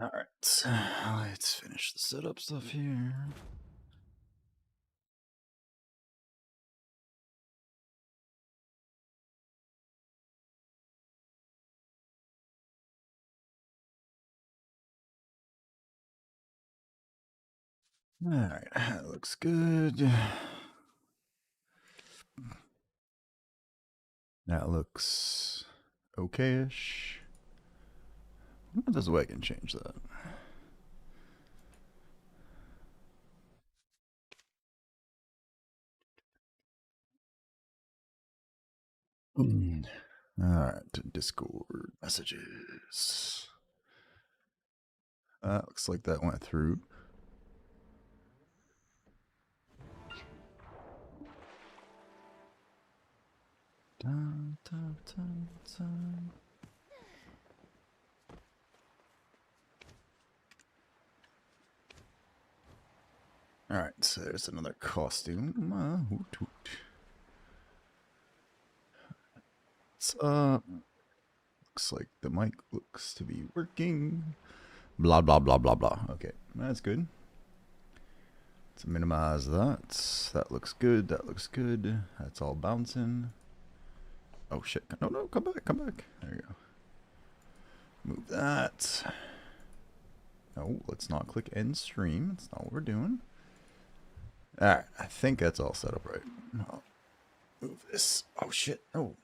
Alright, let's finish the setup stuff here. Alright, that looks good. That looks okay-ish. I wonder if there's a way I can change that. Alright, Discord messages. Looks like that went through. Dun, dun, dun, dun. Alright, so there's another costume. Hoot, hoot. Looks like the mic looks to be working. Blah, blah, blah, blah, blah. Okay, that's good. Let's minimize that. That looks good. That looks good. That's all bouncing. Oh, shit. No, no, come back, come back. There you go. Move that. No, let's not click end stream. That's not what we're doing. Alright, I think that's all set up right. I'll move this. Oh, shit. Oh.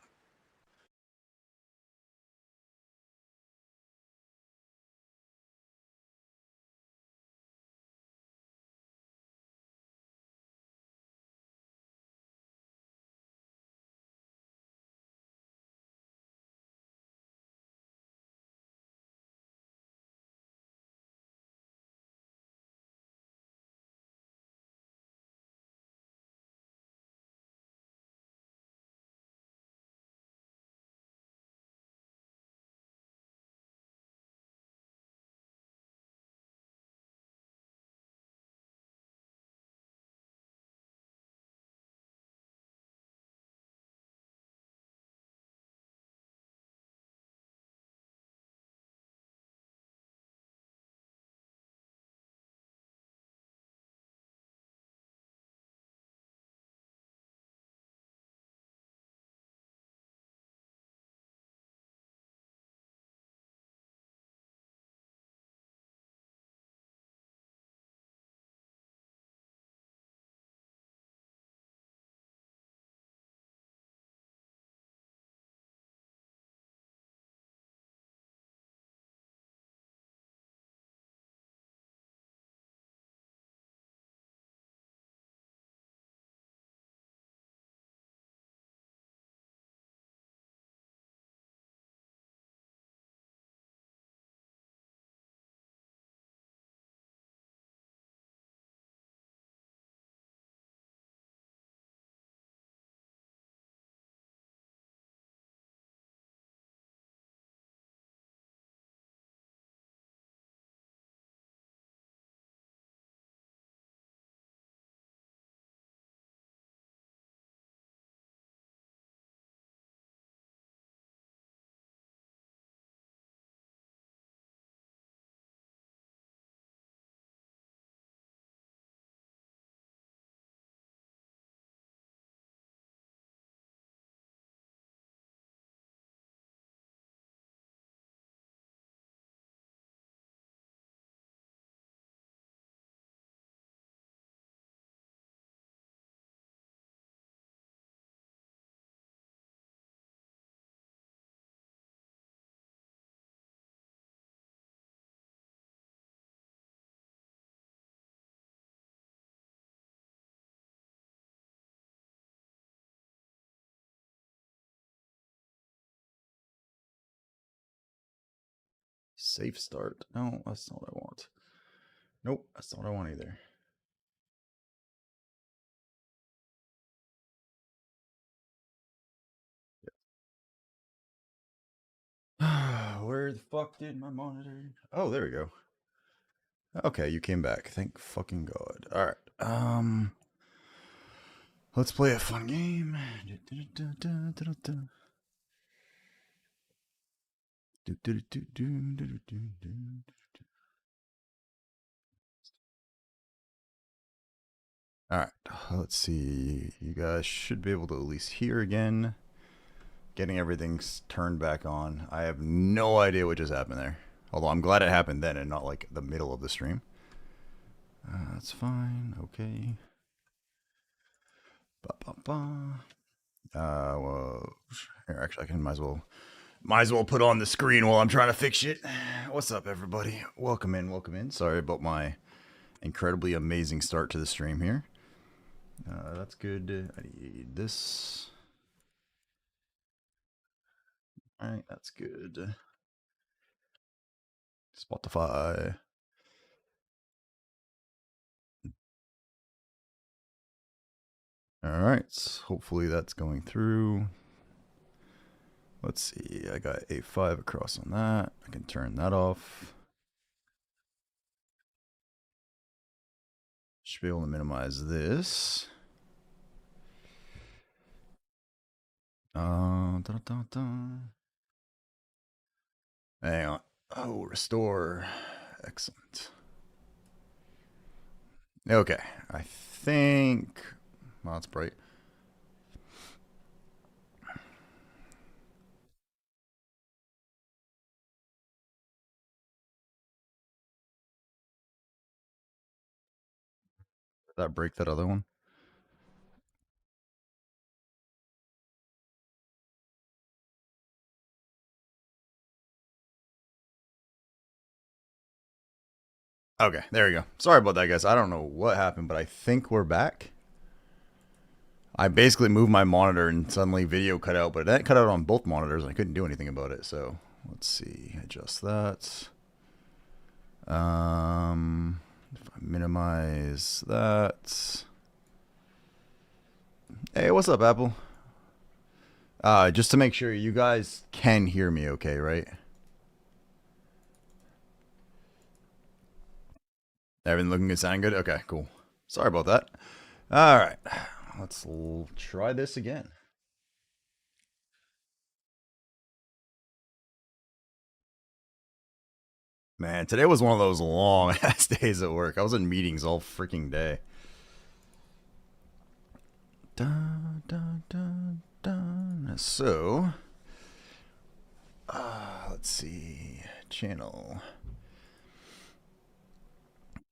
Safe start. No, that's not what I want. Nope, that's not what I want either. Where the fuck did my monitor? Oh, there we go. Okay, you came back. Thank fucking God. Alright. Let's play a fun game. Alright, let's see. You guys should be able to at least hear again. Getting everything turned back on. I have no idea what just happened there. Although I'm glad it happened then and not like the middle of the stream. That's fine. Okay. Ba, ba, ba. Well, here, actually, I can might as well put on the screen while I'm trying to fix shit. What's up, everybody? Welcome in, welcome in. Sorry about my incredibly amazing start to the stream here. That's good. I need this. All right, that's good. Spotify. All right, hopefully that's going through. Let's see, I got A5 across on that. I can turn that off. Should be able to minimize this. Dun, dun, dun. Hang on. Oh, restore. Excellent. Okay, I think. Well, it's bright. Did that break that other one? Okay, there you go. Sorry about that, guys. I don't know what happened, but I think we're back. I basically moved my monitor and suddenly video cut out, but that cut out on both monitors and I couldn't do anything about it. So let's see, adjust that. If I minimize that. Hey, what's up, Apple? Just to make sure you guys can hear me okay, right? Everything looking good, sounding good? Okay, cool. Sorry about that. All right, let's try this again. Man, today was one of those long ass days at work. I was in meetings all freaking day. Dun, dun, dun, dun. So, let's see. Channel.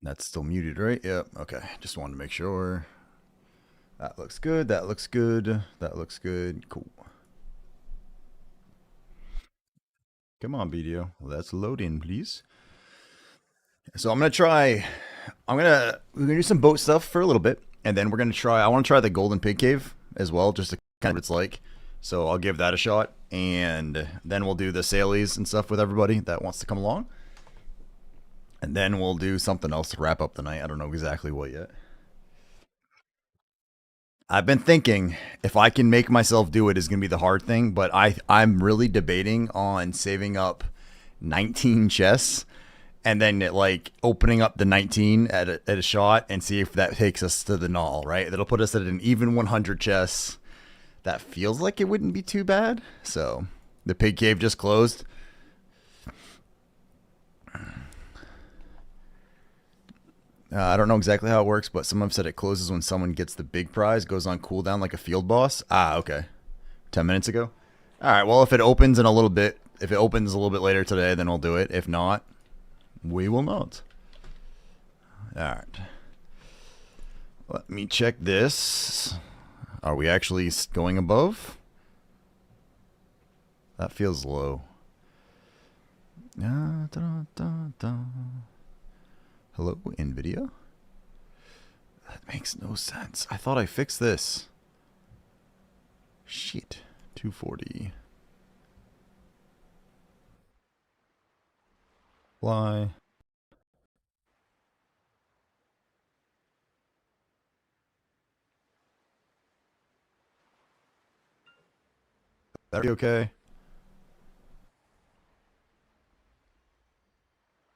That's still muted, right? Yep. Okay. Just wanted to make sure. That looks good. That looks good. That looks good. Cool. Come on, BDO. Let's load in, please. So I'm gonna try. We're gonna do some boat stuff for a little bit, and then we're gonna try. I want to try the Golden Pig Cave as well, just to kind of what it's like. So I'll give that a shot, and then we'll do the Sailies and stuff with everybody that wants to come along, and then we'll do something else to wrap up the night. I don't know exactly what yet. I've been thinking if I can make myself do it is going to be the hard thing, but I'm really debating on saving up 19 chests and then like opening up the 19 at a shot and see if that takes us to the Nol, right? That'll put us at an even 100 chests. That feels like it wouldn't be too bad. So the pig cave just closed. I don't know exactly how it works, but someone said it closes when someone gets the big prize, goes on cooldown like a field boss. Ah, okay. 10 minutes ago. All right, well, if it opens in a little bit, if it opens a little bit later today, then we'll do it. If not, we will not. All right. Let me check this. Are we actually going above? That feels low. Hello, NVIDIA? That makes no sense. I thought I fixed this. Shit. 240. Fly. That'll be okay.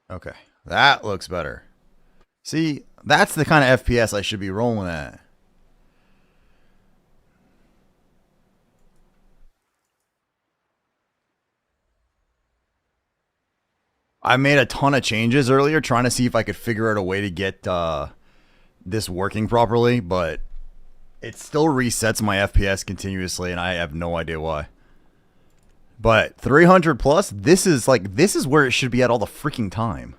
Okay. That looks better. See, that's the kind of FPS I should be rolling at. I made a ton of changes earlier trying to see if I could figure out a way to get this working properly, but it still resets my FPS continuously, and I have no idea why. But 300 plus, this is where it should be at all the freaking time.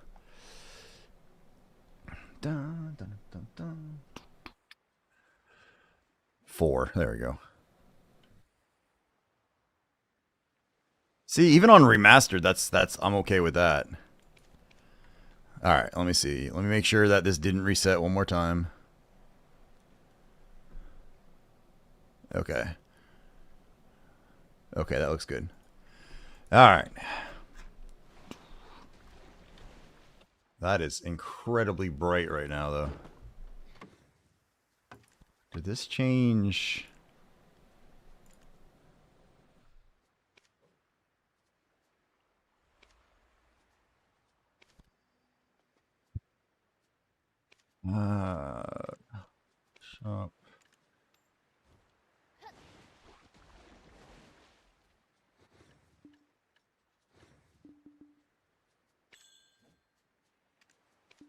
Dun, dun, dun, dun. 4, there we go. See, even on remastered, that's I'm okay with that. All right, let me see. Let me make sure that this didn't reset one more time. Okay. Okay, that looks good. All right. That is incredibly bright right now, though. Did this change? Shop.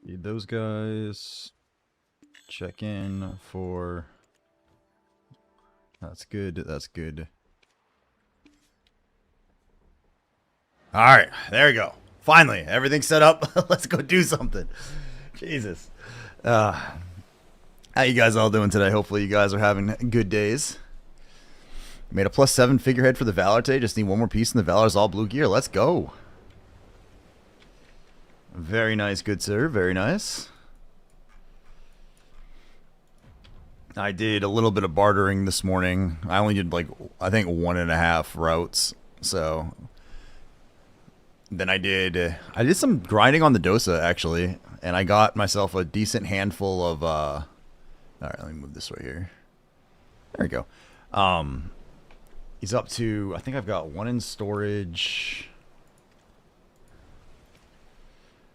Need those guys. Check in for... That's good, that's good. Alright, there we go. Finally, everything's set up. Let's go do something. Jesus. How you guys all doing today? Hopefully you guys are having good days. Made a +7 figurehead for the Valor today. Just need one more piece and the Valor's all blue gear. Let's go. Very nice, good sir. Very nice. I did a little bit of bartering this morning. I only did like, I think 1.5 routes. So then I did some grinding on the Dosa actually. And I got myself a decent handful of, all right, let me move this right here. There we go. He's up to, I think I've got 1 in storage.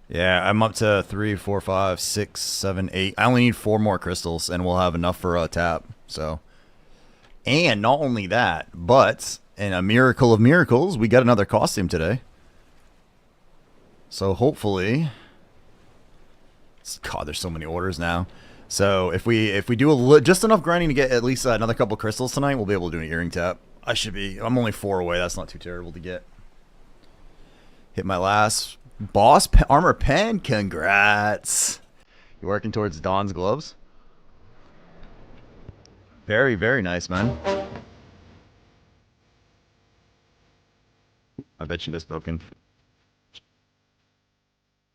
Yeah, I'm up to 3, 4, 5, 6, 7, 8. I only need 4 more crystals, and we'll have enough for a tap. So, and not only that, but in a miracle of miracles, we got another costume today. So hopefully, God, there's so many orders now. So if we do just enough grinding to get at least another couple crystals tonight, we'll be able to do an earring tap. I'm only 4 away. That's not too terrible to get. Hit my last boss armor pen. Congrats. You're working towards Dawn's gloves. Very, very nice, man. I bet you this broken.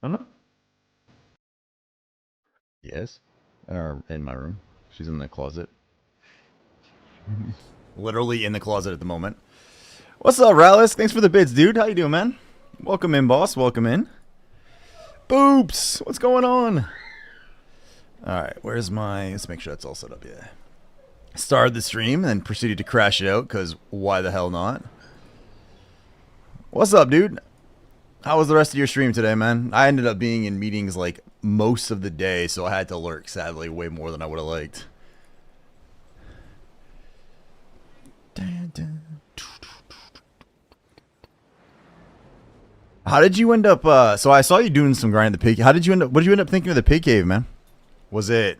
I don't know. Yes. Or in my room. She's in the closet. Literally in the closet at the moment. What's up, Rallis? Thanks for the bids, dude. How you doing, man? Welcome in, boss. Welcome in. Boops! What's going on? Alright, where's my... Let's make sure that's all set up, yeah. Started the stream and then proceeded to crash it out, because why the hell not? What's up, dude? How was the rest of your stream today, man? I ended up being in meetings, like, most of the day, so I had to lurk, sadly, way more than I would have liked. How did you end up, so I saw you doing some grinding at the pig. What did you end up thinking of the pig cave, man? Is it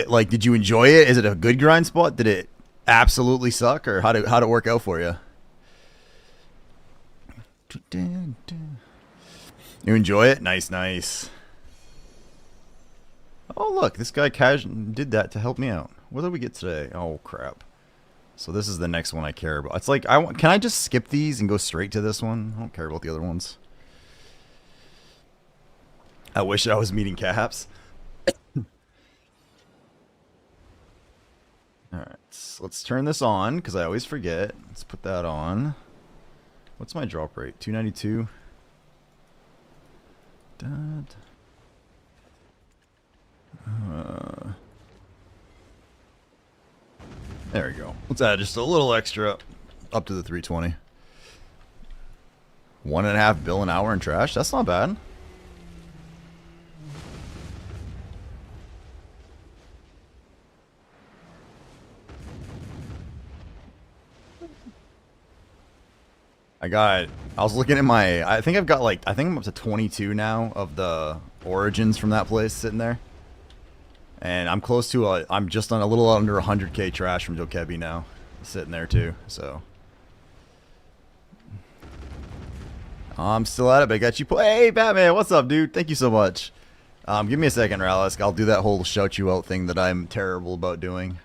like, did you enjoy it? Is it a good grind spot? Did it absolutely suck, or how'd it work out for you? You enjoy it? Nice, nice. Oh, look, this guy did that to help me out. What did we get today? Oh, crap. So this is the next one I care about. It's like, can I just skip these and go straight to this one? I don't care about the other ones. I wish I was meeting Caps. Alright, let's turn this on, because I always forget. Let's put that on. What's my drop rate? 292? There we go. Let's add just a little extra up to the 320. 1.5 bill an hour in trash? That's not bad. I was looking at my, I think I'm up to 22 now of the origins from that place sitting there. And I'm close to I'm just on a little under 100k trash from Dokebi now, sitting there too. So I'm still at it, but I got you. Hey, Batman, what's up, dude? Thank you so much. Give me a second, Ralisk. I'll do that whole shout you out thing that I'm terrible about doing.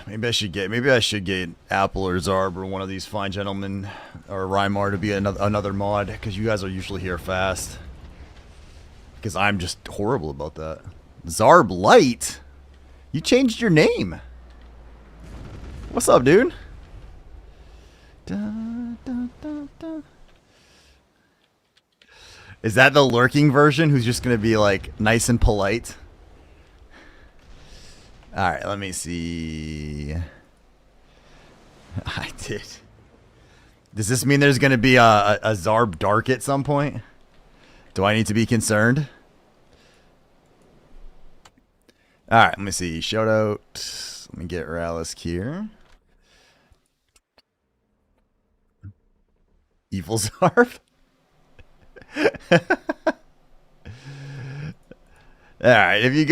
Maybe I should get Apple or Zarb or one of these fine gentlemen or Rymar to be another mod, because you guys are usually here fast. Because I'm just horrible about that. Zarb Light? You changed your name. What's up, dude? Da, da, da, da. Is that the lurking version who's just going to be like nice and polite? Alright, let me see. I did. Does this mean there's going to be a Zarb Dark at some point? Do I need to be concerned? Alright, let me see. Shout out. Let me get Ralisk here. Evil Zarb? Alright, if you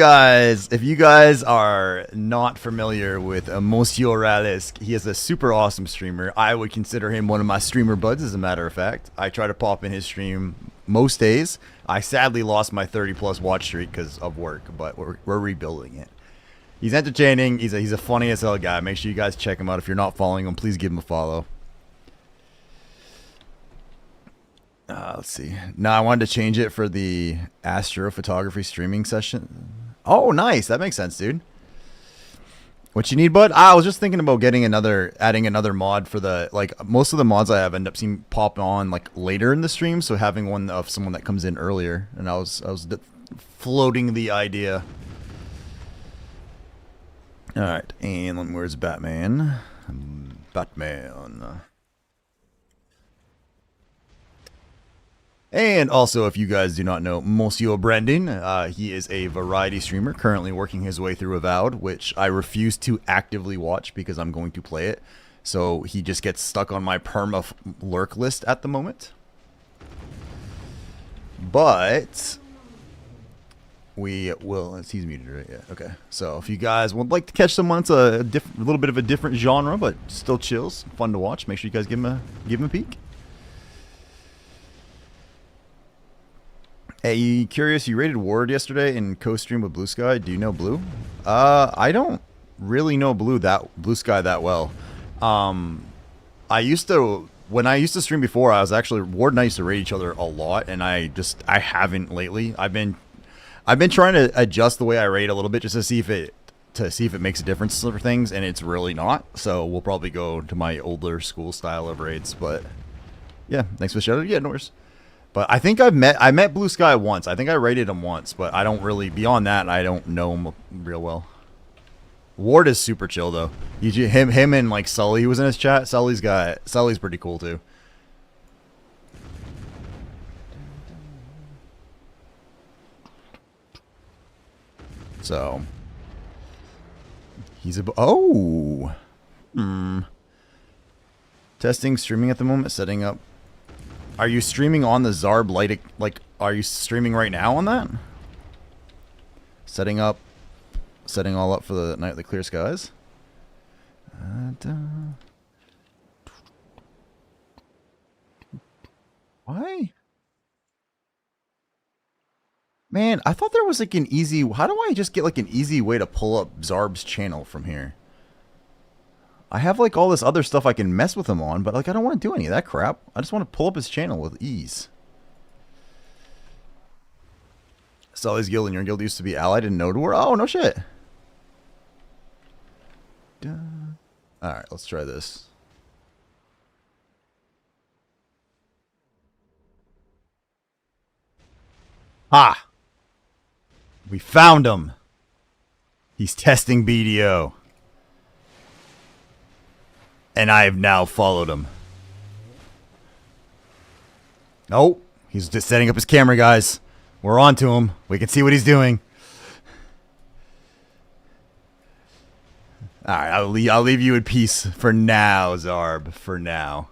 guys are not familiar with Monsieur Ralisk, he is a super awesome streamer. I would consider him one of my streamer buds, as a matter of fact. I try to pop in his stream most days. I sadly lost my 30+ watch streak because of work, but we're rebuilding it. He's entertaining. He's a funny as hell guy. Make sure you guys check him out. If you're not following him, please give him a follow. Let's see. No, I wanted to change it for the astrophotography streaming session. Oh, nice. That makes sense, dude. What you need, bud? I was just thinking about adding another mod for the, like, most of the mods I have end up seeing pop on like later in the stream, so having one of someone that comes in earlier, and I was floating the idea. All right, and where's Batman? Batman. And also, if you guys do not know Monsieur Brandon, he is a variety streamer currently working his way through Avowed, which I refuse to actively watch because I'm going to play it. So he just gets stuck on my perma lurk list at the moment. But we will. He's muted, right? Yeah. Okay. So if you guys would like to catch someone, it's a little bit of a different genre, but still chills, fun to watch. Make sure you guys give him a peek. Hey, you curious? You rated Ward yesterday in co-stream with Blue Sky. Do you know Blue? I don't really know Blue Sky that well. When I used to stream before, I was actually Ward and I used to raid each other a lot, and I haven't lately. I've been trying to adjust the way I raid a little bit just to see if it makes a difference for things, and it's really not. So we'll probably go to my older school style of raids. But yeah, thanks for the shout out. Yeah, no worries. But I think I met Blue Sky once. I think I raided him once, but I don't really, beyond that, I don't know him real well. Ward is super chill though. Him and like Sully, who was in his chat. Sully's pretty cool too. So he's testing streaming at the moment, setting up. Are you streaming on the Zarb Light? Like, are you streaming right now on that? Setting all up for the night of the clear skies. Why? Man, I thought there was like an easy. How do I just get like an easy way to pull up Zarb's channel from here? I have like all this other stuff I can mess with him on, but like I don't want to do any of that crap. I just want to pull up his channel with ease. Sully's guild and your guild used to be allied in Node War. Oh, no shit. Alright, let's try this. Ah! We found him! He's testing BDO. And I have now followed him. Nope. He's just setting up his camera, guys. We're on to him. We can see what he's doing. Alright, I'll leave you in peace for now, Zarb. For now.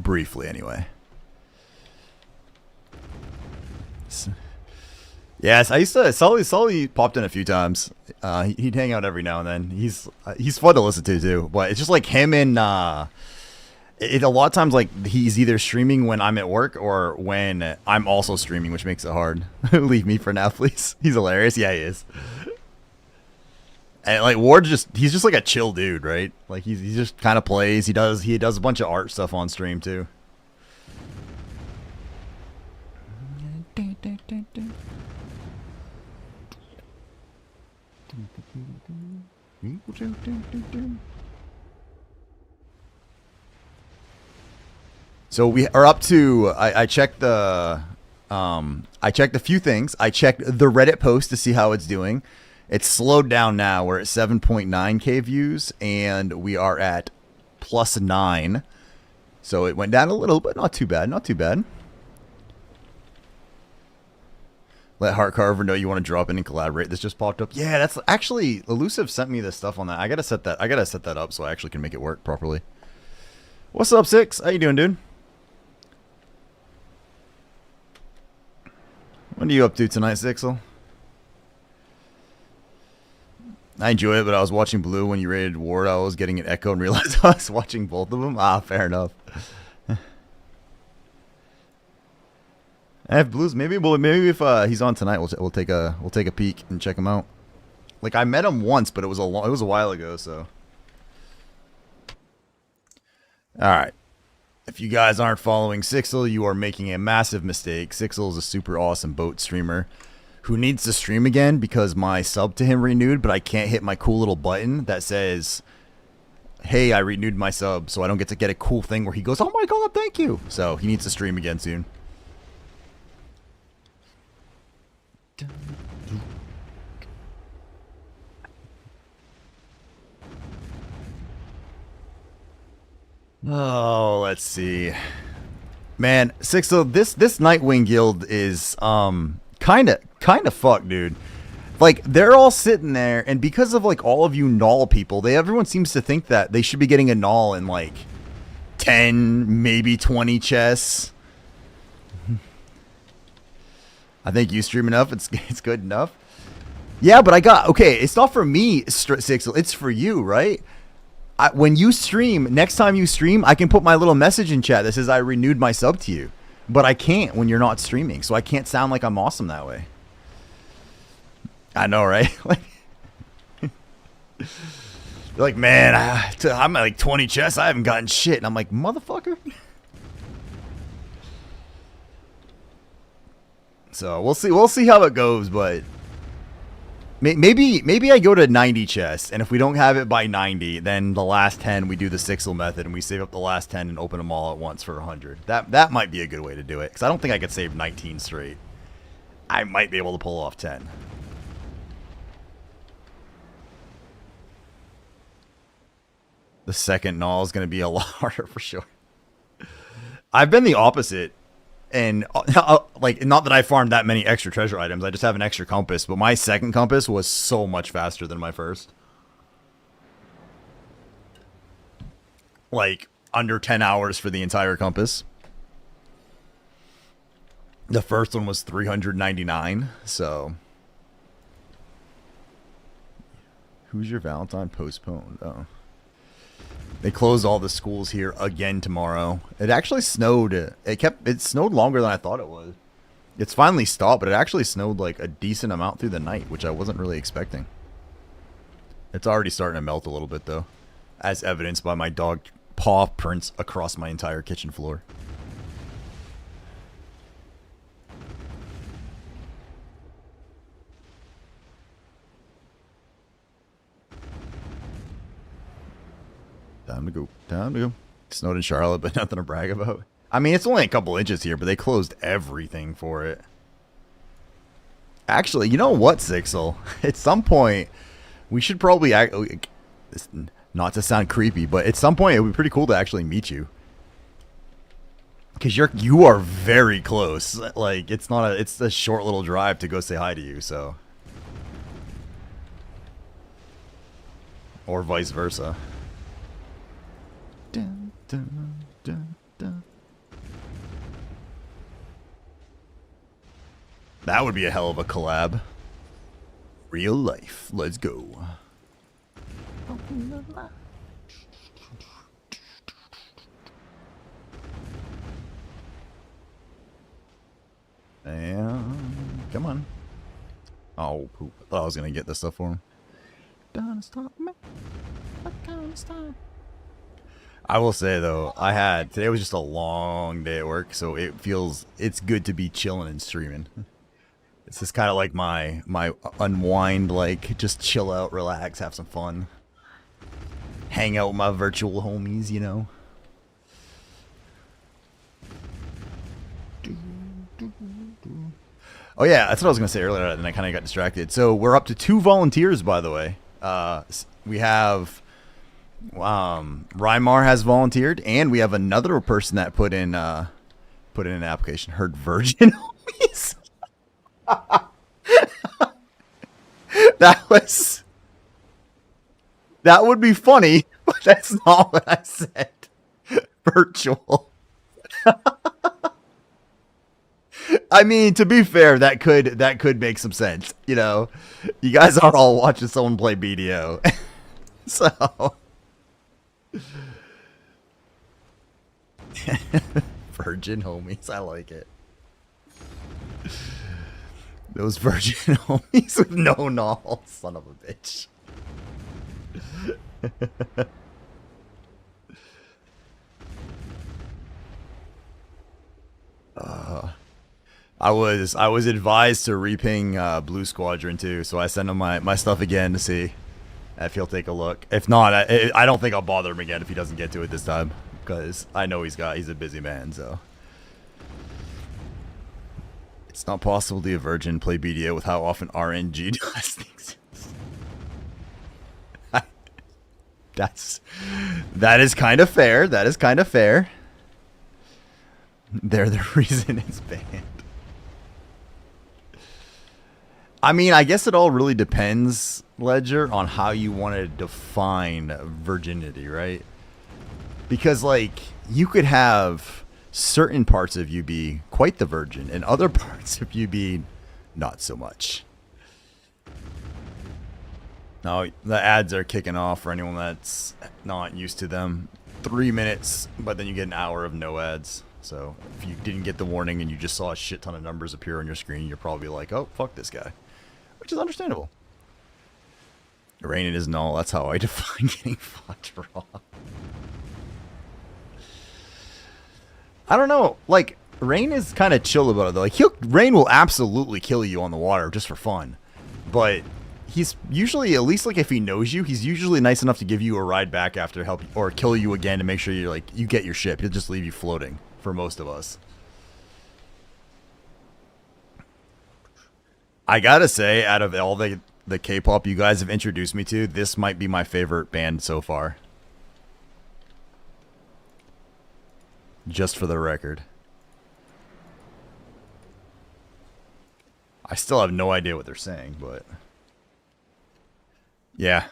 Briefly, anyway. Yes, I used to. Sully popped in a few times. He'd hang out every now and then. He's fun to listen to too. But it's just like him and a lot of times like he's either streaming when I'm at work or when I'm also streaming, which makes it hard. Leave me for now, please. He's hilarious. Yeah, he is. And like Ward's he's just like a chill dude, right? Like he just kind of plays. He does a bunch of art stuff on stream too. So we are up to. I checked the. I checked a few things. I checked the Reddit post to see how it's doing. It's slowed down now. We're at 7.9k views, and we are at +9. So it went down a little, but not too bad. Not too bad. Let Heart Carver know you want to drop in and collaborate. This just popped up. Yeah, that's actually Elusive sent me this stuff on that. I gotta set that up so I actually can make it work properly. What's up, Six? How you doing, dude? What are you up to tonight, Sixel? I enjoy it, but I was watching Blue when you raided Ward. I was getting an echo and realized I was watching both of them. Ah, fair enough. If Blue's maybe if he's on tonight, we'll take a peek and check him out. Like I met him once, but it was a while ago. So, all right. If you guys aren't following Sixel, you are making a massive mistake. Sixel is a super awesome boat streamer who needs to stream again because my sub to him renewed, but I can't hit my cool little button that says, "Hey, I renewed my sub," so I don't get to get a cool thing where he goes, "Oh my god, thank you." So he needs to stream again soon. Oh, let's see. Man, Sixel, this Nightwing guild is kind of fucked, dude. Like they're all sitting there, and because of like all of you Nol people, everyone seems to think that they should be getting a Nol in like 10, maybe 20 chests. I think you stream enough. It's good enough. Yeah, but okay. It's not for me, Sixel. It's for you, right? When you stream, next time you stream, I can put my little message in chat that says I renewed my sub to you. But I can't when you're not streaming, so I can't sound like I'm awesome that way. I know, right? You're like, man, I'm at like 20 chests. I haven't gotten shit. And I'm like, motherfucker. So we'll see how it goes, but maybe I go to 90 chests, and if we don't have it by 90, then the last 10 we do the Sixel method and we save up the last 10 and open them all at once for 100. That might be a good way to do it, because I don't think I could save 19 straight. I might be able to pull off 10. The second Nol is going to be a lot harder for sure. I've been the opposite. And like, not that I farmed that many extra treasure items. I just have an extra compass. But my second compass was so much faster than my first. Like, under 10 hours for the entire compass. The first one was 399. So. Who's your Valentine postponed? Oh. They closed all the schools here again tomorrow. It actually snowed. It snowed longer than I thought it was. It's finally stopped, but it actually snowed like a decent amount through the night, which I wasn't really expecting. It's already starting to melt a little bit though, as evidenced by my dog paw prints across my entire kitchen floor. Time to go. Time to go. It snowed in Charlotte, but nothing to brag about. I mean, it's only a couple inches here, but they closed everything for it. Actually, you know what, Sixel? At some point, we should probably act. Not to sound creepy, but at some point, it would be pretty cool to actually meet you. Because you are very close. Like, it's a short little drive to go say hi to you, so. Or vice versa. Dun, dun, dun, dun, That would be a hell of a collab. Real life. Let's go. And come on. Oh, poop. I thought I was going to get this stuff for him. Don't stop me. Don't stop. I will say though, today was just a long day at work, so it's good to be chilling and streaming. It's just kind of like my unwind, like just chill out, relax, have some fun, hang out with my virtual homies, you know. Oh yeah, that's what I was gonna say earlier, and I kind of got distracted. So we're up to 2 volunteers, by the way. We have Rymar has volunteered, and we have another person that put in an application. Heard virgin homies. That would be funny, but that's not what I said. Virtual. I mean, to be fair, that could make some sense. You know, you guys are all watching someone play BDO, so virgin homies. I like it. Those virgin homies with no Nol, son of a bitch. I was advised to reping Blue Squadron too, so I sent him my stuff again to see if he'll take a look. If not, I don't think I'll bother him again if he doesn't get to it this time, because I know he's a busy man. So it's not possible to be a virgin play BDO with how often RNG does things. That is kind of fair. That is kind of fair. They're the reason it's banned. I mean, I guess it all really depends, Ledger, on how you want to define virginity, right? Because, like, you could have certain parts of you be quite the virgin and other parts of you be not so much. Now, the ads are kicking off for anyone that's not used to them. 3 minutes, but then you get an hour of no ads. So, if you didn't get the warning and you just saw a shit ton of numbers appear on your screen, you're probably like, oh, fuck this guy. Which is understandable. Rain is null. That's how I define getting fucked raw. I don't know. Like, Rain is kind of chill about it, though. Like, Rain will absolutely kill you on the water just for fun. But he's usually, at least like if he knows you, he's usually nice enough to give you a ride back after help or kill you again to make sure you're like you get your ship. He'll just leave you floating for most of us. I gotta say, out of all the K-pop you guys have introduced me to, this might be my favorite band so far. Just for the record. I still have no idea what they're saying, but yeah.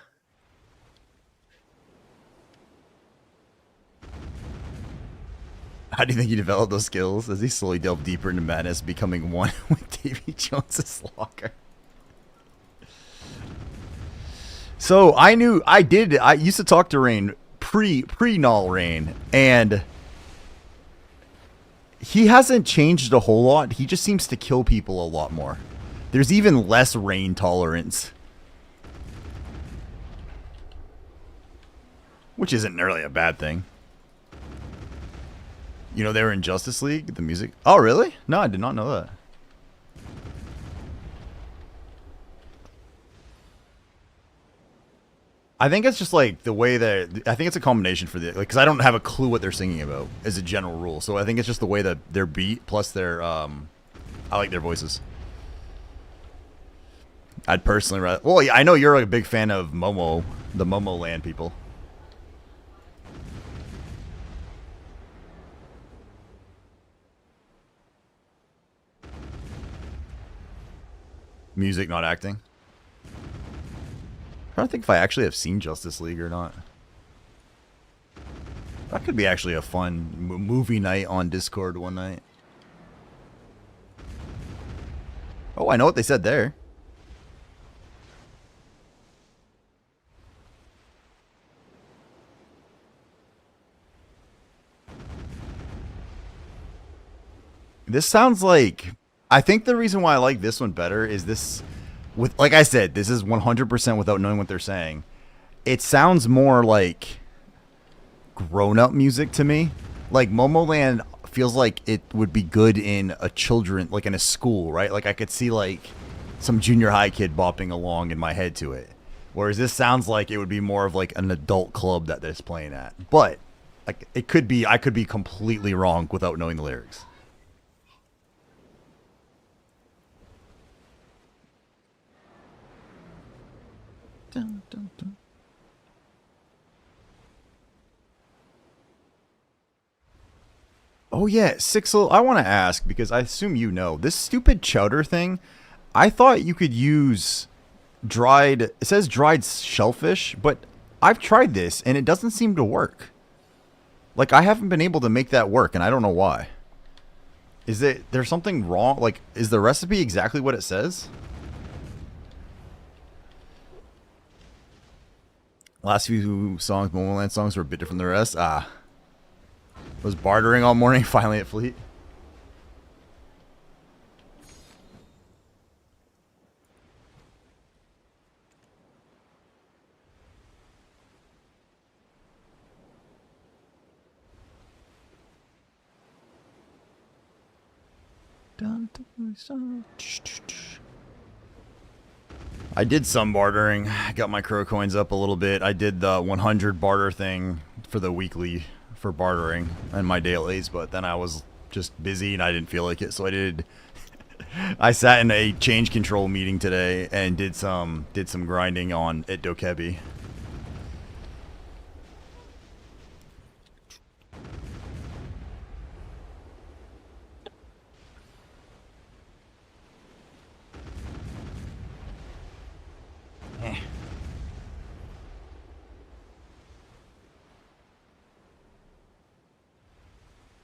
How do you think he developed those skills? As he slowly delved deeper into madness, becoming one with Davy Jones's locker. So I used to talk to Rain pre-Null Rain, and he hasn't changed a whole lot. He just seems to kill people a lot more. There's even less rain tolerance. Which isn't really a bad thing. You know they were in Justice League, the music? Oh, really? No, I did not know that. I think it's just like the way that I think it's a combination for the like because I don't have a clue what they're singing about as a general rule. So I think it's just the way that their beat plus their I like their voices. I'd personally rather. Well, yeah, I know you're a big fan of Momo, the Momo Land people. Music, not acting. I don't think if I actually have seen Justice League or not. That could be actually a fun movie night on Discord one night. I know what they said there. This sounds like... I think the reason why I like this one better is this... with, like I said, this is 100% without knowing what they're saying. It sounds more like grown-up music to me. Like, Momoland feels like it would be good in a children... like, in a school, right? Like, I could see, like, some junior high kid bopping along in my head to it. Whereas this sounds like it would be more of, like, an adult club that it's playing at. But, like, it could be... I could be completely wrong without knowing the lyrics. Dun, dun, dun. Oh yeah, Sixel, I want to ask, because I assume you know, this stupid chowder thing, I thought you could use dried, it says dried shellfish, but I've tried this and it doesn't seem to work. Like, I haven't been able to make that work and I don't know why. Is there's something wrong? Like, is the recipe exactly what it says? Last few songs, Momoland songs, were a bit different than the rest. Was bartering all morning, finally at Fleet. I did some bartering. I got my crow coins up a little bit. I did the 100 barter thing for the weekly for bartering and my dailies, but then I was just busy and I didn't feel like it, so I did. I sat in a change control meeting today and did some grinding on at Dokebi.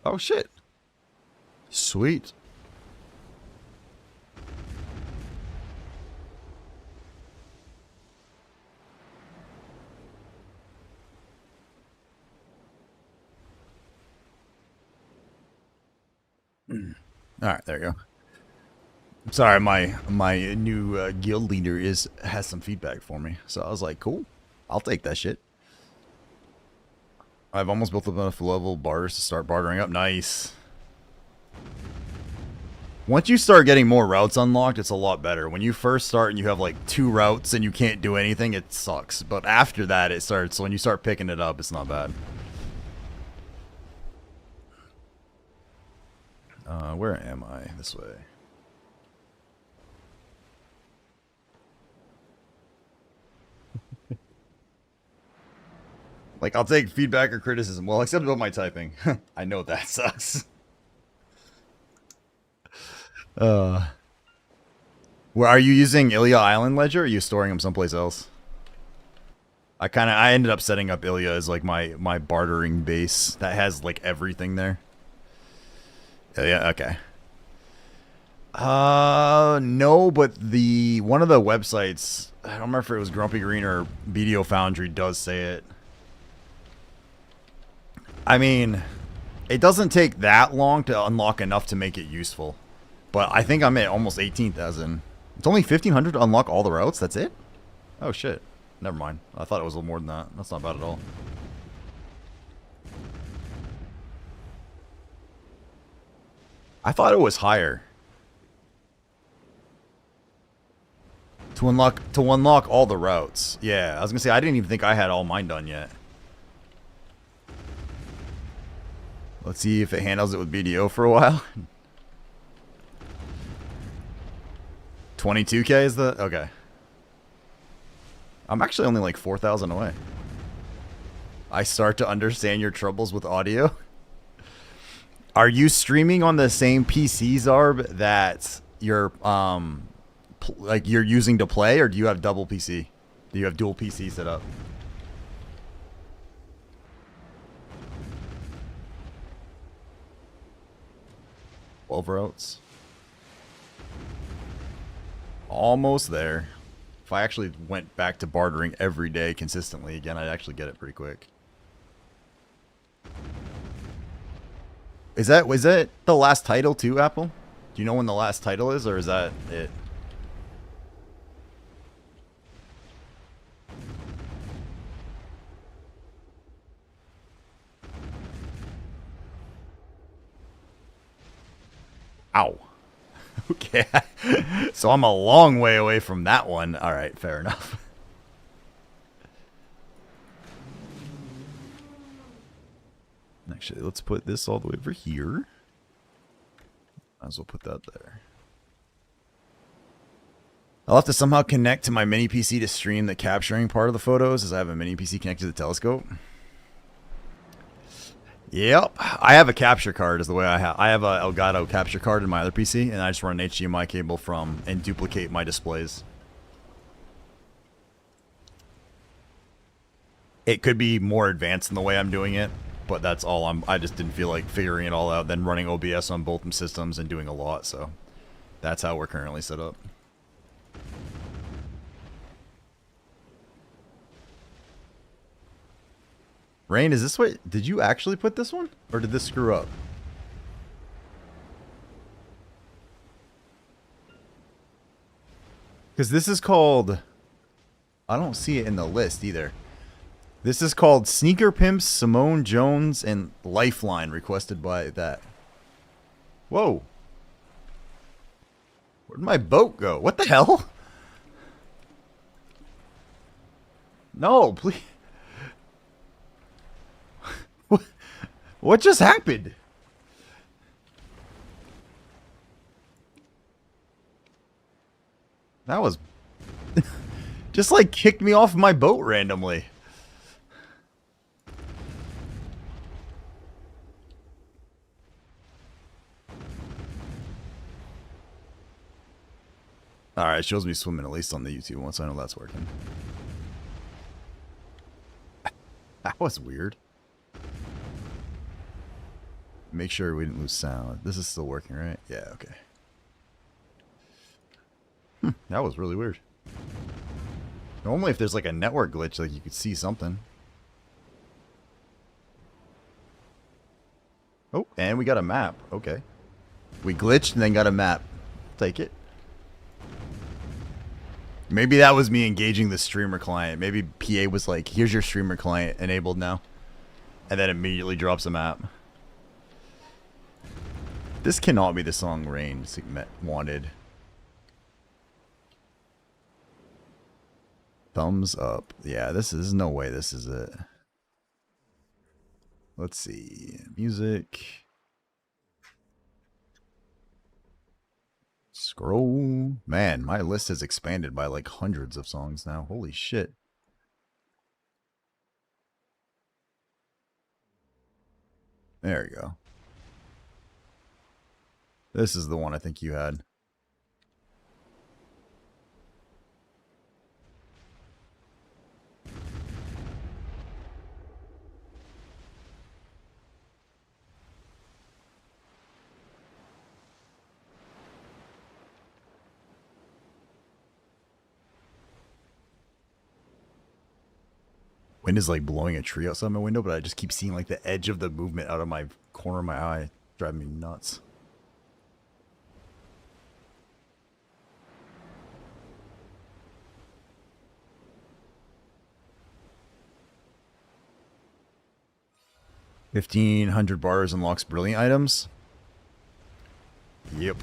Oh shit. Sweet. Alright, there you go. Sorry, my new guild leader has some feedback for me. So I was like, cool. I'll take that shit. I've almost built up enough level bars to start bartering up. Nice. Once you start getting more routes unlocked, it's a lot better. When you first start and you have like 2 routes and you can't do anything, it sucks. But after that, it starts. When you start picking it up, it's not bad. Where am I? This way. Like, I'll take feedback or criticism. Well, except about my typing. I know that sucks. Where are you using Ilya Island Ledger, or are you storing them someplace else? I ended up setting up Ilya as like my bartering base that has like everything there. Ilya, okay. No, but one of the websites, I don't remember if it was Grumpy Green or BDO Foundry, does say it. I mean, it doesn't take that long to unlock enough to make it useful. But I think I'm at almost 18,000. It's only 1,500 to unlock all the routes? That's it? Oh, shit. Never mind. I thought it was a little more than that. That's not bad at all. I thought it was higher. To unlock all the routes. Yeah, I was gonna say, I didn't even think I had all mine done yet. Let's see if it handles it with BDO for a while. 22k is the... Okay. I'm actually only like 4,000 away. I start to understand your troubles with audio. Are you streaming on the same PC, Zarb, that you're like you're using to play, or do you have double PC? Do you have dual PC set up? Overouts. Almost there. If I actually went back to bartering every day consistently again, I'd actually get it pretty quick. Was that the last title too, Apple? Do you know when the last title is, or is that it? Ow. Okay. So I'm a long way away from that one. Alright, fair enough. Actually, let's put this all the way over here. Might as well put that there. I'll have to somehow connect to my mini PC to stream the capturing part of the photos, as I have a mini PC connected to the telescope. Yep, I have a capture card is the way I have a Elgato capture card in my other PC, and I just run an HDMI cable from and duplicate my displays. It could be more advanced in the way I'm doing it, but that's all I just didn't feel like figuring it all out, then running OBS on both systems and doing a lot, so that's how we're currently set up. Rain, is this what... Did you actually put this one? Or did this screw up? Because this is called... I don't see it in the list either. This is called Sneaker Pimps, Simone Jones, and Lifeline, requested by that. Whoa. Where'd my boat go? What the hell? No, please... What just happened? That was... just like kicked me off my boat randomly. Alright, it shows me swimming at least on the YouTube once I know that's working. That was weird. Make sure we didn't lose sound. This is still working, right? Yeah, okay. That was really weird. Normally if there's like a network glitch, like you could see something. Oh, and we got a map. Okay. We glitched and then got a map. Take it. Maybe that was me engaging the streamer client. Maybe PA was like, here's your streamer client enabled now. And then immediately drops a map. This cannot be the song Rain wanted. Thumbs up. Yeah, this is no way this is it. Let's see. Music. Scroll. Man, my list has expanded by like hundreds of songs now. Holy shit. There you go. This is the one I think you had. Wind is like blowing a tree outside my window, but I just keep seeing like the edge of the movement out of my corner of my eye. Driving me nuts. $1,500 bars unlocks brilliant items. Yep.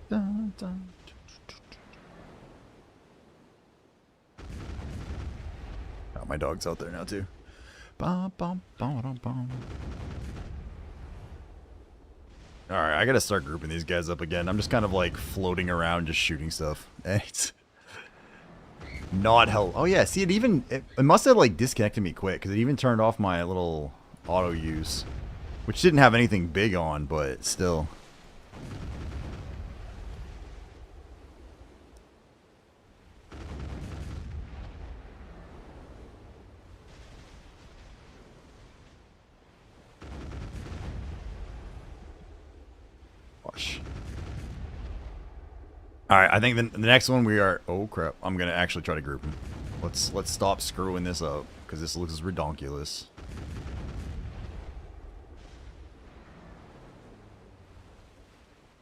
Dun, dun. Oh, my dog's out there now too. Bum, bum, bum, bum. Alright, I gotta start grouping these guys up again. I'm just kind of like floating around just shooting stuff. It's not help. Oh yeah, see it must have like disconnected me quick because it even turned off my little auto use. Which didn't have anything big on, but still. All right, I think the next one we are. Oh crap! I'm gonna actually try to group them. Let's stop screwing this up because this looks redonkulous.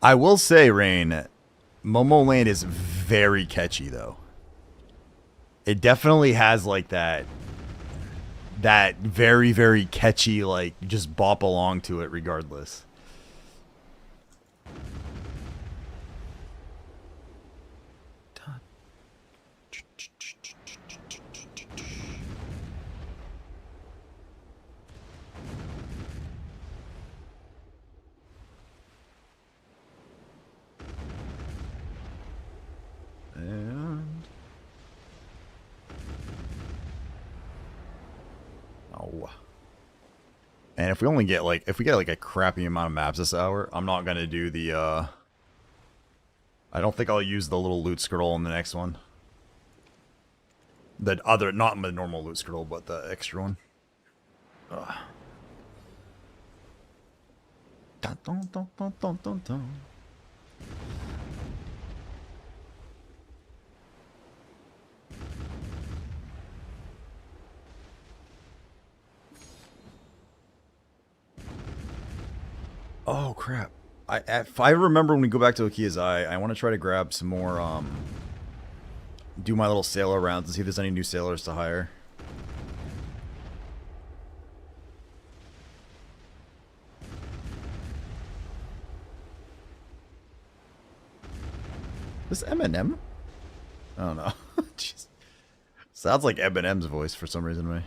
I will say, Rain, Momo Land is very catchy though. It definitely has like that very, very catchy, like, just bop along to it regardless. And... oh. And if we only get like, if we get like a crappy amount of maps this hour, I'm not gonna do the, I don't think I'll use the little loot scroll in the next one. The other, not the normal loot scroll, but the extra one. Ugh. Dun, dun, dun, dun, dun, dun, dun. Oh crap! If I remember when we go back to Okia's Eye, I want to try to grab some more. Do my little sailor rounds and see if there's any new sailors to hire. This Eminem? I don't know. Jeez. Sounds like Eminem's voice for some reason to me.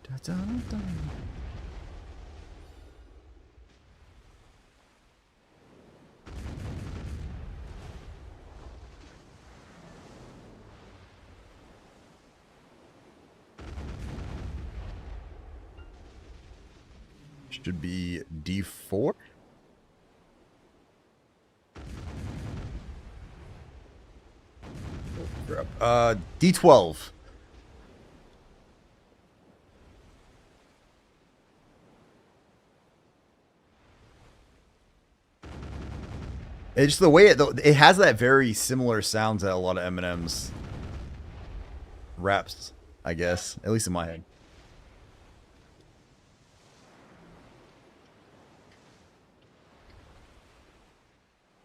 Da, da, da. Should be D4. D12. It's just the way it has that very similar sound to a lot of Eminem's raps, I guess. At least in my head.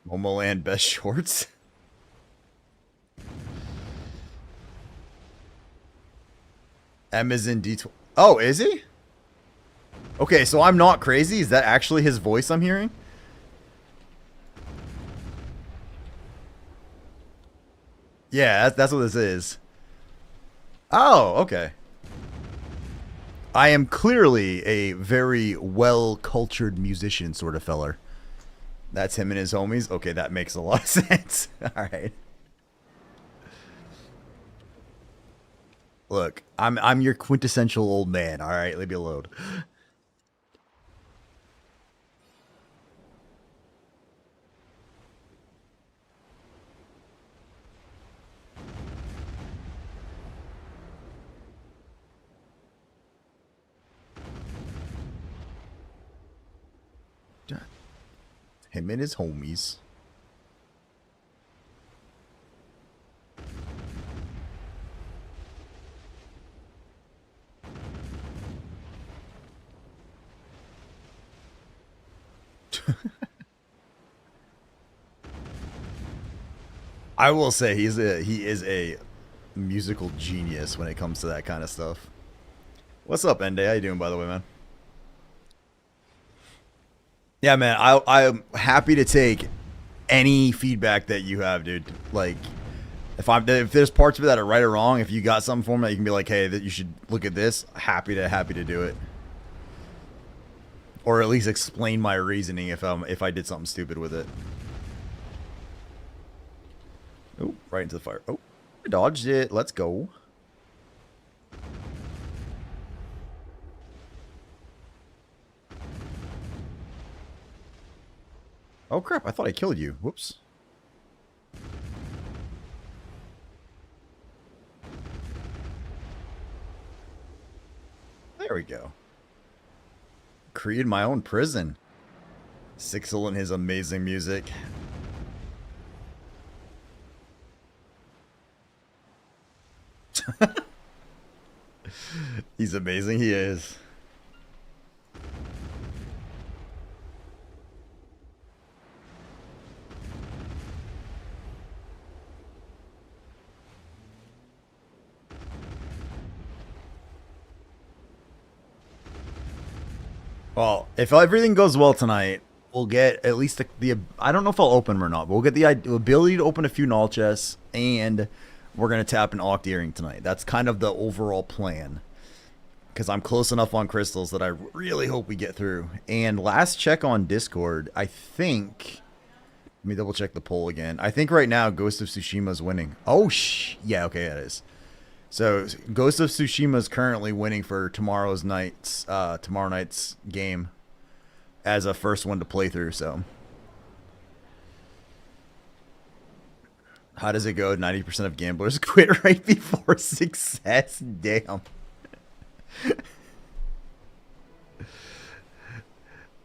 Momoland best shorts. M is in D12. Oh, is he? Okay, so I'm not crazy. Is that actually his voice I'm hearing? Yeah, that's what this is. Oh, okay. I am clearly a very well-cultured musician sort of feller. That's him and his homies. Okay, that makes a lot of sense. All right. Look, I'm your quintessential old man. All right, leave me alone. Him and his homies. I will say he is a musical genius when it comes to that kind of stuff. What's up, Ende? How you doing, by the way, man? Yeah, man. I'm happy to take any feedback that you have, dude. Like, if there's parts of it that are right or wrong, if you got something for me that you can be like, hey, that you should look at this. Happy to do it, or at least explain my reasoning if I did something stupid with it. Oh, right into the fire. Oh, I dodged it. Let's go. Oh crap, I thought I killed you. Whoops. There we go. Created my own prison. Sixel and his amazing music. He's amazing, he is. Well, if everything goes well tonight, we'll get at least the I don't know if I'll open them or not, but we'll get the ability to open a few Nol chests, and we're going to tap an Oct Earring tonight. That's kind of the overall plan. Because I'm close enough on crystals that I really hope we get through. And last check on Discord, I think... Let me double check the poll again. I think right now Ghost of Tsushima's winning. Oh, yeah, okay, it is. So Ghost of Tsushima's currently winning for tomorrow night's game as a first one to play through. So how does it go? 90% of gamblers quit right before success. Damn.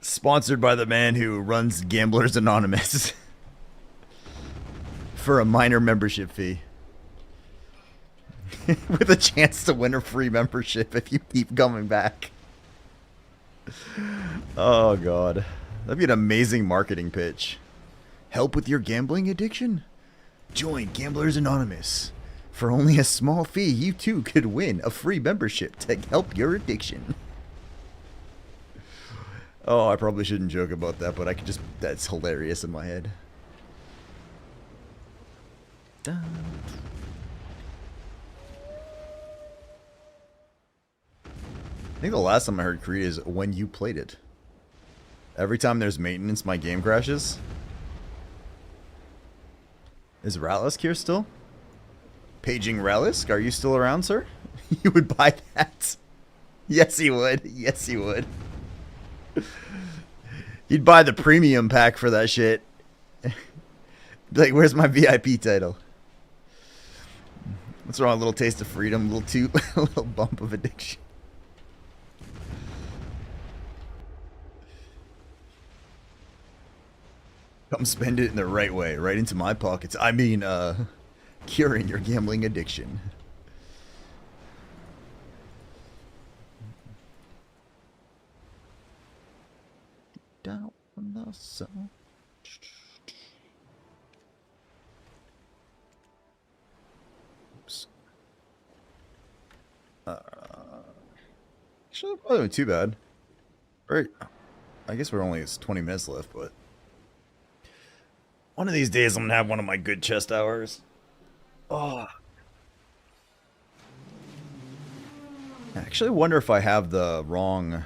Sponsored by the man who runs Gamblers Anonymous for a minor membership fee. With a chance to win a free membership if you keep coming back. Oh, God. That'd be an amazing marketing pitch. Help with your gambling addiction? Join Gamblers Anonymous. For only a small fee, you too could win a free membership to help your addiction. Oh, I probably shouldn't joke about that, but I could just... That's hilarious in my head. Dun. I think the last time I heard Creed is when you played it. Every time there's maintenance, my game crashes. Is Ralisk here still? Paging Ralisk, are you still around, sir? You would buy that? Yes, he would. Yes, he would. You'd buy the premium pack for that shit. Like, where's my VIP title? What's wrong? A little taste of freedom, a little toot, a little bump of addiction. Come spend it in the right way, right into my pockets. I mean, curing your gambling addiction. Down on the sun. Oops. Actually, probably not too bad. Right. I guess we're only 20 minutes left, but one of these days I'm gonna have one of my good chest hours. Oh. I actually wonder if I have the wrong...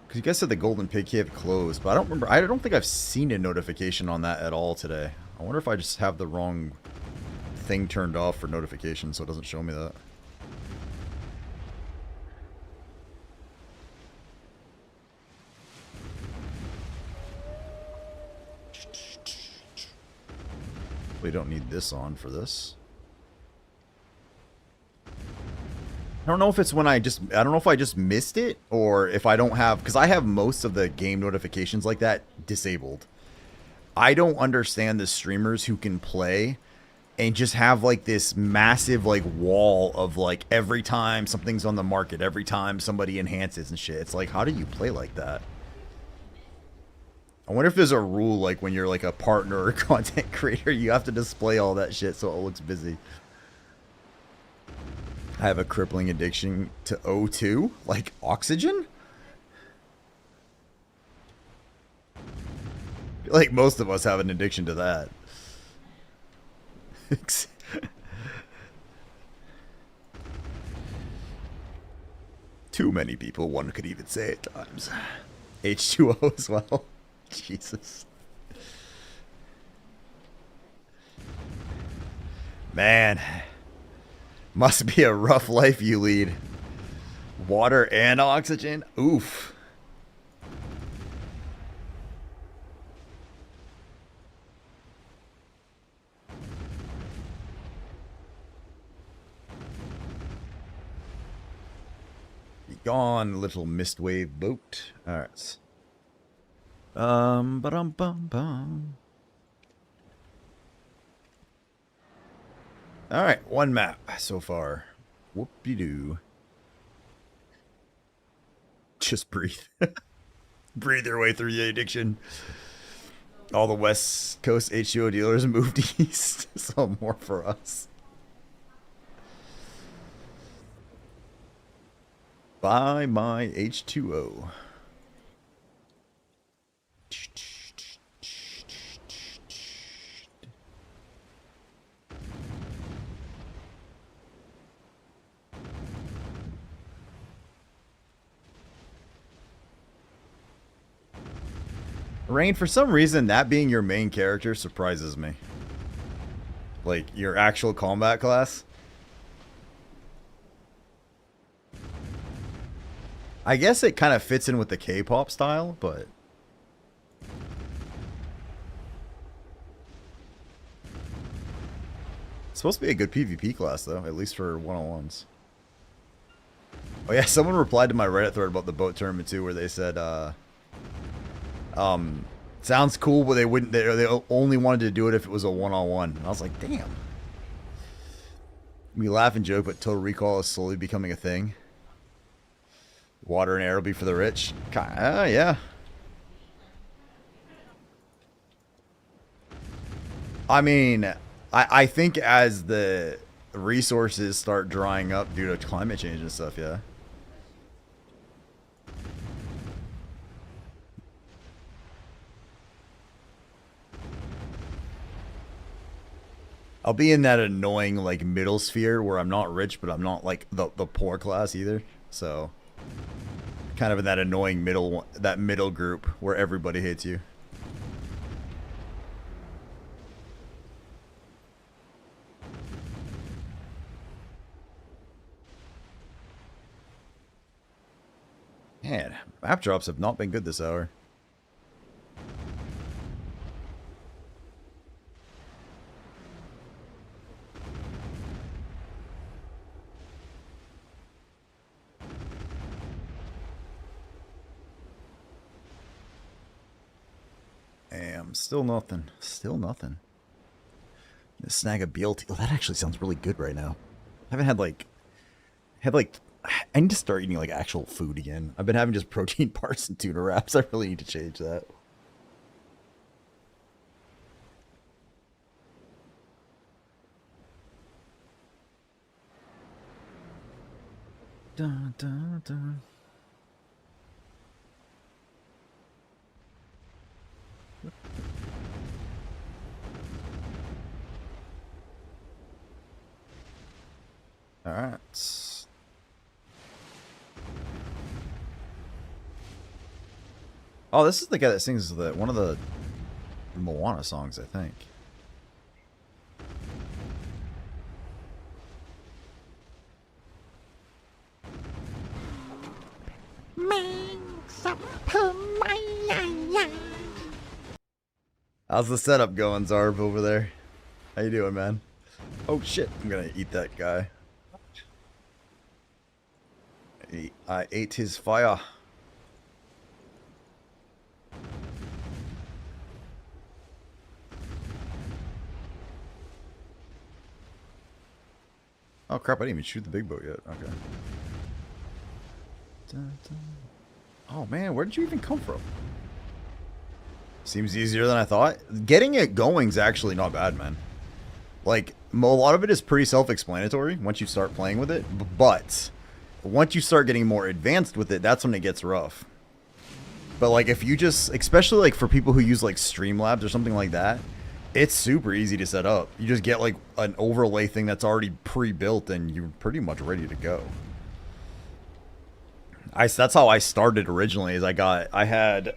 Because you guys said the Golden Pig Cave closed, but I don't remember. I don't think I've seen a notification on that at all today. I wonder if I just have the wrong thing turned off for notifications so it doesn't show me that. We don't need this on for this. I don't know if it's when I don't know if I just missed it or if I don't have, because I have most of the game notifications like that disabled. I don't understand the streamers who can play and just have like this massive like wall of like every time something's on the market, every time somebody enhances and shit. It's like, how do you play like that? I wonder if there's a rule like when you're like a partner or content creator, you have to display all that shit so it looks busy. I have a crippling addiction to O2, like oxygen? Like most of us have an addiction to that. Too many people, one could even say at times. H2O as well. Jesus. Man. Must be a rough life you lead. Water and oxygen? Oof. Gone, little mistwave boat. Alright. Ba-dum-bum-bum. Alright, one map so far. Whoop-de-doo. Just breathe. Breathe your way through the addiction. All the West Coast H2O dealers moved east. So more for us. Buy my H2O. Rain, for some reason, that being your main character surprises me. Like, your actual combat class. I guess it kind of fits in with the K-pop style, but... It's supposed to be a good PvP class, though, at least for one-on-ones. Oh yeah, someone replied to my Reddit thread about the boat tournament, too, where they said, sounds cool, but they wouldn't. They only wanted to do it if it was a one-on-one. I was like, damn. We laugh and joke, but Total Recall is slowly becoming a thing. Water and air will be for the rich. Yeah. I mean, I think as the resources start drying up due to climate change and stuff, yeah. I'll be in that annoying, like, middle sphere where I'm not rich, but I'm not, like, the poor class either. So, kind of in that annoying middle group where everybody hates you. Man, map drops have not been good this hour. Still nothing. Still nothing. Snag a BLT. Oh, that actually sounds really good right now. I haven't had like... I need to start eating like actual food again. I've been having just protein bars and tuna wraps. I really need to change that. Dun, dun, dun. Alright. Oh, this is the guy that sings one of the Moana songs, I think. How's the setup going, Zarb, over there? How you doing, man? Oh shit, I'm gonna eat that guy. I ate his fire. Oh crap, I didn't even shoot the big boat yet. Okay. Oh man, where did you even come from? Seems easier than I thought. Getting it going's actually not bad, man. Like, a lot of it is pretty self-explanatory once you start playing with it, but once you start getting more advanced with it, that's when it gets rough. But like, if you just, especially like for people who use like Streamlabs or something like that, it's super easy to set up. You just get like an overlay thing that's already pre-built and you're pretty much ready to go. That's how I started originally. Is I had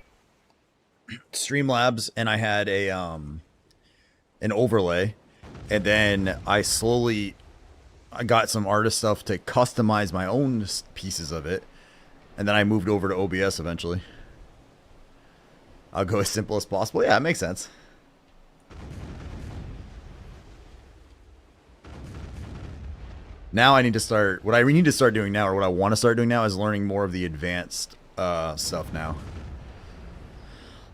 Streamlabs and I had an overlay, and then I got some artist stuff to customize my own pieces of it, and then I moved over to OBS eventually. I'll go as simple as possible. Yeah, it makes sense. Now I need to start, what I need to start doing now, or what I want to start doing now, is learning more of the advanced stuff now.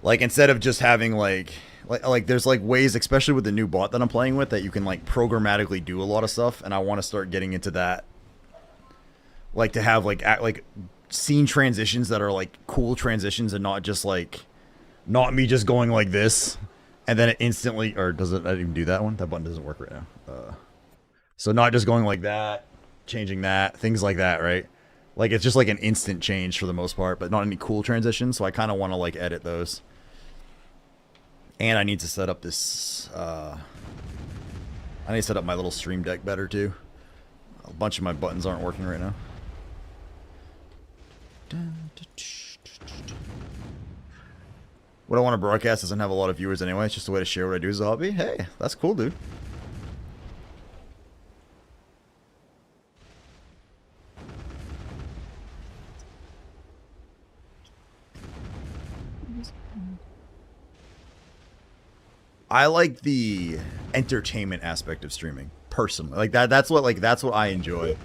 Like, instead of just having, like there's, like, ways, especially with the new bot that I'm playing with, that you can, like, programmatically do a lot of stuff, and I want to start getting into that. Like, to have, like, scene transitions that are, like, cool transitions, and not just, like, not me just going like this, and then it instantly, or does it, I didn't even do that one? That button doesn't work right now. So not just going like that, changing that, things like that, right? Like, it's just like an instant change for the most part, but not any cool transitions, so I kind of want to, like, edit those. And I need to set up this, I need to set up my little stream deck better, too. A bunch of my buttons aren't working right now. What I want to broadcast doesn't have a lot of viewers anyway. It's just a way to share what I do as a hobby. Hey, that's cool, dude. I like the entertainment aspect of streaming, personally. Like, that's what I enjoy.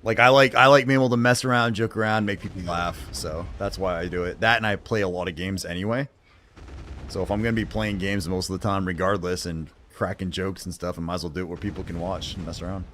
Like, I like being able to mess around, joke around, make people laugh. So that's why I do it. That, and I play a lot of games anyway. So if I'm gonna be playing games most of the time, regardless, and cracking jokes and stuff, I might as well do it where people can watch and mess around.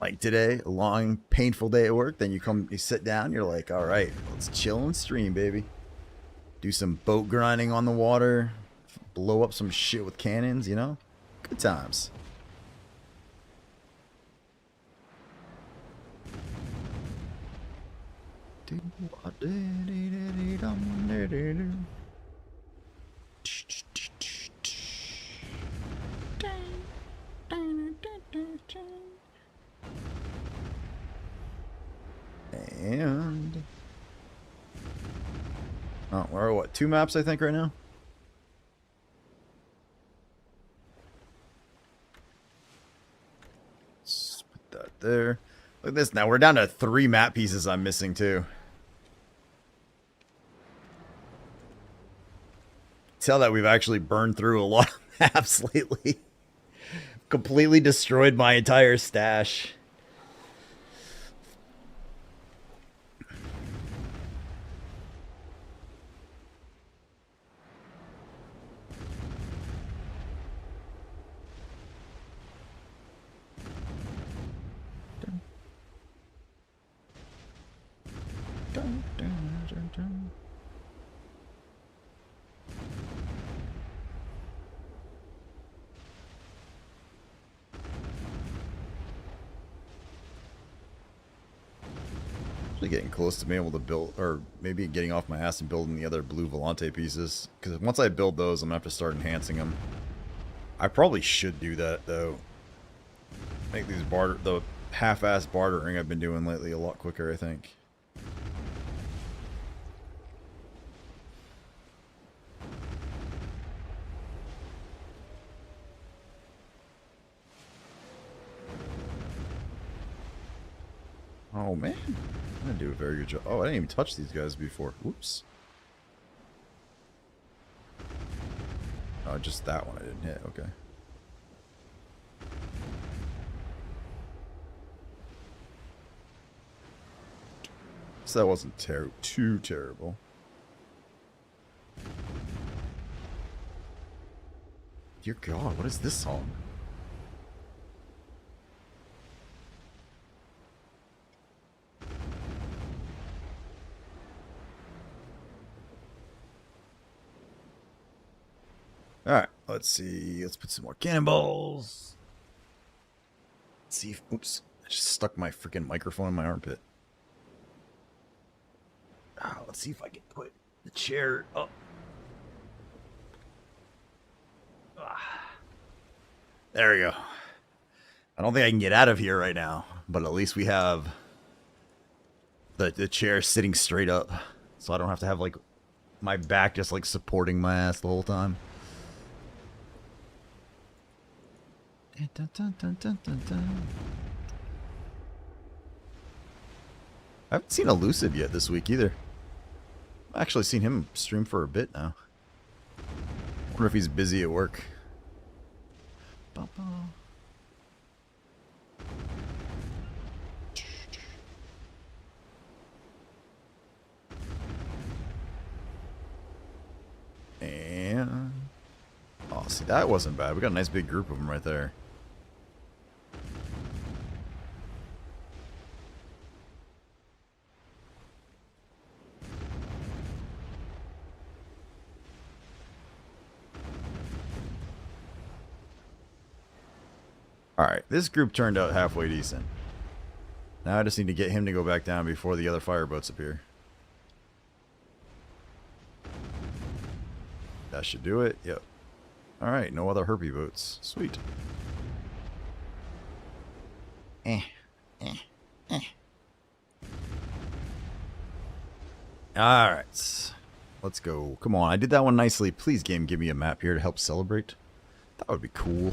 Like today, a long, painful day at work, then you sit down, you're like, all right, let's chill and stream, baby. Do some boat grinding on the water, blow up some shit with cannons, you know? Good times. And oh, we're what, 2 maps I think right now? Let's put that there. Look at this now. We're down to 3 map pieces I'm missing too. Tell that we've actually burned through a lot of maps lately. Completely destroyed my entire stash. Getting close to being able to build, or maybe getting off my ass and building the other blue Volante pieces, because once I build those, I'm gonna have to start enhancing them. I probably should do that though. Make these the half-ass bartering I've been doing lately a lot quicker, I think. Oh man, I didn't do a very good job. Oh, I didn't even touch these guys before. Whoops. Oh, just that one I didn't hit. Okay. So that wasn't too terrible. Dear God, what is this song? Alright, let's see. Let's put some more cannonballs. Let's see if... Oops. I just stuck my freaking microphone in my armpit. Let's see if I can put the chair up. There we go. I don't think I can get out of here right now, but at least we have the chair sitting straight up, so I don't have to have, like, my back just, like, supporting my ass the whole time. Dun, dun, dun, dun, dun, dun. I haven't seen Elusive yet this week either. I've actually seen him stream for a bit now. Wonder if he's busy at work. And oh, see, that wasn't bad. We got a nice big group of them right there. Alright, this group turned out halfway decent. Now I just need to get him to go back down before the other fireboats appear. That should do it. Yep. Alright, no other herpy boats. Sweet. Alright. Let's go. Come on, I did that one nicely. Please, game, give me a map here to help celebrate. That would be cool.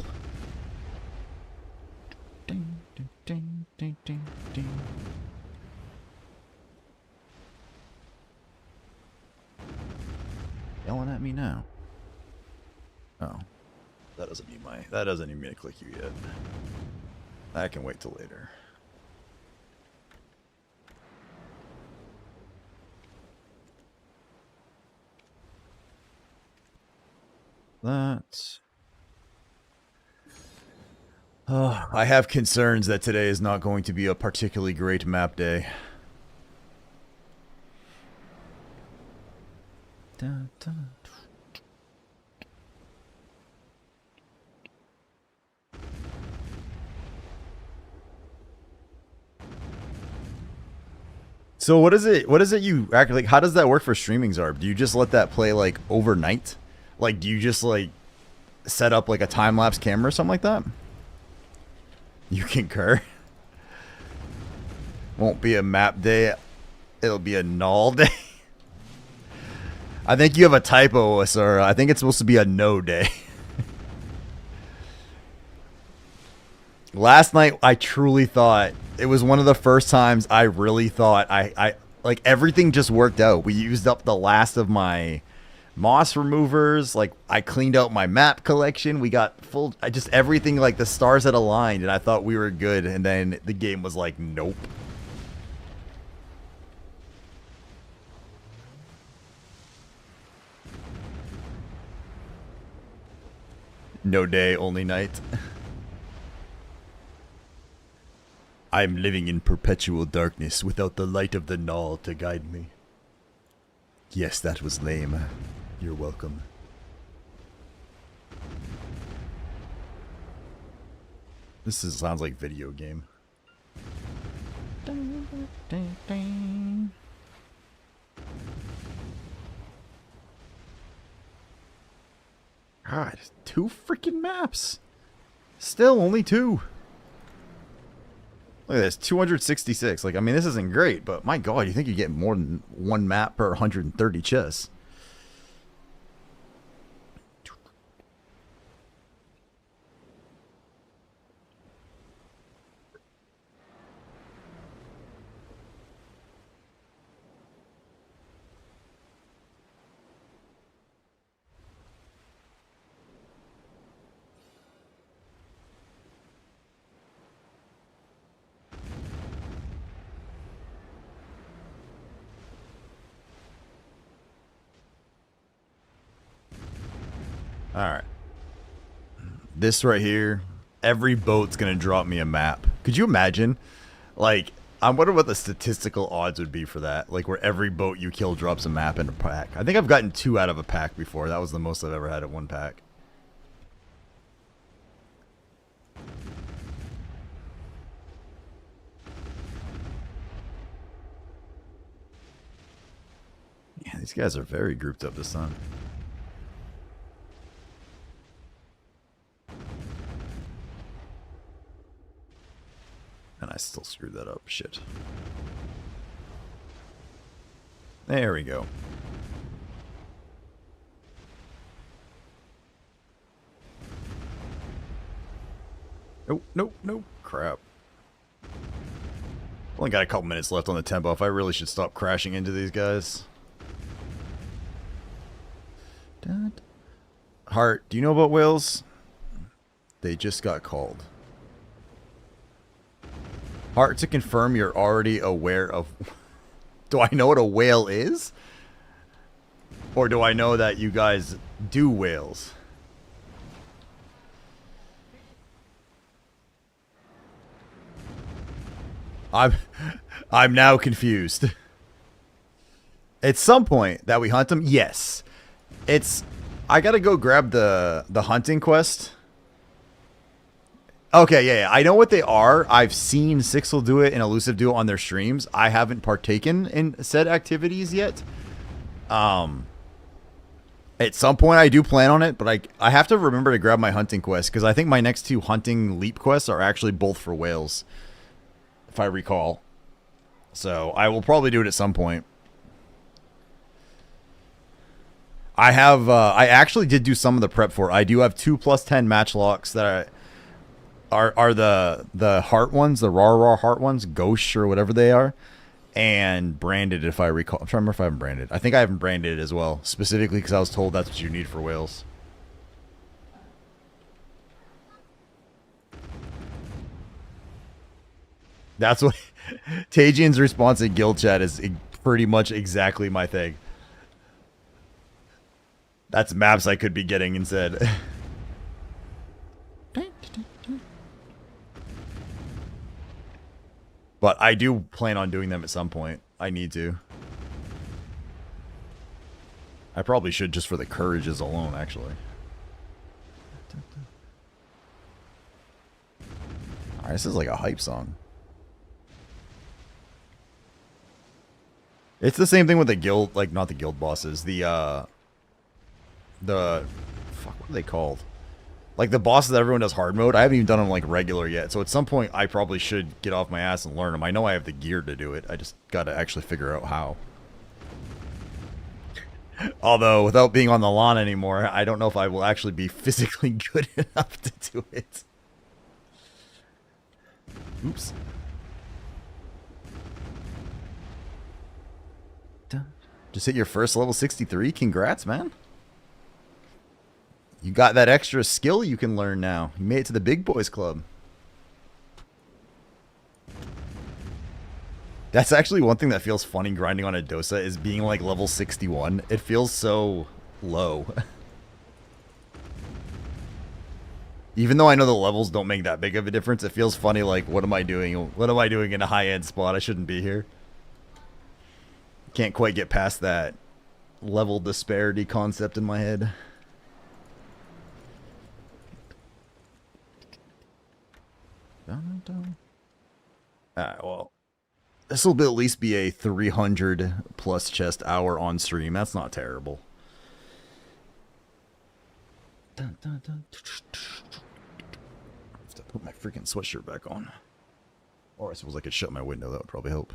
Ding, ding, ding, ding, ding, ding. Yelling at me now. Oh. That doesn't need me to click you yet. That can wait till later. That's... Oh, I have concerns that today is not going to be a particularly great map day. Dun, dun. So what is it you act like? How does that work for streaming, Zarb? Do you just let that play like overnight? Like, do you just like set up like a time-lapse camera or something like that? You concur? Won't be a map day. It'll be a null day. I think you have a typo, sir. I think it's supposed to be a no day. Last night, I truly thought it was one of the first times I really thought I like everything just worked out. We used up the last of my moss removers. Like, I cleaned out my map collection. We got full, just everything, like the stars had aligned, and I thought we were good. And then the game was like, nope. No day, only night. I'm living in perpetual darkness without the light of the Nol to guide me. Yes, that was lame. You're welcome. This sounds like video game. God, 2 freaking maps. Still only 2. Look at this, 266. Like, I mean, this isn't great, but my God, you think you get more than 1 map per 130 chests. Alright. This right here, every boat's gonna drop me a map. Could you imagine? Like, I wonder what the statistical odds would be for that. Like, where every boat you kill drops a map in a pack. I think I've gotten 2 out of a pack before. That was the most I've ever had at 1 pack. Yeah, these guys are very grouped up this time. And I still screwed that up. Shit. There we go. Nope, nope, nope. Crap. Only got a couple minutes left on the tempo. If I really should stop crashing into these guys. Heart, do you know about whales? They just got called. Heart, to confirm you're already aware of... Do I know what a whale is? Or do I know that you guys do whales? I'm now confused. At some point that we hunt them, yes. I gotta go grab the hunting quest. Okay, yeah, I know what they are. I've seen Sixel do it and Elusive do it on their streams. I haven't partaken in said activities yet. At some point I do plan on it, but I have to remember to grab my hunting quest because I think my next 2 hunting leap quests are actually both for whales, if I recall. So I will probably do it at some point. I actually did do some of the prep for it. I do have 2 plus 10 match locks that are the heart ones, the raw heart ones, ghosts or whatever they are, and branded, if I recall. I'm trying to remember if I haven't branded. I think I haven't branded it as well, specifically because I was told that's what you need for whales. That's what Tajian's response in guild chat is pretty much exactly my thing. That's maps I could be getting instead. But I do plan on doing them at some point. I need to. I probably should just for the courages alone, actually. Alright, this is like a hype song. It's the same thing with the guild, like, not the guild bosses. Fuck, what are they called? Like, the bosses that everyone does hard mode, I haven't even done them, like, regular yet. So at some point, I probably should get off my ass and learn them. I know I have the gear to do it. I just gotta actually figure out how. Although, without being on the lawn anymore, I don't know if I will actually be physically good enough to do it. Oops. Just hit your first level 63. Congrats, man. You got that extra skill you can learn now. You made it to the big boys club. That's actually one thing that feels funny grinding on a dosa is being like level 61. It feels so low. Even though I know the levels don't make that big of a difference, it feels funny like, what am I doing? What am I doing in a high-end spot? I shouldn't be here. Can't quite get past that level disparity concept in my head. Alright, well, this will at least be a 300 plus chest hour on stream. That's not terrible. I have to put my freaking sweatshirt back on. Or I suppose I could shut my window. That would probably help.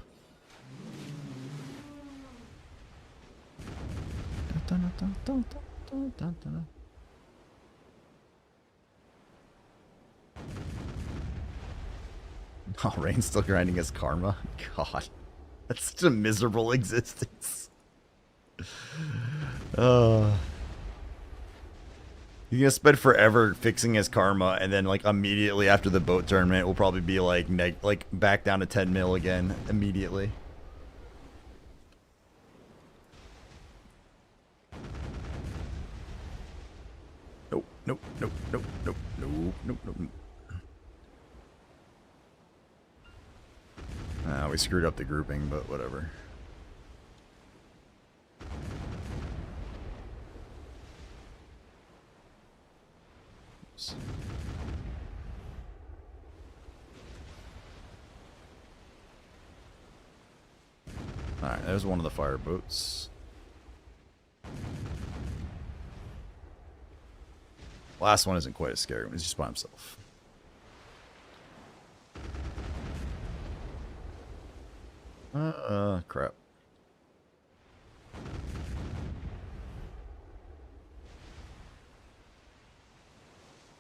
Oh, Rain's still grinding his karma? God. That's such a miserable existence. You're gonna spend forever fixing his karma, and then, like, immediately after the boat tournament, will probably be, like, back down to 10 mil again, immediately. Nope, nope, nope, nope, nope, nope, nope, nope, nope. We screwed up the grouping, but whatever. Oops. Alright, there's one of the fire boats. Last one isn't quite as scary when he's just by himself. Crap.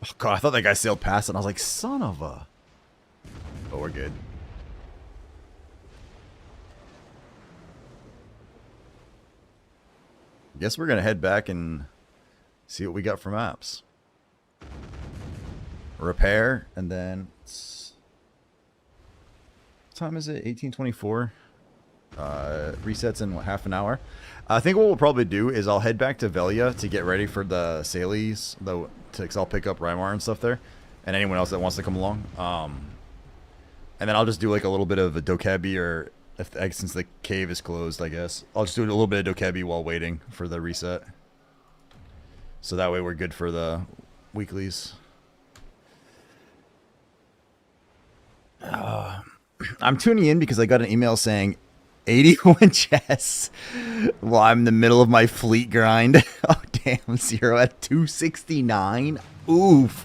Oh god, I thought that guy sailed past it and I was like, son of a... Oh, we're good. Guess we're gonna head back and see what we got for maps. Repair, and then... What time is it? 18:24. Resets in what, half an hour. I think what we'll probably do is I'll head back to Velia to get ready for the Sailies, though, because I'll pick up Rymar and stuff there, and anyone else that wants to come along. And then I'll just do like a little bit of a Dokebi, or if since the cave is closed, I guess I'll just do a little bit of Dokebi while waiting for the reset. So that way we're good for the weeklies. I'm tuning in because I got an email saying 81 chests while I'm in the middle of my fleet grind. Oh, damn. 0 at 269. Oof.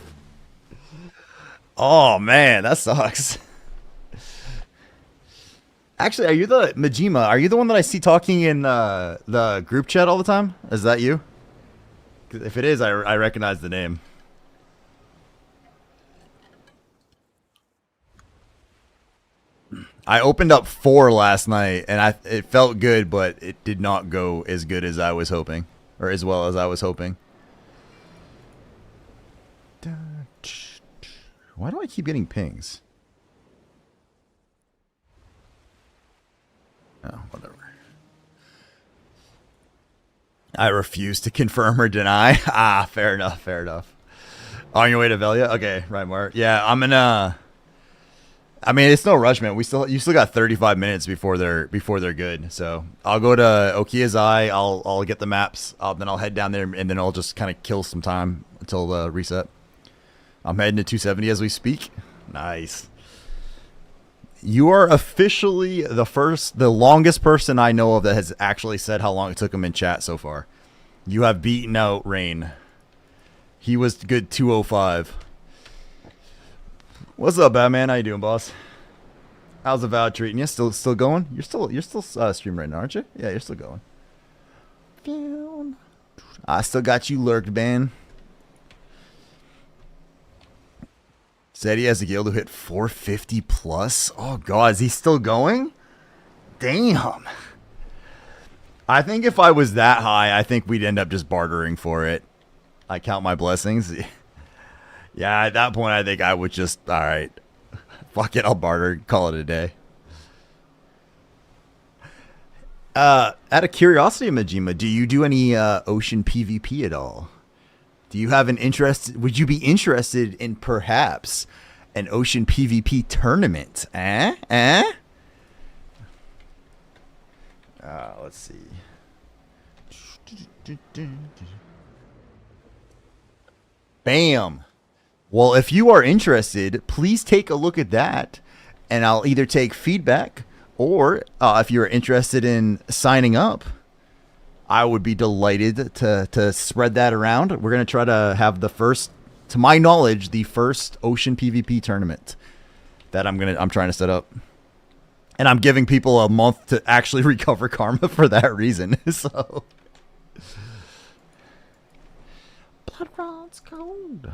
Oh, man. That sucks. Actually, are you the... Majima, are you the one that I see talking in the group chat all the time? Is that you? 'Cause if it is, I recognize the name. I opened up 4 last night, and it felt good, but it did not go as good as I was hoping. Or as well as I was hoping. Why do I keep getting pings? Oh, whatever. I refuse to confirm or deny. Ah, fair enough, fair enough. On your way to Velia? Okay, right, Mark. Yeah, I'm gonna... I mean, it's no rush, man. You still got 35 minutes before they're good. So I'll go to Okiyazai. I'll get the maps. Then I'll head down there, and then I'll just kind of kill some time until the reset. I'm heading to 270 as we speak. Nice. You are officially the longest person I know of that has actually said how long it took him in chat so far. You have beaten out Rain. He was good 205. What's up, Batman? How you doing, boss? How's the Vow treating you? Still going? You're still streaming right now, aren't you? Yeah, you're still going. I still got you lurked, man. Said he has a guild who hit 450 plus. Oh god, is he still going? Damn. I think if I was that high, I think we'd end up just bartering for it. I count my blessings. Yeah, at that point, I think I would just, alright, fuck it, I'll barter, call it a day. Out of curiosity, Majima, do you do any ocean PvP at all? Do you have an interest, would you be interested in perhaps an ocean PvP tournament? Let's see. Bam! Well, if you are interested, please take a look at that, and I'll either take feedback, or if you're interested in signing up, I would be delighted to spread that around. We're going to try to have the first, to my knowledge, the first ocean PvP tournament that I'm trying to set up. And I'm giving people a month to actually recover karma for that reason. So Blood Rod's cold.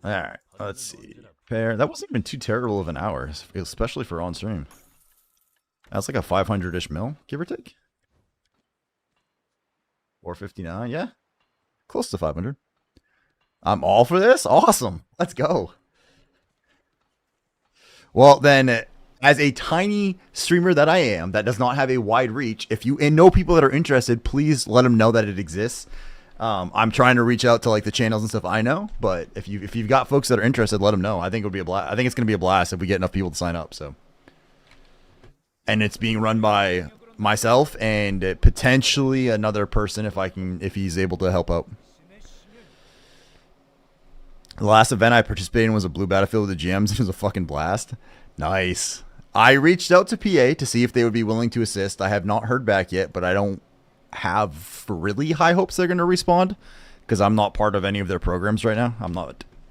Alright, let's see. That wasn't even too terrible of an hour, especially for on stream. That's like a 500-ish mil, give or take. 459, yeah. Close to 500. I'm all for this? Awesome. Let's go. Well, then, as a tiny streamer that I am, that does not have a wide reach, if you know people that are interested, please let them know that it exists. I'm trying to reach out to like the channels and stuff I know, but if you've got folks that are interested, let them know. I think it would be a blast. I think it's going to be a blast if we get enough people to sign up. So, and it's being run by myself and potentially another person if he's able to help out. The last event I participated in was a blue battlefield with the GMs. It was a fucking blast. Nice. I reached out to PA to see if they would be willing to assist. I have not heard back yet, but I don't have really high hopes they're going to respond because I'm not part of any of their programs right now.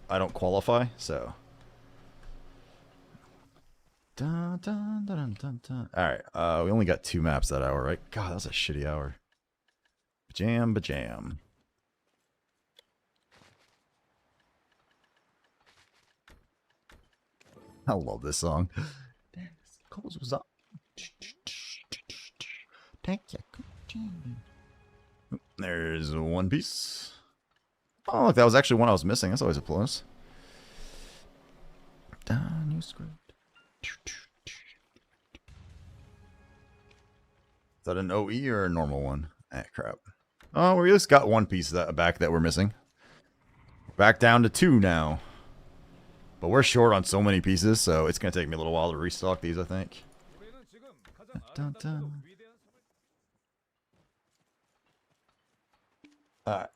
I don't qualify, so. Dun, dun, dun, dun, dun. All right, we only got 2 maps that hour, right? God, that was a shitty hour. Bajam, bajam. I love this song. Coles was up. There's one piece. Oh, look, that was actually one I was missing. That's always a plus. Down your script. Is that an OE or a normal one? Ah, crap. Oh, we just got one piece of that back that we're missing. Back down to 2 now. But we're short on so many pieces, so it's going to take me a little while to restock these, I think. Dun, dun.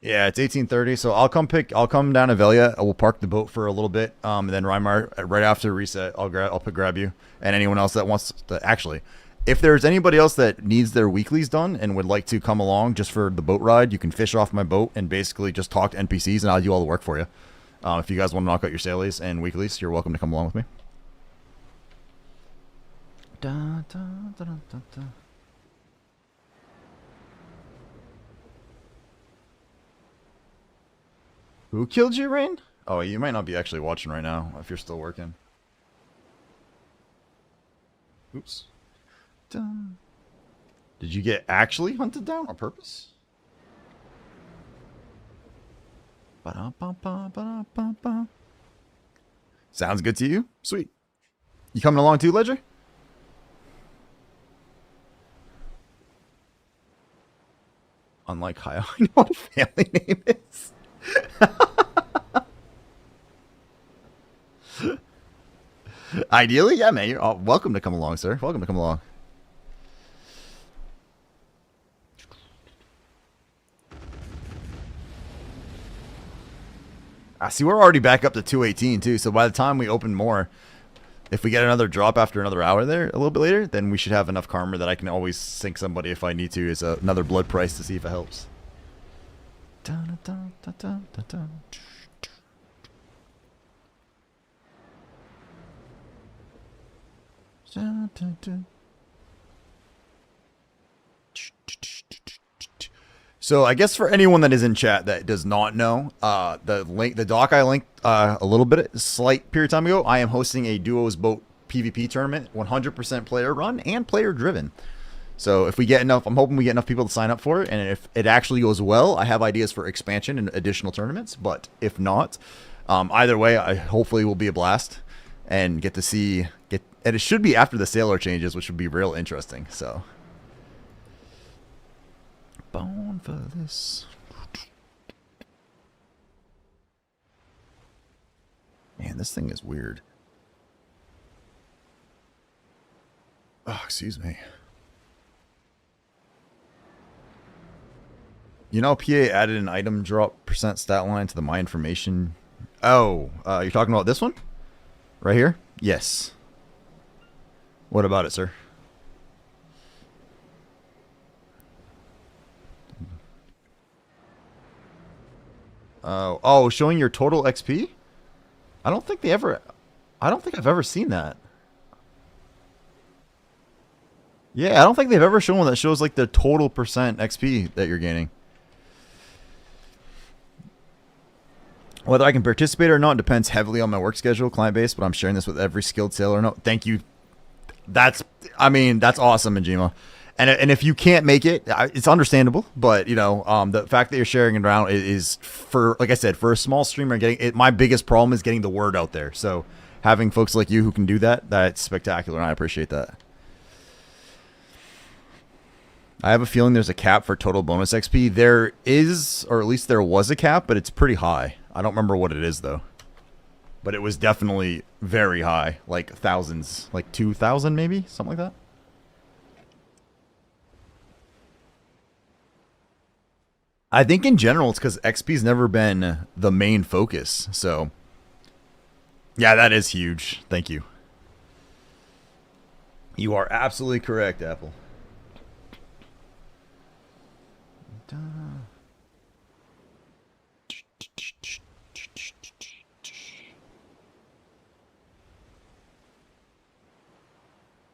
Yeah, it's 18:30, so I'll come down to Velia. We'll park the boat for a little bit, and then Rymar, right after reset, I'll grab you, and anyone else that wants to. Actually, if there's anybody else that needs their weeklies done and would like to come along just for the boat ride, you can fish off my boat and basically just talk to NPCs, and I'll do all the work for you. If you guys want to knock out your Sailies and weeklies, you're welcome to come along with me. Da, da, da, da, da. Who killed you, Rain? Oh, you might not be actually watching right now if you're still working. Oops. Dun. Did you get actually hunted down on purpose? Ba-da-ba-ba-ba-ba-ba. Sounds good to you? Sweet. You coming along too, Ledger? Unlike Kyle, I know what a family name is. Ideally, yeah, man. You're welcome to come along, sir. Welcome to come along. I see we're already back up to 218 too, so by the time we open more, if we get another drop after another hour there a little bit later, then we should have enough karma that I can always sink somebody if I need to as another blood price to see if it helps. Dun, dun, dun, dun, dun, dun. Dun, dun, dun. So I guess for anyone that is in chat that does not know, the doc I linked a little bit, slight period of time ago, I am hosting a duos boat PvP tournament, 100% player run and player driven. So if we get enough, I'm hoping we get enough people to sign up for it, and if it actually goes well, I have ideas for expansion and additional tournaments. But if not, either way, I hopefully will be a blast and get to see and it should be after the sailor changes, which would be real interesting. So. Born for this. Man, this thing is weird. Oh, excuse me. You know, PA added an item drop % stat line to the my information. Oh, you're talking about this one? Right here? Yes. What about it, sir? Oh, showing your total XP? I don't think I've ever seen that. Yeah, I don't think they've ever shown one that shows like the total % XP that you're gaining. Whether I can participate or not depends heavily on my work schedule, client base, but I'm sharing this with every skilled sailor. No, thank you. That's awesome, Majima. And if you can't make it, it's understandable. But you know, the fact that you're sharing it around is for, like I said, for a small streamer, getting it. My biggest problem is getting the word out there. So having folks like you who can do that, that's spectacular, and I appreciate that. I have a feeling there's a cap for total bonus XP. There is, or at least there was a cap, but it's pretty high. I don't remember what it is though. But it was definitely very high, like thousands, like 2,000 maybe, something like that. I think in general it's because XP's never been the main focus. So, yeah, that is huge. Thank you. You are absolutely correct, Apple.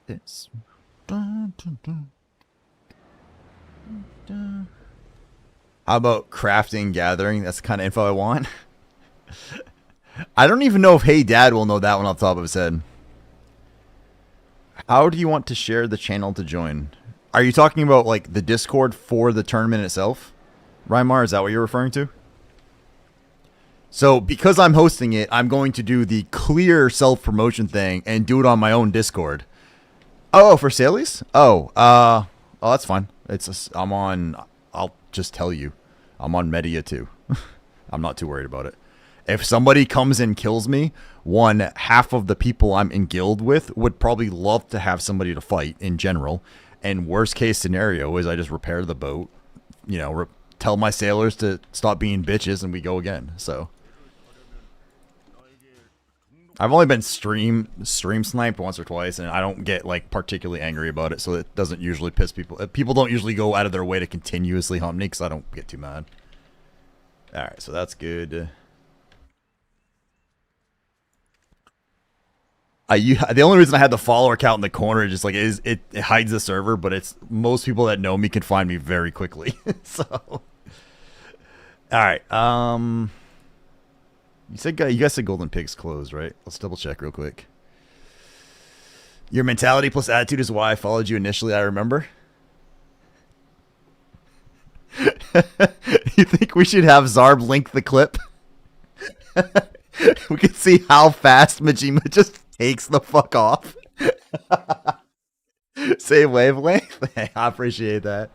This. How about crafting, gathering? That's the kind of info I want. I don't even know if Hey Dad will know that one off the top of his head. How do you want to share the channel to join? Are you talking about like the Discord for the tournament itself? Rymar, is that what you're referring to? So because I'm hosting it, I'm going to do the clear self-promotion thing and do it on my own Discord. Oh, for Sailies? Oh, that's fine. I'm on. I'll just tell you, I'm on Media too. I'm not too worried about it. If somebody comes and kills me, half of the people I'm in guild with would probably love to have somebody to fight in general. And worst case scenario is I just repair the boat, tell my sailors to stop being bitches, and we go again. So I've only been stream sniped once or twice, and I don't get like particularly angry about it. So it doesn't usually piss people. People don't usually go out of their way to continuously hunt me because I don't get too mad. All right, so that's good. The only reason I had the follower count in the corner is just like it hides the server, but it's most people that know me can find me very quickly. So, all right. You guys said Golden Pig's closed, right? Let's double check real quick. Your mentality plus attitude is why I followed you initially. I remember. You think we should have Zarb link the clip? We can see how fast Majima just takes the fuck off. Same wavelength. I appreciate that.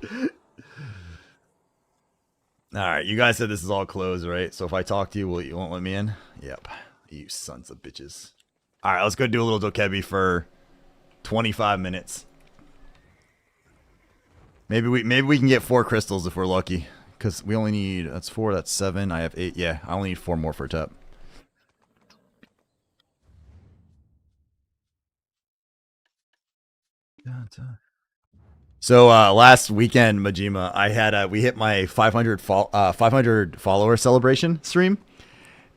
All right, you guys said this is all closed, right? So if I talk to you, you won't let me in? Yep. You sons of bitches. All right, let's go do a little dokebi for 25 minutes. Maybe we can get 4 crystals if we're lucky, because we only need that's 4, that's 7. I have 8. Yeah, I only need 4 more for a tap. So last weekend, Majima, we hit my 500 follower celebration stream,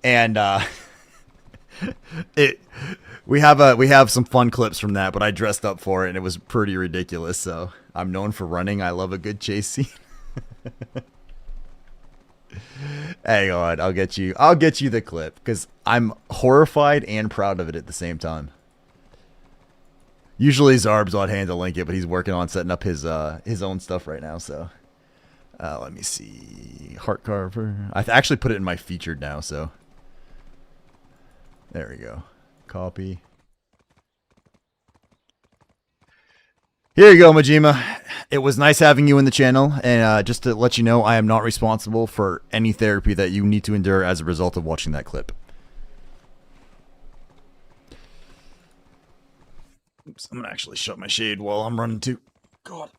and we have some fun clips from that. But I dressed up for it, and it was pretty ridiculous. So I'm known for running. I love a good chase scene. Hang on, I'll get you the clip because I'm horrified and proud of it at the same time. Usually Zarb's on hand to link it, but he's working on setting up his own stuff right now. So let me see. Heart Carver. I actually put it in my featured now, so there we go. Copy. Here you go, Majima. It was nice having you in the channel, and just to let you know, I am not responsible for any therapy that you need to endure as a result of watching that clip. Oops, I'm gonna actually shut my shade while I'm running too. God.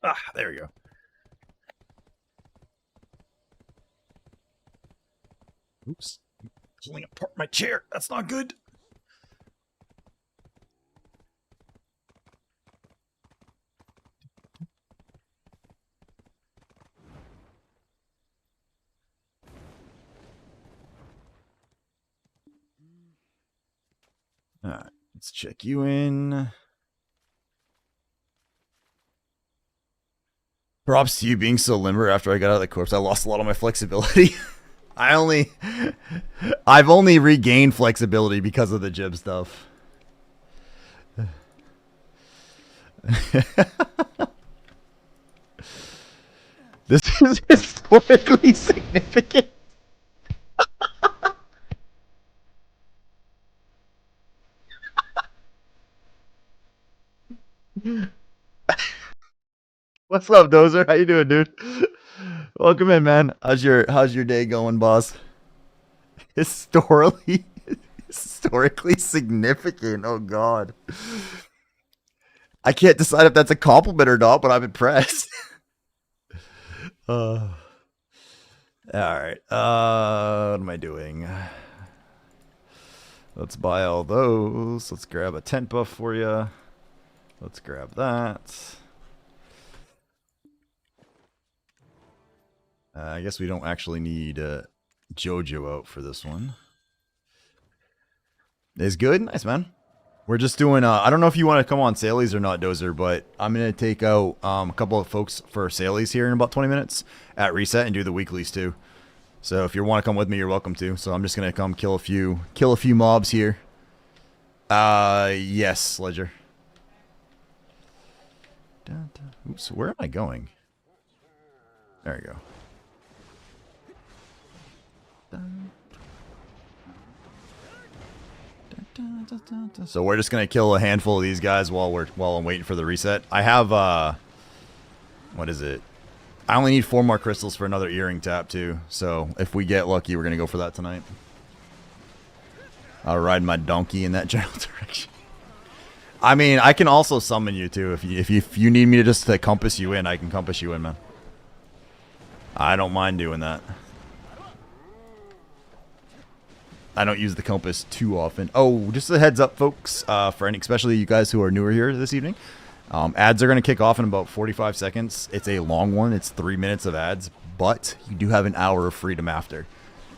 Ah, there we go. Oops. Pulling apart my chair. That's not good. Alright, let's check you in. Props to you being so limber after I got out of the corpse. I lost a lot of my flexibility. I've only regained flexibility because of the jib stuff. This is historically significant. What's up, Dozer? How you doing, dude? Welcome in, man. How's your day going, boss? Historically significant. Oh God. I can't decide if that's a compliment or not, but I'm impressed. All right. What am I doing? Let's buy all those. Let's grab a tent buff for you. Let's grab that. I guess we don't actually need Jojo out for this one. Is good? Nice, man. We're just doing, I don't know if you want to come on Sailies or not, Dozer, but I'm going to take out a couple of folks for Sailies here in about 20 minutes at reset and do the weeklies too. So if you want to come with me, you're welcome to. So I'm just going to come kill a few mobs here. Yes, Ledger. Oops, where am I going? There you go. So we're just gonna kill a handful of these guys while I'm waiting for the reset. I have what is it? I only need 4 more crystals for another earring tap too. So if we get lucky, we're gonna go for that tonight. I'll ride my donkey in that general direction. I mean, I can also summon you too. If you need me to just compass you in, I can compass you in, man. I don't mind doing that. I don't use the compass too often. Oh, just a heads up, folks, for especially you guys who are newer here this evening. Ads are going to kick off in about 45 seconds. It's a long one. It's 3 minutes of ads, but you do have an hour of freedom after.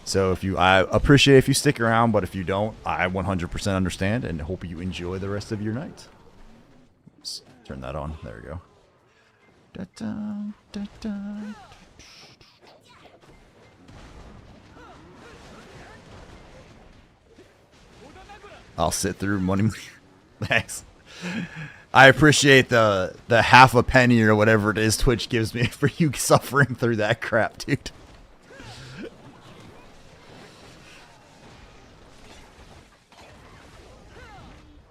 So I appreciate if you stick around, but if you don't, I 100% understand and hope you enjoy the rest of your night. Let's turn that on. There we go. Da-da, da-da. I'll sit through money. Thanks. I appreciate the half a penny or whatever it is Twitch gives me for you suffering through that crap, dude.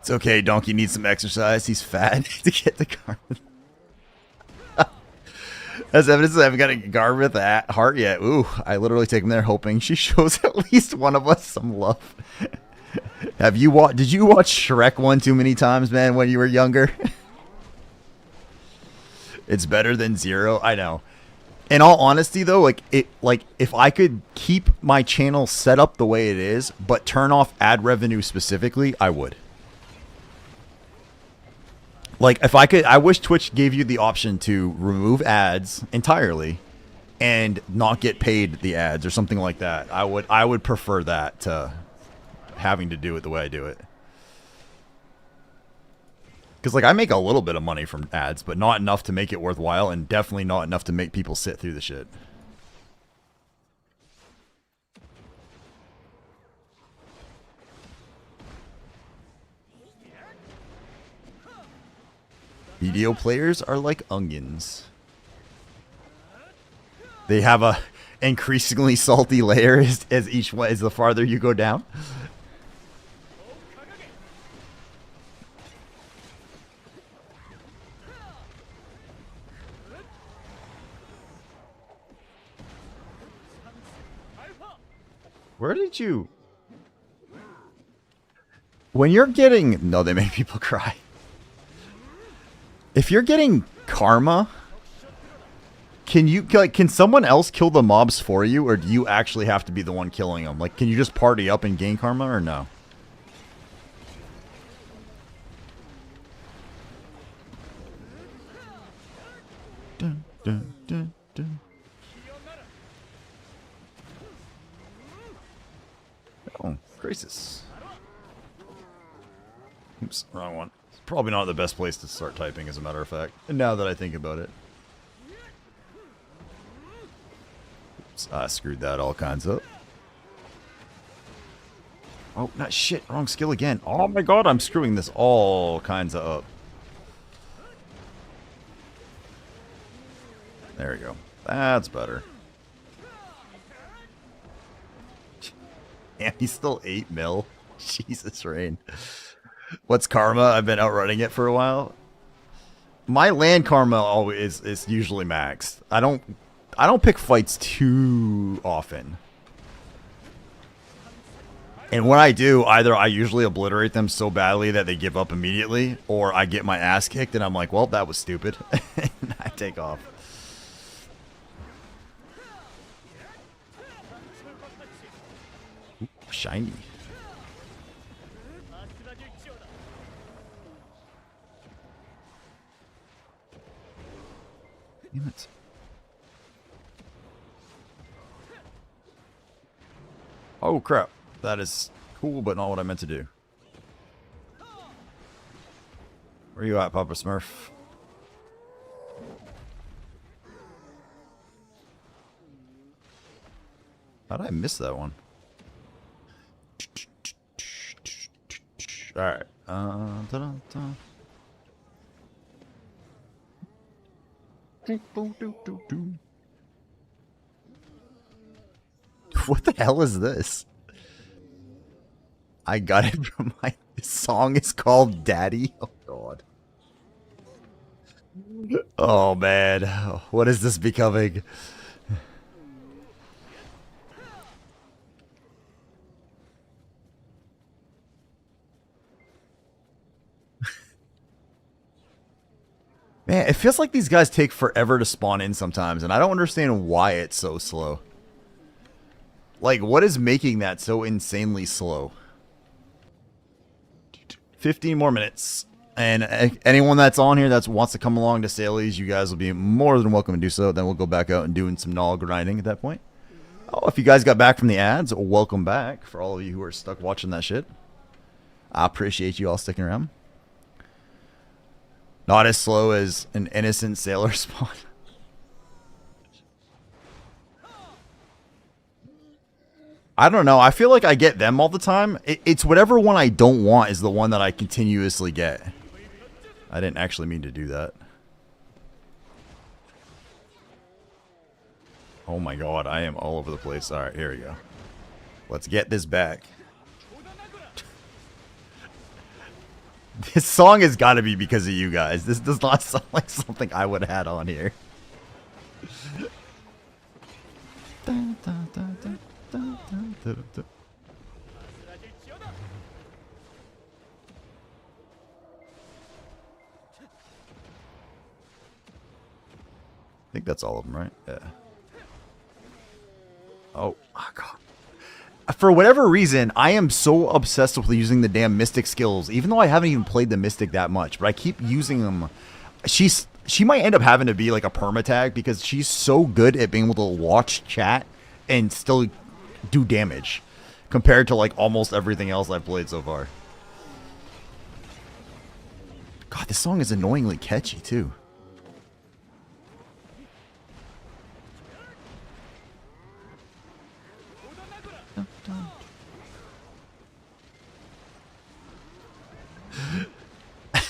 It's okay, Donkey needs some exercise. He's fat to get the Garmith. As evidence that I haven't got a Garmith at heart yet. Ooh, I literally take him there hoping she shows at least one of us some love. Did you watch Shrek one too many times, man, when you were younger? It's better than 0. I know. In all honesty, though, like if I could keep my channel set up the way it is, but turn off ad revenue specifically, I would. Like if I could, I wish Twitch gave you the option to remove ads entirely and not get paid the ads or something like that. I would prefer that to having to do it the way I do it. Because like I make a little bit of money from ads, but not enough to make it worthwhile, and definitely not enough to make people sit through the shit. BDO players are like onions. They have a increasingly salty layer as each one, as the farther you go down. Where did you... When you're getting... No, they make people cry. If you're getting karma, can someone else kill the mobs for you, or do you actually have to be the one killing them? Like, can you just party up and gain karma, or no? Dun, dun, dun, dun. Oh, gracious. Oops, wrong one. It's probably not the best place to start typing, as a matter of fact. And now that I think about it. Oops, I screwed that all kinds up. Oh, not shit. Wrong skill again. Oh my god, I'm screwing this all kinds of up. There we go. That's better. And he's still 8 mil. Jesus, Rain. What's karma? I've been outrunning it for a while. My land karma always is usually maxed. I don't pick fights too often. And when I do, either I usually obliterate them so badly that they give up immediately, or I get my ass kicked and I'm like, well, that was stupid. And I take off. Ooh, shiny. Damn it. Oh crap. That is cool, but not what I meant to do. Where you at, Papa Smurf? How did I miss that one? Alright. What the hell is this? I got it from my... This song is called Daddy. Oh, God. Oh, man. What is this becoming? Man, it feels like these guys take forever to spawn in sometimes, and I don't understand why it's so slow. Like, what is making that so insanely slow? 15 more minutes. And anyone that's on here that wants to come along to Sailies, you guys will be more than welcome to do so. Then we'll go back out and doing some Nol Grinding at that point. Oh, if you guys got back from the ads, welcome back. For all of you who are stuck watching that shit, I appreciate you all sticking around. Not as slow as an innocent sailor spawn. I don't know. I feel like I get them all the time. It's whatever one I don't want is the one that I continuously get. I didn't actually mean to do that. Oh my god, I am all over the place. Alright, here we go. Let's get this back. This song has got to be because of you guys. This does not sound like something I would have had on here. I think that's all of them, right? Yeah. Oh, God. For whatever reason, I am so obsessed with using the damn Mystic skills, even though I haven't even played the Mystic that much, but I keep using them. She might end up having to be like a permatag because she's so good at being able to watch chat and still do damage compared to like almost everything else I've played so far. God, this song is annoyingly catchy too.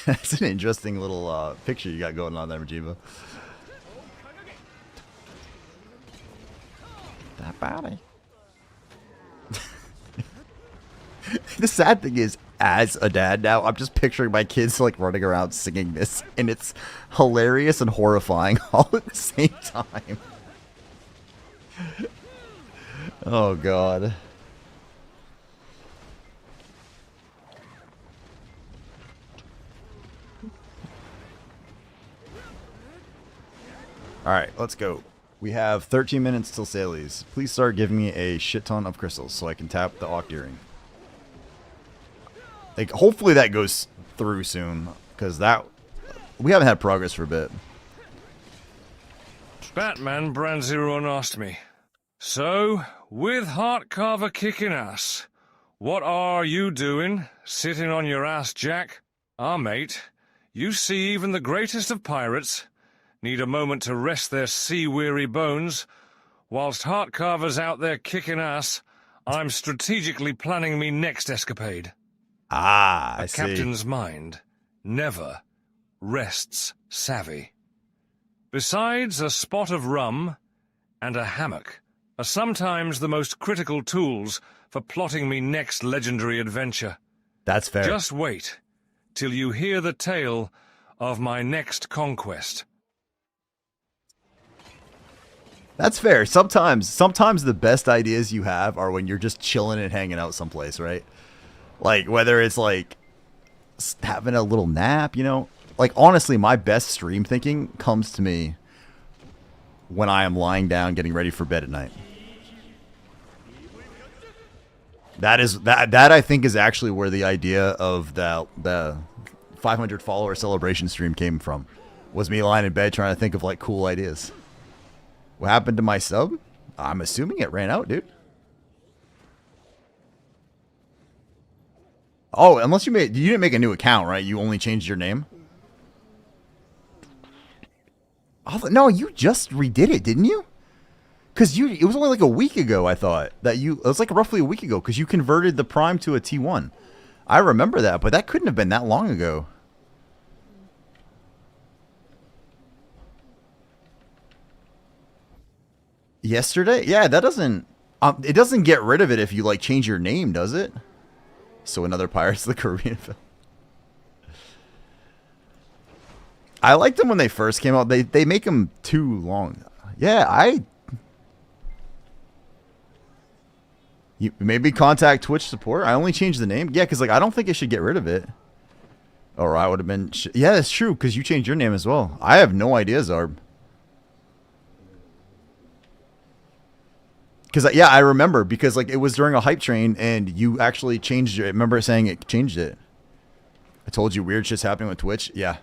That's an interesting little picture you got going on there, Majiba. That body. The sad thing is, as a dad now, I'm just picturing my kids like running around singing this, and it's hilarious and horrifying all at the same time. Oh, God. Alright, let's go. We have 13 minutes till Sailies. Please start giving me a shit ton of crystals so I can tap the Octeering. Like, hopefully that goes through soon, because that... We haven't had progress for a bit. Batman Branziron asked me, so, with Heartcarver kicking ass, what are you doing, sitting on your ass, Jack? Ah, mate, you see even the greatest of pirates need a moment to rest their sea-weary bones. Whilst Heartcarver's out there kicking ass, I'm strategically planning me next escapade. Ah, I see. A captain's mind never rests savvy. Besides a spot of rum and a hammock are sometimes the most critical tools for plotting me next legendary adventure. That's fair. Just wait till you hear the tale of my next conquest. That's fair. Sometimes the best ideas you have are when you're just chilling and hanging out someplace, right? Like, whether it's like having a little nap, you know? Like, honestly, my best stream thinking comes to me when I am lying down getting ready for bed at night. That I think is actually where the idea of the 500 follower celebration stream came from. Was me lying in bed trying to think of like cool ideas. What happened to my sub? I'm assuming it ran out, dude. Oh, unless you didn't make a new account, right? You only changed your name? Oh, no, you just redid it, didn't you? Because it was only like a week ago, I thought. It was like roughly a week ago, because you converted the Prime to a T1. I remember that, but that couldn't have been that long ago. Yesterday? Yeah, that doesn't... it doesn't get rid of it if you, like, change your name, does it? So another Pirates of the Caribbean film. I liked them when they first came out. They make them too long. Yeah, you maybe contact Twitch support. I only changed the name. Yeah, because like I don't think it should get rid of it. Or I would have been. Yeah, that's true. Because you changed your name as well. I have no idea, Zarb. Because yeah, I remember because like it was during a hype train and you actually changed it. I remember saying it changed it. I told you weird shit's happening with Twitch. Yeah.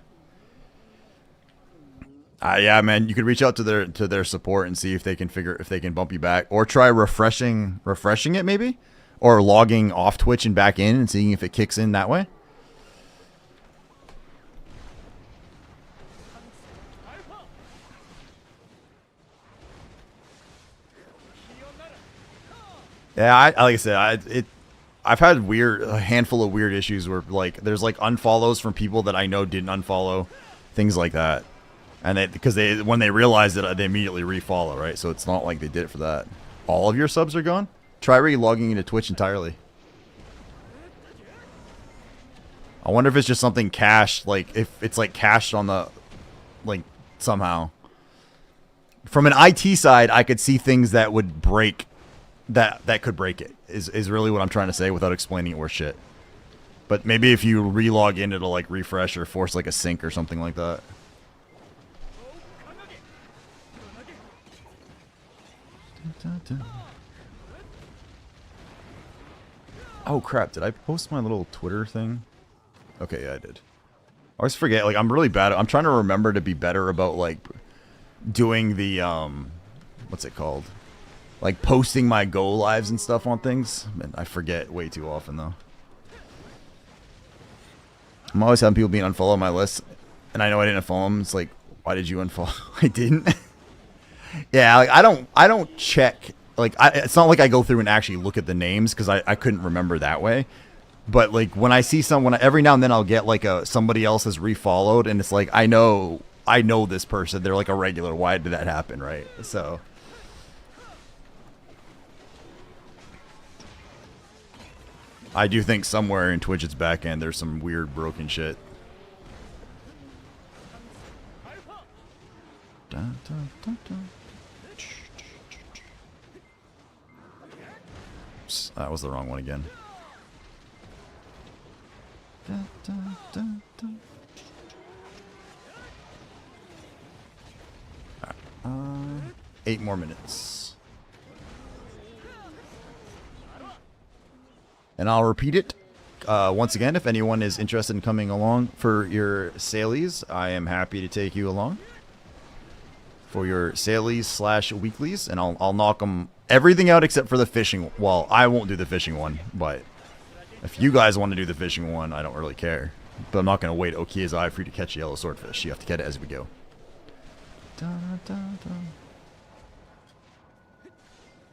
Yeah, man, you could reach out to their support and see if they can bump you back, or try refreshing it maybe, or logging off Twitch and back in and seeing if it kicks in that way. Yeah, like I said, I've had a handful of weird issues where like there's like unfollows from people that I know didn't unfollow, things like that. And because when they realize it, they immediately refollow, right? So it's not like they did it for that. All of your subs are gone? Try re-logging into Twitch entirely. I wonder if it's just something cached, like if it's like cached on the, like somehow. From an IT side, I could see things that would break, that could break it. Is really what I'm trying to say without explaining it worth shit. But maybe if you re-log in, it'll like refresh or force like a sync or something like that. Oh crap, did I post my little Twitter thing? Okay, yeah, I did. I always forget, like I'm really bad. I'm trying to remember to be better about like doing the what's it called? Like posting my go lives and stuff on things. And I forget way too often though. I'm always having people being unfollowed my list, and I know I didn't unfollow them. It's like, why did you unfollow? I didn't. Yeah, like I don't check. Like it's not like I go through and actually look at the names because I couldn't remember that way. But like when I see someone, every now and then I'll get like somebody else has refollowed, and it's like I know this person. They're like a regular. Why did that happen, right? So. I do think somewhere in Twitch's back end there's some weird broken shit. Dun, dun, dun, dun. Oops, that was the wrong one again. Dun, dun, dun, dun. Right. 8 more minutes. And I'll repeat it once again. If anyone is interested in coming along for your Sailies, I am happy to take you along for your Sailies / weeklies, and I'll knock them everything out except for the fishing. Well, I won't do the fishing one, but if you guys want to do the fishing one, I don't really care. But I'm not going to wait Okia's Eye for you to catch a yellow swordfish. You have to get it as we go. Da, da, da.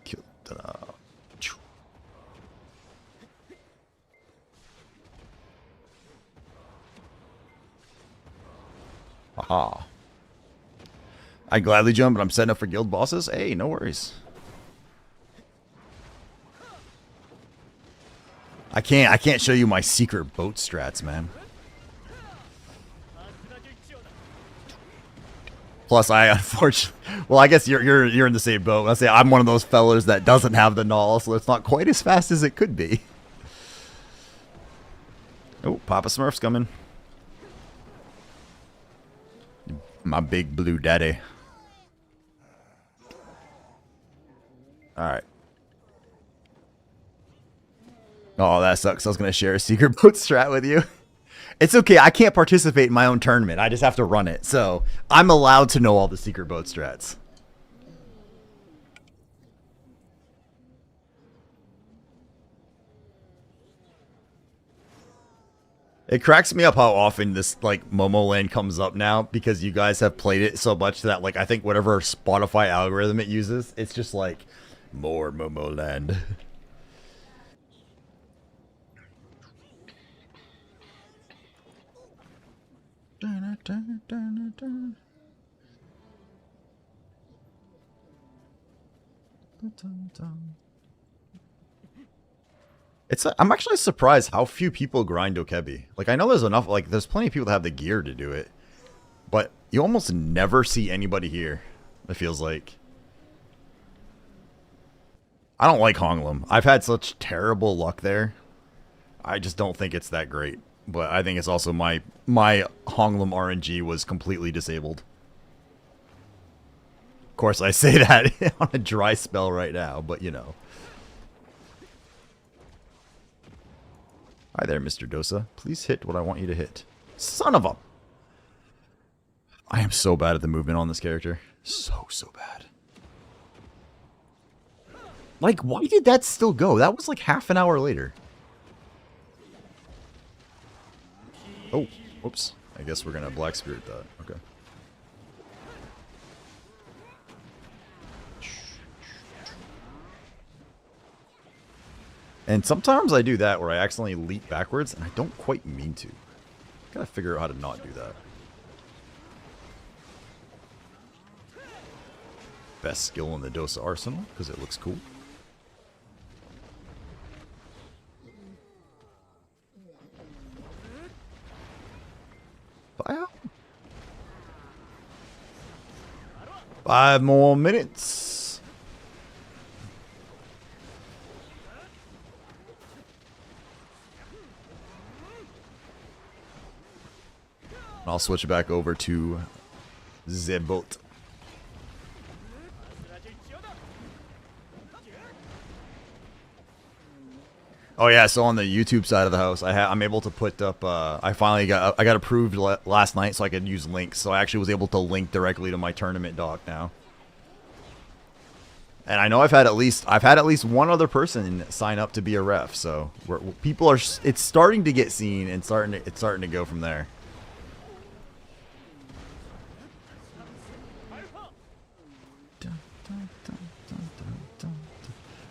Kill. Da, da. Aha. I gladly jump, but I'm setting up for guild bosses. Hey, no worries. I can't show you my secret boat strats, man. Plus, I unfortunately, well, I guess you're in the same boat. I say I'm one of those fellas that doesn't have the Nol, so it's not quite as fast as it could be. Oh, Papa Smurf's coming. My big blue daddy. Alright. Oh, that sucks. I was going to share a secret boat strat with you. It's okay. I can't participate in my own tournament. I just have to run it. So, I'm allowed to know all the secret boat strats. It cracks me up how often this like Momo Land comes up now because you guys have played it so much that like I think whatever Spotify algorithm it uses, it's just like more Momo Land. I'm actually surprised how few people grind Dokebi. Like I know there's enough, like there's plenty of people that have the gear to do it, but you almost never see anybody here. It feels like. I don't like Honglum. I've had such terrible luck there. I just don't think it's that great. But I think it's also my Honglum RNG was completely disabled. Of course, I say that on a dry spell right now, but you know. Hi there, Mr. Dosa. Please hit what I want you to hit. Son of a... I am so bad at the movement on this character. So bad. Like, why did that still go? That was like half an hour later. Oh, whoops. I guess we're going to Black Spirit that. Okay. And sometimes I do that where I accidentally leap backwards, and I don't quite mean to. Gotta figure out how to not do that. Best skill in the Dosa arsenal, because it looks cool. Wow. 5 more minutes. I'll switch back over to Zebot. Oh yeah, so on the YouTube side of the house, I'm able to put up. I got approved last night, so I could use links. So I actually was able to link directly to my tournament doc now. And I know I've had at least one other person sign up to be a ref. So people are. It's starting to get seen, and it's starting to go from there.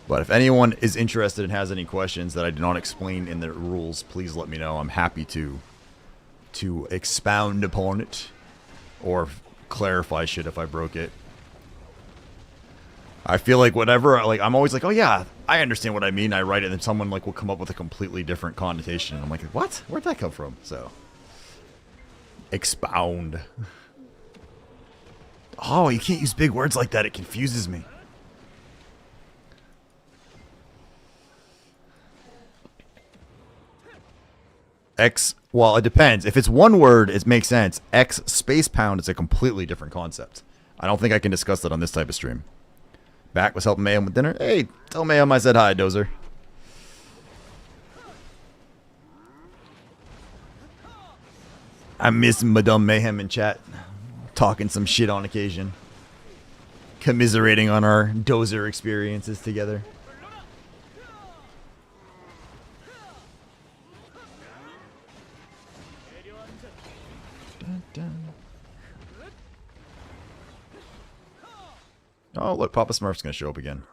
But if anyone is interested and has any questions that I did not explain in the rules, please let me know. I'm happy to expound upon it or clarify shit if I broke it. I feel like whatever, like I'm always like, oh yeah, I understand what I mean. I write it, and then someone like will come up with a completely different connotation. I'm like, what? Where'd that come from? So, expound. Oh, you can't use big words like that. It confuses me. X, well, it depends. If it's one word, it makes sense. X space pound is a completely different concept. I don't think I can discuss that on this type of stream. Back was helping Mayhem with dinner. Hey, tell Mayhem I said hi, Dozer. I miss Madame Mayhem in chat. Talking some shit on occasion. Commiserating on our Dozer experiences together. Oh, look, Papa Smurf's going to show up again.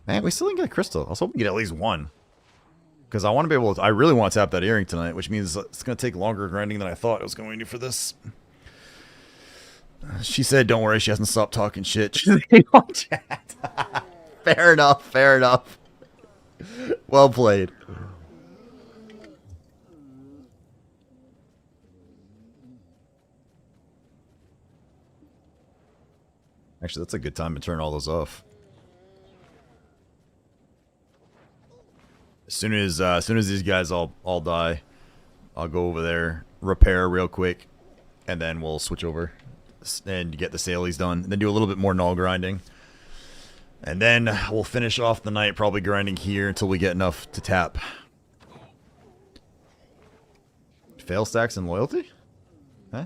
Man, we still didn't get a crystal. I was hoping to get at least one. Because I want to be able to... I really want to tap that earring tonight, which means it's going to take longer grinding than I thought it was going to for this. She said, don't worry, she hasn't stopped talking shit. She's on chat. Fair enough, fair enough. Well played. Actually, that's a good time to turn all those off. As soon as these guys all die, I'll go over there, repair real quick, and then we'll switch over and get the Sailies done. Then do a little bit more Nol Grinding. And then we'll finish off the night probably grinding here until we get enough to tap. Fail stacks and loyalty? Huh?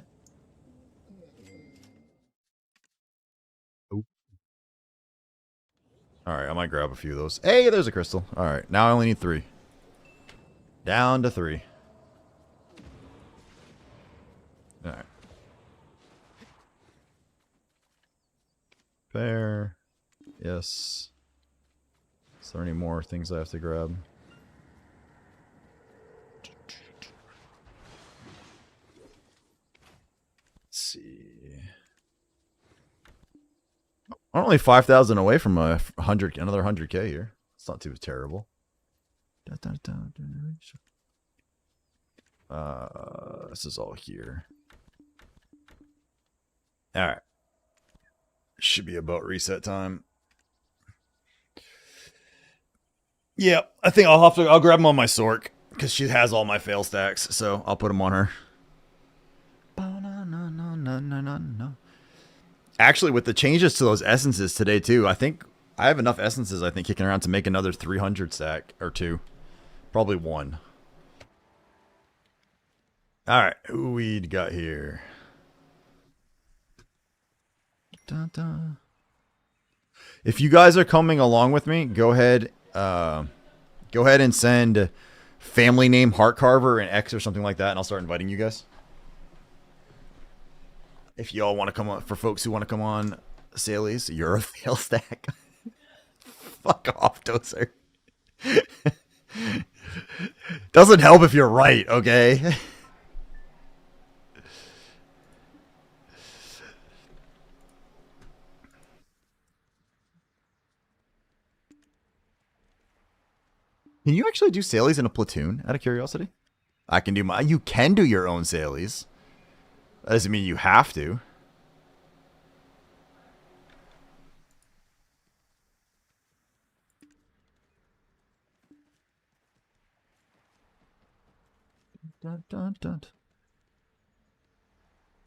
Oh. Alright, I might grab a few of those. Hey, there's a crystal. Alright, now I only need 3. Down to 3. Alright. Fair. Yes. Is there any more things I have to grab? Let's see. I'm only 5,000 away from another 100k here. It's not too terrible. This is all here. Alright. Should be about reset time. Yeah, I think I'll grab them on my Sork, because she has all my fail stacks, so I'll put them on her. Actually, with the changes to those essences today, too, I think I have enough essences, I think, kicking around to make another 300 stack, or 2. Probably 1. Alright, who we got here? If you guys are coming along with me, go ahead and send family name Heart Carver and X or something like that, and I'll start inviting you guys. If y'all want to come on, for folks who want to come on Sailies, you're a fail stack. Fuck off, Dozer. Doesn't help if you're right, okay? Can you actually do Sailies in a platoon, out of curiosity? I can do my... You can do your own Sailies. That doesn't mean you have to. Dun, dun, dun.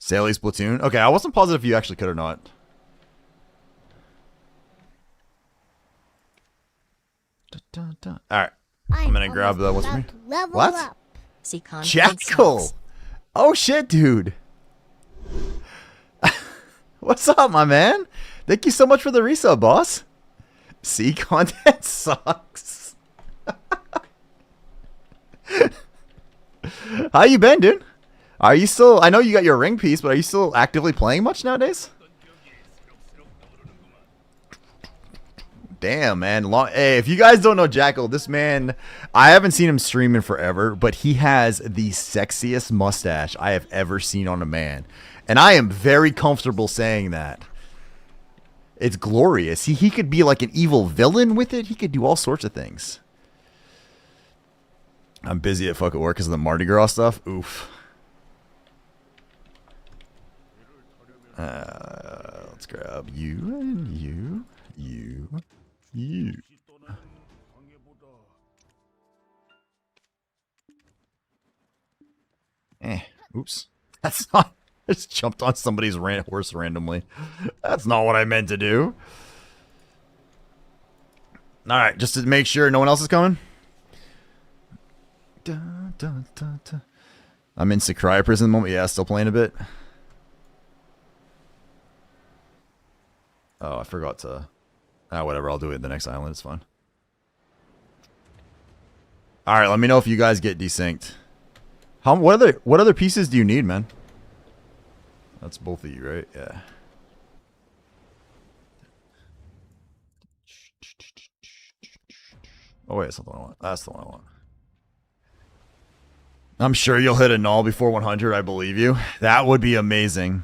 Sailies platoon? Okay, I wasn't positive if you actually could or not. Dun, dun, dun. Alright. I'm gonna grab the... What's me? What? Jackal! Oh shit, dude! What's up, my man? Thank you so much for the resub, boss. C content sucks. How you been, dude? Are you still... I know you got your ring piece, but are you still actively playing much nowadays? Damn, man. Hey, if you guys don't know Jackal, this man... I haven't seen him stream in forever, but he has the sexiest mustache I have ever seen on a man. And I am very comfortable saying that. It's glorious. He could be like an evil villain with it. He could do all sorts of things. I'm busy at fucking work because of the Mardi Gras stuff. Oof. Let's grab you and you. You. Oops. That's not... I just jumped on somebody's horse randomly. That's not what I meant to do. Alright, just to make sure no one else is coming. Dun, dun, dun, dun. I'm in Sakurai prison at the moment. Yeah, still playing a bit. Oh, I forgot to... whatever. I'll do it in the next island. It's fine. Alright, let me know if you guys get desynced. What other pieces do you need, man? That's both of you, right? Yeah. Oh, wait, that's not the one I want. That's the one I want. I'm sure you'll hit a null before 100, I believe you. That would be amazing.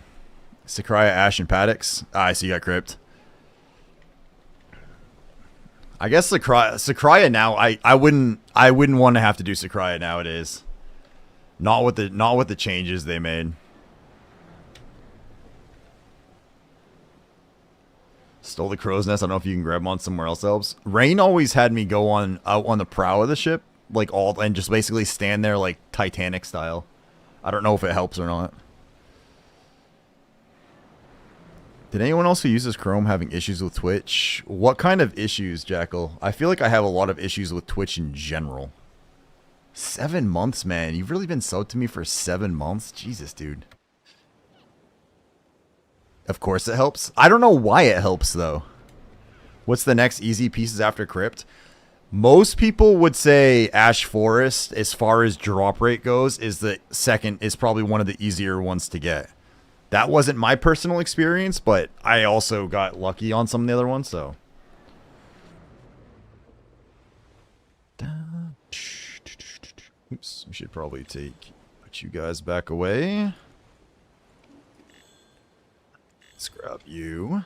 Sakurai, Ash, and Paddocks. I see you got crypt. I guess Sakurai now, I wouldn't want to have to do Sakurai nowadays. Not with the changes they made. Stole the crow's nest. I don't know if you can grab them on somewhere else. Rain always had me go out on the prow of the ship, like and just basically stand there like Titanic style. I don't know if it helps or not. Did anyone else who uses Chrome having issues with Twitch? What kind of issues, Jackal? I feel like I have a lot of issues with Twitch in general. 7 months, man. You've really been subbed to me for 7 months? Jesus, dude. Of course it helps. I don't know why it helps, though. What's the next easy pieces after Crypt? Most people would say Ash Forest, as far as drop rate goes, is the second, is probably one of the easier ones to get. That wasn't my personal experience, but I also got lucky on some of the other ones, so. Oops, we should probably put you guys back away. Let's grab you.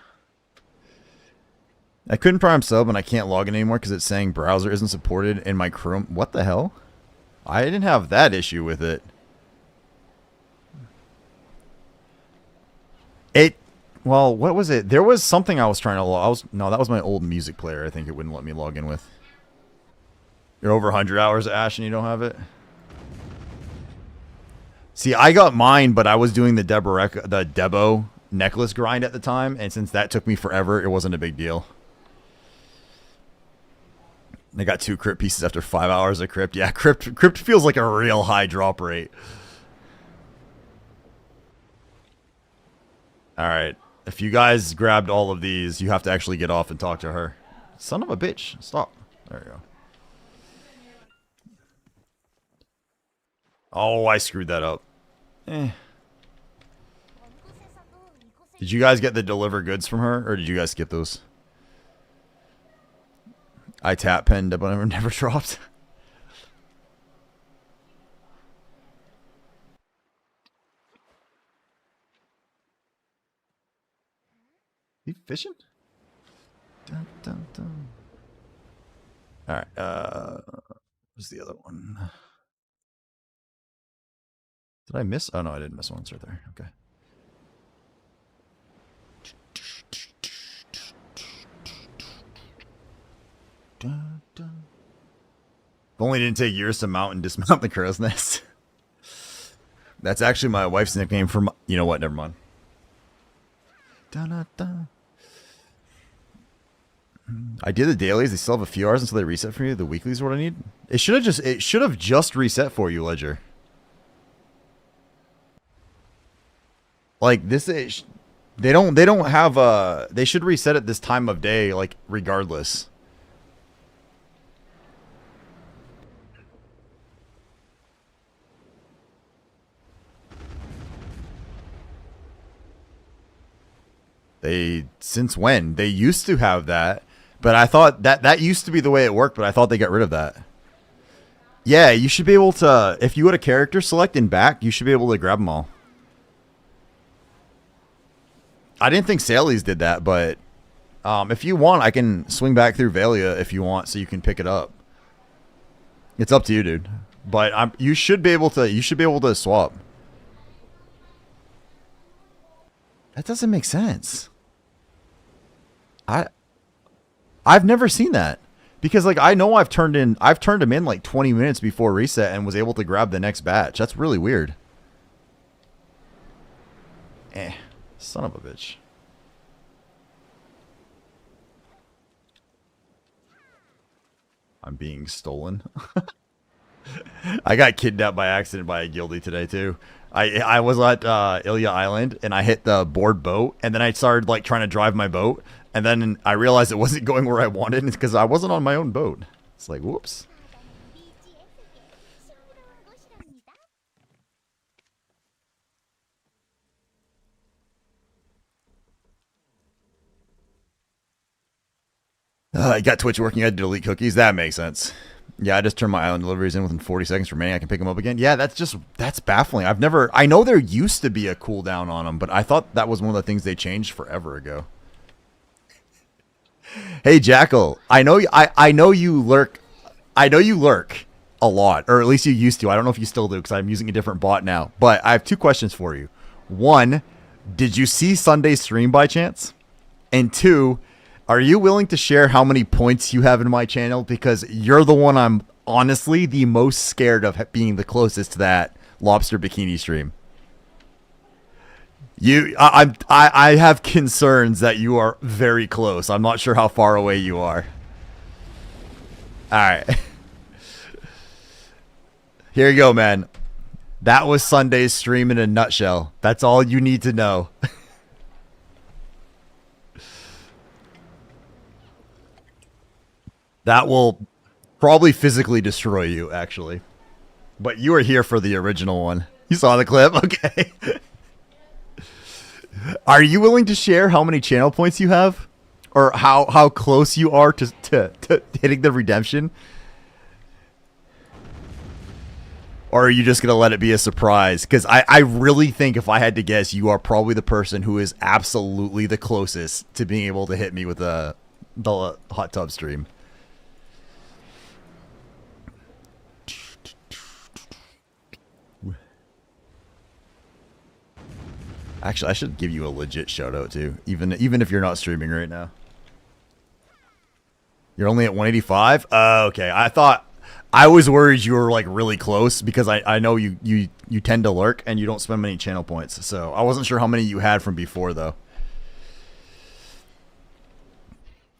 I couldn't prime sub and I can't log in anymore because it's saying browser isn't supported in my Chrome. What the hell? I didn't have that issue with it. Well, what was it? There was something I was trying to no, that was my old music player. I think it wouldn't let me log in with. You're over 100 hours, Ash, and you don't have it? See, I got mine, but I was doing the Debo necklace grind at the time, and since that took me forever, it wasn't a big deal. I got 2 crypt pieces after 5 hours of crypt. Yeah, crypt feels like a real high drop rate. Alright. If you guys grabbed all of these, you have to actually get off and talk to her. Son of a bitch. Stop. There you go. Oh, I screwed that up. Did you guys get the deliver goods from her, or did you guys skip those? I tap penned, but I never dropped. You fishing? Dun, dun, dun. All right. What's the other one? Did I miss? Oh no, I didn't miss one. It's right there. Okay. Dun, dun. If only it didn't take years to mount and dismount the crow's nest. That's actually my wife's nickname for my, you know what? Never mind. Dun, dun, dun. I did the dailies. They still have a few hours until they reset for you. The weeklies are what I need. It should have just reset for you, Ledger. Like this, they don't have they should reset at this time of day, like regardless. Since when? They used to have that, but I thought that used to be the way it worked, but I thought they got rid of that. Yeah, you should be able to, if you had a character select and back, you should be able to grab them all. I didn't think Sailies did that, but if you want, I can swing back through Valia if you want, so you can pick it up. It's up to you, dude. But you should be able to. You should be able to swap. That doesn't make sense. I've never seen that because like I know I've turned them in like 20 minutes before reset and was able to grab the next batch. That's really weird. Son of a bitch. I'm being stolen. I got kidnapped by accident by a guildie today too. I was at Ilya Island and I hit the board boat and then I started like trying to drive my boat and then I realized it wasn't going where I wanted because I wasn't on my own boat. It's like whoops. I got Twitch working. I had to delete cookies. That makes sense. Yeah, I just turned my island deliveries in within 40 seconds remaining. I can pick them up again. Yeah, that's baffling. I know there used to be a cooldown on them, but I thought that was one of the things they changed forever ago. Hey, Jackal, I know you lurk. I know you lurk a lot, or at least you used to. I don't know if you still do because I'm using a different bot now. But I have 2 questions for you. 1, did you see Sunday's stream by chance? And 2, are you willing to share how many points you have in my channel? Because you're the one I'm honestly the most scared of being the closest to that lobster bikini stream. I have concerns that you are very close. I'm not sure how far away you are. All right. Here you go, man. That was Sunday's stream in a nutshell. That's all you need to know. That will probably physically destroy you, actually. But you were here for the original one. You saw the clip? Okay. Are you willing to share how many channel points you have? Or how close you are to hitting the redemption? Or are you just going to let it be a surprise? Because I really think if I had to guess, you are probably the person who is absolutely the closest to being able to hit me with the hot tub stream. Actually, I should give you a legit shout out too, even if you're not streaming right now. You're only at 185? Okay. I was worried you were like really close because I know you tend to lurk and you don't spend many channel points. So I wasn't sure how many you had from before though.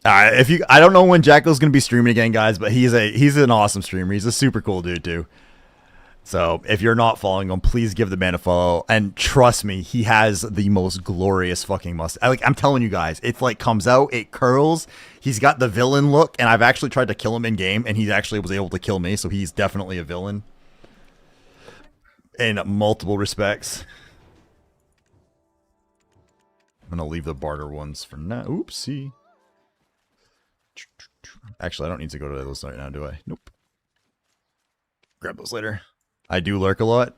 I don't know when Jacko's gonna be streaming again, guys, but he's an awesome streamer. He's a super cool dude too. So if you're not following him, please give the man a follow. And trust me, he has the most glorious fucking mustache. I'm telling you guys, it's like comes out, it curls. He's got the villain look, and I've actually tried to kill him in game, and he actually was able to kill me. So he's definitely a villain in multiple respects. I'm gonna leave the barter ones for now. Oopsie. Actually, I don't need to go to those right now, do I? Nope. Grab those later. I do lurk a lot.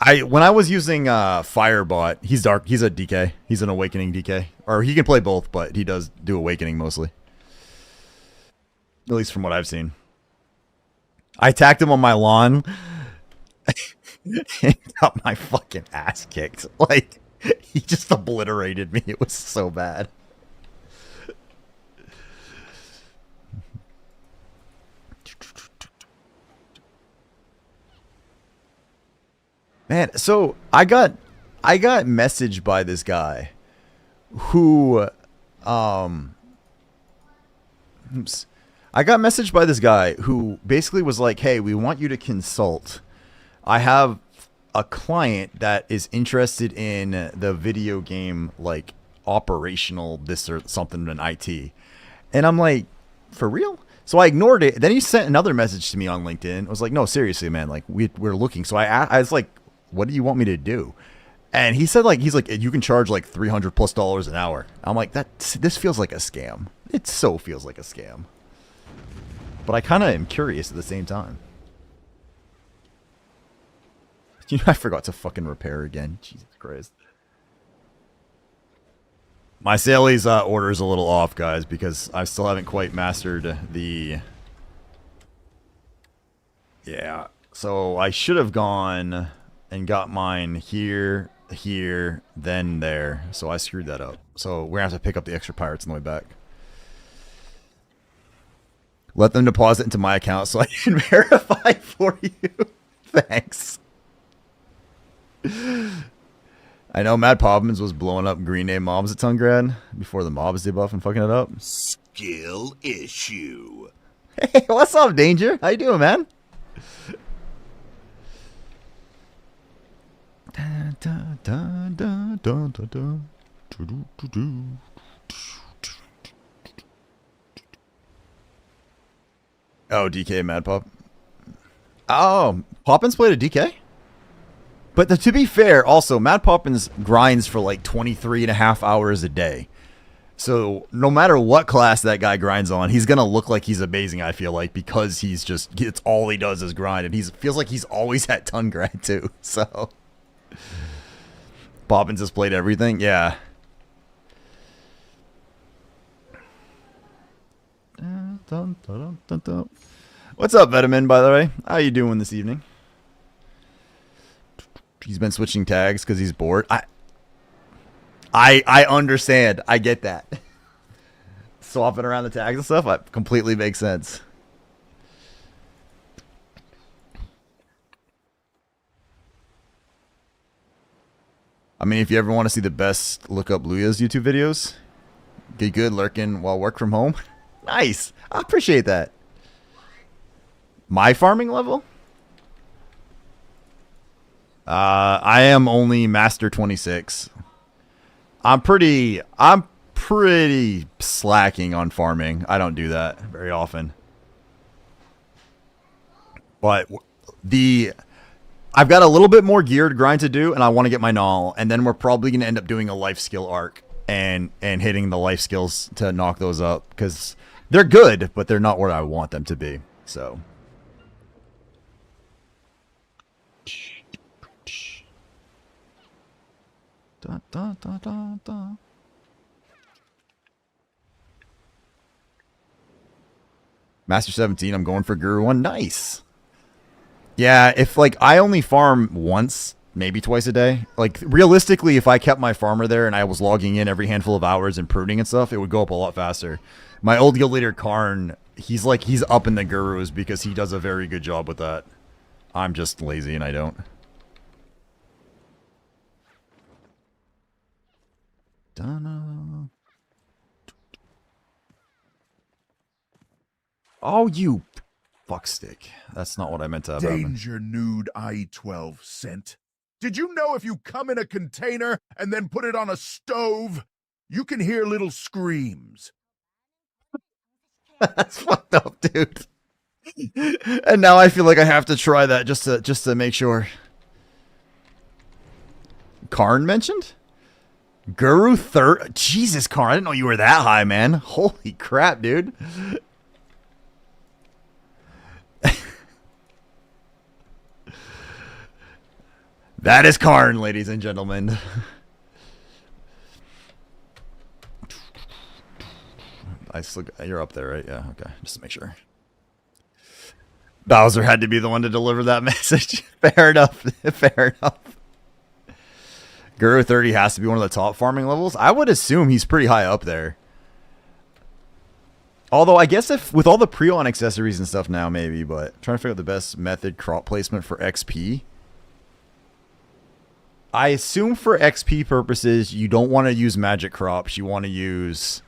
When I was using Firebot, he's dark. He's a DK. He's an Awakening DK. Or he can play both, but he does do Awakening mostly. At least from what I've seen. I attacked him on my lawn. And got my fucking ass kicked. Like, he just obliterated me. It was so bad. Man, so I got messaged by this guy who oops. I got messaged by this guy who basically was like, "Hey, we want you to consult. I have a client that is interested in the video game like operational this or something in IT." And I'm like, "For real?" So I ignored it. Then he sent another message to me on LinkedIn. I was like, "No, seriously, man. Like we're looking." So I was like, "What do you want me to do?" And he said he's like, "You can charge like $300+ an hour." I'm like, this feels like a scam. It so feels like a scam. But I kind of am curious at the same time. You know, I forgot to fucking repair again. Jesus Christ. My Sailies order is a little off, guys, because I still haven't quite mastered the... Yeah. So I should have gone and got mine here, then there. So I screwed that up. So we're going to have to pick up the extra pirates on the way back. Let them deposit into my account so I can verify for you. Thanks. I know Mad Poppins was blowing up green name mobs at Tungrad before the mobs debuff and fucking it up. Skill issue. Hey, what's up, Danger? How you doing, man? Oh, DK Mad Pop. Oh, Poppins played a DK? But to be fair, also, Mad Poppins grinds for like 23.5 hours a day. So no matter what class that guy grinds on, he's going to look like he's amazing, I feel like, because it's all he does is grind. And he feels like he's always at Tungrad too. So Poppins has played everything. Yeah. What's up, Vitamin, by the way? How you doing this evening? He's been switching tags because he's bored. I understand. I get that. Swapping around the tags and stuff, that completely makes sense. I mean, if you ever want to see the best, look up Luya's YouTube videos. Get good lurking while work from home. Nice. I appreciate that. My farming level? I am only Master 26. I'm pretty pretty slacking on farming. I don't do that very often. But I've got a little bit more geared grind to do, and I want to get my Nol, and then we're probably going to end up doing a life skill arc and hitting the life skills to knock those up, because they're good, but they're not where I want them to be. So. Da, da, da, da, da. Master 17, I'm going for Guru 1. Nice. Yeah, if like I only farm once, maybe twice a day. Like realistically, if I kept my farmer there and I was logging in every handful of hours and pruning and stuff, it would go up a lot faster. My old guild leader Karn, he's up in the Gurus because he does a very good job with that. I'm just lazy and I don't. Donna. Oh, you fuckstick. That's not what I meant to have happen. Danger nude I-12 sent. Did you know if you come in a container and then put it on a stove, you can hear little screams? That's fucked up, dude. And now I feel like I have to try that just to make sure. Karn mentioned? Guru third. Jesus, Karn, I didn't know you were that high, man. Holy crap, dude. That is Karn, ladies and gentlemen. You're up there, right? Yeah, okay. Just to make sure. Bowser had to be the one to deliver that message. Fair enough. Fair enough. Guru 30 has to be one of the top farming levels. I would assume he's pretty high up there. Although I guess if with all the pre-on accessories and stuff now, maybe, but I'm trying to figure out the best method crop placement for XP. I assume for XP purposes, you don't want to use magic crops. You want to use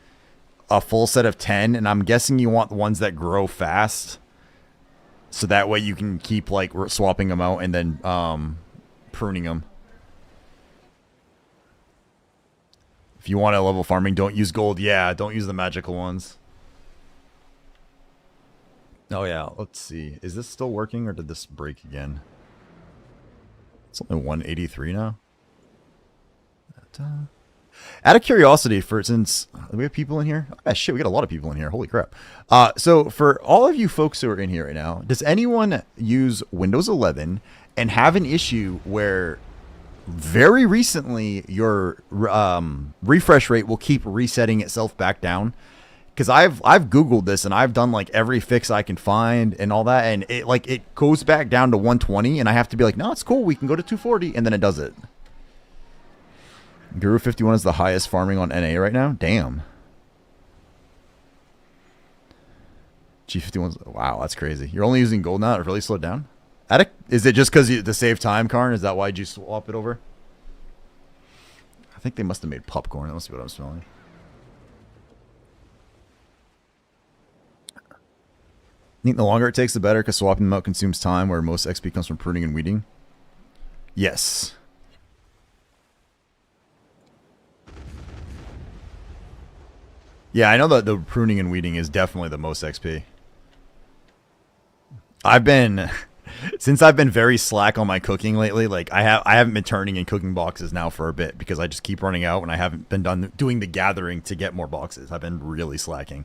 a full set of 10, and I'm guessing you want the ones that grow fast. So that way you can keep like swapping them out and then pruning them. If you want a level farming, don't use gold. Yeah, don't use the magical ones. Oh yeah, let's see. Is this still working or did this break again? It's only 183 now. Out of curiosity, since we have people in here. Oh, shit, we got a lot of people in here. Holy crap. So for all of you folks who are in here right now, does anyone use Windows 11 and have an issue where very recently your refresh rate will keep resetting itself back down? Because I've Googled this and I've done like every fix I can find and all that, and it goes back down to 120, and I have to be like, no, it's cool, we can go to 240, and then it does it. Guru 51 is the highest farming on NA right now. Damn. G51's, wow, that's crazy. You're only using gold now. It really slowed down. Is it just because to save time, Karn? Is that why you swap it over? I think they must have made popcorn. That must be what I'm smelling. I think the longer it takes, the better, because swapping them out consumes time, where most XP comes from pruning and weeding. Yes. Yeah, I know that the pruning and weeding is definitely the most XP. Since I've been very slack on my cooking lately, like I haven't been turning in cooking boxes now for a bit because I just keep running out and I haven't been doing the gathering to get more boxes. I've been really slacking.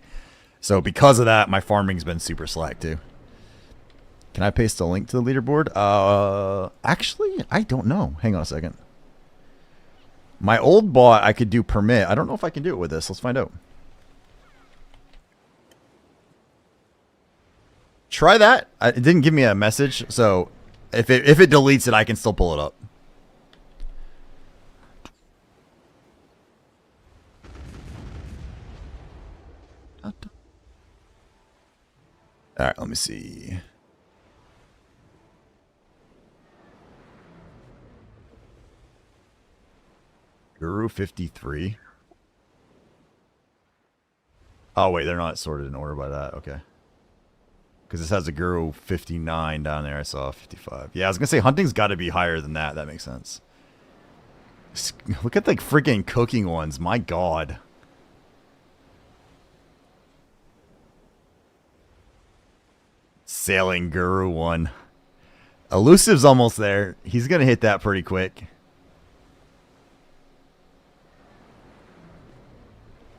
So because of that, my farming's been super slack too. Can I paste a link to the leaderboard? Actually, I don't know. Hang on a second. My old bot, I could do permit. I don't know if I can do it with this. Let's find out. Try that. It didn't give me a message, so if it deletes it, I can still pull it up. All right, let me see. Guru 53. Oh wait, they're not sorted in order by that. Okay. Because this has a Guru 59 down there. I saw 55. Yeah, I was going to say hunting's got to be higher than that. That makes sense. Look at the freaking cooking ones. My God. Sailing Guru 1. Elusive's almost there. He's going to hit that pretty quick.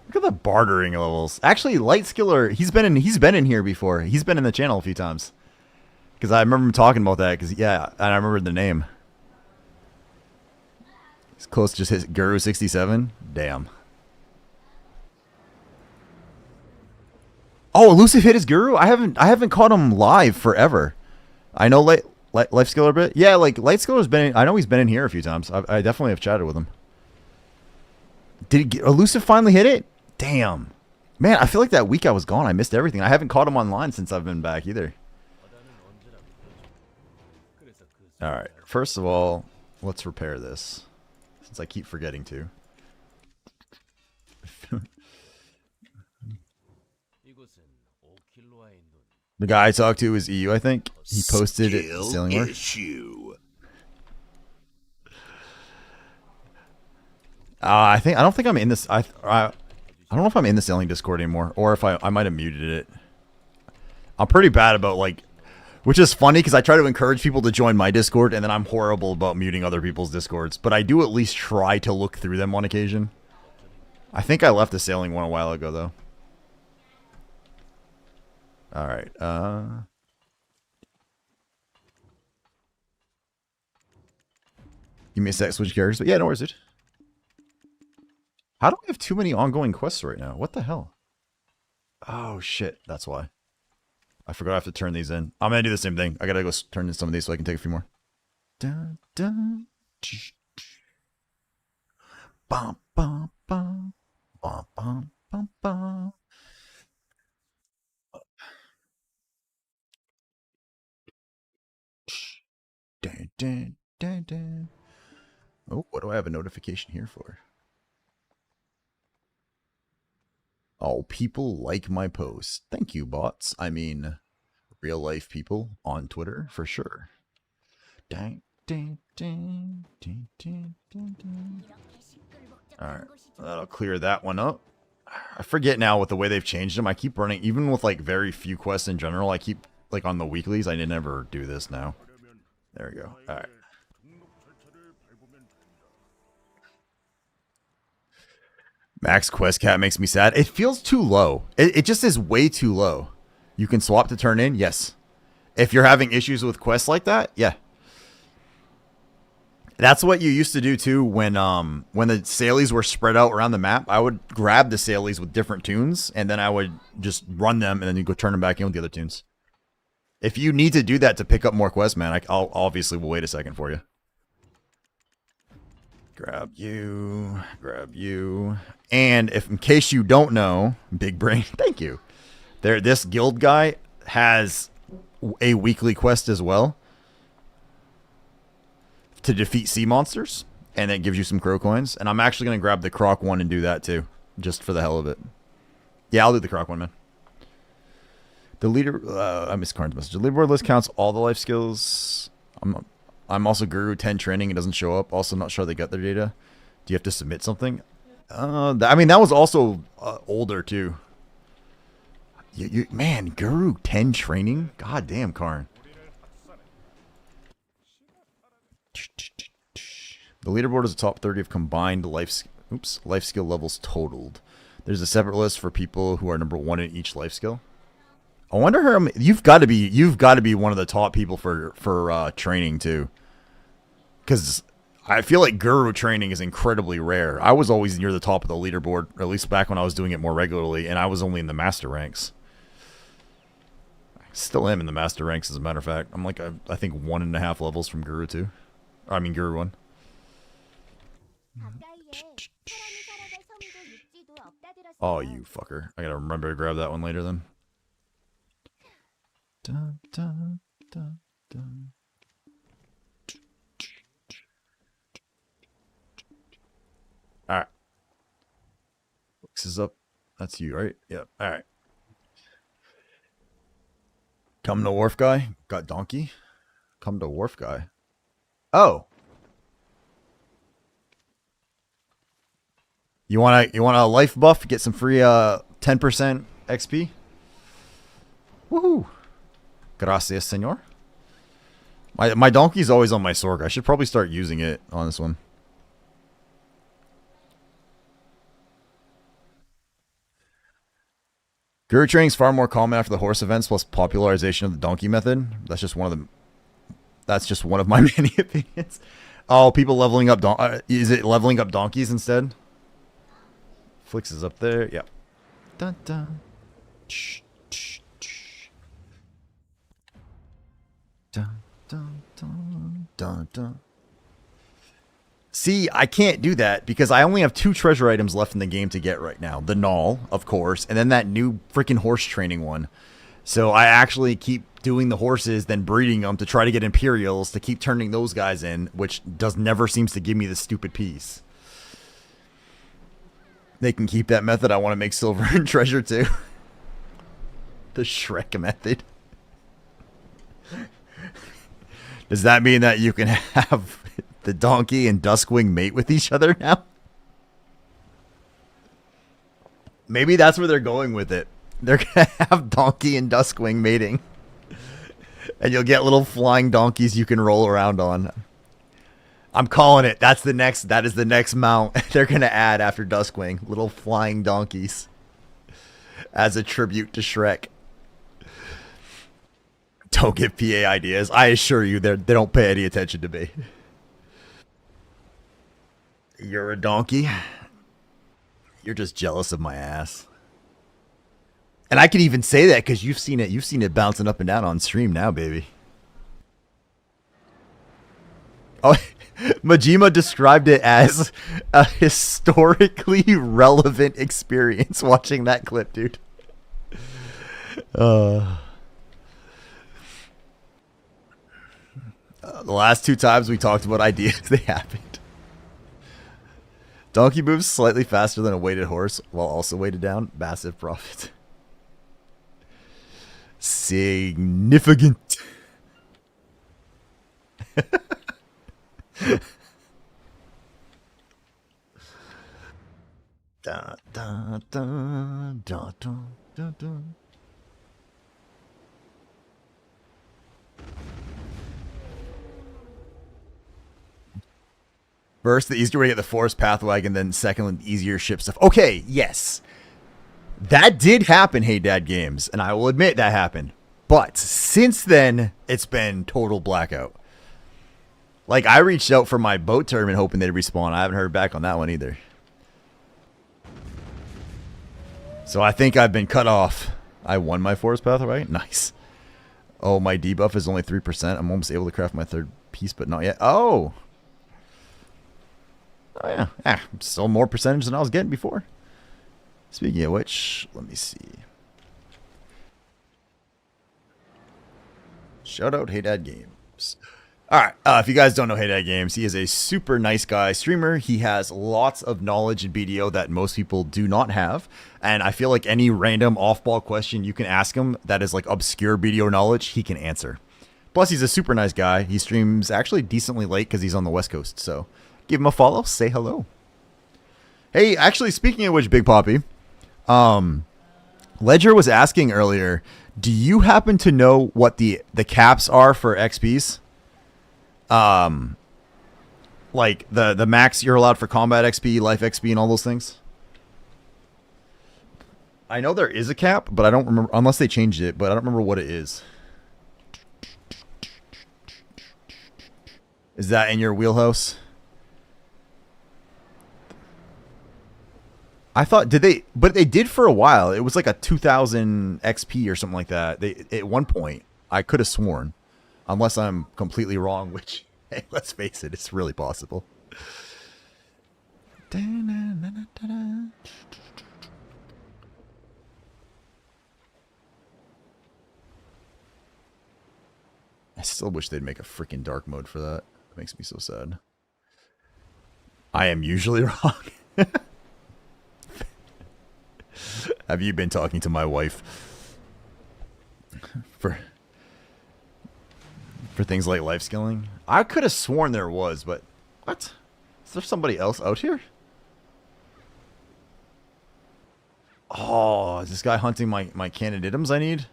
Look at the bartering levels. Actually, Light Skiller, he's been in here before. He's been in the channel a few times. Because I remember him talking about that. Because yeah, and I remember the name. He's close to just hit Guru 67. Damn. Oh, Elusive hit his Guru? I haven't caught him live forever. I know Life Skiller a bit. Yeah, like Light Skiller's been in, I know he's been in here a few times. I definitely have chatted with him. Did Elusive finally hit it? Damn. Man, I feel like that week I was gone, I missed everything. I haven't caught him online since I've been back either. Alright, first of all, let's repair this. Since I keep forgetting to. The guy I talked to is EU, I think. He posted it sailing work. I don't think I'm in this. I don't know if I'm in the sailing Discord anymore, or if I might have muted it. I'm pretty bad about like, which is funny because I try to encourage people to join my Discord, and then I'm horrible about muting other people's Discords. But I do at least try to look through them on occasion. I think I left the sailing one a while ago though. All right. You missed that switch characters, but yeah, no worries, dude. How do I have too many ongoing quests right now? What the hell? Oh shit, that's why. I forgot I have to turn these in. I'm gonna do the same thing. I gotta go turn in some of these so I can take a few more. Dun, dun, bum, bum, bum, bum, bum, bum, bum. Dun, dun, dun, dun. Oh, what do I have a notification here for? Oh, people like my posts. Thank you, bots. I mean, real life people on Twitter, for sure. Dang, dang, dang, dang, dang, dang, dang. Alright, that'll clear that one up. I forget now with the way they've changed them. I keep running, even with like very few quests in general, I keep, like on the weeklies, I never do this now. There we go. Alright. Max quest cap makes me sad. It feels too low. It just is way too low. You can swap to turn in? Yes. If you're having issues with quests like that, yeah. That's what you used to do too when the Sailies were spread out around the map. I would grab the Sailies with different tunes, and then I would just run them, and then you go turn them back in with the other tunes. If you need to do that to pick up more quests, man, I'll obviously will wait a second for you. Grab you, grab you. And if, in case you don't know, Big Brain, thank you. This guild guy has a weekly quest as well to defeat sea monsters, and it gives you some crow coins. And I'm actually going to grab the croc one and do that too, just for the hell of it. Yeah, I'll do the croc one, man. The leader, I missed Karn's message. The leaderboard list counts all the life skills. I'm also Guru 10 training. It doesn't show up. Also, not sure they got their data. Do you have to submit something? I mean, that was also older too. Man, Guru 10 training? God damn, Karn. The leaderboard is the top 30 of combined life skill levels totaled. There's a separate list for people who are number 1 in each life skill. I wonder how you've got to be one of the top people for training too. Because I feel like Guru training is incredibly rare. I was always near the top of the leaderboard, or at least back when I was doing it more regularly, and I was only in the master ranks. I still am in the master ranks, as a matter of fact. I'm like, I think 1.5 levels from Guru 2. I mean, Guru 1. Oh, you fucker. I gotta remember to grab that one later then. Dun, dun, dun, dun. Alright. Looks is up. That's you, right? Yep. Alright. Come to Wharf Guy. Got donkey. Come to Wharf Guy. Oh. You want a life buff? Get some free 10% XP? Woohoo. Gracias, senor. My donkey's always on my sorg. I should probably start using it on this one. Guru training is far more common after the horse events plus popularization of the donkey method. That's just one of the. That's just one of my many opinions. Oh, people leveling up. Is it leveling up donkeys instead? Flix is up there. Yep. Dun dun. Dun dun dun dun dun. See, I can't do that because I only have 2 treasure items left in the game to get right now. The Nol, of course, and then that new freaking horse training one. So I actually keep doing the horses, then breeding them to try to get Imperials to keep turning those guys in, which never seems to give me the stupid piece. They can keep that method. I want to make silver and treasure too. The Shrek method. Does that mean that you can have the donkey and Duskwing mate with each other now? Maybe that's where they're going with it. They're going to have donkey and Duskwing mating. And you'll get little flying donkeys you can roll around on. I'm calling it. That is the next mount they're going to add after Duskwing. Little flying donkeys. As a tribute to Shrek. Don't give PA ideas. I assure you, they don't pay any attention to me. You're a donkey? You're just jealous of my ass. And I can even say that because you've seen it bouncing up and down on stream now, baby. Oh, Majima described it as a historically relevant experience watching that clip, dude. The last 2 times we talked about ideas, they happened. Donkey moves slightly faster than a weighted horse while also weighted down. Massive profit. Significant. Da, da, da, da, da, da, da. First, the easier way to get the forest path wagon, then second, easier ship stuff. Okay, yes. That did happen, Hey Dad Games, and I will admit that happened. But since then, it's been total blackout. Like, I reached out for my boat tournament hoping they'd respawn. I haven't heard back on that one either. So I think I've been cut off. I won my forest path, right? Nice. Oh, my debuff is only 3%. I'm almost able to craft my 3rd piece, but not yet. Oh! Oh, yeah. Still more percentage than I was getting before. Speaking of which, let me see. Shout out Hey Dad Games. Alright, if you guys don't know Hey Dad Games, he is a super nice guy streamer. He has lots of knowledge in BDO that most people do not have. And I feel like any random off-ball question you can ask him that is like obscure BDO knowledge, he can answer. Plus, he's a super nice guy. He streams actually decently late because he's on the West Coast. So, give him a follow. Say hello. Hey, actually, speaking of which, Big Poppy, Ledger was asking earlier, do you happen to know what the caps are for XPs? Like the max you're allowed for combat XP, life XP, and all those things? I know there is a cap, but I don't remember, unless they changed it, but I don't remember what it is. Is that in your wheelhouse? I thought, but they did for a while. It was like a 2,000 XP or something like that. At one point, I could have sworn, unless I'm completely wrong, which, hey, let's face it, it's really possible. I still wish they'd make a freaking dark mode for that. It makes me so sad. I am usually wrong. Have you been talking to my wife for things like life skilling? I could have sworn there was, but what? Is there somebody else out here? Oh, is this guy hunting my candiditums I need?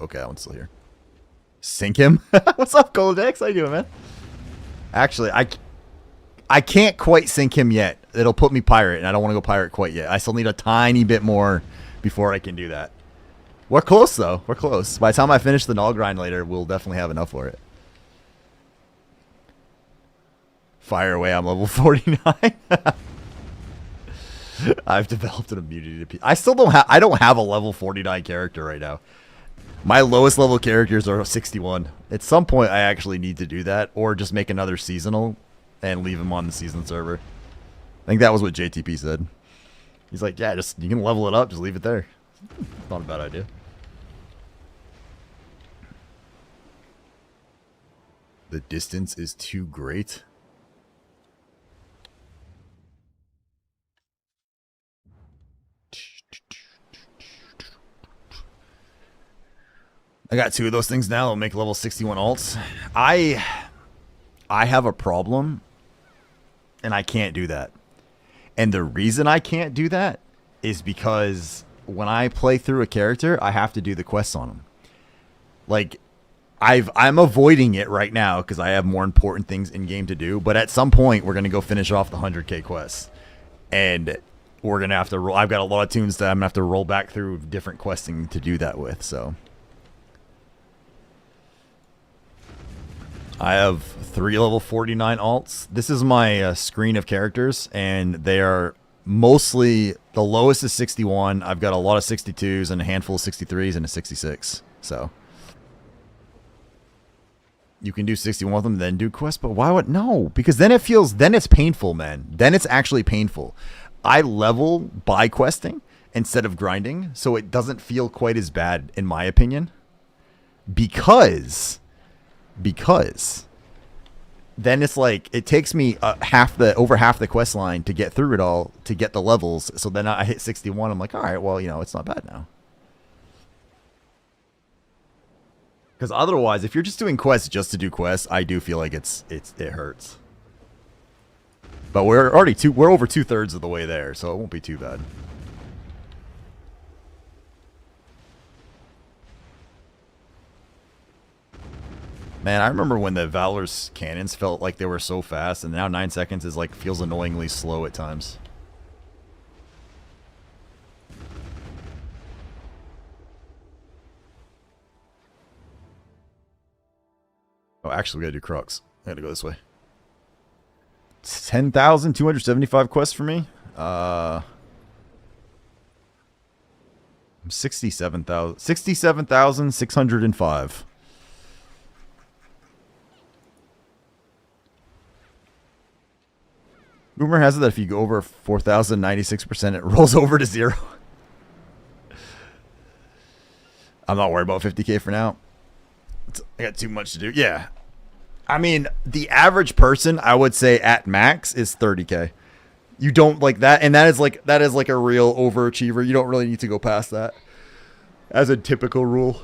Okay, that one's still here. Sink him? What's up, Goldex? How you doing, man? Actually, I can't quite sink him yet. It'll put me pirate, and I don't want to go pirate quite yet. I still need a tiny bit more before I can do that. We're close, though. We're close. By the time I finish the Nol Grind later, we'll definitely have enough for it. Fire away, I'm level 49. I've developed an immunity to P. I don't have a level 49 character right now. My lowest level characters are 61. At some point, I actually need to do that, or just make another seasonal and leave him on the season server. I think that was what JTP said. He's like, yeah, just you can level it up, just leave it there. Not a bad idea. The distance is too great. I got 2 of those things now. I'll make level 61 alts. I have a problem, and I can't do that. And the reason I can't do that is because when I play through a character, I have to do the quests on them. Like, I'm avoiding it right now because I have more important things in game to do. But at some point, we're gonna go finish off the 100k quests, and we're gonna have to roll. I've got a lot of tunes that I'm gonna have to roll back through different questing to do that with. So. I have 3 level 49 alts. This is my screen of characters, and they are mostly, the lowest is 61. I've got a lot of 62s and a handful of 63s and a 66. So you can do 61 with them, then do quests, but why would, no, because then it's painful, man. Then it's actually painful. I level by questing instead of grinding, so it doesn't feel quite as bad, in my opinion, because then it's like it takes me over half the quest line to get through it all to get the levels. So then I hit 61. I'm like, all right, well, it's not bad now. Because otherwise, if you're just doing quests just to do quests, I do feel like it hurts. But we're over 2/3 of the way there, so it won't be too bad. Man, I remember when the Valor's cannons felt like they were so fast, and now 9 seconds is like feels annoyingly slow at times. Oh, actually, we gotta do Crux. I gotta go this way. It's 10,275 quests for me. I'm 67,605. Rumor has it that if you go over 4,096%, it rolls over to 0. I'm not worried about 50k for now. I got too much to do. Yeah. I mean, the average person, I would say, at max is 30k. You don't like that, and that is like a real overachiever. You don't really need to go past that as a typical rule.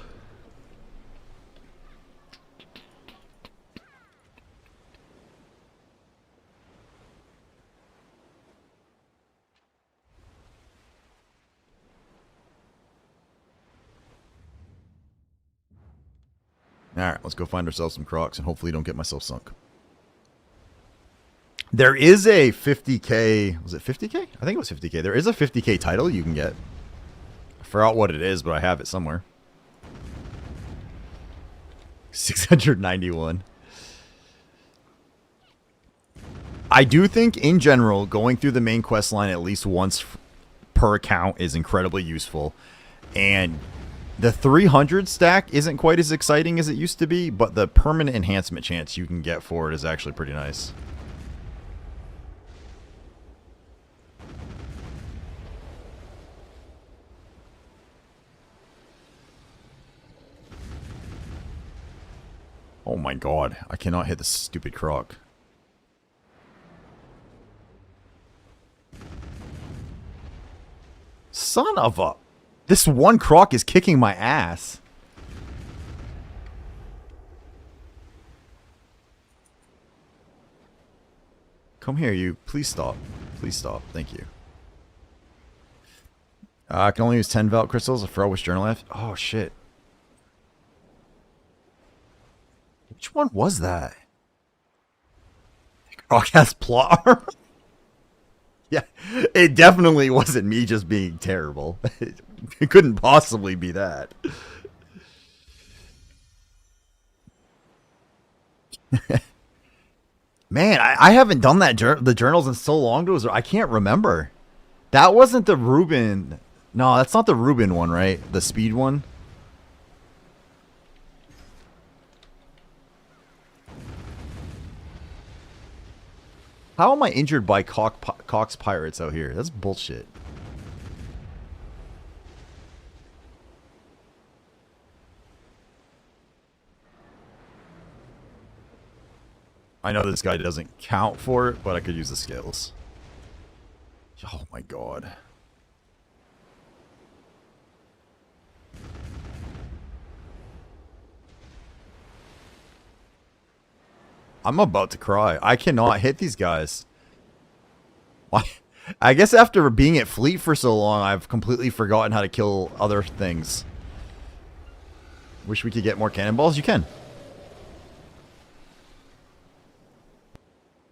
Alright, let's go find ourselves some Crocs and hopefully don't get myself sunk. There is a 50k... Was it 50k? I think it was 50k. There is a 50k title you can get. I forgot what it is, but I have it somewhere. 691. I do think, in general, going through the main quest line at least once per account is incredibly useful. And the 300 stack isn't quite as exciting as it used to be, but the permanent enhancement chance you can get for it is actually pretty nice. Oh my god, I cannot hit the stupid croc. Son of a... This one croc is kicking my ass. Come here, you. Please stop. Please stop. Thank you. I can only use 10 Valt crystals. I forgot which journal I have. Oh, shit. Which one was that? Croc has plot armor? Yeah, it definitely wasn't me just being terrible. It couldn't possibly be that. Man, I haven't done that the journals in so long. I can't remember. That wasn't the Ruben. No, that's not the Ruben one, right? The speed one. How am I injured by Cox pirates out here? That's bullshit. I know this guy doesn't count for it, but I could use the scales. Oh my god. I'm about to cry. I cannot hit these guys. Why? I guess after being at Fleet for so long, I've completely forgotten how to kill other things. Wish we could get more cannonballs. You can.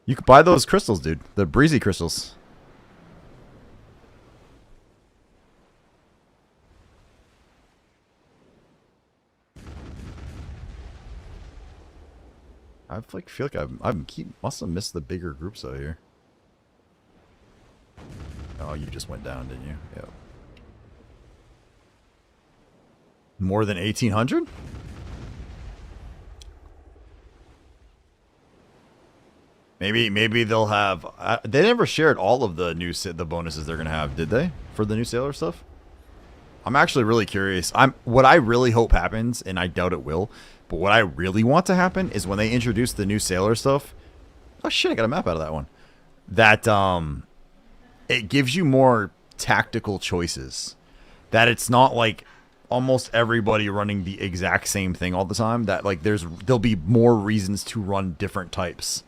You could buy those crystals, dude. The breezy crystals. I feel like must have missed the bigger groups out here. Oh, you just went down, didn't you? Yeah. More than 1,800? Maybe they'll have. They never shared all of the the bonuses they're gonna have, did they? For the new sailor stuff. I'm actually really curious. What I really hope happens, and I doubt it will, but what I really want to happen is when they introduce the new sailor stuff. Oh shit! I got a map out of that one. That it gives you more tactical choices. That it's not like almost everybody running the exact same thing all the time. That like there'll be more reasons to run different types.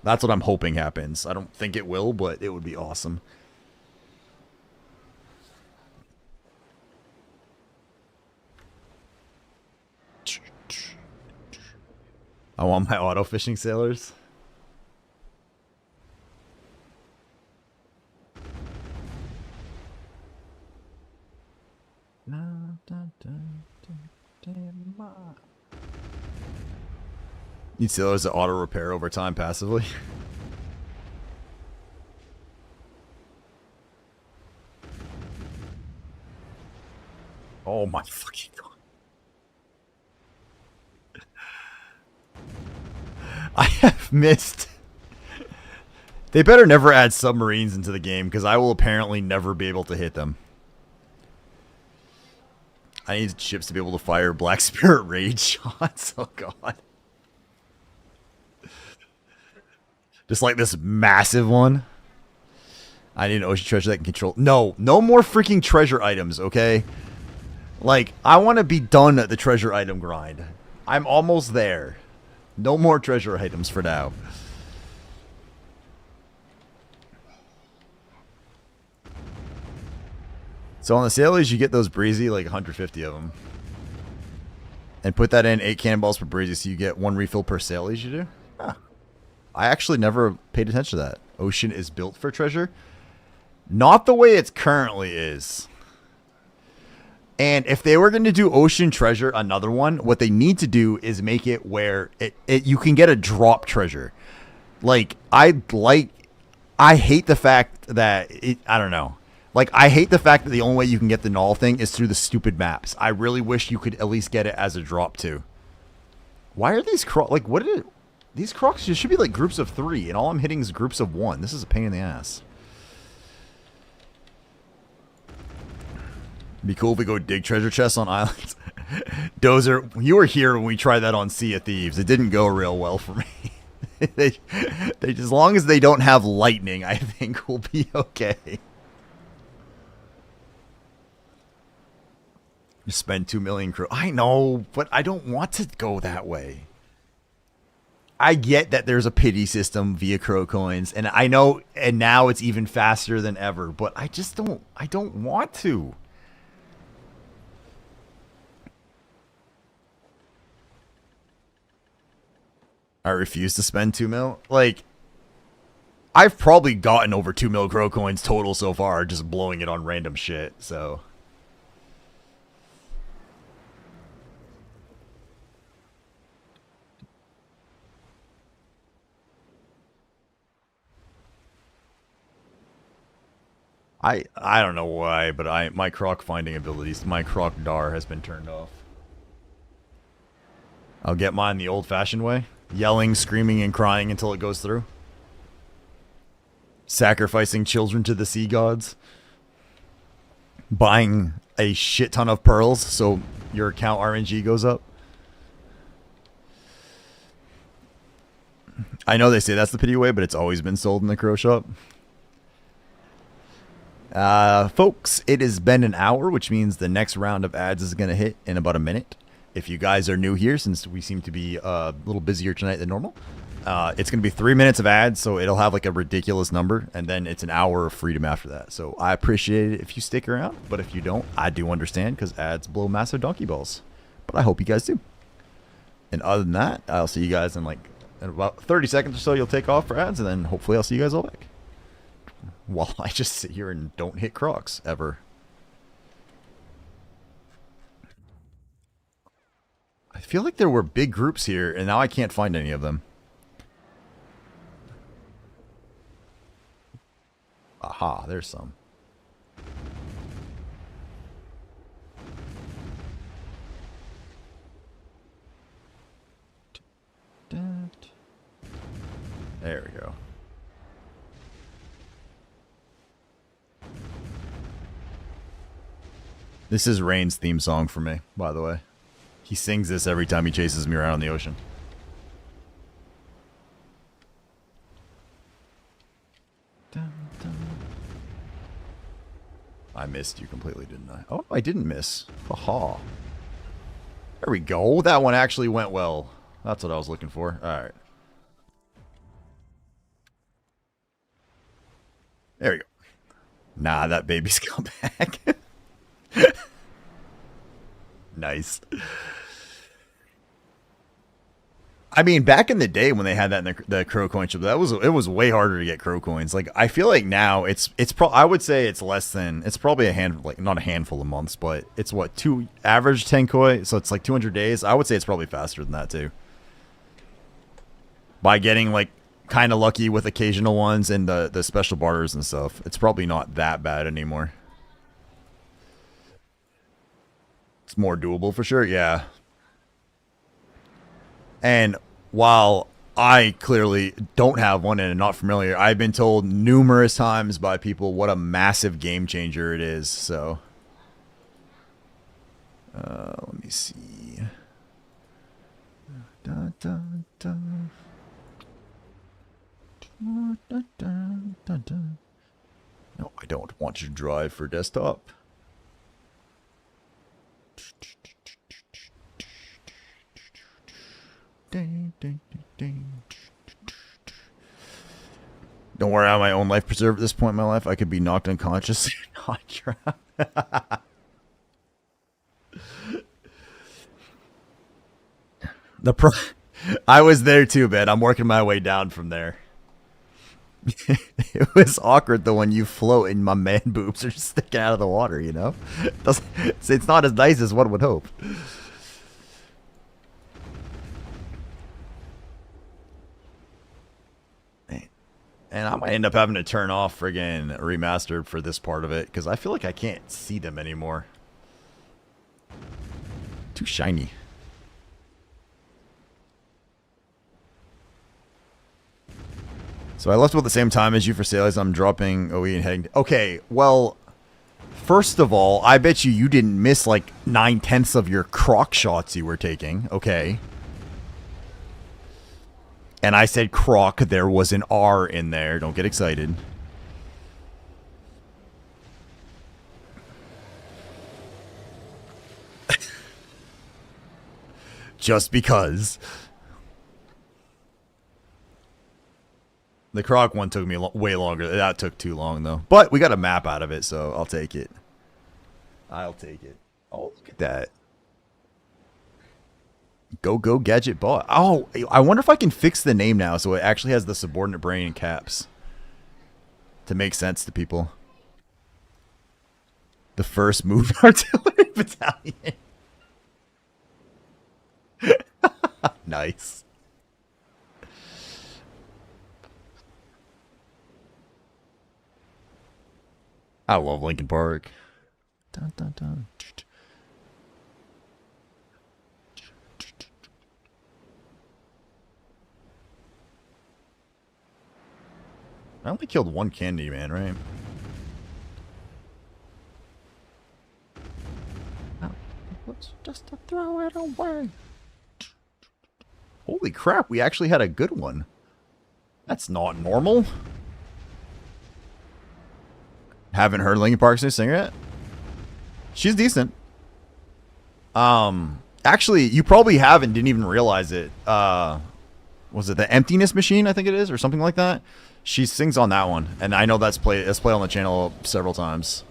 That's what I'm hoping happens. I don't think it will, but it would be awesome. I want my auto fishing sailors. Need sailors that auto repair over time passively. Oh my fucking god. I have missed. They better never add submarines into the game because I will apparently never be able to hit them. I need ships to be able to fire Black Spirit Rage shots. Oh god. Just like this massive one. I need an ocean treasure that can control. No more freaking treasure items, okay? Like, I want to be done at the treasure item grind. I'm almost there. No more treasure items for now. So on the Sailies, you get those breezy, like 150 of them. And put that in 8 cannonballs per breezy, so you get 1 refill per Sailies you do? Huh. I actually never paid attention to that. Ocean is built for treasure. Not the way it currently is. And if they were going to do Ocean Treasure, another one, what they need to do is make it where you can get a drop treasure. I hate the fact that I don't know. Like, I hate the fact that the only way you can get the Nol thing is through the stupid maps. I really wish you could at least get it as a drop too. Why are these crocs? Like, what are these crocs? Should be like groups of 3, and all I'm hitting is groups of 1. This is a pain in the ass. Be cool if we go dig treasure chests on islands. Dozer, you were here when we tried that on Sea of Thieves. It didn't go real well for me. they as long as they don't have lightning, I think we'll be okay. You spend 2 million crew. I know, but I don't want to go that way. I get that there's a pity system via crow coins, and I know, and now it's even faster than ever, but I don't want to. I refuse to spend 2 mil. Like, I've probably gotten over 2 mil crow coins total so far, just blowing it on random shit, so. I don't know why, but my croc finding abilities, my croc dar has been turned off. I'll get mine the old-fashioned way. Yelling, screaming, and crying until it goes through. Sacrificing children to the sea gods. Buying a shit ton of pearls so your account RNG goes up. I know they say that's the pity way, but it's always been sold in the crow shop. Folks, it has been an hour, which means the next round of ads is going to hit in about a minute. If you guys are new here, since we seem to be a little busier tonight than normal, it's going to be 3 minutes of ads, so it'll have like a ridiculous number, and then it's an hour of freedom after that. So I appreciate it if you stick around, but if you don't, I do understand, because ads blow massive donkey balls. But I hope you guys do. And other than that, I'll see you guys in about 30 seconds or so. You'll take off for ads, and then hopefully I'll see you guys all back. While I just sit here and don't hit crocs, ever. I feel like there were big groups here, and now I can't find any of them. Aha, there's some. There we go. This is Rain's theme song for me, by the way. He sings this every time he chases me around in the ocean. Dun, dun. I missed you completely, didn't I? Oh, I didn't miss. Aha. There we go. That one actually went well. That's what I was looking for. Alright. There we go. Nah, that baby's come back. Nice. I mean, back in the day when they had that in the crow coin shop, it was way harder to get crow coins. Like, I feel like now I would say it's less than, it's probably a handful, like not a handful of months, but it's what, average 10 koi, so it's like 200 days. I would say it's probably faster than that too. By getting like kind of lucky with occasional ones and the special barters and stuff, it's probably not that bad anymore. It's more doable for sure, yeah. And while I clearly don't have one and am not familiar, I've been told numerous times by people what a massive game changer it is, so. Let me see. Da, da, da. Da, da, da, da. No, I don't want you to drive for desktop. Don't worry, I have my own life preserved at this point in my life. I could be knocked unconscious. Not trapped. I was there too, man. I'm working my way down from there. It was awkward though when you float and my man boobs are just sticking out of the water, you know? It's not as nice as one would hope. And I might end up having to turn off friggin' remastered for this part of it, because I feel like I can't see them anymore. Too shiny. So I left about the same time as you for Sailies. I'm dropping OE and heading... Okay, well, first of all, I bet you didn't miss like 9/10 of your croc shots you were taking. Okay. And I said croc, there was an R in there. Don't get excited. Just because. The croc one took me way longer. That took too long, though. But we got a map out of it, so I'll take it. I'll take it. Oh, look at that. Go Gadget Bot. Oh, I wonder if I can fix the name now so it actually has the subordinate brain in caps to make sense to people. The first move artillery battalion. Nice. I love Linkin Park. Dun, dun, dun. I only killed one candy man, right? Oh, let's just to throw it away. Holy crap, we actually had a good one. That's not normal. Haven't heard Linkin Park's new singer yet? She's decent. Actually, you probably haven't, didn't even realize it. Was it the Emptiness Machine, I think it is, or something like that? She sings on that one, and I know that's played on the channel several times.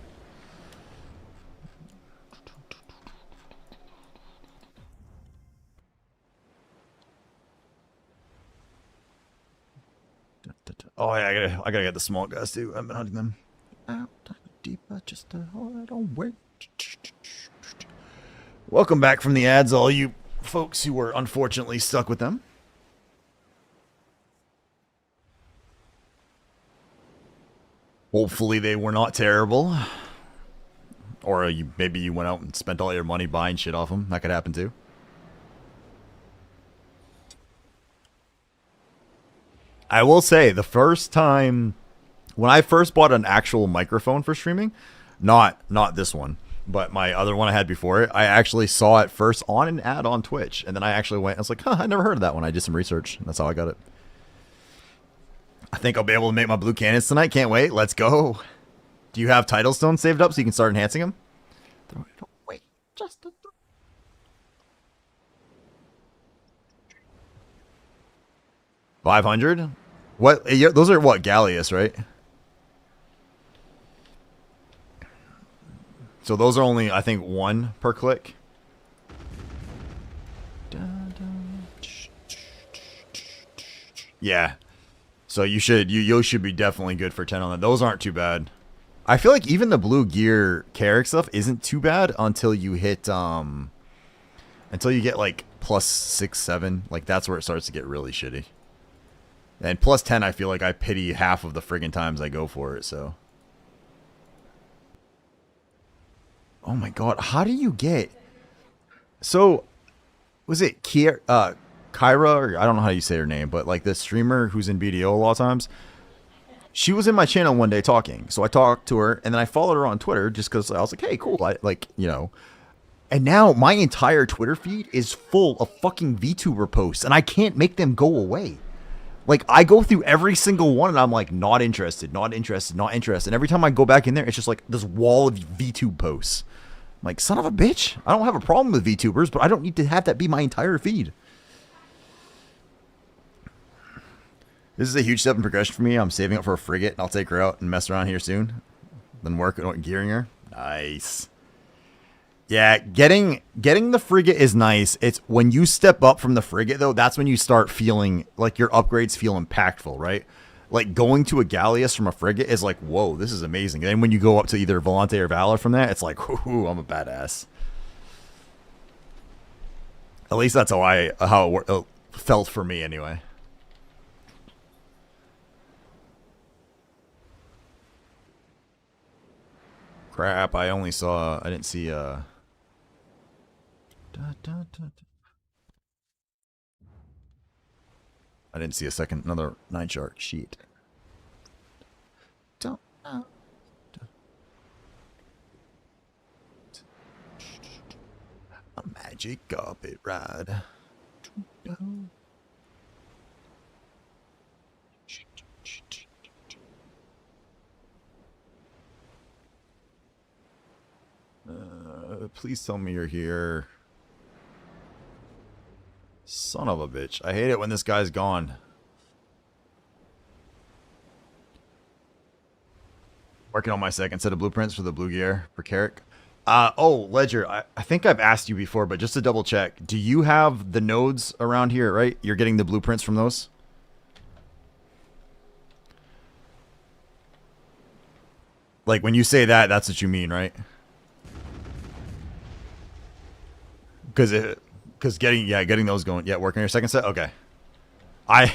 Oh yeah, I gotta get the small guys too. I've been hunting them. Out deeper, just to hold on. Wait. Welcome back from the ads, all you folks who were unfortunately stuck with them. Hopefully they were not terrible. Or maybe you went out and spent all your money buying shit off them. That could happen too. I will say, the first time, when I first bought an actual microphone for streaming, not this one, but my other one I had before it, I actually saw it first on an ad on Twitch. And then I actually went, I was like, huh, I never heard of that one. I did some research. And that's how I got it. I think I'll be able to make my blue cannons tonight. Can't wait. Let's go. Do you have title stones saved up so you can start enhancing them? Throw it away. Just a 500? What? Those are what? Gallius, right? So those are only, I think, 1 per click. Yeah. So you should be definitely good for 10 on that. Those aren't too bad. I feel like even the blue gear Carrick stuff isn't too bad until you hit until you get like plus 6, 7. Like that's where it starts to get really shitty. And plus 10, I feel like I pity half of the friggin' times I go for it, so. Oh my god, how do you get... So, was it Kyra, or I don't know how you say her name, but like the streamer who's in BDO a lot of times, she was in my channel one day talking. So I talked to her, and then I followed her on Twitter just because I was like, hey, cool, And now my entire Twitter feed is full of fucking VTuber posts, and I can't make them go away. Like, I go through every single one, and I'm like, not interested, not interested, not interested. And every time I go back in there, it's just like this wall of VTube posts. I'm like, son of a bitch. I don't have a problem with VTubers, but I don't need to have that be my entire feed. This is a huge step in progression for me. I'm saving up for a frigate, and I'll take her out and mess around here soon. Then work on gearing her. Nice. Yeah, getting the frigate is nice. It's when you step up from the frigate, though, that's when you start feeling like your upgrades feel impactful, right? Like going to a Gallius from a frigate is like, whoa, this is amazing. And then when you go up to either Volante or Valor from that, it's like, whoo, I'm a badass. At least that's how it felt for me anyway. Crap, I didn't see I didn't see another 9 shark sheet. Don't know. A magic carpet ride. Please tell me you're here. Son of a bitch. I hate it when this guy's gone. Working on my second set of blueprints for the blue gear for Carrick. Oh, Ledger, I think I've asked you before, but just to double check, do you have the nodes around here, right? You're getting the blueprints from those? Like, when you say that, that's what you mean, right? Because getting those going, yeah, working on your second set? Okay. I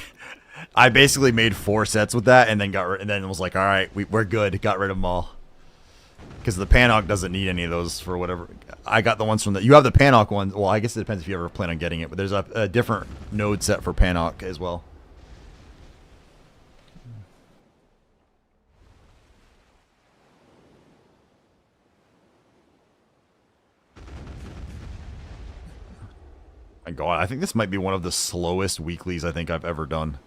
I basically made 4 sets with that and then and then was like, all right, we're good. Got rid of them all. Because the Panok doesn't need any of those for whatever. I got the ones from the... You have the Panok ones. Well, I guess it depends if you ever plan on getting it. But there's a different node set for Panok as well. My God, I think this might be one of the slowest weeklies I think I've ever done.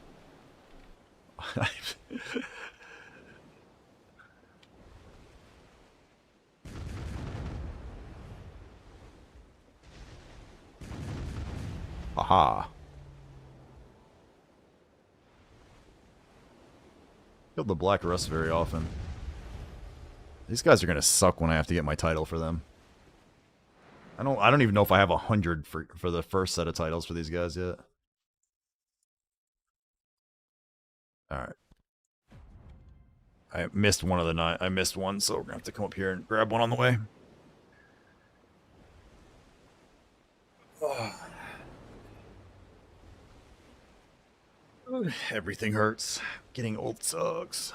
Aha. Killed the Black Rust very often. These guys are gonna suck when I have to get my title for them. I don't even know if I have 100 for the first set of titles for these guys yet. Alright. I missed one of the 9. I missed one, so we're gonna have to come up here and grab one on the way. Everything hurts. Getting old sucks.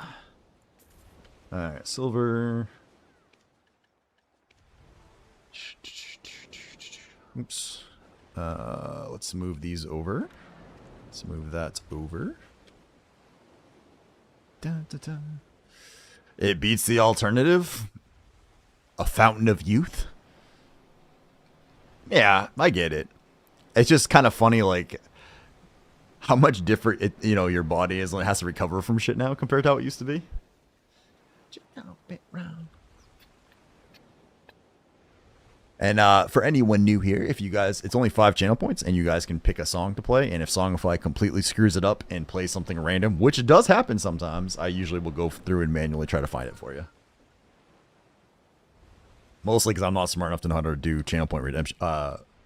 Alright, silver. Oops. Let's move these over. Let's move that over. Dun, dun, dun. It beats the alternative. A fountain of youth. Yeah, I get it. It's just kind of funny, like, how much different it, your body is, has to recover from shit now compared to how it used to be. And for anyone new here, if you guys, it's only 5 channel points, and you guys can pick a song to play. And if Songify completely screws it up and plays something random, which does happen sometimes, I usually will go through and manually try to find it for you. Mostly because I'm not smart enough to know how to do channel point redemption,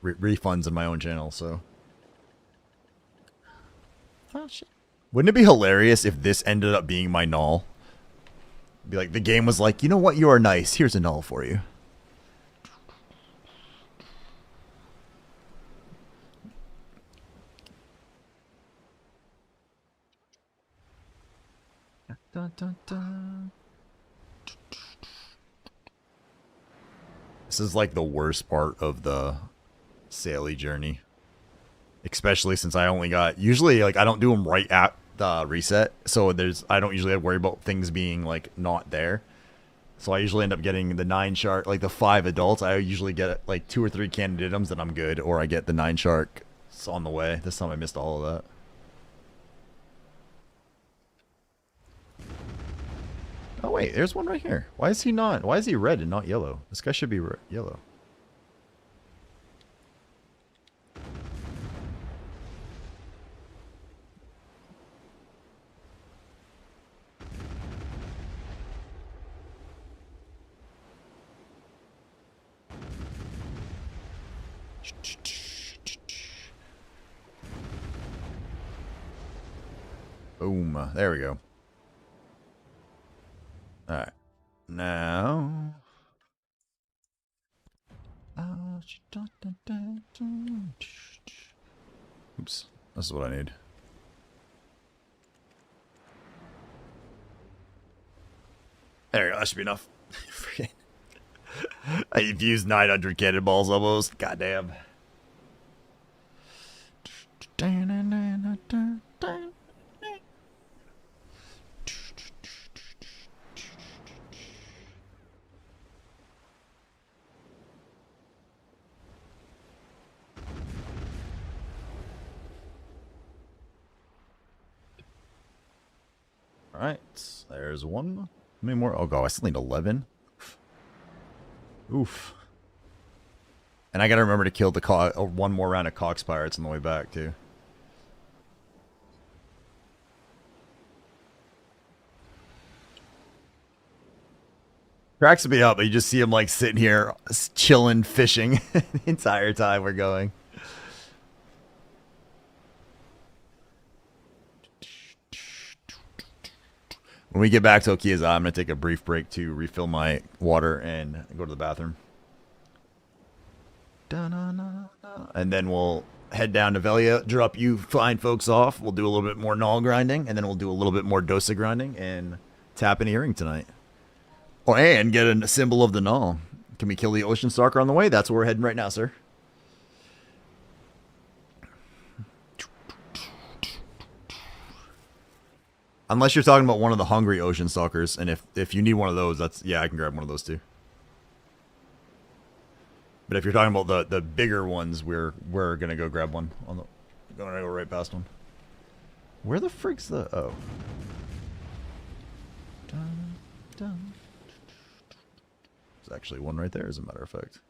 refunds in my own channel. So, oh, shit. Wouldn't it be hilarious if this ended up being my null? Be like, the game was like, you know what, you are nice. Here's a null for you. Dun, dun, dun. This is like the worst part of the Saily journey. Especially since I only got... Usually, like, I don't do them right at the reset. So I don't usually have to worry about things being, like, not there. So I usually end up getting the 9 shark, like the 5 adults. I usually get, like, 2 or 3 candidatums and I'm good. Or I get the 9 shark on the way. This time I missed all of that. Oh, wait, there's one right here. Why is he not? Why is he red and not yellow? This guy should be yellow. Boom. There we go. Alright. Now... Oops. This is what I need. There we go. That should be enough. I've used 900 cannonballs almost. Goddamn. Alright, there's one. How many more? Oh, God, I still need 11. Oof. And I gotta remember to kill the one more round of Cox Pirates on the way back, too. Cracks me up, but you just see him like sitting here chilling, fishing the entire time we're going. When we get back to Okiaza, I'm going to take a brief break to refill my water and go to the bathroom. And then we'll head down to Velia, drop you fine folks off. We'll do a little bit more Nol grinding, and then we'll do a little bit more Dosa grinding and tap an earring tonight. Oh, and get a symbol of the Nol. Can we kill the Ocean Stalker on the way? That's where we're heading right now, sir. Unless you're talking about one of the hungry Ocean Stalkers, and if you need one of those, yeah, I can grab one of those too. But if you're talking about the bigger ones, we're gonna go grab one. Gonna go right past one. Where the frig's the Dun, dun. There's actually one right there, as a matter of fact.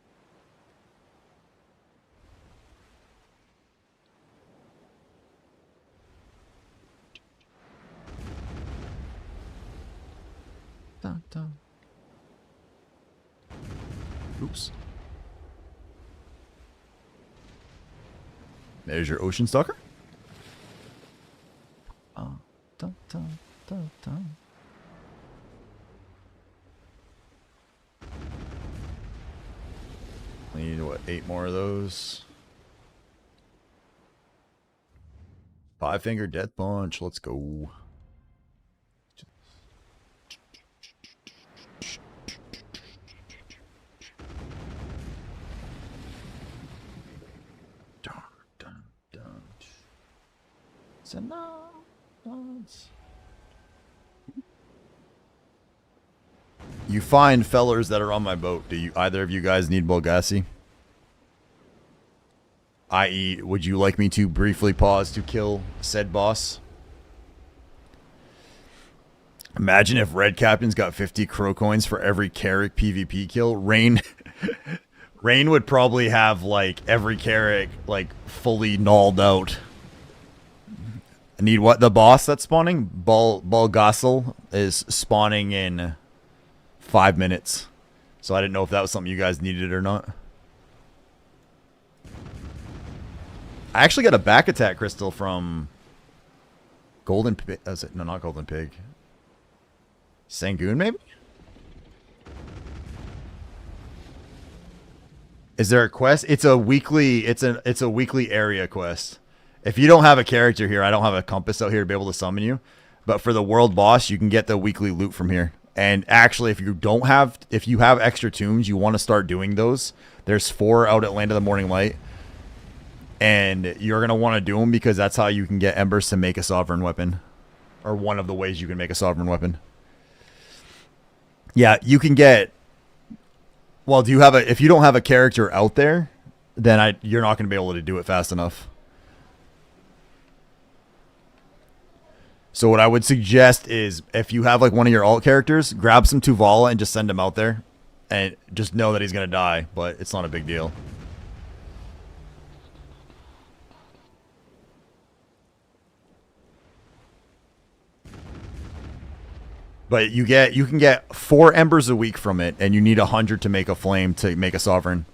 Dun, dun. Oops. There's your Ocean Stalker. Dun, dun, dun, dun. We need, what, 8 more of those? 5-finger death punch. Let's go. You find fellers that are on my boat. Do you either of you guys need Bolgassi? I.e., would you like me to briefly pause to kill said boss? Imagine if Red Captain's got 50 crow coins for every Carrick PvP kill. Rain would probably have like every Carrick like fully nulled out. I need what? The boss that's spawning? Bolgassel is spawning in 5 minutes. So I didn't know if that was something you guys needed or not. I actually got a back attack crystal from Golden Pig. No, not Golden Pig. Sangoon, maybe? Is there a quest? It's a weekly area quest. If you don't have a character here, I don't have a compass out here to be able to summon you. But for the world boss, you can get the weekly loot from here. And actually, if you have extra tombs, you want to start doing those. There's 4 out at Land of the Morning Light. And you're going to want to do them because that's how you can get embers to make a sovereign weapon. Or one of the ways you can make a sovereign weapon. Yeah, you can get... Well, if you don't have a character out there, then you're not going to be able to do it fast enough. So what I would suggest is if you have like one of your alt characters, grab some Tuvala and just send him out there. And just know that he's going to die, but it's not a big deal. But you can get 4 embers a week from it, and you need 100 to make a flame to make a sovereign.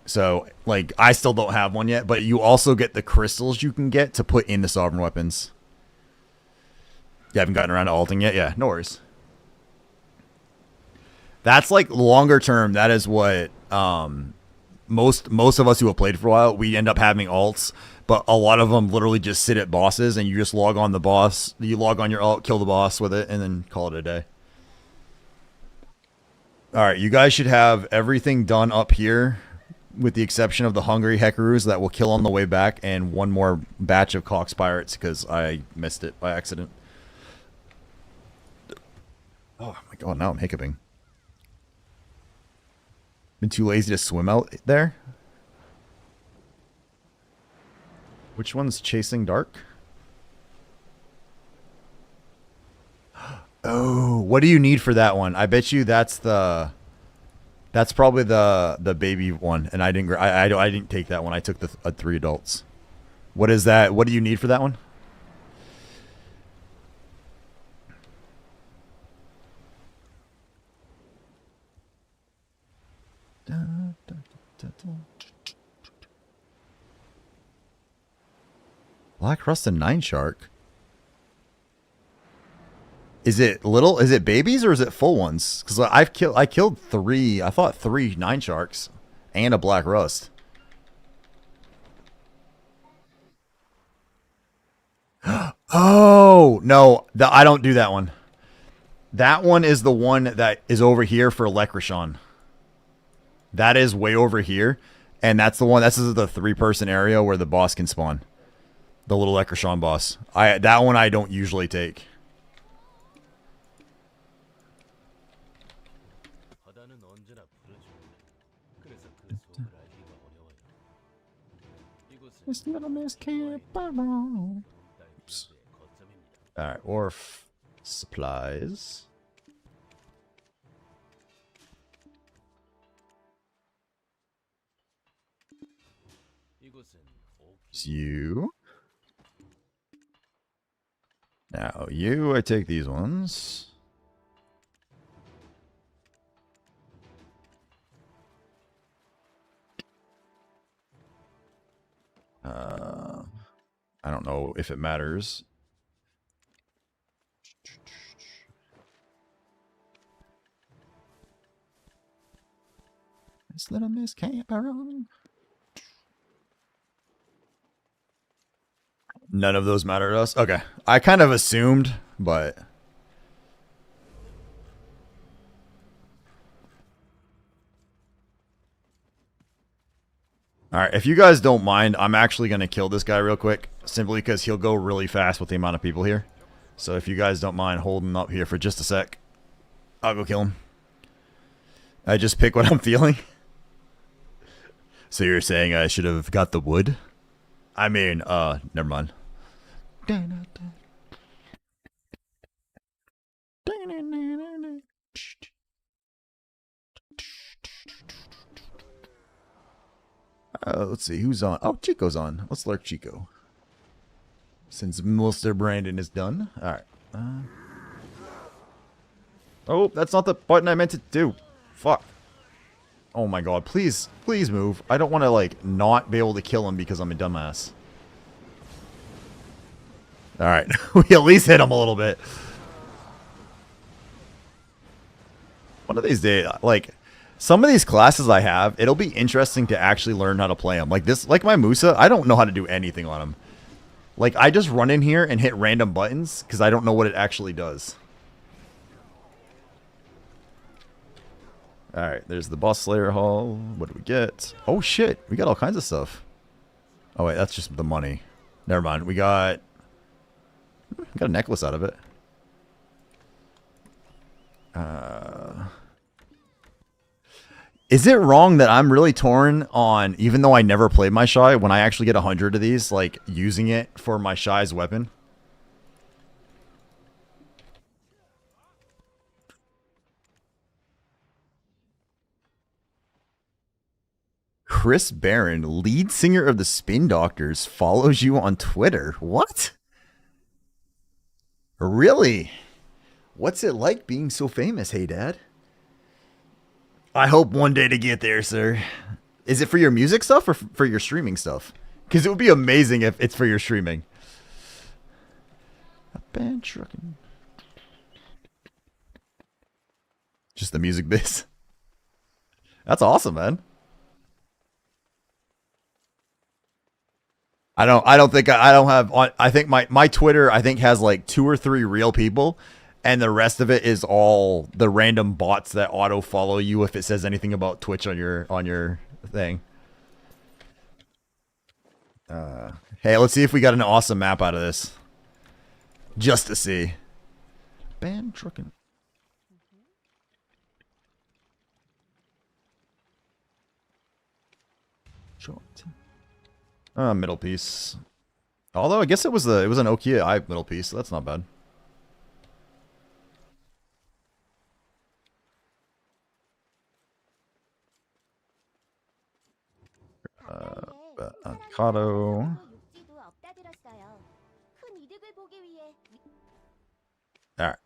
So, like, I still don't have one yet, but you also get the crystals you can get to put in the sovereign weapons. You haven't gotten around to alting yet? Yeah, no worries. That's like longer term. That is what most of us who have played for a while, we end up having alts. But a lot of them literally just sit at bosses, and you just log on the boss. You log on your alt, kill the boss with it, and then call it a day. All right, you guys should have everything done up here, with the exception of the hungry Hekaroos that will kill on the way back, and one more batch of Cox Pirates because I missed it by accident. Oh my god, now I'm hiccuping. Been too lazy to swim out there? Which one's chasing dark? Oh, what do you need for that one? I bet you that's probably the baby one, and I didn't take that one. I took the 3 adults. What is that? What do you need for that one? Black Rust and Nine Shark. Is it little? Is it babies or is it full ones? Because I killed three. I thought three Nine Sharks and a Black Rust. Oh no, I don't do that one. That one is the one that is over here for Lekrishon. That is way over here, and that's the one. This is the 3-person area where the boss can spawn. The little Lekrishon boss. That one I don't usually take. This little miss can't burn. Oops. Alright, Orf supplies. It's you. Now, I take these ones. I don't know if it matters. This little miss can't run. None of those matter to us? Okay. I kind of assumed, but... Alright, if you guys don't mind, I'm actually going to kill this guy real quick. Simply because he'll go really fast with the amount of people here. So if you guys don't mind holding up here for just a sec, I'll go kill him. I just pick what I'm feeling. So you're saying I should have got the wood? I mean, never mind. Let's see, who's on? Oh, Chico's on. Let's lurk Chico. Since Mr. Brandon is done. Alright. Oh, that's not the button I meant to do. Fuck. Oh my god, please, please move. I don't want to, like, not be able to kill him because I'm a dumbass. Alright, we at least hit him a little bit. One of these days, like, some of these classes I have, it'll be interesting to actually learn how to play them. Like this, like my Musa, I don't know how to do anything on him. Like, I just run in here and hit random buttons because I don't know what it actually does. Alright, there's the Boss Slayer Hall. What do we get? Oh shit, we got all kinds of stuff. Oh wait, that's just the money. Never mind, we got a necklace out of it. Is it wrong that I'm really torn on, even though I never played my Shy, when I actually get 100 of these, like, using it for my Shy's weapon? Chris Barron, lead singer of the Spin Doctors, follows you on Twitter. What? Really? What's it like being so famous, hey Dad? I hope one day to get there, sir. Is it for your music stuff or for your streaming stuff? Because it would be amazing if it's for your streaming. A band trucking. Just the music biz. That's awesome, man. I don't think I don't have, I think my Twitter, I think, has like 2 or 3 real people, and the rest of it is all the random bots that auto follow you if it says anything about Twitch on your thing. Hey, let's see if we got an awesome map out of this. Just to see. Band trucking. Short. Middle piece. Although I guess it was an Okia eye middle piece, so that's not bad. Avocado. Alright.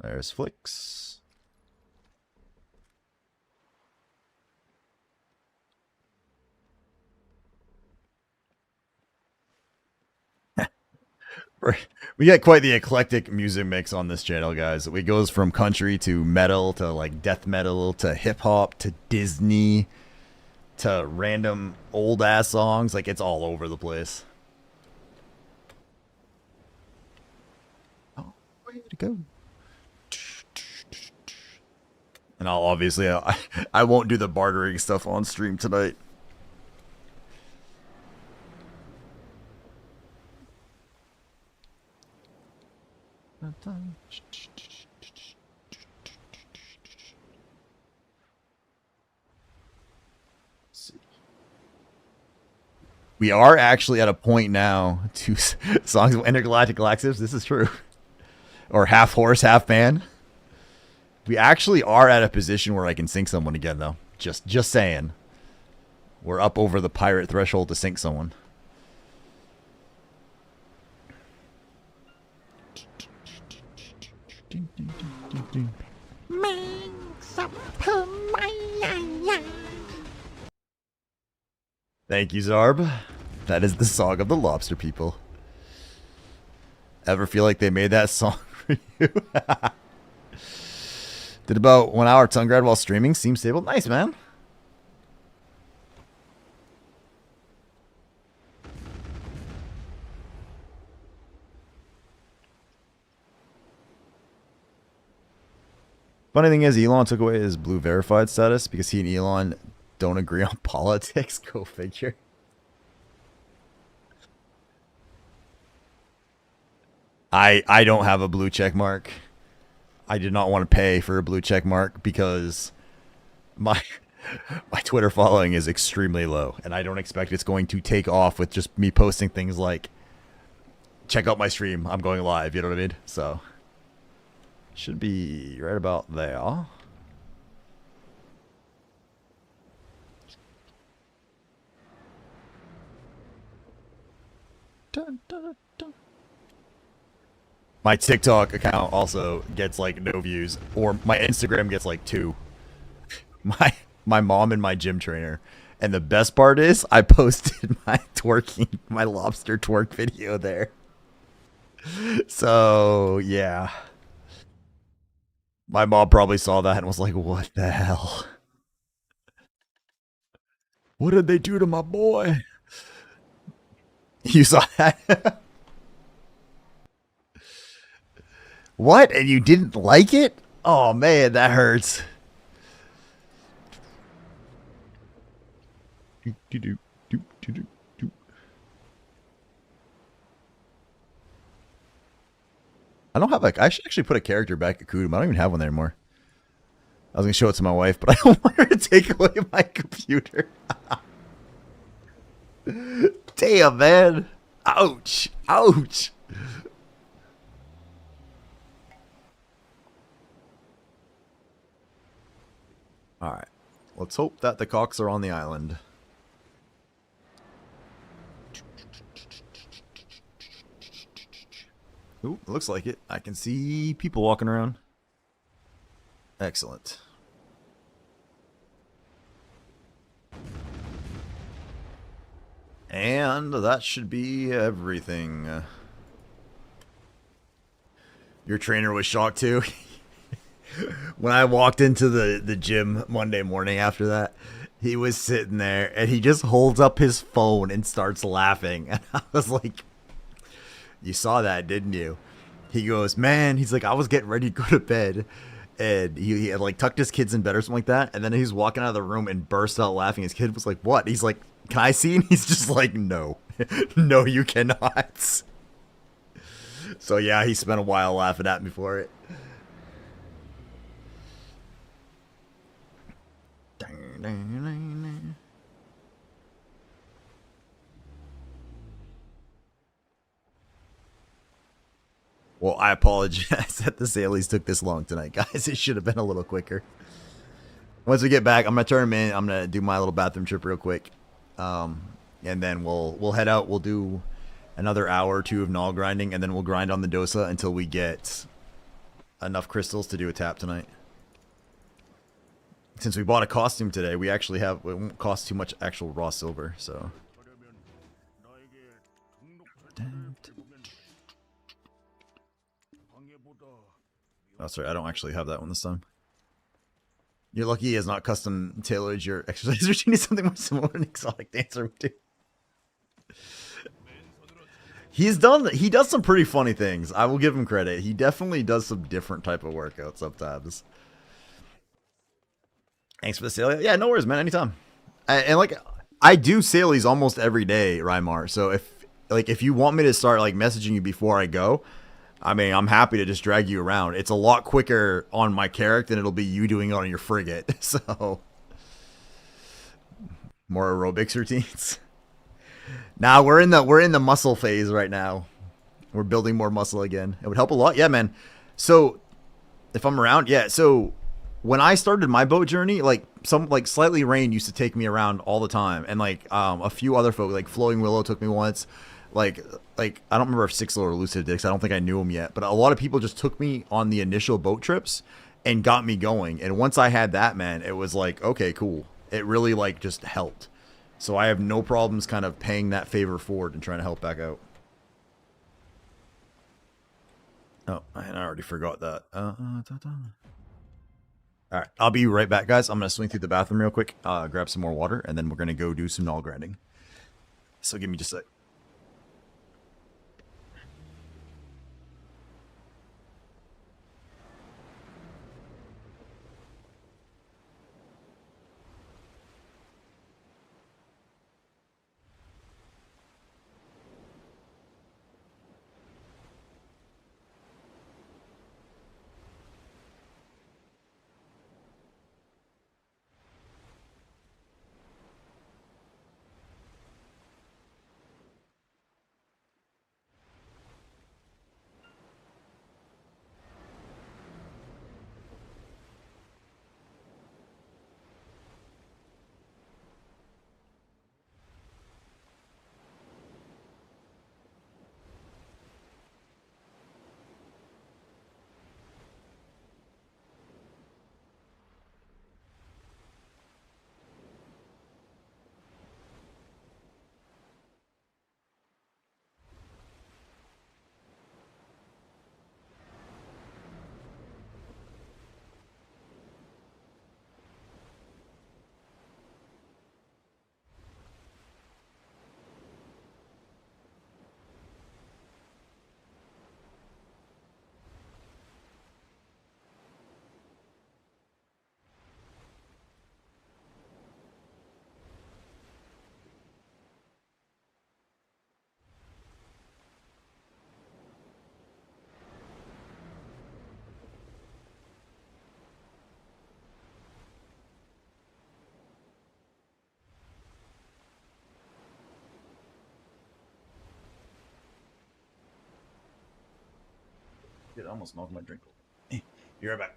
There's Flicks. We get quite the eclectic music mix on this channel, guys. It goes from country to metal to like death metal to hip hop to Disney to random old ass songs. Like, it's all over the place. Oh, way to go. And I'll obviously, I won't do the bartering stuff on stream tonight. We are actually at a point now to songs of Intergalactic Galaxies. This is true. Or half horse, half man. We actually are at a position where I can sink someone again, though. Just saying. We're up over the pirate threshold to sink someone. Thank you, Zarb. That is the song of the lobster people. Ever feel like they made that song for you? Did about 1 hour tongue grad while streaming. Seems stable. Nice, man. Funny thing is, Elon took away his blue verified status because he and Elon don't agree on politics. Go figure. I don't have a blue check mark. I did not want to pay for a blue check mark because my Twitter following is extremely low, and I don't expect it's going to take off with just me posting things like, check out my stream, I'm going live, you know what I mean? So, should be right about there. Dun, dun, dun. My TikTok account also gets like no views, or my Instagram gets like 2. My mom and my gym trainer. And the best part is I posted my lobster twerk video there. So, yeah. My mom probably saw that and was like, what the hell? What did they do to my boy? You saw that? What? And you didn't like it? Oh, man, that hurts. I don't have like, I should actually put a character back at Kudum. I don't even have one there anymore. I was going to show it to my wife, but I don't want her to take away my computer. Damn, man. Ouch. Ouch. Alright. Let's hope that the cocks are on the island. Ooh, looks like it. I can see people walking around. Excellent. And that should be everything. Your trainer was shocked too. When I walked into the gym Monday morning after that, he was sitting there and he just holds up his phone and starts laughing. And I was like, you saw that, didn't you? He goes, man, he's like, I was getting ready to go to bed. And he had like tucked his kids in bed or something like that. And then he's walking out of the room and burst out laughing. His kid was like, what? He's like, can I see? And he's just like, no. No, you cannot. So yeah, he spent a while laughing at me for it. Well, I apologize that the Sailies took this long tonight, guys. It should have been a little quicker. Once we get back, I'm gonna turn them in. I'm gonna do my little bathroom trip real quick, and then we'll head out. We'll do another hour or two of Nol grinding, and then we'll grind on the Dosa until we get enough crystals to do a tap tonight. Since we bought a costume today, we actually have, it won't cost too much actual raw silver, so. Oh, sorry, I don't actually have that one this time. You're lucky he has not custom tailored your exercise routine to something more similar to an exotic dancer would do. He does some pretty funny things. I will give him credit. He definitely does some different type of workouts sometimes. Thanks for the sale. Yeah, no worries, man. Anytime. And like, I do Sailies almost every day, Rymar. So if you want me to start like messaging you before I go, I mean, I'm happy to just drag you around. It's a lot quicker on my character than it'll be you doing it on your frigate. So more aerobics routines. Now we're in the muscle phase right now. We're building more muscle again. It would help a lot. Yeah, man. So if I'm around, yeah. So when I started my boat journey, like Slightly Rain used to take me around all the time, and like a few other folk, like Flowing Willow took me once. Like I don't remember if Sixlo or Lucid did, 'cause I don't think I knew him yet. But a lot of people just took me on the initial boat trips and got me going. And once I had that, man, it was like, okay, cool. It really like just helped. So I have no problems kind of paying that favor forward and trying to help back out. Oh, and I already forgot that. All right, I'll be right back, guys. I'm going to swing through the bathroom real quick, grab some more water, and then we're going to go do some Nol grinding. So give me just a sec. It almost knocked my drink over. Be right back.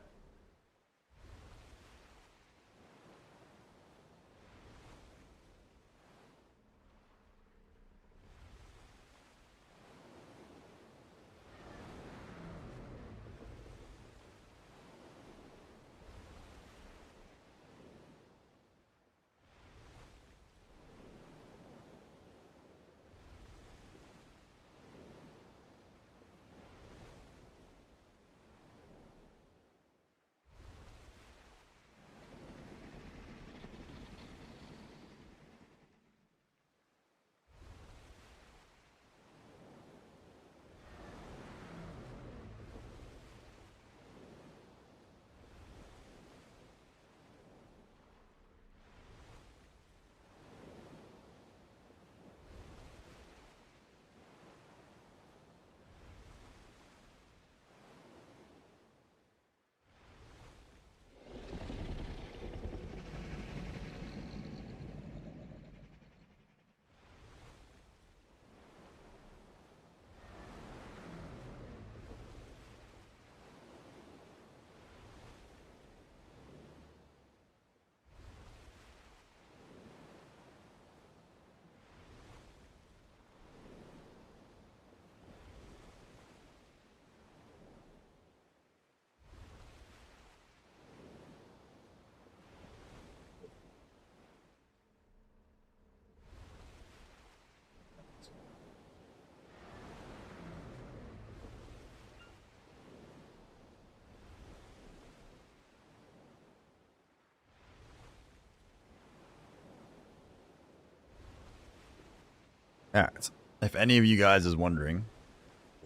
Alright. If any of you guys is wondering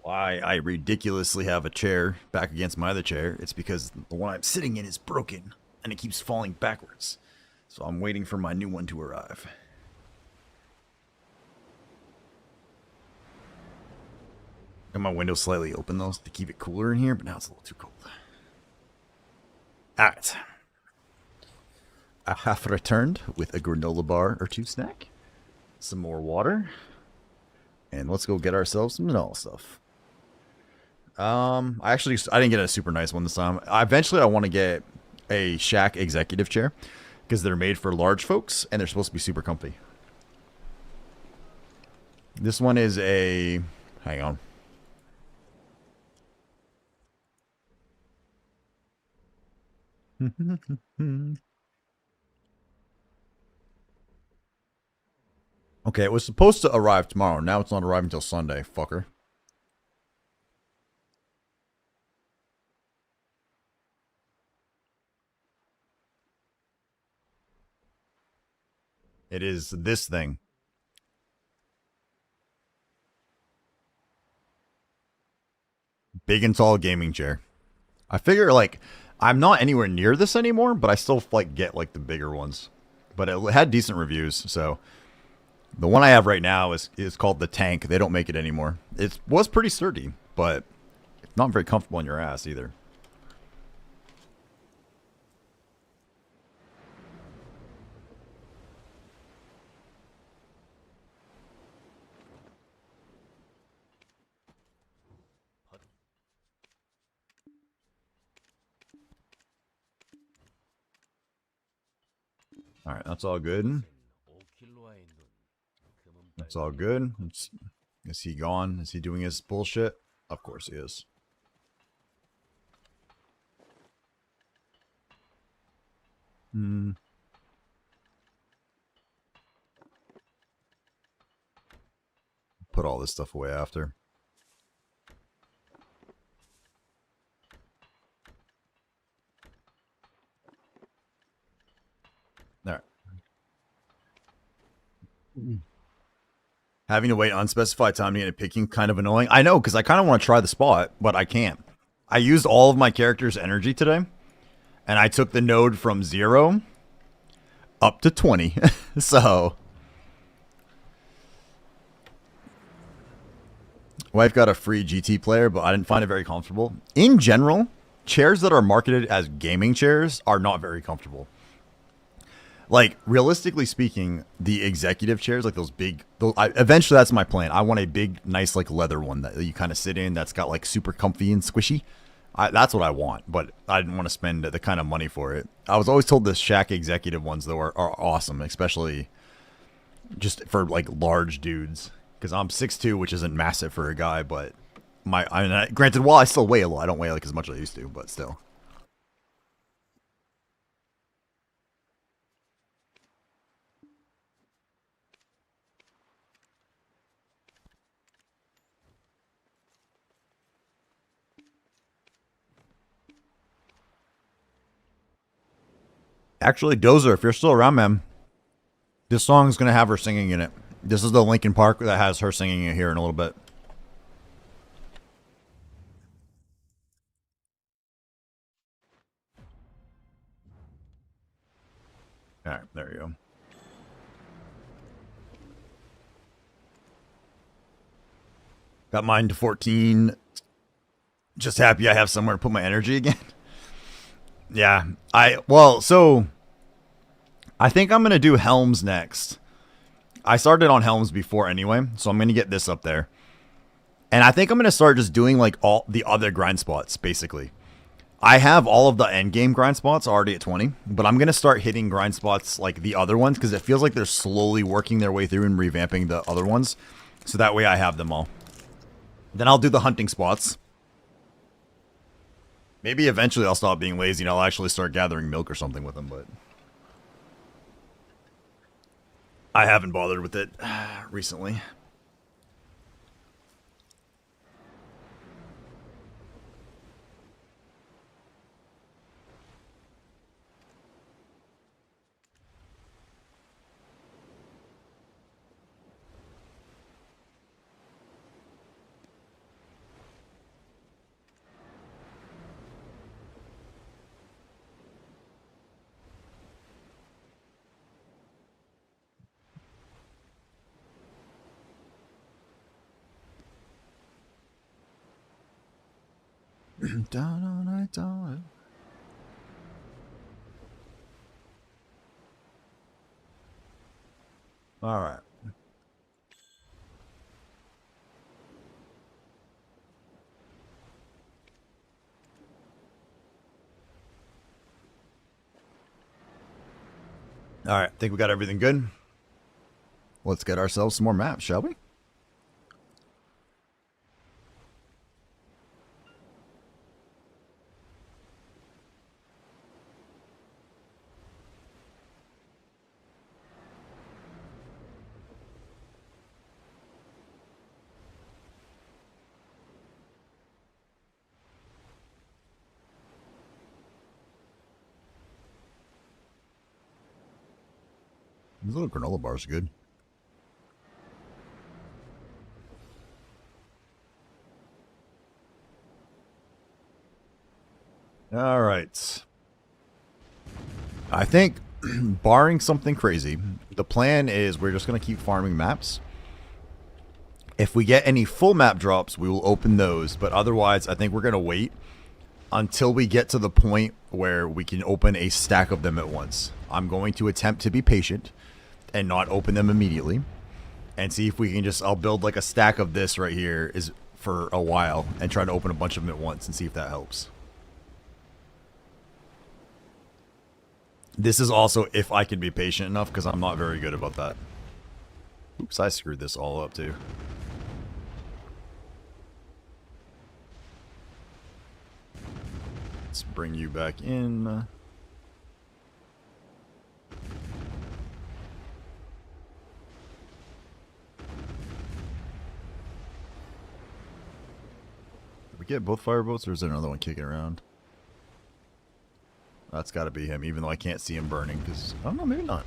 why I ridiculously have a chair back against my other chair, it's because the one I'm sitting in is broken and it keeps falling backwards. So I'm waiting for my new one to arrive. Got my window slightly open though to keep it cooler in here, but now it's a little too cold. Alright. I have returned with a granola bar or two snack, some more water, and let's go get ourselves some Nol stuff. I didn't get a super nice one this time. Eventually I want to get a shack executive chair because they're made for large folks and they're supposed to be super comfy. This one is a, hang on. Okay, it was supposed to arrive tomorrow. Now it's not arriving until Sunday, fucker. It is this thing. Big and tall gaming chair. I figure, like, I'm not anywhere near this anymore, but I still, like, get, like, the bigger ones. But it had decent reviews, so... The one I have right now is called the Tank. They don't make it anymore. It was pretty sturdy, but it's not very comfortable on your ass either. Alright, that's all good. That's all good. Is he gone? Is he doing his bullshit? Of course he is. Put all this stuff away after. Alright. Having to wait unspecified time to get a picking kind of annoying. I know, because I kind of want to try the spot, but I can't. I used all of my character's energy today, and I took the node from 0 up to 20. So, wife got a free GT player, but I didn't find it very comfortable. In general, chairs that are marketed as gaming chairs are not very comfortable. Like, realistically speaking, the executive chairs, like those big... eventually, that's my plan. I want a big, nice, like, leather one that you kind of sit in that's got, like, super comfy and squishy. That's what I want, but I didn't want to spend the kind of money for it. I was always told the shack executive ones, though, are awesome, especially just for, like, large dudes. Because I'm 6'2", which isn't massive for a guy, but... granted, while I still weigh a lot, I don't weigh, like, as much as I used to, but still. Actually, Dozer, if you're still around, man, this song's going to have her singing in it. This is the Linkin Park that has her singing it here in a little bit. Alright, there you go. Got mine to 14. Just happy I have somewhere to put my energy again. Yeah, so I think I'm going to do Helms next. I started on Helms before anyway, so I'm going to get this up there. And I think I'm going to start just doing like all the other grind spots, basically. I have all of the endgame grind spots already at 20, but I'm going to start hitting grind spots like the other ones because it feels like they're slowly working their way through and revamping the other ones. So that way I have them all. Then I'll do the hunting spots. Maybe eventually I'll stop being lazy and I'll actually start gathering milk or something with them, but... I haven't bothered with it recently. Down all night, down. All right. All right. Think we got everything good. Let's get ourselves some more maps, shall we? These little granola bars are good. All right. I think, barring something crazy, the plan is we're just going to keep farming maps. If we get any full map drops, we will open those. But otherwise, I think we're going to wait until we get to the point where we can open a stack of them at once. I'm going to attempt to be patient and not open them immediately. And see if we can just... I'll build like a stack of this right here is for a while and try to open a bunch of them at once and see if that helps. This is also if I can be patient enough, because I'm not very good about that. Oops, I screwed this all up too. Let's bring you back in. Did we get both fireboats, or is there another one kicking around? That's got to be him, even though I can't see him burning, because, I don't know, maybe not.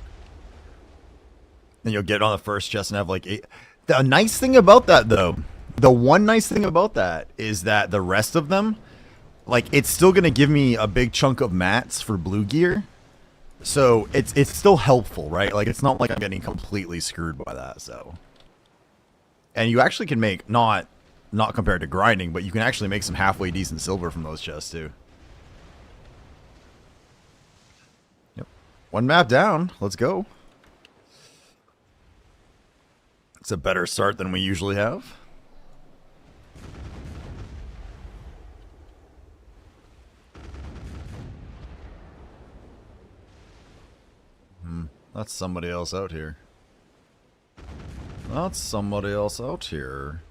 Then you'll get on the first chest and have like 8. The nice thing about that, though, the one nice thing about that is that the rest of them, like, it's still going to give me a big chunk of mats for blue gear. So it's still helpful, right? Like, it's not like I'm getting completely screwed by that, so. And you actually can make, not compared to grinding, but you can actually make some halfway decent silver from those chests, too. One map down. Let's go. It's a better start than we usually have. That's somebody else out here. That's somebody else out here.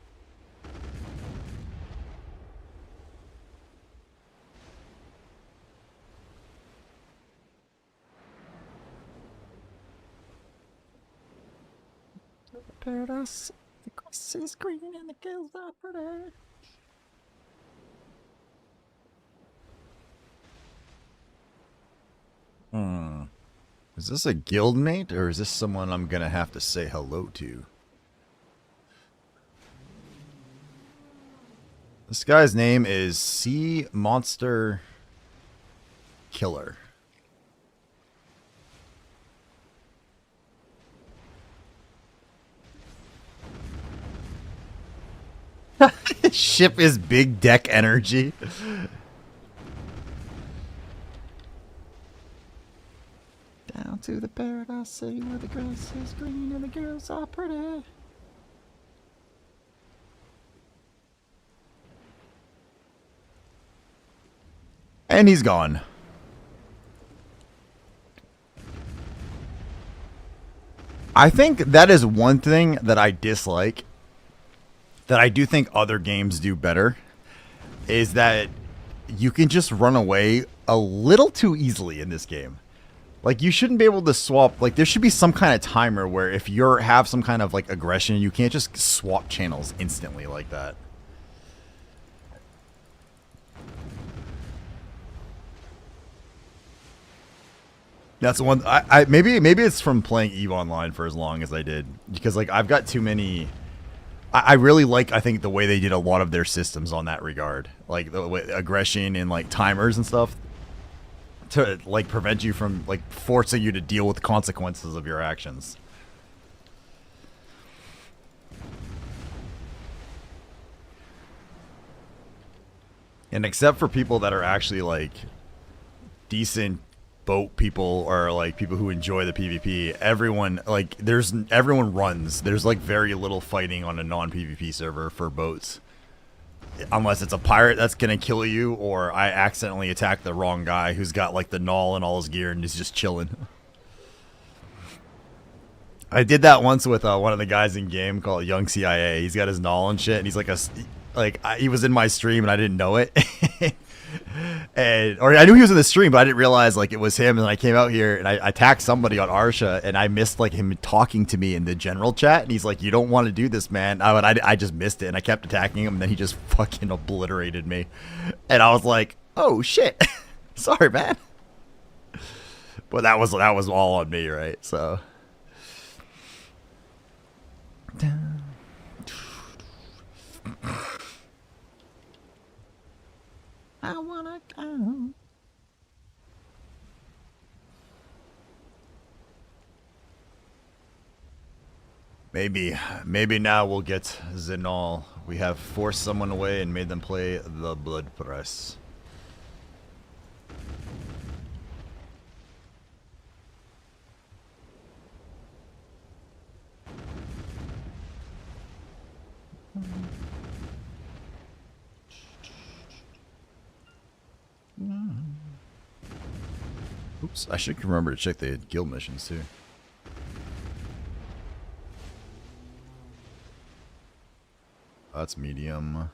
Paradise, the grass is green and the girls are pretty. Is this a guildmate, or is this someone I'm gonna have to say hello to? This guy's name is Sea Monster Killer. Ship is big deck energy. Down to the paradise city where the grass is green and the girls are pretty. And he's gone. I think that is one thing that I dislike, that I do think other games do better, is that you can just run away a little too easily in this game. Like, you shouldn't be able to swap. Like, there should be some kind of timer where if you have some kind of, like, aggression, you can't just swap channels instantly like that. That's the one. Maybe it's from playing EVE Online for as long as I did. Because, like, I've got too many... I really like, I think, the way they did a lot of their systems on that regard. Like, the way, aggression and, like, timers and stuff. To, like, prevent you from, like, forcing you to deal with the consequences of your actions. And except for people that are actually like decent boat people or like people who enjoy the PvP, everyone runs. There's like very little fighting on a non-PvP server for boats. Unless it's a pirate that's gonna kill you, or I accidentally attack the wrong guy who's got like the Nol and all his gear and is just chilling. I did that once with one of the guys in game called Young CIA. He's got his Nol and shit, and he's like he was in my stream and I didn't know it. Or I knew he was in the stream, but I didn't realize like it was him. And then I came out here and I attacked somebody on Arsha, and I missed like him talking to me in the general chat. And he's like, "You don't want to do this, man." I just missed it, and I kept attacking him, and then he just fucking obliterated me. And I was like, "Oh shit, sorry, man." But that was all on me, right? So. I wanna go. Maybe now we'll get Zenol. We have forced someone away and made them play the blood price. Oops, I should remember to check the guild missions too. That's medium.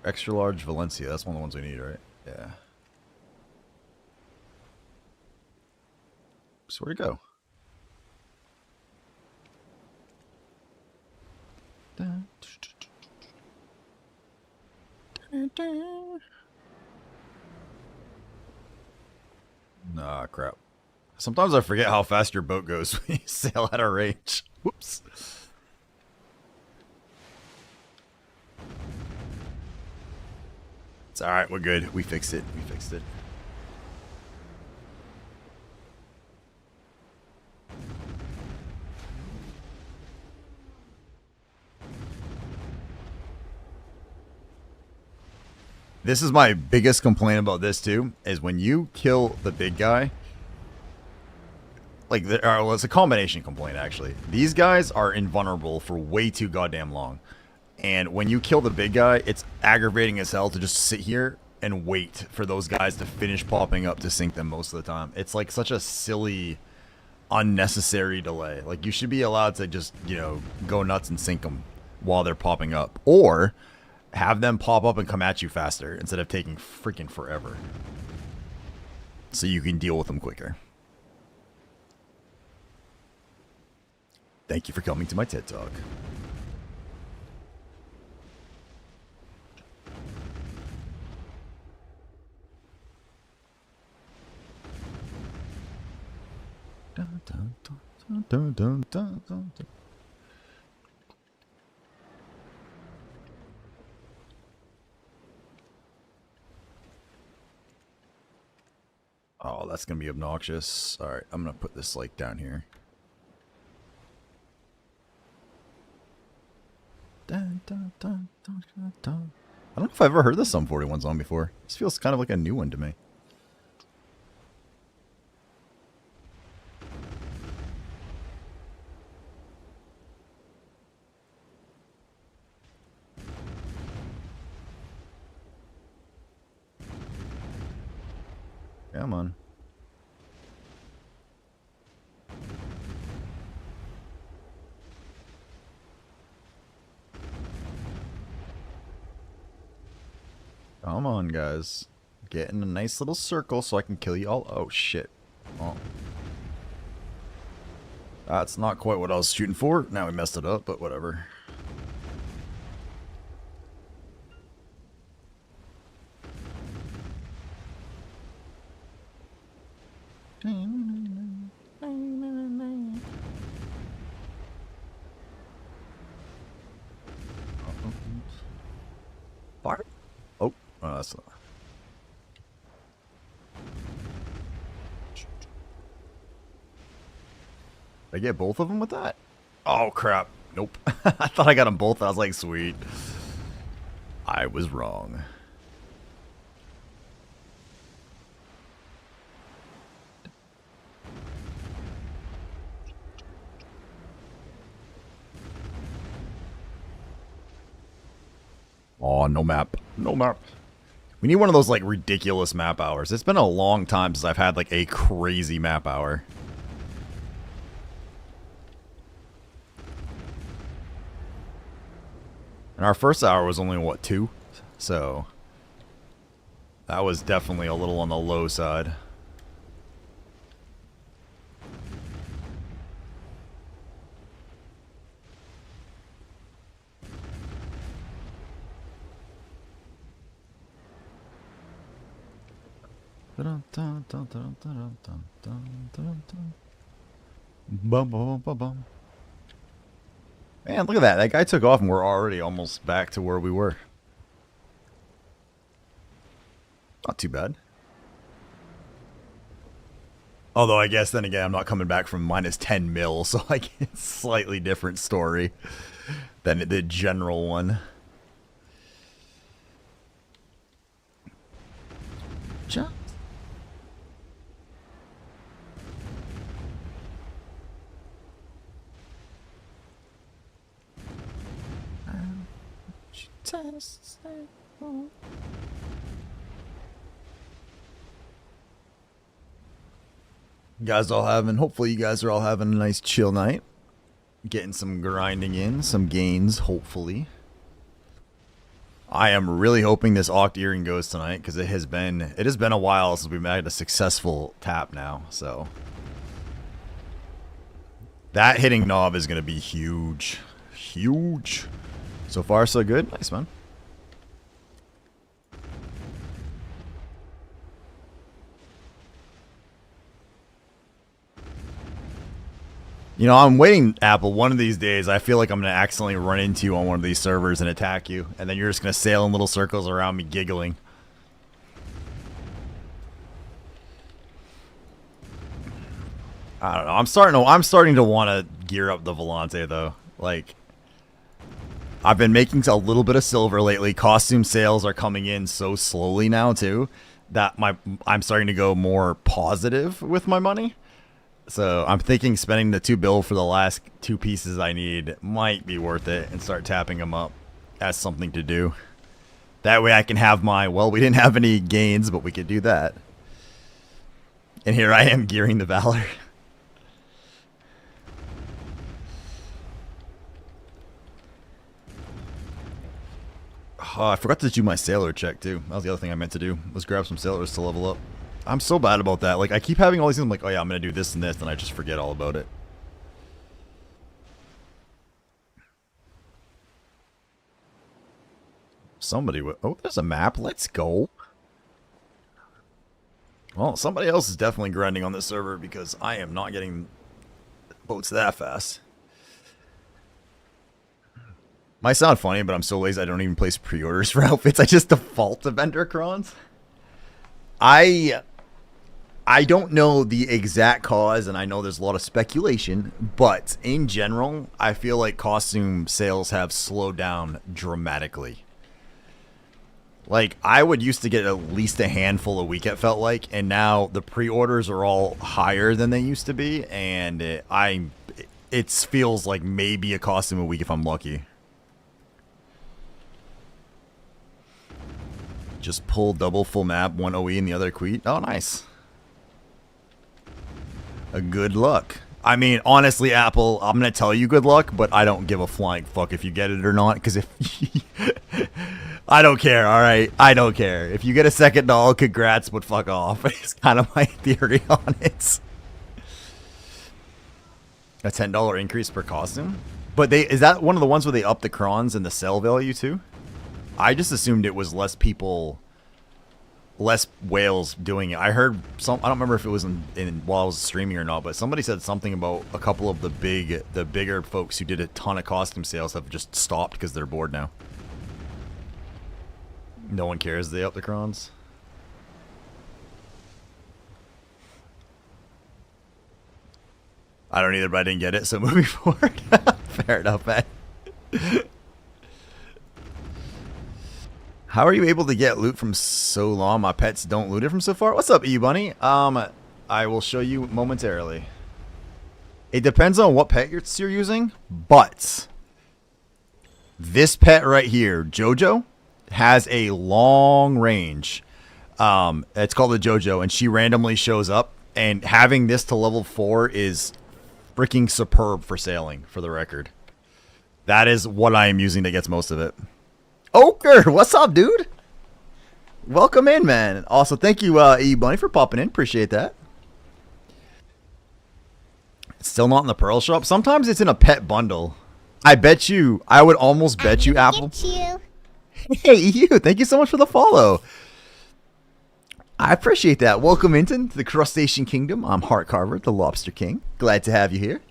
Extra large Valencia, that's one of the ones we need, right? Yeah. So where'd it go? Nah, crap. Sometimes I forget how fast your boat goes when you sail out of range. Whoops. It's alright, we're good. We fixed it. We fixed it. This is my biggest complaint about this too, is when you kill the big guy, like, well, it's a combination complaint actually. These guys are invulnerable for way too goddamn long. And when you kill the big guy, it's aggravating as hell to just sit here and wait for those guys to finish popping up to sink them most of the time. It's like such a silly, unnecessary delay. Like, you should be allowed to just, you know, go nuts and sink them while they're popping up. Or have them pop up and come at you faster instead of taking freaking forever. So you can deal with them quicker. Thank you for coming to my TED Talk. Dun, dun, dun, dun, dun, dun, dun, dun. Oh, that's going to be obnoxious. Alright, I'm going to put this, like, down here. Dun, dun, dun, dun, dun, dun. I don't know if I've ever heard this Sum 41 song before. This feels kind of like a new one to me. Come on. Come on, guys. Get in a nice little circle so I can kill you all. Oh, shit. Oh. That's not quite what I was shooting for. Now we messed it up, but whatever. Fire? Oh, that's not. Did I get both of them with that? Oh, crap. Nope. I thought I got them both. I was like, sweet. I was wrong. Oh, no map. No map. We need one of those, like, ridiculous map hours. It's been a long time since I've had, like, a crazy map hour. And our first hour was only, what, 2? So, that was definitely a little on the low side. Bum, bum, bum, bum. Man, look at that. That guy took off and we're already almost back to where we were. Not too bad. Although I guess then again I'm not coming back from minus 10 mil, so like it's a slightly different story than the general one. Just you guys all having, hopefully you guys are all having a nice chill night. Getting some grinding in, some gains, hopefully. I am really hoping this Oct Earring goes tonight, because it has been a while since we've had a successful tap now, so. That hitting knob is going to be huge. Huge. So far, so good. Nice, man. You know, I'm waiting, Apple, one of these days, I feel like I'm going to accidentally run into you on one of these servers and attack you. And then you're just going to sail in little circles around me giggling. I don't know. I'm starting to want to gear up the Volante, though. Like, I've been making a little bit of silver lately. Costume sales are coming in so slowly now, too, that I'm starting to go more positive with my money. So I'm thinking spending the 2 bill for the last 2 pieces I need might be worth it and start tapping them up as something to do. That way I can have my, well, we didn't have any gains, but we could do that. And here I am gearing the Valor. Oh, I forgot to do my sailor check too. That was the other thing I meant to do, was grab some sailors to level up. I'm so bad about that. Like, I keep having all these things, I'm like, oh yeah, I'm going to do this and this, and I just forget all about it. Somebody, oh, there's a map. Let's go. Well, somebody else is definitely grinding on this server because I am not getting boats that fast. Might sound funny, but I'm so lazy I don't even place pre-orders for outfits. I just default to vendor crons. I don't know the exact cause, and I know there's a lot of speculation, but in general, I feel like costume sales have slowed down dramatically. Like, I would used to get at least a handful a week, it felt like, and now the pre-orders are all higher than they used to be, and it feels like maybe a costume a week if I'm lucky. Just pull double full map, 1 OE and the other queet. Oh, nice. A good luck. I mean, honestly, Apple, I'm going to tell you good luck, but I don't give a flying fuck if you get it or not, because if... I don't care, alright? I don't care. If you get a second doll, congrats, but fuck off. It's kind of my theory on it. A $10 increase per costume? But is that one of the ones where they up the crons and the sell value, too? I just assumed it was less people... less whales doing it. I heard some. I don't remember if it was in while I was streaming or not, but somebody said something about a couple of the bigger folks who did a ton of costume sales have just stopped because they're bored now. No one cares they up the crons. I don't either, but I didn't get it, so moving forward. Fair enough, man. How are you able to get loot from so long? My pets don't loot it from so far. What's up, E Bunny? I will show you momentarily. It depends on what pet you're using, but this pet right here, Jojo, has a long range. It's called the Jojo, and she randomly shows up. And having this to level 4 is freaking superb for sailing, for the record. That is what I am using that gets most of it. Oker, what's up, dude? Welcome in, man. Also, thank you, E Bunny, for popping in. Appreciate that. It's still not in the Pearl Shop. Sometimes it's in a pet bundle. I bet you. I would almost bet you, Apple. You. Hey, you. Thank you so much for the follow. I appreciate that. Welcome into the Crustacean Kingdom. I'm Heart Carver, the Lobster King. Glad to have you here.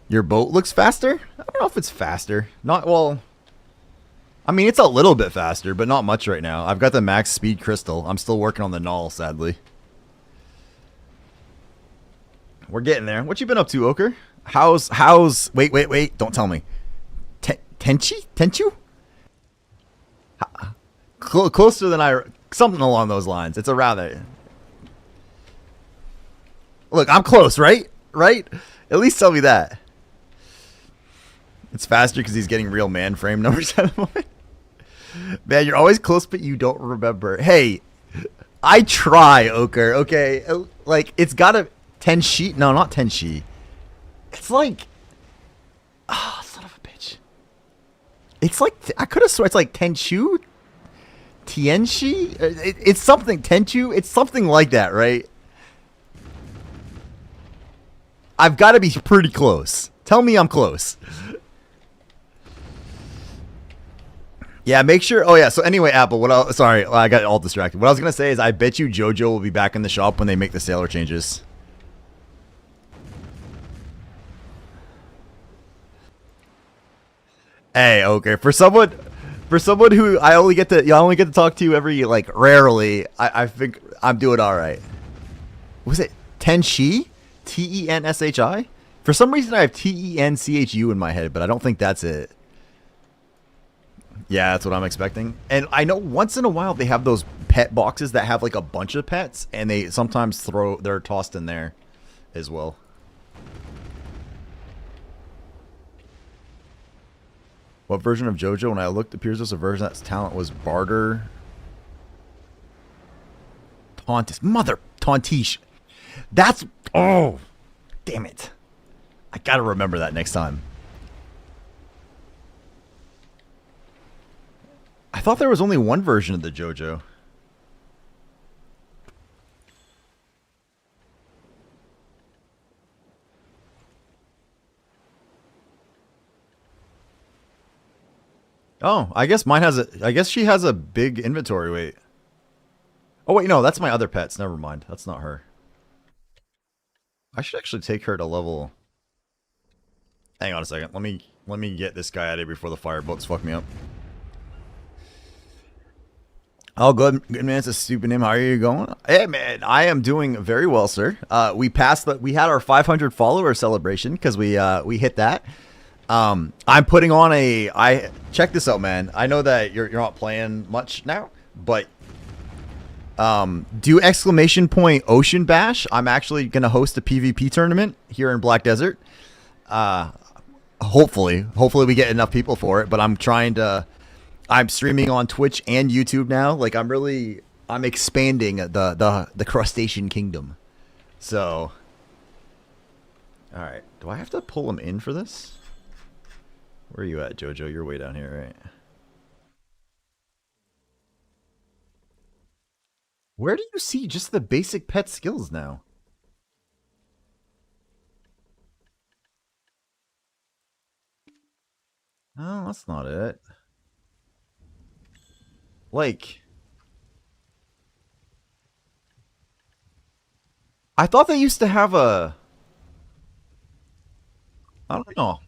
Your boat looks faster? I don't know if it's faster. Not, well, I mean, it's a little bit faster, but not much right now. I've got the max speed crystal. I'm still working on the Nol, sadly. We're getting there. What you been up to, Oker? Wait. Don't tell me. Tenchu? Closer than something along those lines. It's around there. Look, I'm close, right? Right? At least tell me that. It's faster because he's getting real man frame numbers at the moment. Man, you're always close, but you don't remember. Hey, I try, Oker, okay? Like, it's got a 10 sheet. No, not 10 sheet. It's like... Oh, son of a bitch. It's like... I could have sworn it's like Tenchu? Tianchi? It's something. Tenchu? It's something like that, right? I've got to be pretty close. Tell me I'm close. Yeah, make sure. Oh, yeah. So anyway, Apple, sorry, I got all distracted. What I was going to say is I bet you JoJo will be back in the shop when they make the sailor changes. Hey, okay. For someone who I only get to talk to every, like, rarely, I think I'm doing all right. Was it Tenshi? Tenshi? For some reason, I have Tenchu in my head, but I don't think that's it. Yeah, that's what I'm expecting. And I know once in a while they have those pet boxes that have like a bunch of pets, and they sometimes they're tossed in there as well. What version of JoJo? When I looked, appears as a version that's talent was Barter. Tauntish. That's, oh, damn it. I gotta remember that next time. I thought there was only one version of the JoJo. Oh, I guess I guess she has a big inventory weight. Oh wait, no, that's my other pets. Never mind. That's not her. I should actually take her to level. Hang on a second. Let me get this guy out of here before the fireboats fuck me up. Oh, good man. It's a stupid name. How are you going? Hey, man. I am doing very well, sir. We had our 500 follower celebration because we hit that. I'm putting on check this out, man. I know that you're not playing much now, but do ! Ocean Bash. I'm actually gonna host a PvP tournament here in Black Desert. Hopefully we get enough people for it. But I'm streaming on Twitch and YouTube now. Like I'm expanding the Crustacean Kingdom. So, all right. Do I have to pull him in for this? Where are you at, JoJo? You're way down here, right? Where do you see just the basic pet skills now? Oh, that's not it. Like, I thought they used to have a... I don't know.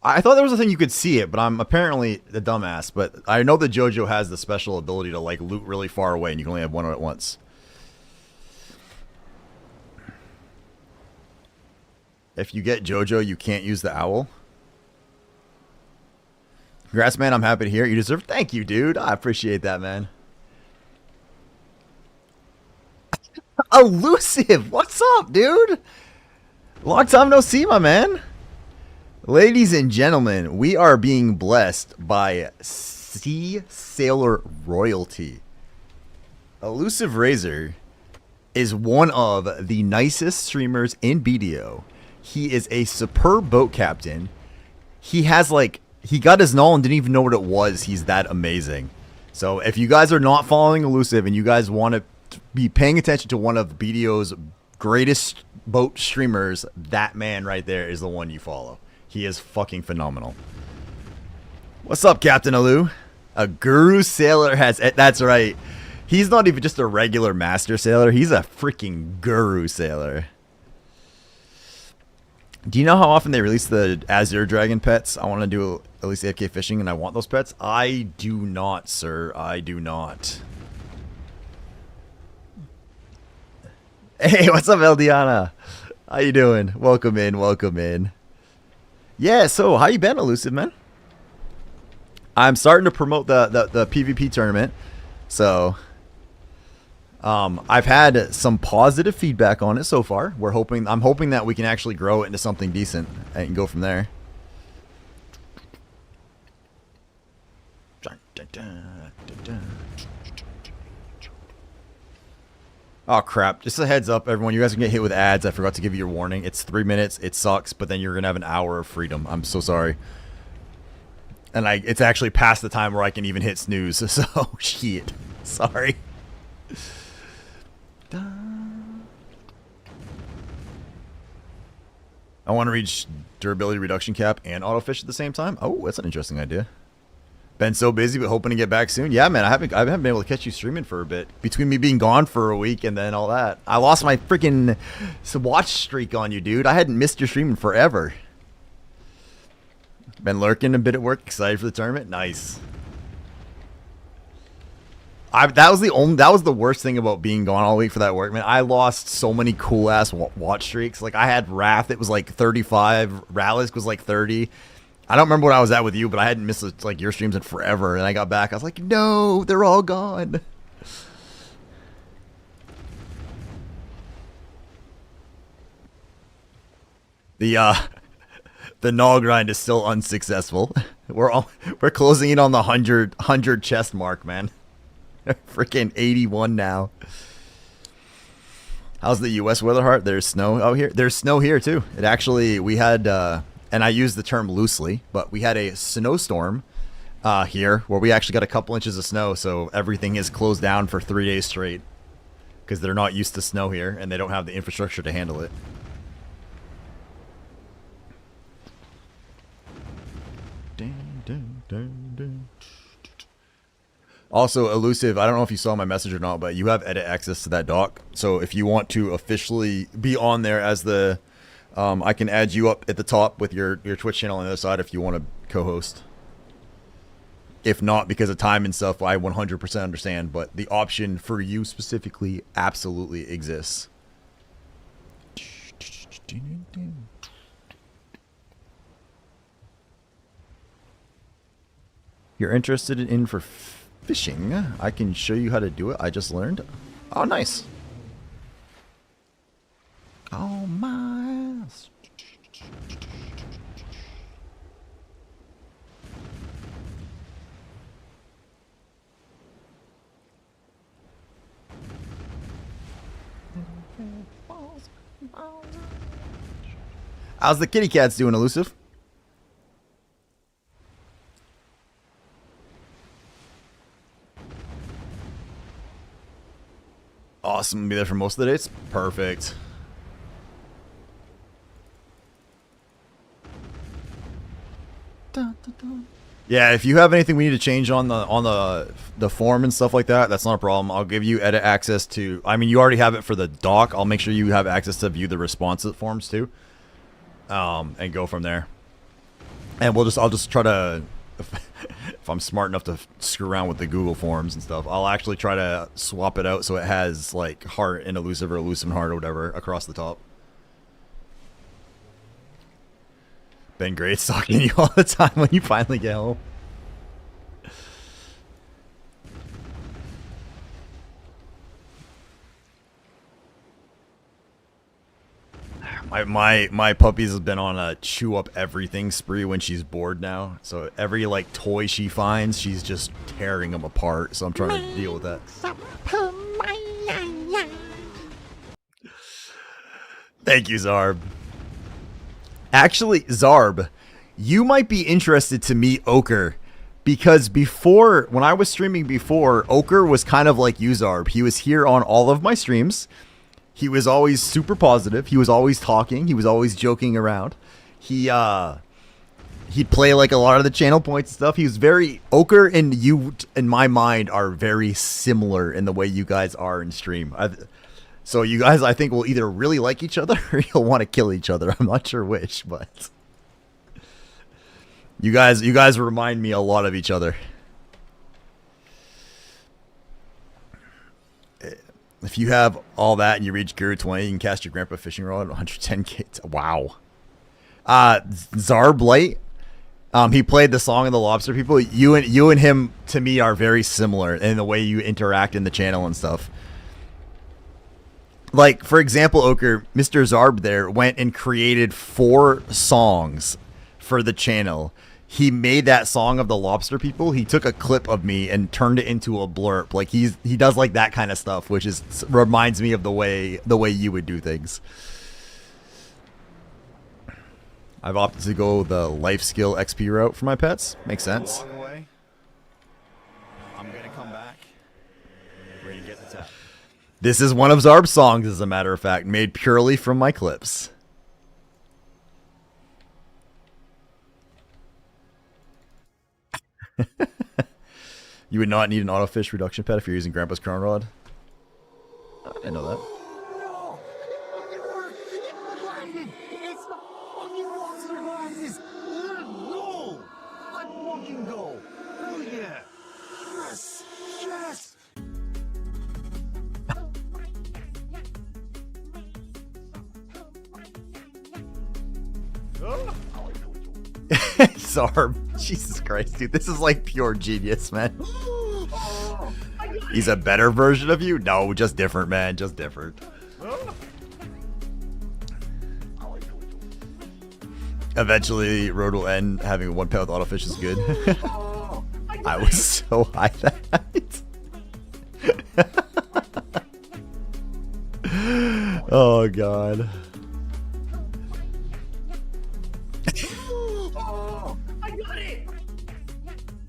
I thought there was a thing you could see it, but I'm apparently the dumbass. But I know that JoJo has the special ability to like loot really far away, and you can only have one at once. If you get JoJo, you can't use the owl. Congrats, man. I'm happy to hear it. You deserve. Thank you, dude. I appreciate that, man. Elusive, what's up, dude? Long time no see, my man. Ladies and gentlemen, we are being blessed by Sea Sailor royalty. Elusive Razor is one of the nicest streamers in BDO. He is a superb boat captain. He has he got his null and didn't even know what it was. He's that amazing. So if you guys are not following Elusive and you guys want to be paying attention to one of BDO's greatest boat streamers, that man right there is the one you follow. He is fucking phenomenal. What's up, Captain Alu? A guru sailor has... That's right. He's not even just a regular master sailor. He's a freaking guru sailor. Do you know how often they release the Azure Dragon pets? I want to do at least AFK fishing, and I want those pets. I do not, sir. I do not. Hey, what's up, Eldiana? How you doing? Welcome in, welcome in. Yeah, so how you been, Elusive, man? I'm starting to promote the PvP tournament. So I've had some positive feedback on it so far. I'm hoping that we can actually grow it into something decent and go from there. Oh crap, just a heads up everyone, you guys can get hit with ads. I forgot to give you your warning. It's 3 minutes, it sucks, but then you're gonna have an hour of freedom. I'm so sorry. And it's actually past the time where I can even hit snooze, so shit. Sorry. I want to reach durability reduction cap and autofish at the same time. Oh, that's an interesting idea. Been so busy, but hoping to get back soon. Yeah, man, I haven't been able to catch you streaming for a bit. Between me being gone for a week and then all that. I lost my freaking watch streak on you, dude. I hadn't missed your streaming forever. Been lurking a bit at work, excited for the tournament. Nice. That was the worst thing about being gone all week for that work, man. I lost so many cool ass watch streaks. Like I had Wrath, it was like 35. Ralisk was like 30. I don't remember what I was at with you, but I hadn't missed like your streams in forever. And I got back, I was like, no, they're all gone. The Nol grind is still unsuccessful. We're closing in on the 100 chest mark, man. Freaking 81 now. How's the U.S. weather, Heart? There's snow out here. There's snow here too. It actually, we had, and I use the term loosely, but we had a snowstorm here where we actually got a couple inches of snow. So everything is closed down for 3 days straight because they're not used to snow here and they don't have the infrastructure to handle it. Also, Elusive, I don't know if you saw my message or not, but you have edit access to that doc. So if you want to officially be on there as the, I can add you up at the top with your Twitch channel on the other side if you want to co-host. If not, because of time and stuff, I 100% understand. But the option for you specifically absolutely exists. You're interested in for fishing? I can show you how to do it. I just learned. Oh, nice. Oh, my. How's the kitty cats doing, Elusive? Awesome. Be there for most of the days. Perfect. Yeah, if you have anything we need to change on the form and stuff like that, that's not a problem. I'll give you edit access to. I mean, you already have it for the doc. I'll make sure you have access to view the responsive forms too, and go from there. And I'll just try to. If I'm smart enough to screw around with the Google Forms and stuff, I'll actually try to swap it out so it has like heart and elusive or elusive and heart or whatever across the top. Been great talking to you all the time when you finally get home. My puppy's been on a chew up everything spree when she's bored now. So every like toy she finds, she's just tearing them apart. So I'm trying to deal with that. Thank you, Zarb. Actually, Zarb, you might be interested to meet Ochre. Because before, when I was streaming before, Ochre was kind of like you, Zarb. He was here on all of my streams. He was always super positive. He was always talking. He was always joking around. He'd play like a lot of the channel points and stuff. He was very... Ochre and you, in my mind, are very similar in the way you guys are in stream. So you guys, I think, will either really like each other or you'll want to kill each other. I'm not sure which, but... You guys remind me a lot of each other. If you have all that and you reach Gear 20, you can cast your grandpa fishing rod 110k. Wow. Zarb Light, he played the Song of the Lobster People. You and him, to me, are very similar in the way you interact in the channel and stuff. Like, for example, Ochre, Mr. Zarb there went and created 4 songs for the channel. He made that Song of the Lobster People. He took a clip of me and turned it into a blurb. Like he does like that kind of stuff, which is reminds me of the way you would do things. I've opted to go the life skill XP route for my pets. Makes sense. Along the way, I'm gonna come back. We're gonna get the tap. This is one of Zarb's songs, as a matter of fact, made purely from my clips. You would not need an autofish reduction pet if you're using Grandpa's Crown Rod. I didn't know that. Zarb. Jesus Christ, dude. This is like pure genius, man. He's a better version of you? No, just different, man. Just different. Eventually, road will end. Having a 1 pet with autofish is good. I was so high that night. Oh, God.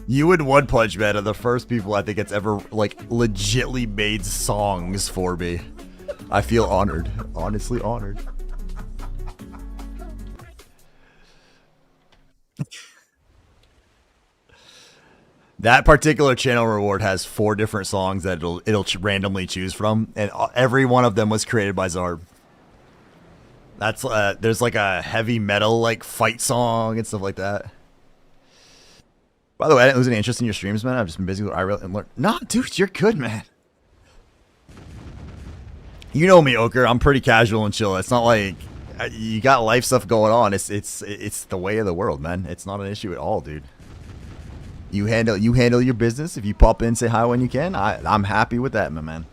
You and One Punch Man are the first people I think it's ever, like, legitly made songs for me. I feel honored. Honestly honored. That particular channel reward has 4 different songs that it'll randomly choose from, and every one of them was created by Zarb. That's there's like a heavy metal like fight song and stuff like that. By the way, I didn't lose any interest in your streams, man. I've just been busy with IRL and learn. Nah, dude, you're good, man. You know me, Ochre. I'm pretty casual and chill. It's not like you got life stuff going on. It's the way of the world, man. It's not an issue at all, dude. You handle your business. If you pop in, say hi when you can. I'm happy with that, my man.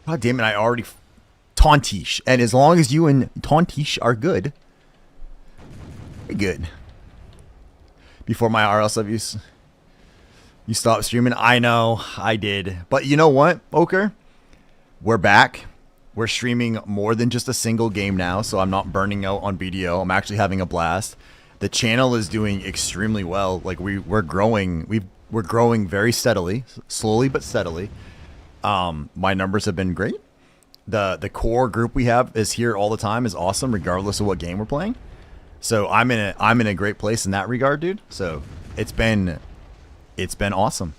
God damn it! I already Tauntish, and as long as you and Tauntish are good, you're good. Before my RL sub you stopped streaming. I know, I did, but you know what, Ochre? We're back. We're streaming more than just a single game now, so I'm not burning out on BDO. I'm actually having a blast. The channel is doing extremely well. Like we're growing. We're growing very steadily, slowly but steadily. My numbers have been great. The core group we have is here all the time is awesome, regardless of what game we're playing. So I'm in a great place in that regard, dude. So it's been awesome.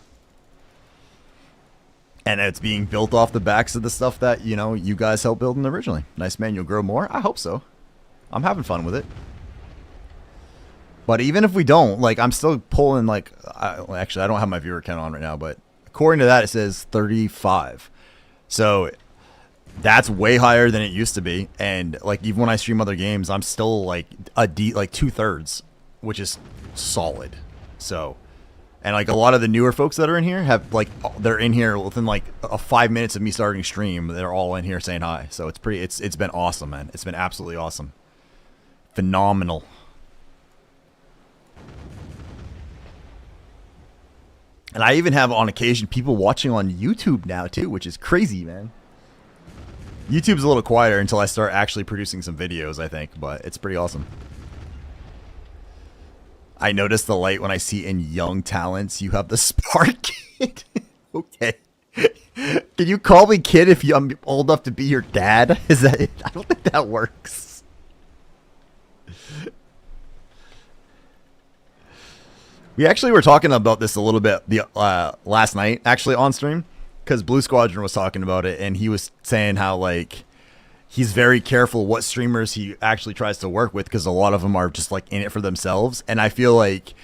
And it's being built off the backs of the stuff that, you know, you guys helped building originally. Nice, man. You'll grow more. I hope so. I'm having fun with it. But even if we don't, like, I'm still pulling, like, actually, I don't have my viewer count on right now, but according to that, it says 35. So that's way higher than it used to be. And, like, even when I stream other games, I'm still, like, like 2/3, which is solid. So And like a lot of the newer folks that are in here have like they're in here within like 5 minutes of me starting stream. They're all in here saying hi. So it's been awesome, man. It's been absolutely awesome. Phenomenal. And I even have on occasion people watching on YouTube now too, which is crazy, man. YouTube's a little quieter until I start actually producing some videos, I think, but it's pretty awesome. I notice the light when I see in young talents you have the spark kid. Okay. Can you call me kid if I'm old enough to be your dad? Is that it? I don't think that works. We actually were talking about this a little bit last night, actually, on stream, because Blue Squadron was talking about it, and he was saying how, like, he's very careful what streamers he actually tries to work with, because a lot of them are just, like, in it for themselves, and I feel like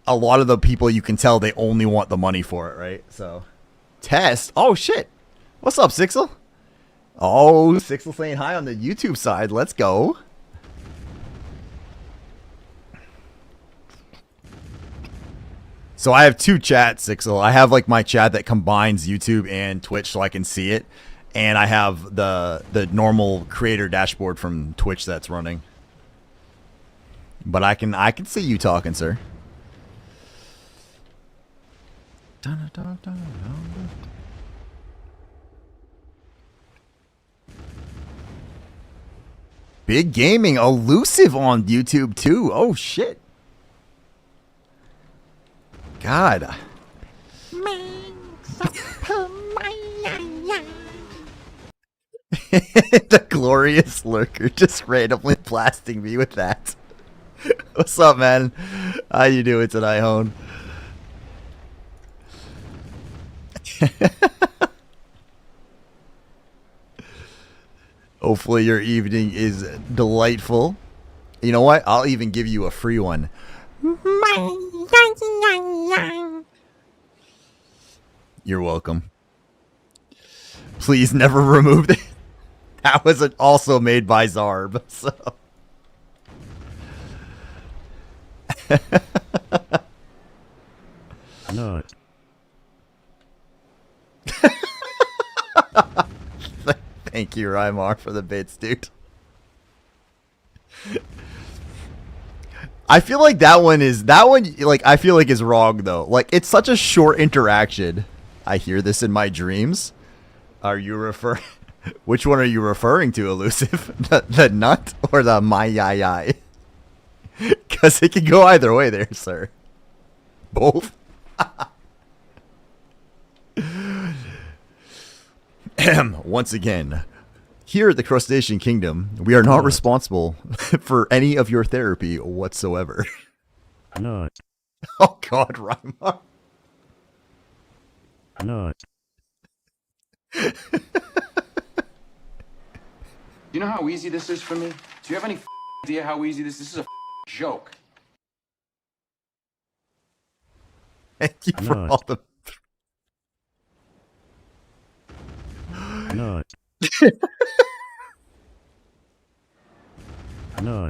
a lot of the people, you can tell they only want the money for it, right? So, test. Oh, shit. What's up, Sixel? Oh, Sixel saying hi on the YouTube side. Let's go. So I have two chats, Sixel. I have like my chat that combines YouTube and Twitch so I can see it. And I have the normal creator dashboard from Twitch that's running. But I can see you talking, sir. Big gaming, elusive on YouTube too. Oh shit. God. The glorious lurker just randomly blasting me with that. What's up, man? How you doing tonight, Hone? Hopefully your evening is delightful. You know what? I'll even give you a free one. You're welcome. Please never remove it. That was also made by Zarb. So. No. Thank you, Rymar, for the bits, dude. I feel like that one like I feel like is wrong though. Like it's such a short interaction. I hear this in my dreams. Are you which one are you referring to, Elusive? The nut or the my yai? Because it can go either way there, sir. Both. Once again, here at the Crustacean Kingdom, we are not responsible for any of your therapy whatsoever. No. Oh God, Rymar. No. You know how easy this is for me? Do you have any idea how easy this is? This is a joke. Thank you for No. all the... No. No.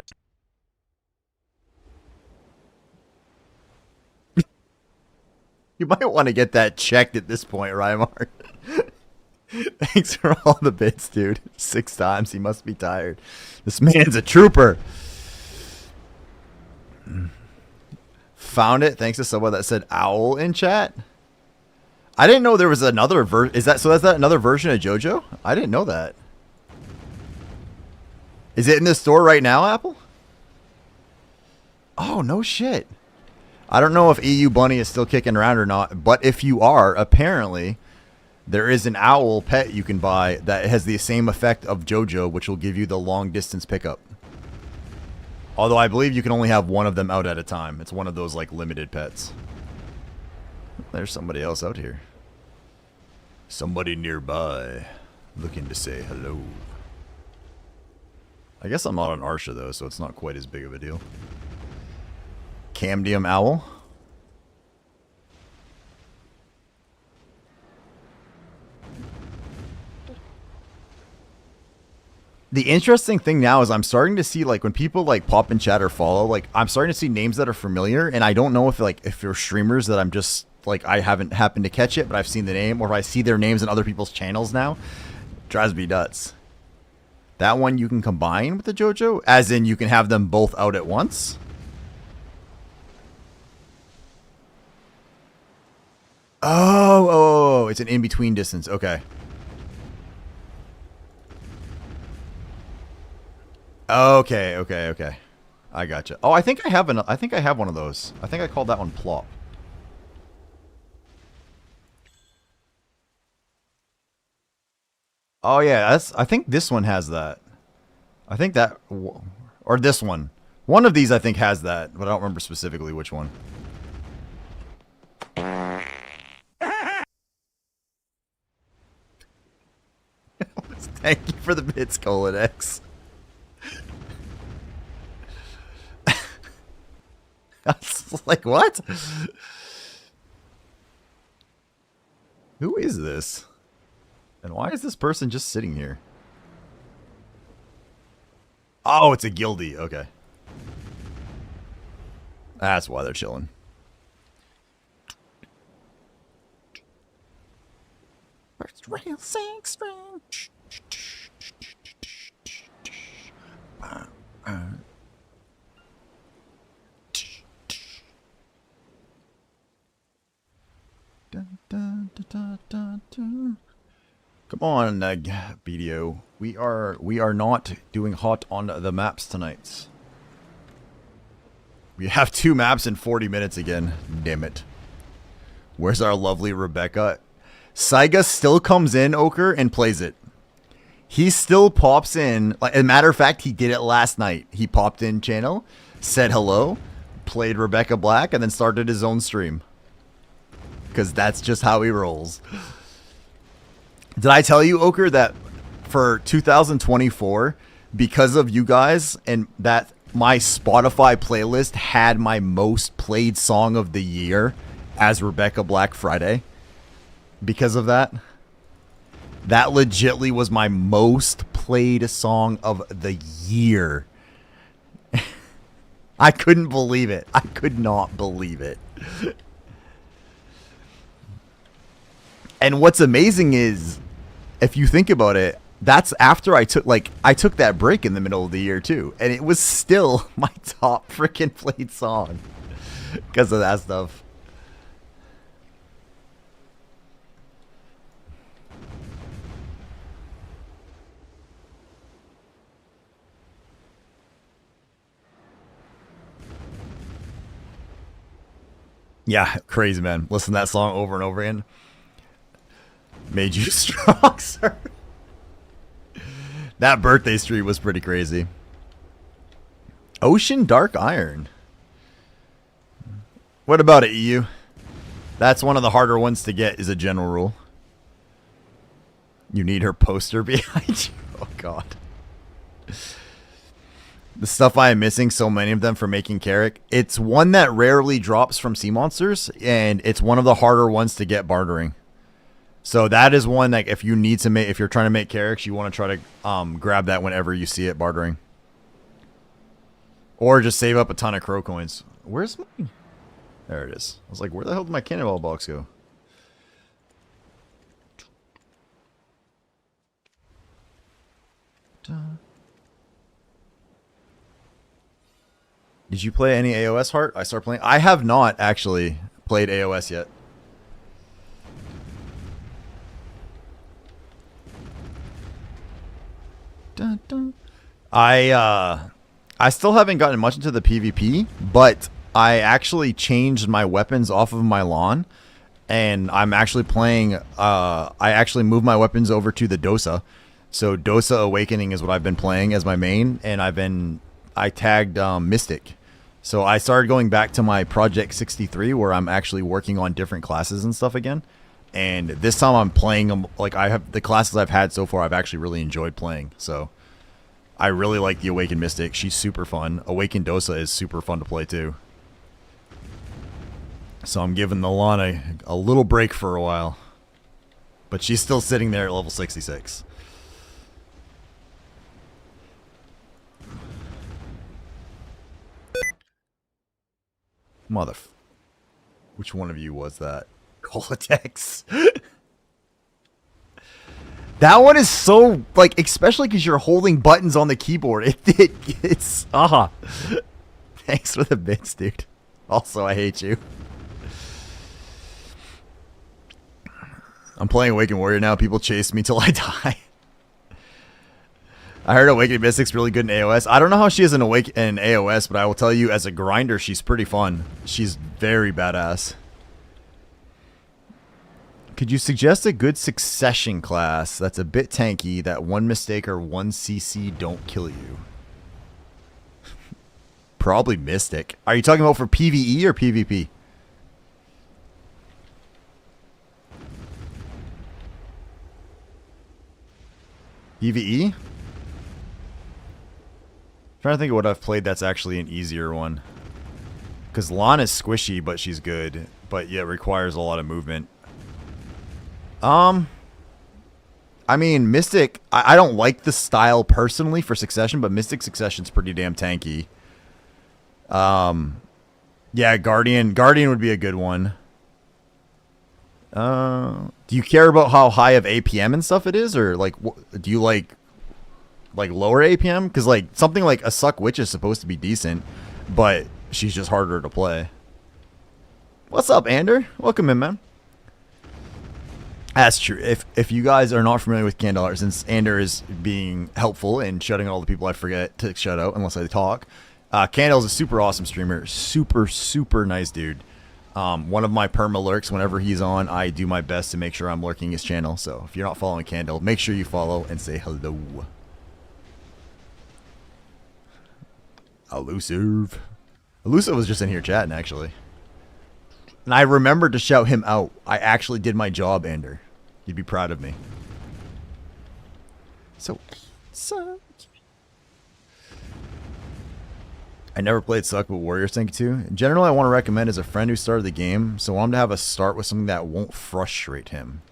You might want to get that checked at this point, Rymar. Thanks for all the bits, dude. 6 times. He must be tired. This man's a trooper. Found it thanks to someone that said owl in chat. I didn't know there was another version. That's that another version of JoJo? I didn't know that. Is it in the store right now, Apple? Oh, no shit. I don't know if EU Bunny is still kicking around or not, but if you are, apparently there is an owl pet you can buy that has the same effect of JoJo, which will give you the long distance pickup. Although I believe you can only have one of them out at a time. It's one of those like limited pets. There's somebody else out here. Somebody nearby looking to say hello. I guess I'm not on Arsha though, so it's not quite as big of a deal. Camdium owl. The interesting thing now is I'm starting to see, like, when people like pop in chat or follow, like, I'm starting to see names that are familiar, and I don't know if they're streamers that I'm just like I haven't happened to catch it, but I've seen the name, or if I see their names in other people's channels now. It drives me nuts. That one you can combine with the JoJo, as in you can have them both out at once. Oh, it's an in-between distance. Okay. Okay. I gotcha. Oh, I think I have one of those. I think I called that one Plop. Oh yeah, I think this one has that. I think that, or this one. One of these I think has that, but I don't remember specifically which one. Thank you for the bits, X. That's like, what? Who is this? And why is this person just sitting here? Oh, it's a guildie. Okay. That's why they're chilling. First rail, six string. Come on, BDO. We are not doing hot on the maps tonight. We have 2 maps in 40 minutes again. Damn it. Where's our lovely Rebecca? Saiga still comes in, Ochre, and plays it. He still pops in. Like, as a matter of fact, he did it last night. He popped in channel, said hello, played Rebecca Black, and then started his own stream. Because that's just how he rolls. Did I tell you, Ochre, that for 2024, because of you guys, and that my Spotify playlist had my most played song of the year as Rebecca Black Friday? Because of that? That legitly was my most played song of the year. I couldn't believe it. I could not believe it. And what's amazing is, if you think about it, that's after I took that break in the middle of the year too, and it was still my top freaking played song because of that stuff. Yeah, crazy, man. Listen to that song over and over again. Made you strong, sir. That birthday stream was pretty crazy. Ocean Dark Iron. What about it, EU? That's one of the harder ones to get, is a general rule. You need her poster behind you. Oh, God. The stuff I am missing, so many of them for making Carrick. It's one that rarely drops from Sea Monsters, and it's one of the harder ones to get bartering. So that is one, like, if you need to make, if you're trying to make Carricks, you want to try to grab that whenever you see it bartering. Or just save up a ton of crow coins. Where's my... There it is. I was like, where the hell did my cannonball box go? Did you play any AOS Heart? I started playing. I have not actually played AOS yet. Dun, dun. I still haven't gotten much into the PvP, but I actually changed my weapons off of my lawn, and I'm actually playing. I actually moved my weapons over to the Dosa, so Dosa Awakening is what I've been playing as my main, and I tagged Mystic, so I started going back to my Project 63 where I'm actually working on different classes and stuff again. And this time I'm playing them, like, I have the classes I've had so far, I've actually really enjoyed playing. So I really like the Awakened Mystic. She's super fun. Awakened Dosa is super fun to play too. So I'm giving the lawn a little break for a while. But she's still sitting there at level 66. Which one of you was that? Colodex. That one is so, like, especially because you're holding buttons on the keyboard. It's, Thanks for the bits, dude. Also, I hate you. I'm playing Awakened Warrior now. People chase me till I die. I heard Awakened Mystic's really good in AOS. I don't know how she is in AOS, but I will tell you, as a grinder, she's pretty fun. She's very badass. Could you suggest a good succession class that's a bit tanky, that one mistake or one CC don't kill you? Probably Mystic. Are you talking about for PvE or PvP? PvE? Trying to think of what I've played that's actually an easier one. Because Lan is squishy, but she's good. But yeah, it requires a lot of movement. I mean, Mystic, I don't like the style personally for Succession, but Mystic Succession's pretty damn tanky. Yeah, Guardian would be a good one. Do you care about how high of APM and stuff it is, or like, do you like lower APM? Because like something like a Suck Witch is supposed to be decent, but she's just harder to play. What's up, Ander? Welcome in, man. That's true. If you guys are not familiar with Candela, since Ander is being helpful in shutting all the people I forget to shut out unless I talk, Candle's a super awesome streamer. Super nice dude. One of my perma lurks, whenever he's on, I do my best to make sure I'm lurking his channel. So if you're not following Candle, make sure you follow and say hello. Elusive was just in here chatting, actually. And I remembered to shout him out. I actually did my job, Ander. You'd be proud of me. So I never played Suck, but Warriors Think 2. In general, I want to recommend as a friend who started the game, so I want him to have a start with something that won't frustrate him.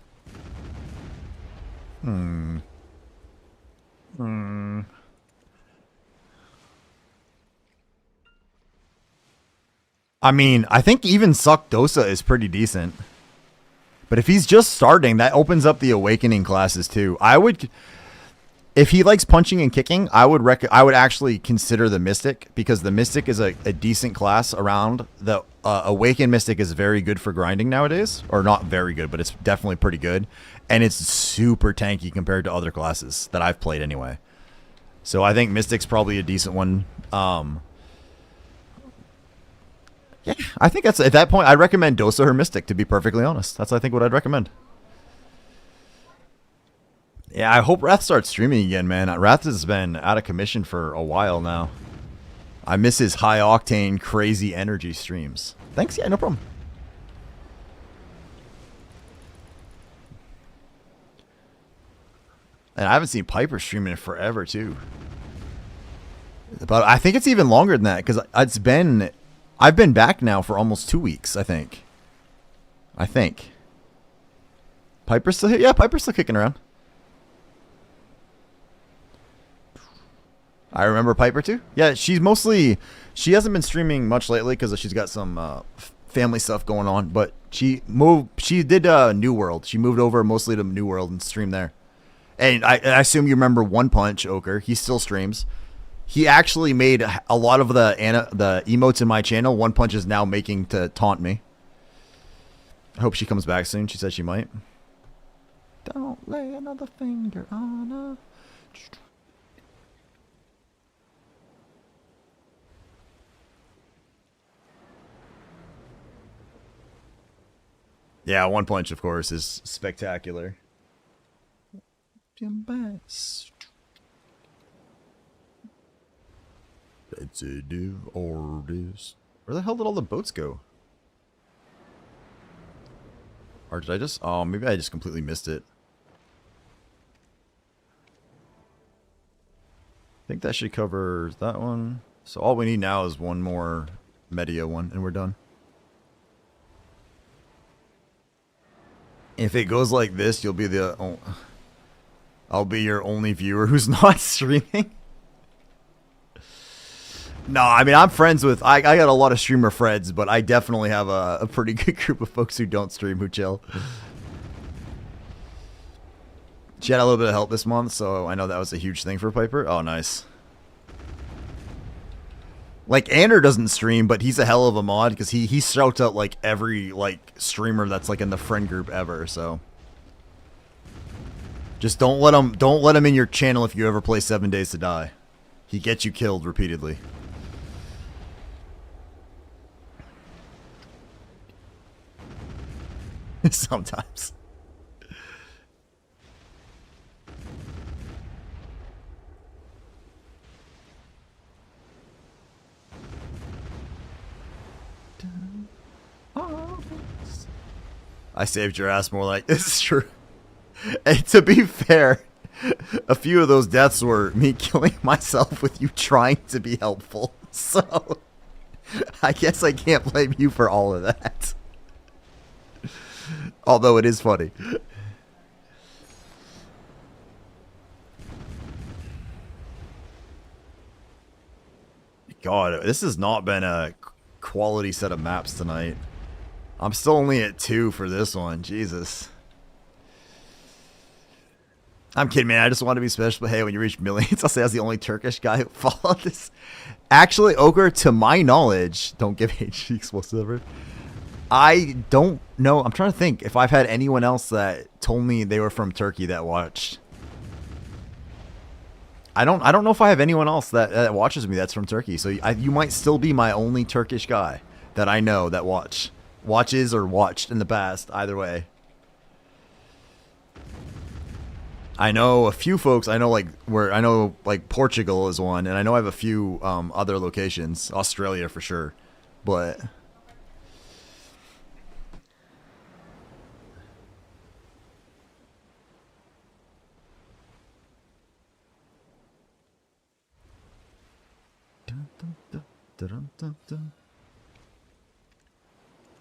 I mean, I think even Suck Dosa is pretty decent. But if he's just starting, that opens up the Awakening classes too. I would, if he likes punching and kicking, I would actually consider the Mystic, because the Mystic is a decent class around. The Awakened Mystic is very good for grinding nowadays. Or not very good, but it's definitely pretty good. And it's super tanky compared to other classes that I've played anyway. So I think Mystic's probably a decent one. Yeah, I think that's, at that point, I'd recommend Dosa or Mystic, to be perfectly honest. That's, I think, what I'd recommend. Yeah, I hope Wrath starts streaming again, man. Wrath has been out of commission for a while now. I miss his high-octane, crazy energy streams. Thanks, yeah, no problem. And I haven't seen Piper streaming in forever, too. But I think it's even longer than that, because I've been back now for almost 2 weeks, I think. Piper's still here? Yeah, Piper's still kicking around. I remember Piper too. Yeah, she hasn't been streaming much lately because she's got some family stuff going on, but she did New World. She moved over mostly to New World and streamed there. And I assume you remember One Punch, Oker. He still streams. He actually made a lot of the emotes in my channel. One Punch is now making to taunt me. I hope she comes back soon. She said she might. Don't lay another finger on her. Yeah, One Punch, of course, is spectacular. Sensitive artist. Where the hell did all the boats go? Or did I just... Oh, maybe I just completely missed it. I think that should cover that one. So all we need now is one more Media one, and we're done. If it goes like this, you'll be the... Oh, I'll be your only viewer who's not streaming. No, I mean, I'm friends with, I got a lot of streamer friends, but I definitely have a pretty good group of folks who don't stream who chill. She had a little bit of help this month, so I know that was a huge thing for Piper. Oh, nice. Like, Ander doesn't stream, but he's a hell of a mod because he shouts out like every like streamer that's like in the friend group ever. So just don't let him in your channel if you ever play 7 Days to Die. He gets you killed repeatedly. Sometimes. I saved your ass more like this is true. And to be fair, a few of those deaths were me killing myself with you trying to be helpful. So I guess I can't blame you for all of that. Although it is funny. God, this has not been a quality set of maps tonight. I'm still only at 2 for this one. Jesus. I'm kidding, man. I just want to be special. But hey, when you reach millions, I'll say I was the only Turkish guy who followed this. Actually, Ochre, to my knowledge, don't give HG explosive ever. I don't know. I'm trying to think if I've had anyone else that told me they were from Turkey that watched. I don't know if I have anyone else that watches me that's from Turkey. So you might still be my only Turkish guy that I know that watches or watched in the past. Either way. I know a few folks. I know like Portugal is one, and I know I have a few other locations, Australia for sure, but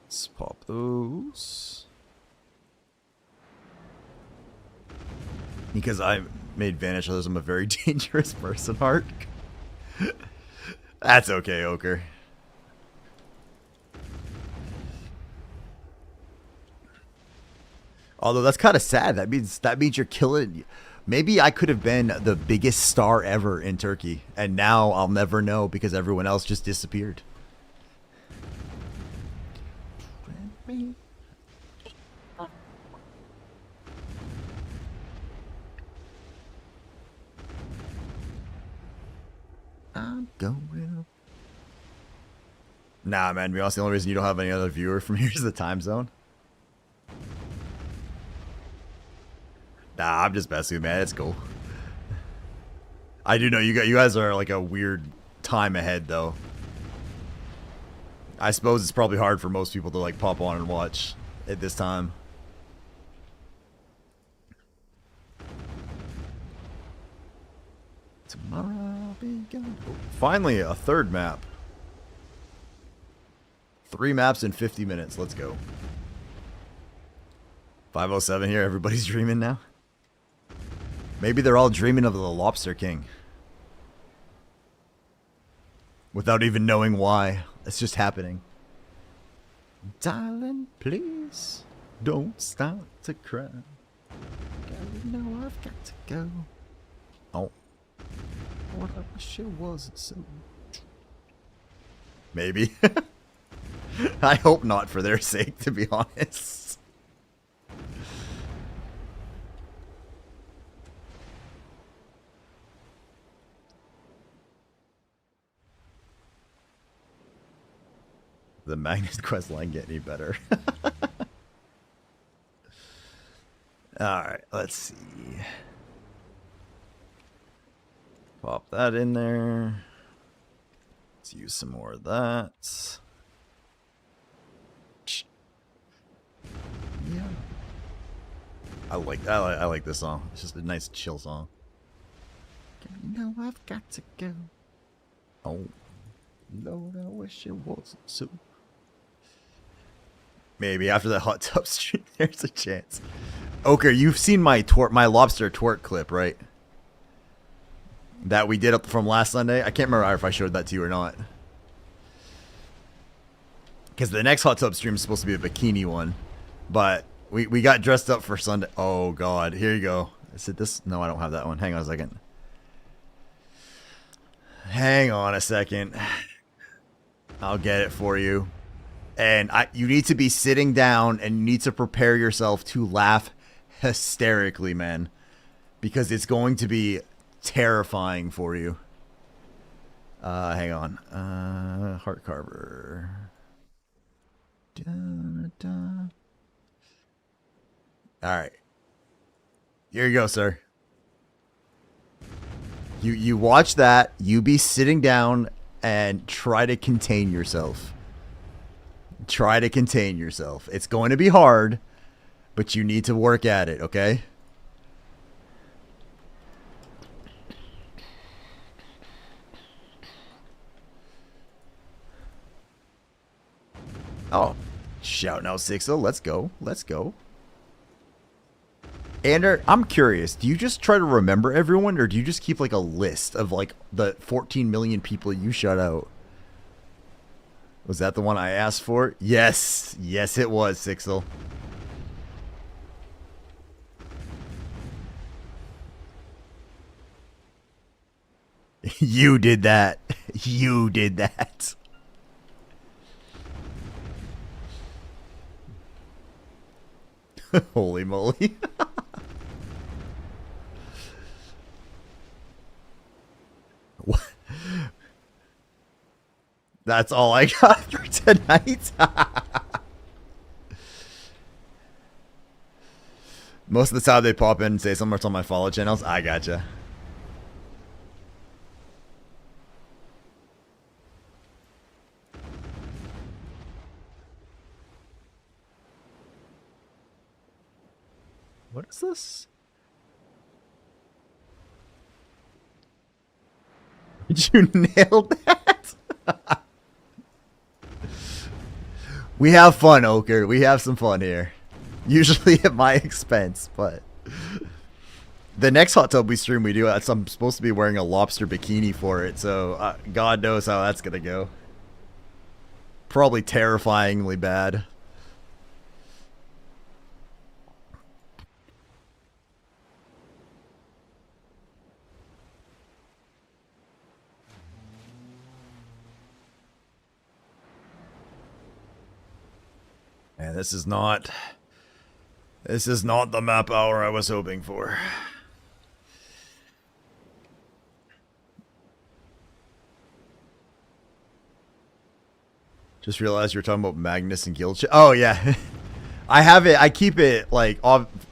let's pop those. Because I made Vanish others, I'm a very dangerous person, Ark. That's okay, Ochre. Although that's kind of sad. That means you're killing. Maybe I could have been the biggest star ever in Turkey, and now I'll never know because everyone else just disappeared. I'm going. Nah, man. To be honest, the only reason you don't have any other viewer from here is the time zone. Nah, I'm just messing with you, man. It's cool. I do know you guys are like a weird time ahead, though. I suppose it's probably hard for most people to like pop on and watch at this time. Tomorrow I'll be gone. Finally, a third map. 3 maps in 50 minutes. Let's go. 5:07 here. Everybody's dreaming now. Maybe they're all dreaming of the Lobster King. Without even knowing why. It's just happening. Darling, please don't start to cry. You know I've got to go. Oh. What I wish it wasn't so. Maybe. I hope not for their sake, to be honest. The Magnus quest line get any better? Alright, let's see. Pop that in there. Let's use some more of that. Yeah. I like this song. It's just a nice chill song. You know I've got to go. Oh, Lord, I wish it wasn't so. Maybe after the hot tub stream, there's a chance. Ochre, you've seen my lobster twerk clip, right? that we did up from last Sunday. I can't remember if I showed that to you or not. Because the next hot tub stream is supposed to be a bikini one. But we got dressed up for Sunday. Oh, God. Here you go. Is it this? No, I don't have that one. Hang on a second. Hang on a second. I'll get it for you. And you need to be sitting down and you need to prepare yourself to laugh hysterically, man. Because it's going to be terrifying for you. Hang on. Heart carver. Alright. Here you go, sir. You watch that, you be sitting down and try to contain yourself. Try to contain yourself. It's going to be hard, but you need to work at it, okay? Oh, shouting out 6-0. Let's go. Let's go. Ander, I'm curious. Do you just try to remember everyone, or do you just keep like a list of like the 14 million people you shut out? Was that the one I asked for? Yes. Yes, it was, Sixel. You did that. You did that. Holy moly. What? That's all I got for tonight. Most of the time they pop in and say something on my follow channels. I gotcha. What is this? Did you nail that? We have fun, Oker. We have some fun here. Usually at my expense, but the next hot tub we stream, we do. I'm supposed to be wearing a lobster bikini for it, so God knows how that's gonna go. Probably terrifyingly bad. Man, this is not the map hour I was hoping for. Just realized you're talking about Magnus and guild chat. Oh yeah. I have it. I keep it like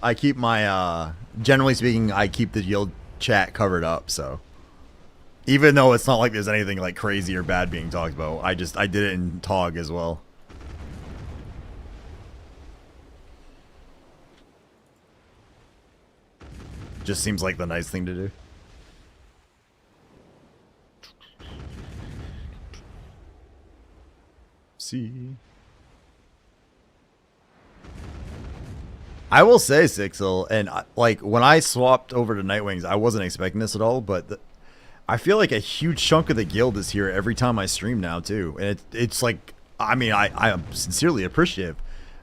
I keep my generally speaking, I keep the guild chat covered up, so even though it's not like there's anything like crazy or bad being talked about, I did it in TOG as well. Just seems like the nice thing to do. See. I will say, Sixel, and like when I swapped over to Nightwings, I wasn't expecting this at all, but I feel like a huge chunk of the guild is here every time I stream now too, and it's like, I mean, I am sincerely appreciative,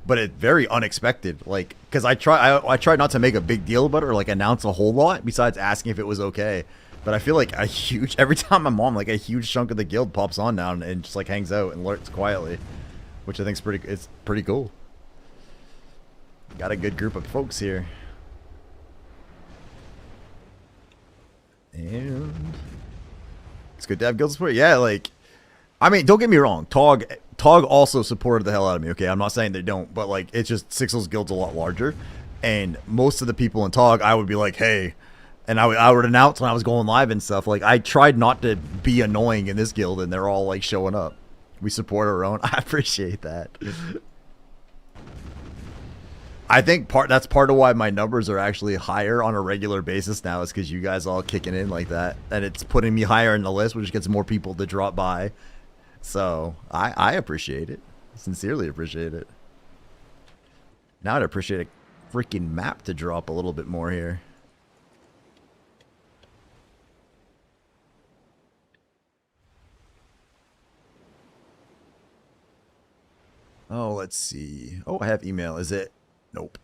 but it's very unexpected. Like, because I try not to make a big deal about it or like announce a whole lot besides asking if it was okay. But I feel like every time I'm on, like a huge chunk of the guild pops on now and just like hangs out and lurks quietly, which I think is it's pretty cool. Got a good group of folks here. And it's good to have guild support. Yeah, like, I mean, don't get me wrong. TOG also supported the hell out of me. Okay, I'm not saying they don't, but like, it's just Sixel's guild's a lot larger, and most of the people in TOG, I would be like, hey, and I would announce when I was going live and stuff. Like, I tried not to be annoying in this guild, and they're all like showing up. We support our own. I appreciate that. I think that's part of why my numbers are actually higher on a regular basis now, is because you guys all kicking in like that, and it's putting me higher in the list, which gets more people to drop by. So I appreciate it. Sincerely appreciate it. Now I'd appreciate a freaking map to drop a little bit more here. Oh, let's see. Oh, I have email. Is it? Nope.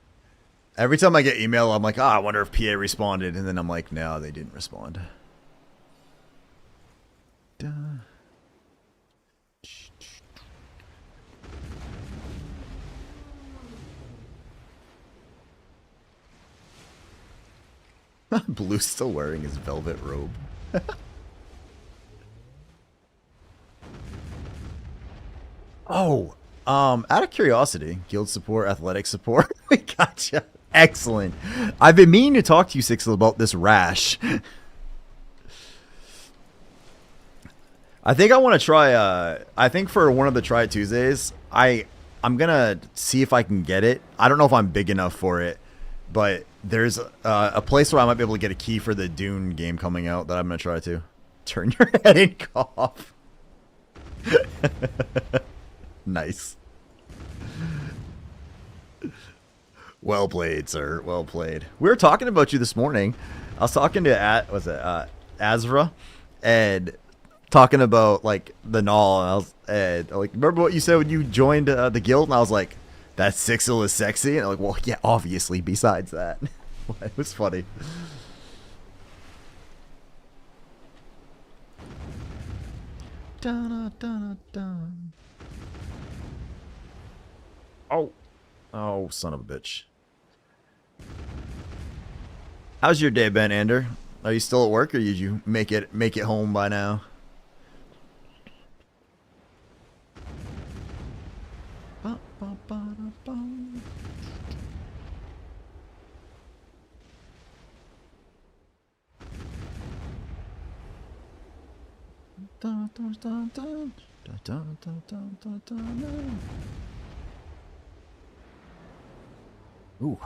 Every time I get email, I'm like, I wonder if PA responded. And then I'm like, no, they didn't respond. Duh. Blue's still wearing his velvet robe. Oh, out of curiosity, guild support, athletic support. We gotcha. Excellent. I've been meaning to talk to you, Sixel, about this rash. I think I want to try, I think for one of the Try Tuesdays, I'm going to see if I can get it. I don't know if I'm big enough for it, but there's a place where I might be able to get a key for the Dune game coming out that I'm going to try to. Turn your head and cough. Nice. Well played, sir. Well played. We were talking about you this morning. I was talking to Azra, and talking about like the Nol, and I was like, remember what you said when you joined the guild? And I was like, that Sixel is sexy. And I'm like, well, yeah, obviously. Besides that, it was funny. Dun, dun, dun. Oh, son of a bitch. How's your day been, Ander? Are you still at work, or did you make it home by now? Ooh.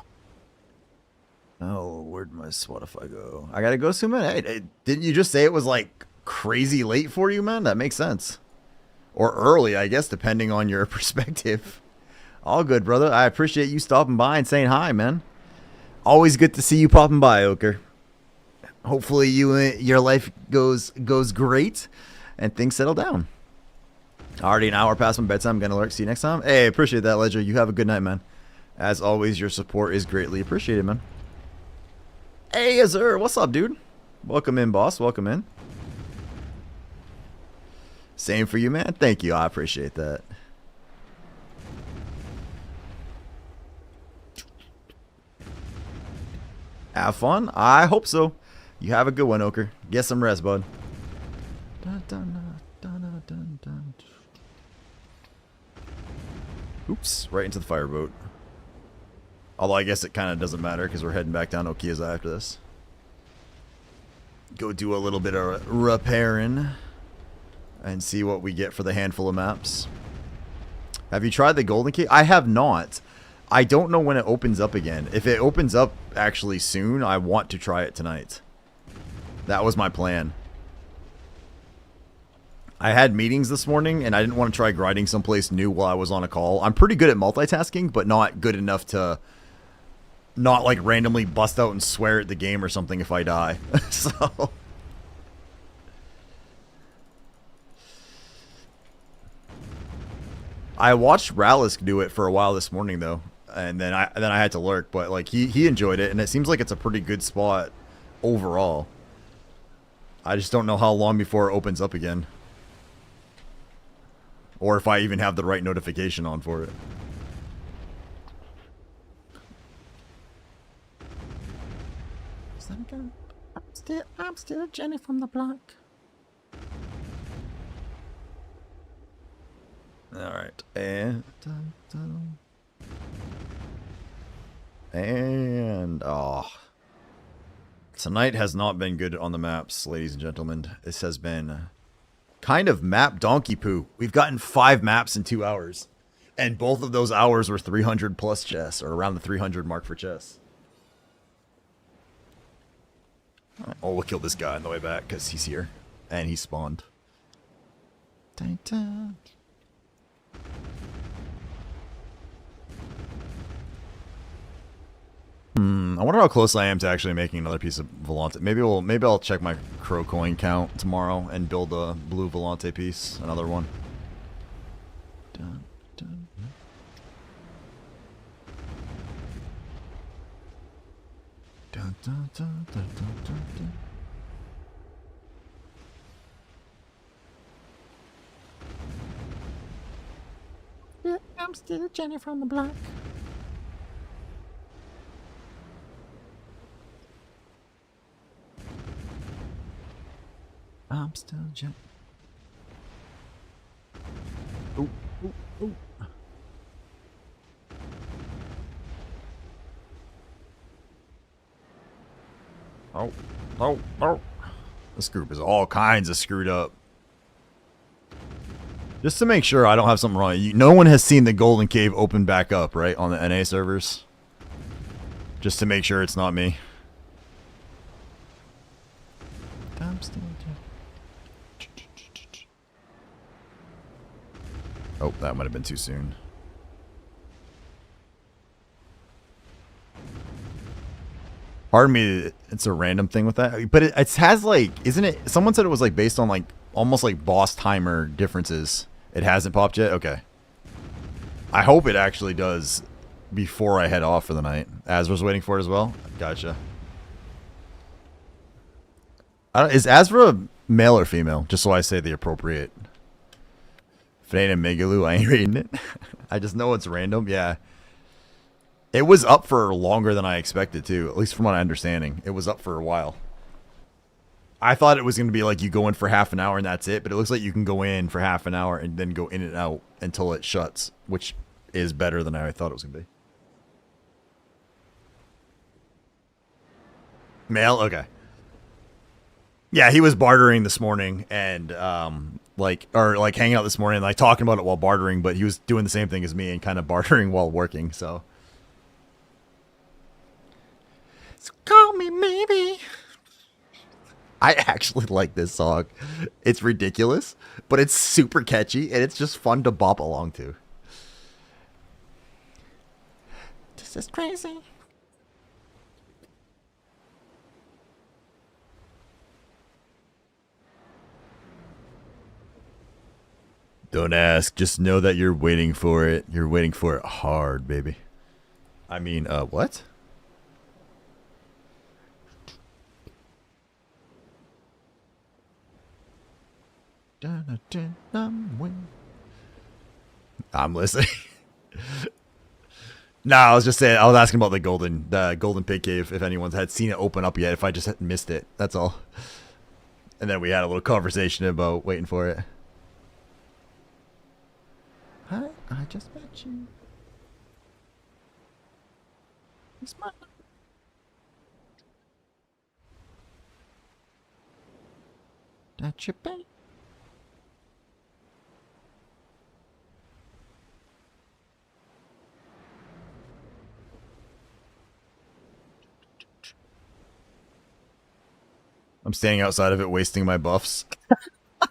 Oh, where'd my Spotify go? I gotta go soon, man. Hey, didn't you just say it was like crazy late for you, man? That makes sense. Or early, I guess, depending on your perspective. All good, brother. I appreciate you stopping by and saying hi, man. Always good to see you popping by, Oker. Hopefully your life goes great and things settle down. Already an hour past my bedtime. I'm gonna lurk. See you next time. Hey, appreciate that, Ledger. You have a good night, man. As always, your support is greatly appreciated, man. Hey, Azur, what's up, dude? Welcome in, boss. Welcome in. Same for you, man. Thank you. I appreciate that. Have fun? I hope so. You have a good one, Oker. Get some rest, bud. Dun, dun, dun, dun, dun, dun. Oops, right into the fireboat. Although I guess it kind of doesn't matter because we're heading back down Okiaza after this. Go do a little bit of repairing and see what we get for the handful of maps. Have you tried the Golden Key? I have not. I don't know when it opens up again. If it opens up actually soon, I want to try it tonight. That was my plan. I had meetings this morning, and I didn't want to try grinding someplace new while I was on a call. I'm pretty good at multitasking, but not good enough to not, like, randomly bust out and swear at the game or something if I die. So... I watched Ralisk do it for a while this morning, though, and then I had to lurk, but, like, he enjoyed it, and it seems like it's a pretty good spot overall. I just don't know how long before it opens up again. Or if I even have the right notification on for it. Is that a gun? I'm still Jenny from the block. Alright. And oh. Tonight has not been good on the maps, ladies and gentlemen. This has been kind of map donkey poo. We've gotten 5 maps in 2 hours. And both of those hours were 300 plus chess, or around the 300 mark for chess. Oh, we'll kill this guy on the way back, because he's here. And he spawned. Dun, dun. I wonder how close I am to actually making another piece of Volante. Maybe I'll check my Crow coin count tomorrow and build a blue Volante piece, another one. Dun, dun. Dun, dun, dun, dun, dun, dun, dun. Yeah, I'm still Jenny from the block. I'm still Jenny. Oh, oh, oh. Oh, oh, oh. This group is all kinds of screwed up. Just to make sure I don't have something wrong. No one has seen the Golden Cave open back up, right, on the NA servers? Just to make sure it's not me. I'm still Oh, that might have been too soon. Pardon me, it's a random thing with that. But it has like, isn't it? Someone said it was like based on like almost like boss timer differences. It hasn't popped yet? Okay. I hope it actually does before I head off for the night. Azra's waiting for it as well? Gotcha. Is Azra male or female? Just so I say the appropriate. If it ain't a Megaloo, I ain't reading it. I just know it's random. Yeah. It was up for longer than I expected to, at least from my understanding. It was up for a while. I thought it was going to be like you go in for half an hour and that's it, but it looks like you can go in for half an hour and then go in and out until it shuts, which is better than I thought it was going to be. Male? Okay. Yeah, he was bartering this morning and like hanging out this morning, like talking about it while bartering, but he was doing the same thing as me and kind of bartering while working, so call me maybe. I actually like this song. It's ridiculous, but it's super catchy and it's just fun to bop along to. This is crazy. Don't ask, just know that you're waiting for it. You're waiting for it hard, baby. I mean, what? I'm listening. Nah, I was just saying, I was asking about the golden pig cave, if anyone's had seen it open up yet, if I just had missed it. That's all. And then we had a little conversation about waiting for it. Hi, I just met you. It's my... That your baby? I'm standing outside of it, wasting my buffs. I'm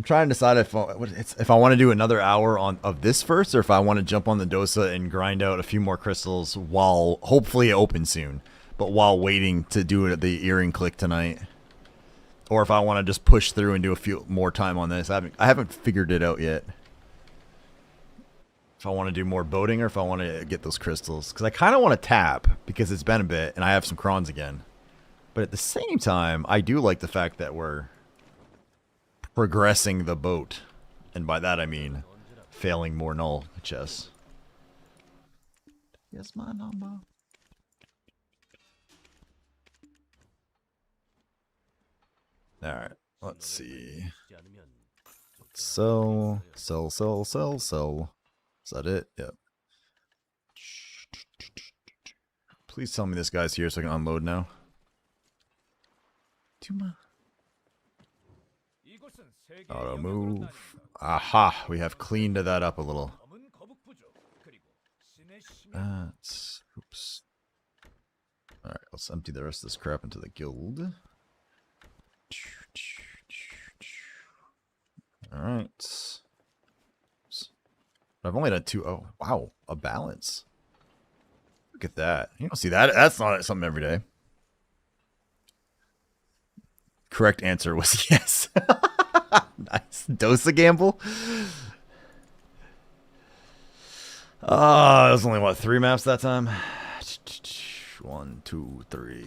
trying to decide if I want to do another hour of this first, or if I want to jump on the Dosa and grind out a few more crystals while hopefully it opens soon, but while waiting to do the earring click tonight, or if I want to just push through and do a few more time on this. I haven't figured it out yet. If I want to do more boating or if I want to get those crystals, because I kind of want to tap because it's been a bit and I have some crons again, but at the same time I do like the fact that we're progressing the boat, and by that I mean failing more null chests. Yes, my number. Alright, let's see. Sell. Is that it? Yep. Please tell me this guy's here so I can unload now. Auto move. Aha! We have cleaned that up a little. Oops. Alright, let's empty the rest of this crap into the guild. Alright. I've only done 2. Oh, wow. A balance. Look at that. You don't see that. That's not something every day. Correct answer was yes. Nice. Dosa gamble. It was only, what, 3 maps that time? 1, 2, 3.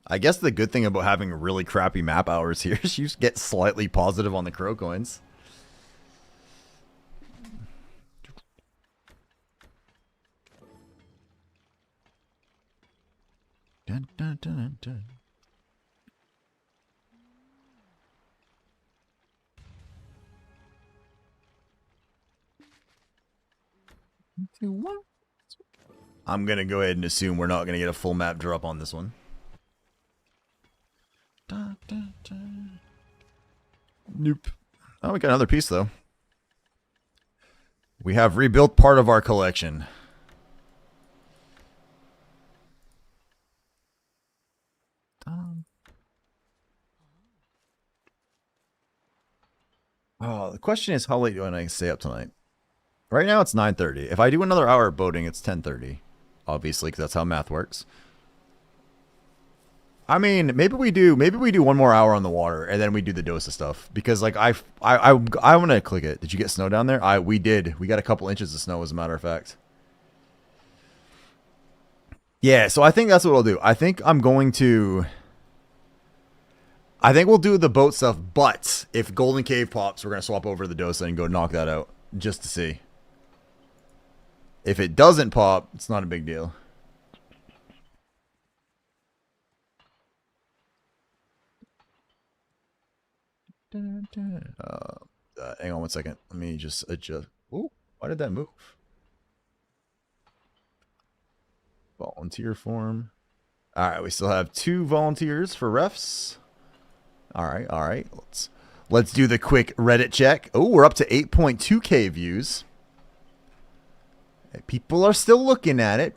I guess the good thing about having really crappy map hours here is you just get slightly positive on the crow coins. Dun, dun, dun, dun, dun. I'm going to go ahead and assume we're not going to get a full map drop on this one. Dun, dun, dun. Nope. Oh, we got another piece, though. We have rebuilt part of our collection. Oh, the question is, how late do I stay up tonight? Right now it's 9:30. If I do another hour of boating, it's 10:30. Obviously, because that's how math works. I mean, maybe we do one more hour on the water, and then we do the Dosa stuff. Because like I want to click it. Did you get snow down there? We did. We got a couple inches of snow, as a matter of fact. Yeah, so I think that's what I'll do. I think we'll do the boat stuff, but if Golden Cave pops, we're going to swap over to the Dosa and go knock that out, just to see. If it doesn't pop, it's not a big deal. Hang on 1 second. Let me just adjust. Ooh, why did that move? Volunteer form. All right, we still have 2 volunteers for refs. All right. Let's do the quick Reddit check. Oh, we're up to 8.2K views. People are still looking at it.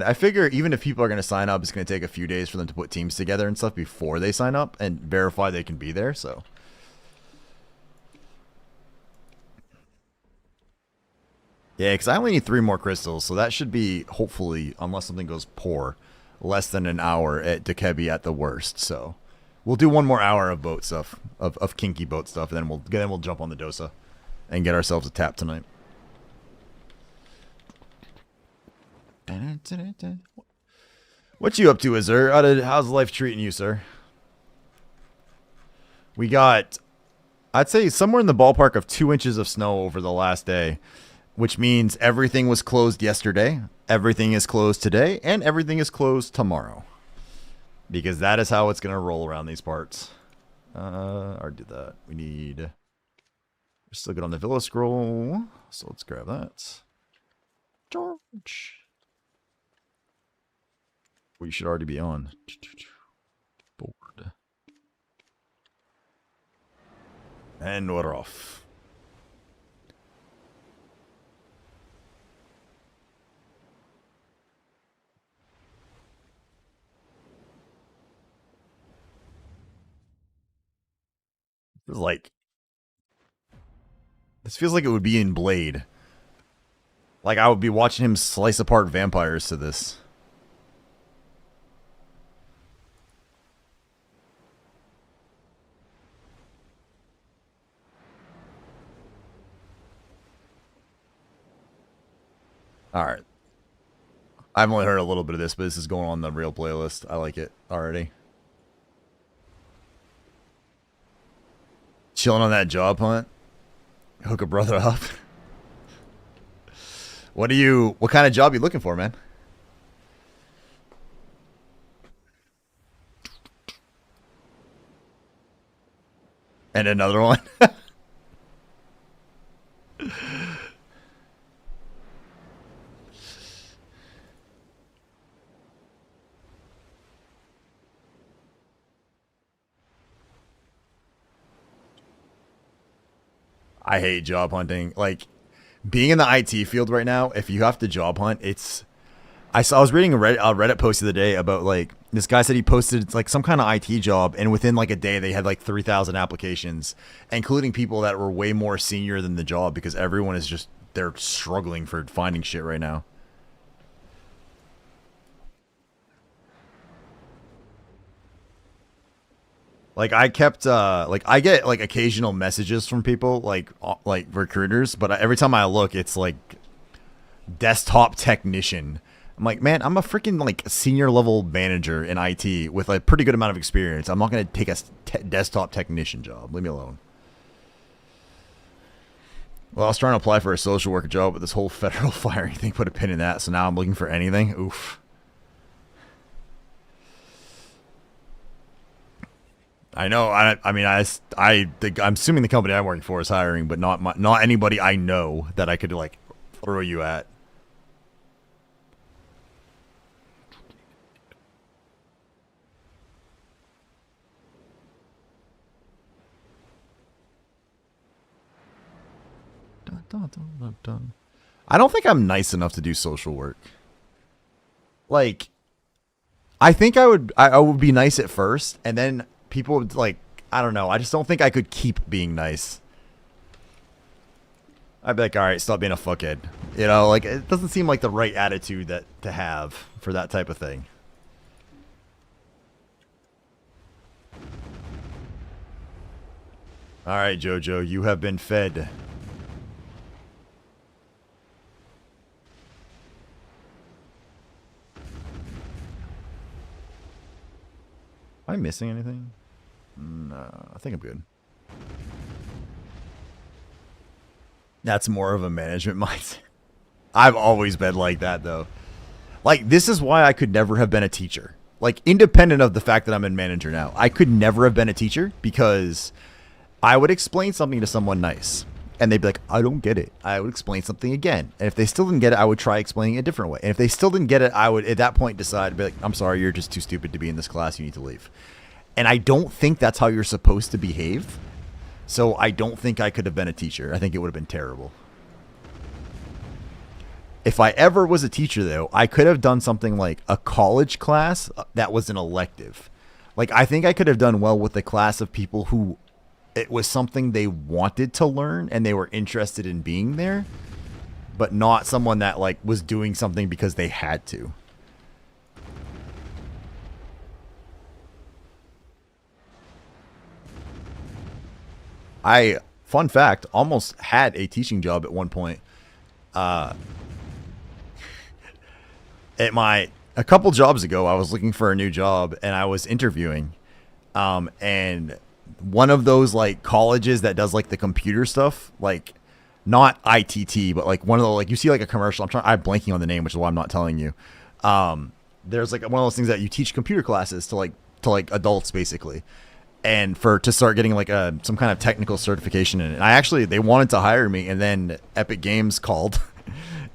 I figure even if people are going to sign up, it's going to take a few days for them to put teams together and stuff before they sign up and verify they can be there. So, yeah, because I only need 3 more crystals, so that should be, hopefully, unless something goes poor, less than an hour at Dekebi at the worst. So, we'll do 1 more hour of boat stuff, of kinky boat stuff, and then we'll jump on the Dosa and get ourselves a tap tonight. What you up to, Azur? How's life treating you, sir? We got, I'd say, somewhere in the ballpark of 2 inches of snow over the last day, which means everything was closed yesterday, everything is closed today, and everything is closed tomorrow. Because that is how it's going to roll around these parts. Or did that. We're still good on the Villa scroll, so let's grab that. George. We should already be on. Board. And we're off. This feels like it would be in Blade. Like I would be watching him slice apart vampires to this. Alright. I've only heard a little bit of this, but this is going on the real playlist. I like it already. Chilling on that job hunt. Hook a brother up. What kind of job are you looking for, man? And another one. I hate job hunting. Like, being in the IT field right now, if you have to job hunt, it's... I was reading a Reddit post the other day about, like, this guy said he posted, like, some kind of IT job, and within, like, a day, they had, like, 3,000 applications, including people that were way more senior than the job, because everyone is just... They're struggling for finding shit right now. Like I kept like I get like occasional messages from people like recruiters, but every time I look, it's like desktop technician. I'm like, man, I'm a freaking like senior level manager in IT with a pretty good amount of experience. I'm not gonna take a desktop technician job. Leave me alone. Well, I was trying to apply for a social worker job, but this whole federal firing thing put a pin in that. So now I'm looking for anything. Oof. I know. I mean, I'm assuming the company I'm working for is hiring, but not anybody I know that I could like throw you at. I don't think I'm nice enough to do social work. Like, I think I would be nice at first, and then people would like, I don't know. I just don't think I could keep being nice. I'd be like, all right, stop being a fuckhead. You know, like it doesn't seem like the right attitude that to have for that type of thing. All right, Jojo, you have been fed. Am I missing anything? No, I think I'm good. That's more of a management mindset. I've always been like that, though. Like, this is why I could never have been a teacher. Like, independent of the fact that I'm a manager now, I could never have been a teacher because I would explain something to someone nice. And they'd be like, I don't get it. I would explain something again. And if they still didn't get it, I would try explaining it a different way. And if they still didn't get it, I would, at that point, decide, be like, I'm sorry, you're just too stupid to be in this class. You need to leave. And I don't think that's how you're supposed to behave. So I don't think I could have been a teacher. I think it would have been terrible. If I ever was a teacher, though, I could have done something like a college class that was an elective. Like, I think I could have done well with a class of people who it was something they wanted to learn and they were interested in being there, but not someone that, like, was doing something because they had to. I, fun fact, almost had a teaching job at one point. A couple jobs ago, I was looking for a new job and I was interviewing. And one of those like colleges that does like the computer stuff, like not ITT, but like one of the, like you see like a commercial. I'm blanking on the name, which is why I'm not telling you. There's like one of those things that you teach computer classes to like adults basically. And to start getting like some kind of technical certification in it. They wanted to hire me, and then Epic Games called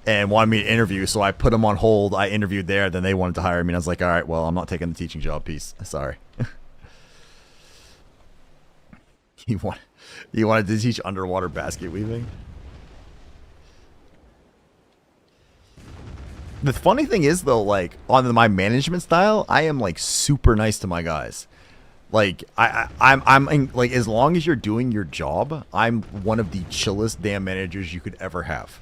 and wanted me to interview, so I put them on hold. I interviewed there, then they wanted to hire me, and I was like, all right, well, I'm not taking the teaching job. Peace. Sorry. You wanted to teach underwater basket weaving? The funny thing is, though, like, on my management style, I am, like, super nice to my guys. Like, I'm like, as long as you're doing your job, I'm one of the chillest damn managers you could ever have.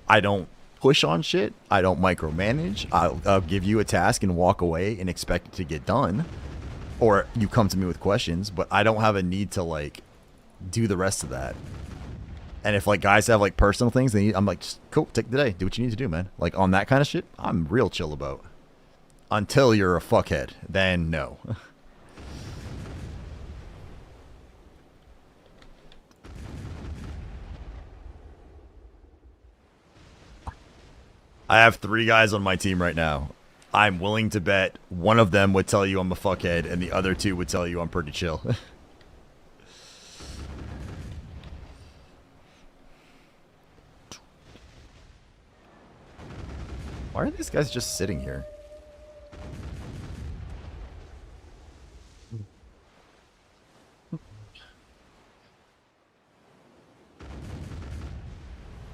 I don't push on shit. I don't micromanage. I'll give you a task and walk away and expect it to get done. Or you come to me with questions, but I don't have a need to, like, do the rest of that. And if, like, guys have, like, personal things they need, I'm like, just, cool, take the day. Do what you need to do, man. Like, on that kind of shit, I'm real chill about. Until you're a fuckhead. Then, no. I have 3 guys on my team right now. I'm willing to bet one of them would tell you I'm a fuckhead, and the other 2 would tell you I'm pretty chill. Why are these guys just sitting here?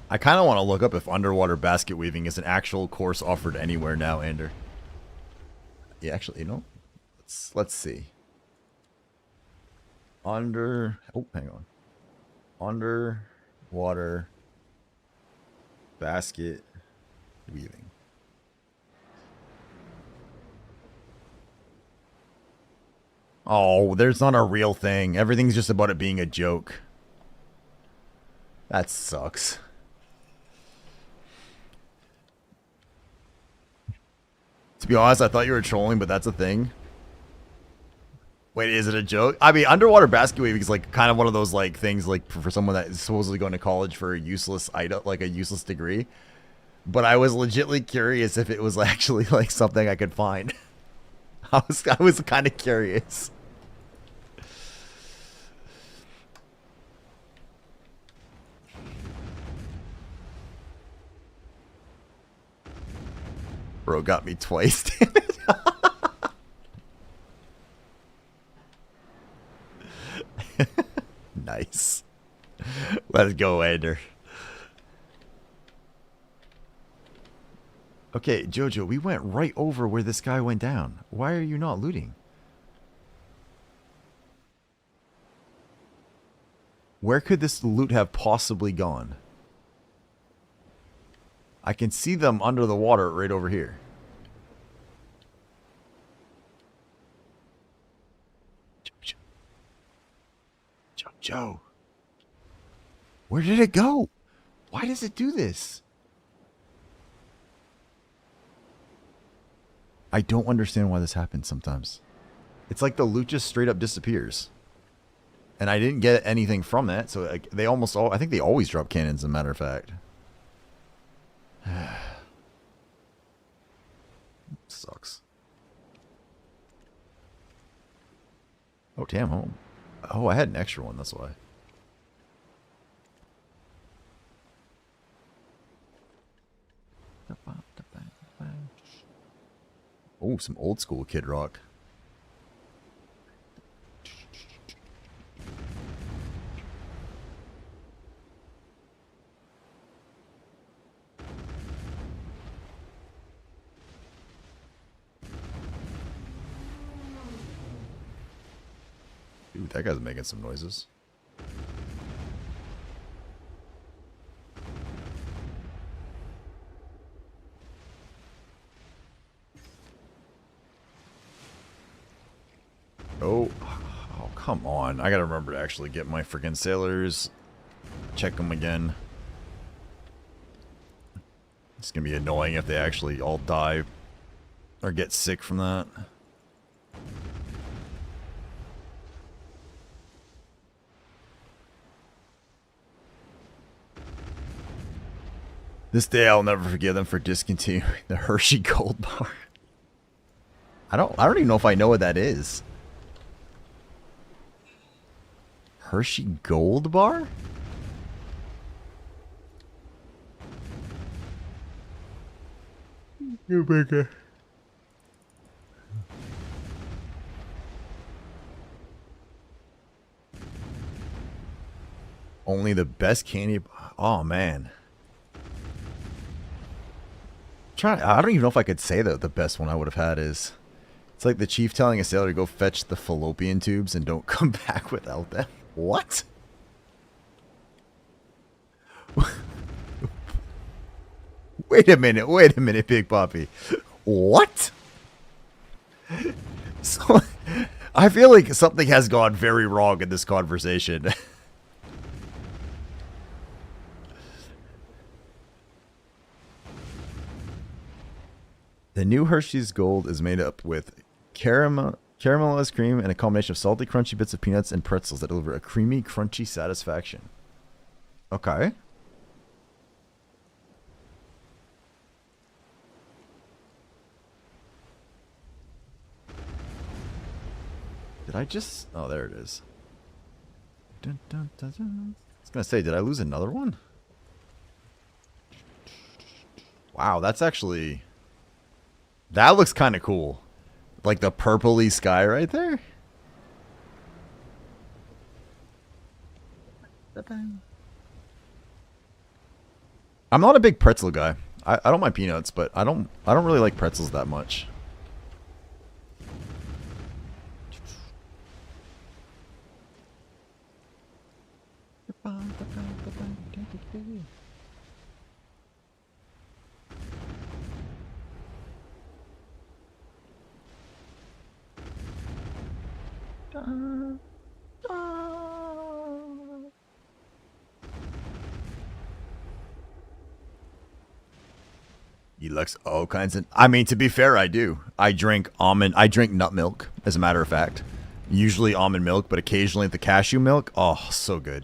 I kind of want to look up if underwater basket weaving is an actual course offered anywhere now, Ander. Yeah, actually, you know, let's see. Oh, hang on. Underwater basket weaving. Oh, there's not a real thing. Everything's just about it being a joke. That sucks. To be honest, I thought you were trolling, but that's a thing. Wait, is it a joke? I mean, underwater basket weaving is like kind of one of those like things like for someone that is supposedly going to college for a useless item, like a useless degree. But I was legitimately curious if it was actually like something I could find. I was kind of curious. Bro got me twice, damn it. Nice. Let's go, Ender. Okay, Jojo, we went right over where this guy went down. Why are you not looting? Where could this loot have possibly gone? I can see them under the water right over here. Jojo. Where did it go? Why does it do this? I don't understand why this happens sometimes. It's like the loot just straight up disappears. And I didn't get anything from that, so like, they almost all... I think they always drop cannons, as a matter of fact. Sucks. Oh, damn, home. Oh, I had an extra one, that's why. Oh, some old school Kid Rock. Dude, that guy's making some noises. Oh, come on. I gotta remember to actually get my freaking sailors. Check them again. It's gonna be annoying if they actually all die or get sick from that. This day I'll never forgive them for discontinuing the Hershey Gold Bar. I don't even know if I know what that is. Hershey Gold Bar? You bigger. Only the best candy. Oh man. I don't even know if I could say that the best one I would have had is. It's like the chief telling a sailor to go fetch the fallopian tubes and don't come back without them. What? Wait a minute, Big Poppy. What? So, I feel like something has gone very wrong in this conversation. The new Hershey's Gold is made up with caramelized cream and a combination of salty, crunchy bits of peanuts and pretzels that deliver a creamy, crunchy satisfaction. Okay. Did I just... Oh, there it is. Dun, dun, dun, dun. I was going to say, did I lose another one? Wow, that's actually... That looks kind of cool. Like the purpley sky right there. I'm not a big pretzel guy. I don't mind peanuts, but I don't really like pretzels that much. He likes all kinds of. I mean, to be fair, I do. I drink nut milk, as a matter of fact. Usually almond milk, but occasionally the cashew milk. Oh, so good.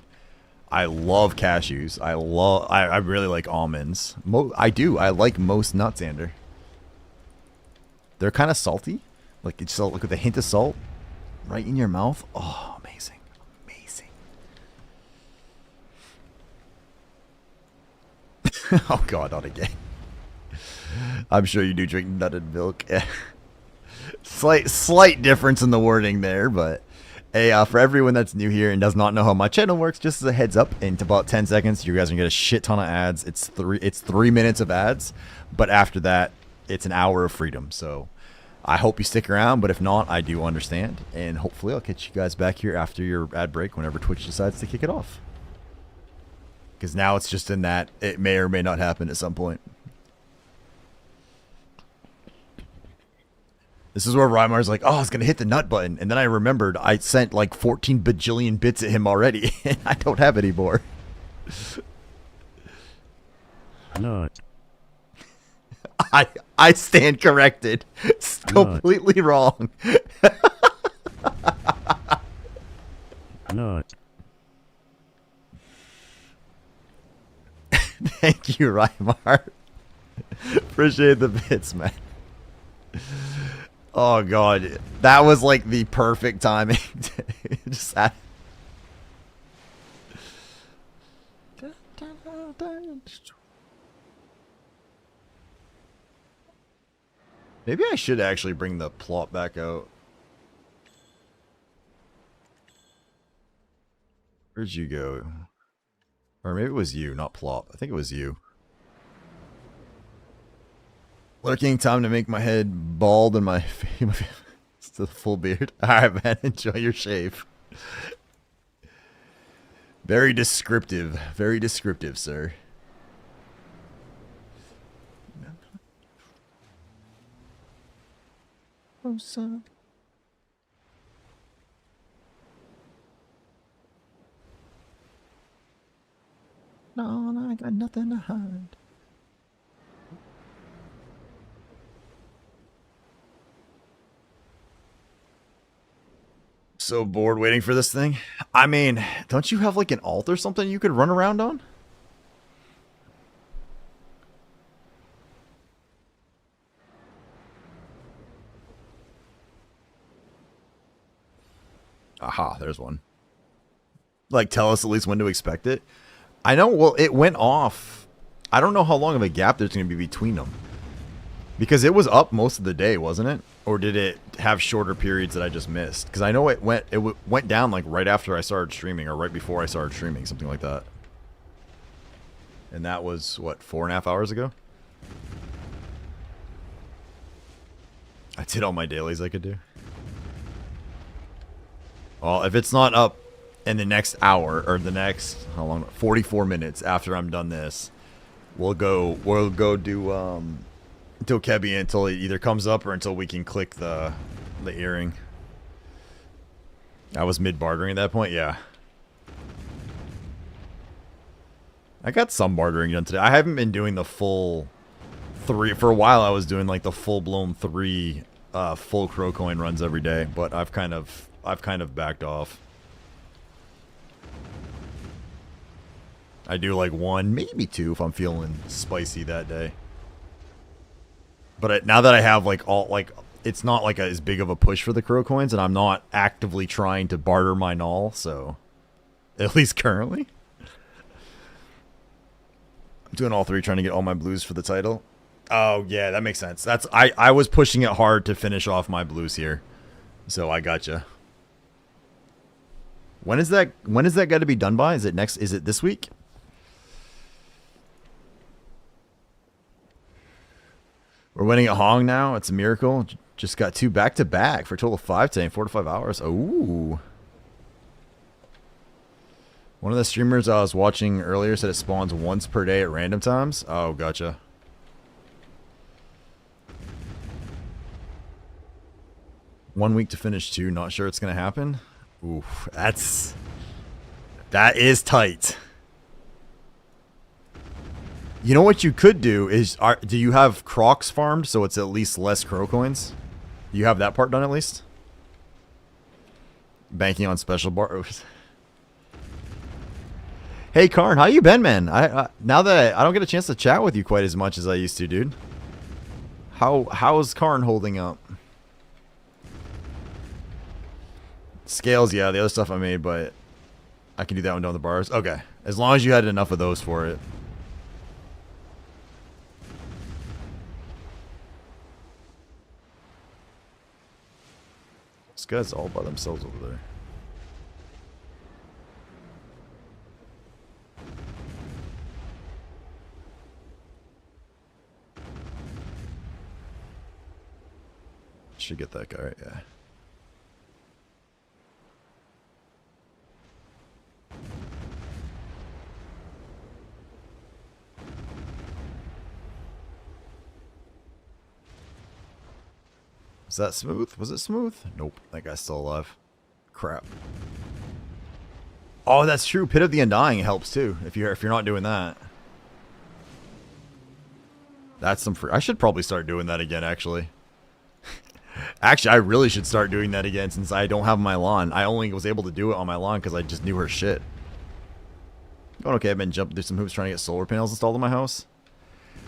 I love cashews. I really like almonds. I do. I like most nuts, Ander. They're kind of salty. Like, it's look with a hint of salt right in your mouth. Oh, amazing. Amazing. Oh, God, not again. I'm sure you do drink nutted milk. Slight difference in the wording there, but hey, for everyone that's new here and does not know how my channel works, just as a heads up, in about 10 seconds, you guys are gonna get a shit ton of ads. It's 3 minutes of ads, but after that, it's an hour of freedom. So I hope you stick around, but if not, I do understand, and hopefully I'll catch you guys back here after your ad break whenever Twitch decides to kick it off. Because now it's just in that it may or may not happen at some point. This is where Rymar's like, oh, I was going to hit the nut button. And then I remembered I sent like 14 bajillion bits at him already. And I don't have any more. Nut. I stand corrected. It's completely wrong. Nut. Thank you, Rymar. Appreciate the bits, man. Oh, God. That was like the perfect timing. Just that. Maybe I should actually bring the plot back out. Where'd you go? Or maybe it was you, not plop. I think it was you. Lurking time to make my head bald and my it's the full beard. Alright, man. Enjoy your shave. Very descriptive. Very descriptive, sir. Oh, son. No, I got nothing to hide. So bored waiting for this thing. I mean, don't you have like an alt or something you could run around on? Aha, there's one. Like, tell us at least when to expect it. I know, well, it went off. I don't know how long of a gap there's going to be between them. Because it was up most of the day, wasn't it? Or did it have shorter periods that I just missed? Because I know it went down like right after I started streaming, or right before I started streaming, something like that. And that was, what, 4.5 hours ago? I did all my dailies I could do. Well, if it's not up in the next hour, or the next, how long, 44 minutes after I'm done this, we'll go do, until Kebby, until it either comes up or until we can click the earring. I was mid-bartering at that point, yeah. I got some bartering done today. I haven't been doing the full 3. For a while I was doing like the full-blown 3 full crow coin runs every day, but I've kind of backed off. I do like 1, maybe 2 if I'm feeling spicy that day. But now that I have like it's not like as big of a push for the crow coins, and I'm not actively trying to barter my Nol, so at least currently. I'm doing all 3, trying to get all my blues for the title. Oh yeah, that makes sense. I was pushing it hard to finish off my blues here, so I gotcha. When is that got to be done by? Is it this week? We're winning at Hong now. It's a miracle. Just got 2 back-to-back for a total of 5 today in 4 to 5 hours. Ooh. One of the streamers I was watching earlier said it spawns once per day at random times. Oh, gotcha. 1 week to finish 2. Not sure it's gonna happen. Oof, that is tight. You know what you could do is, do you have crocs farmed so it's at least less crow coins? You have that part done at least? Banking on special bars. Hey Karn, how you been, man? Now that I don't get a chance to chat with you quite as much as I used to, dude. How's Karn holding up? Scales, yeah, the other stuff I made, but I can do that one down the bars. Okay, as long as you had enough of those for it. These guys all by themselves over there. Should get that guy, right? Yeah. Was that smooth? Was it smooth? Nope. That guy's still alive. Crap. Oh, that's true. Pit of the Undying helps too. If you're not doing that. That's some free. I should probably start doing that again, actually. Actually, I really should start doing that again since I don't have my lawn. I only was able to do it on my lawn because I just knew her shit. Going okay, I've been jumping through some hoops trying to get solar panels installed in my house.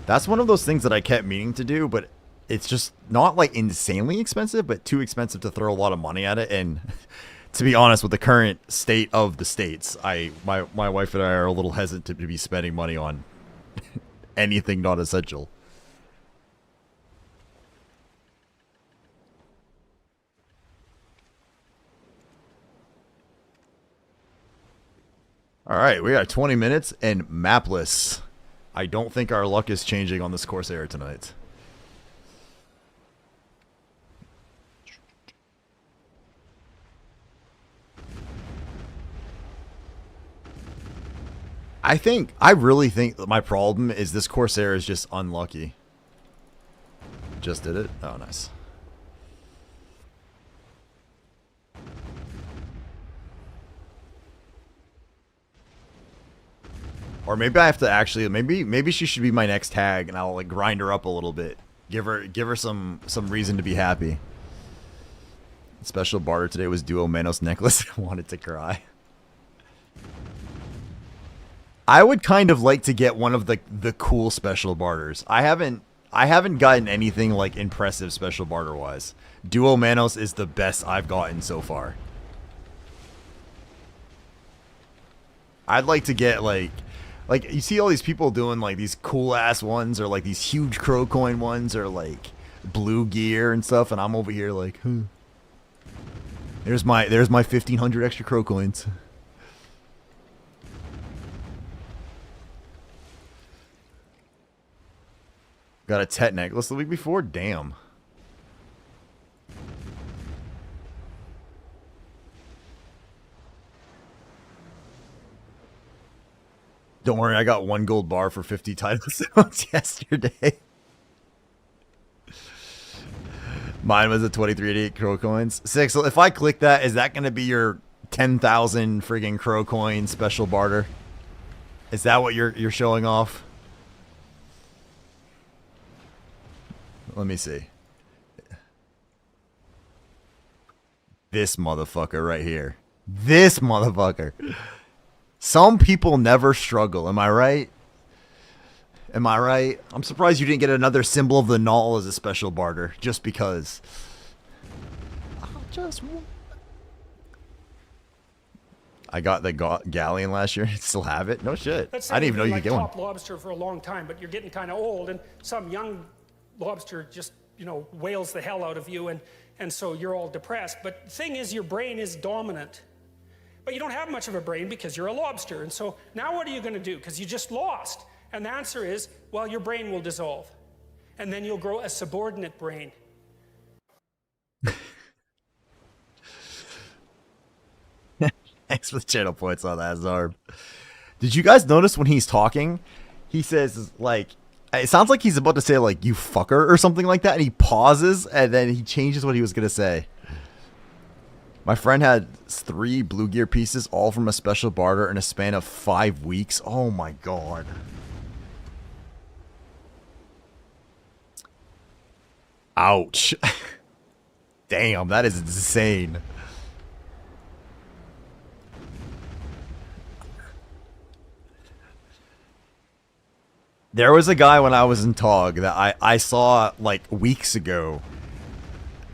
That's one of those things that I kept meaning to do, but it's just not like insanely expensive, but too expensive to throw a lot of money at it. And to be honest, with the current state of the states, my wife and I are a little hesitant to be spending money on anything not essential. Alright, we got 20 minutes and mapless. I don't think our luck is changing on this Corsair tonight. I really think that my problem is this Corsair is just unlucky. Just did it? Oh, nice. Or maybe I have to actually, maybe she should be my next tag, and I'll like grind her up a little bit. Give her some reason to be happy. Special barter today was Duo Manos necklace. I wanted to cry. I would kind of like to get one of the cool special barters. I haven't gotten anything like impressive special barter wise. Duo Manos is the best I've gotten so far. I'd like to get like you see all these people doing like these cool ass ones, or like these huge crow coin ones, or like blue gear and stuff, and I'm over here like, there's my 1,500 extra crow coins. Got a Tet necklace the week before? Damn. Don't worry, I got 1 gold bar for 50 title zones yesterday. Mine was a 2388 crow coins. 6. So if I click that, is that going to be your 10,000 friggin' crow coin special barter? Is that what you're showing off? Let me see. This motherfucker right here. This motherfucker. Some people never struggle. Am I right? Am I right? I'm surprised you didn't get another symbol of the Nol as a special barter. Just because. I got the galleon last year and still have it. No shit. I didn't even know you could get one. Top lobster for a long time, but you're getting kind of old, and some young lobster just, you know, whales the hell out of you, and so you're all depressed. But the thing is, your brain is dominant. But you don't have much of a brain because you're a lobster. And so now what are you going to do? Because you just lost. And the answer is, well, your brain will dissolve. And then you'll grow a subordinate brain. Thanks for the channel points on that, Zarb. Did you guys notice when he's talking, he says, like, it sounds like he's about to say, like, you fucker or something like that, and he pauses, and then he changes what he was going to say. My friend had 3 blue gear pieces, all from a special barter in a span of 5 weeks. Oh my god. Ouch. Damn, that is insane. There was a guy when I was in TOG that I saw like weeks ago.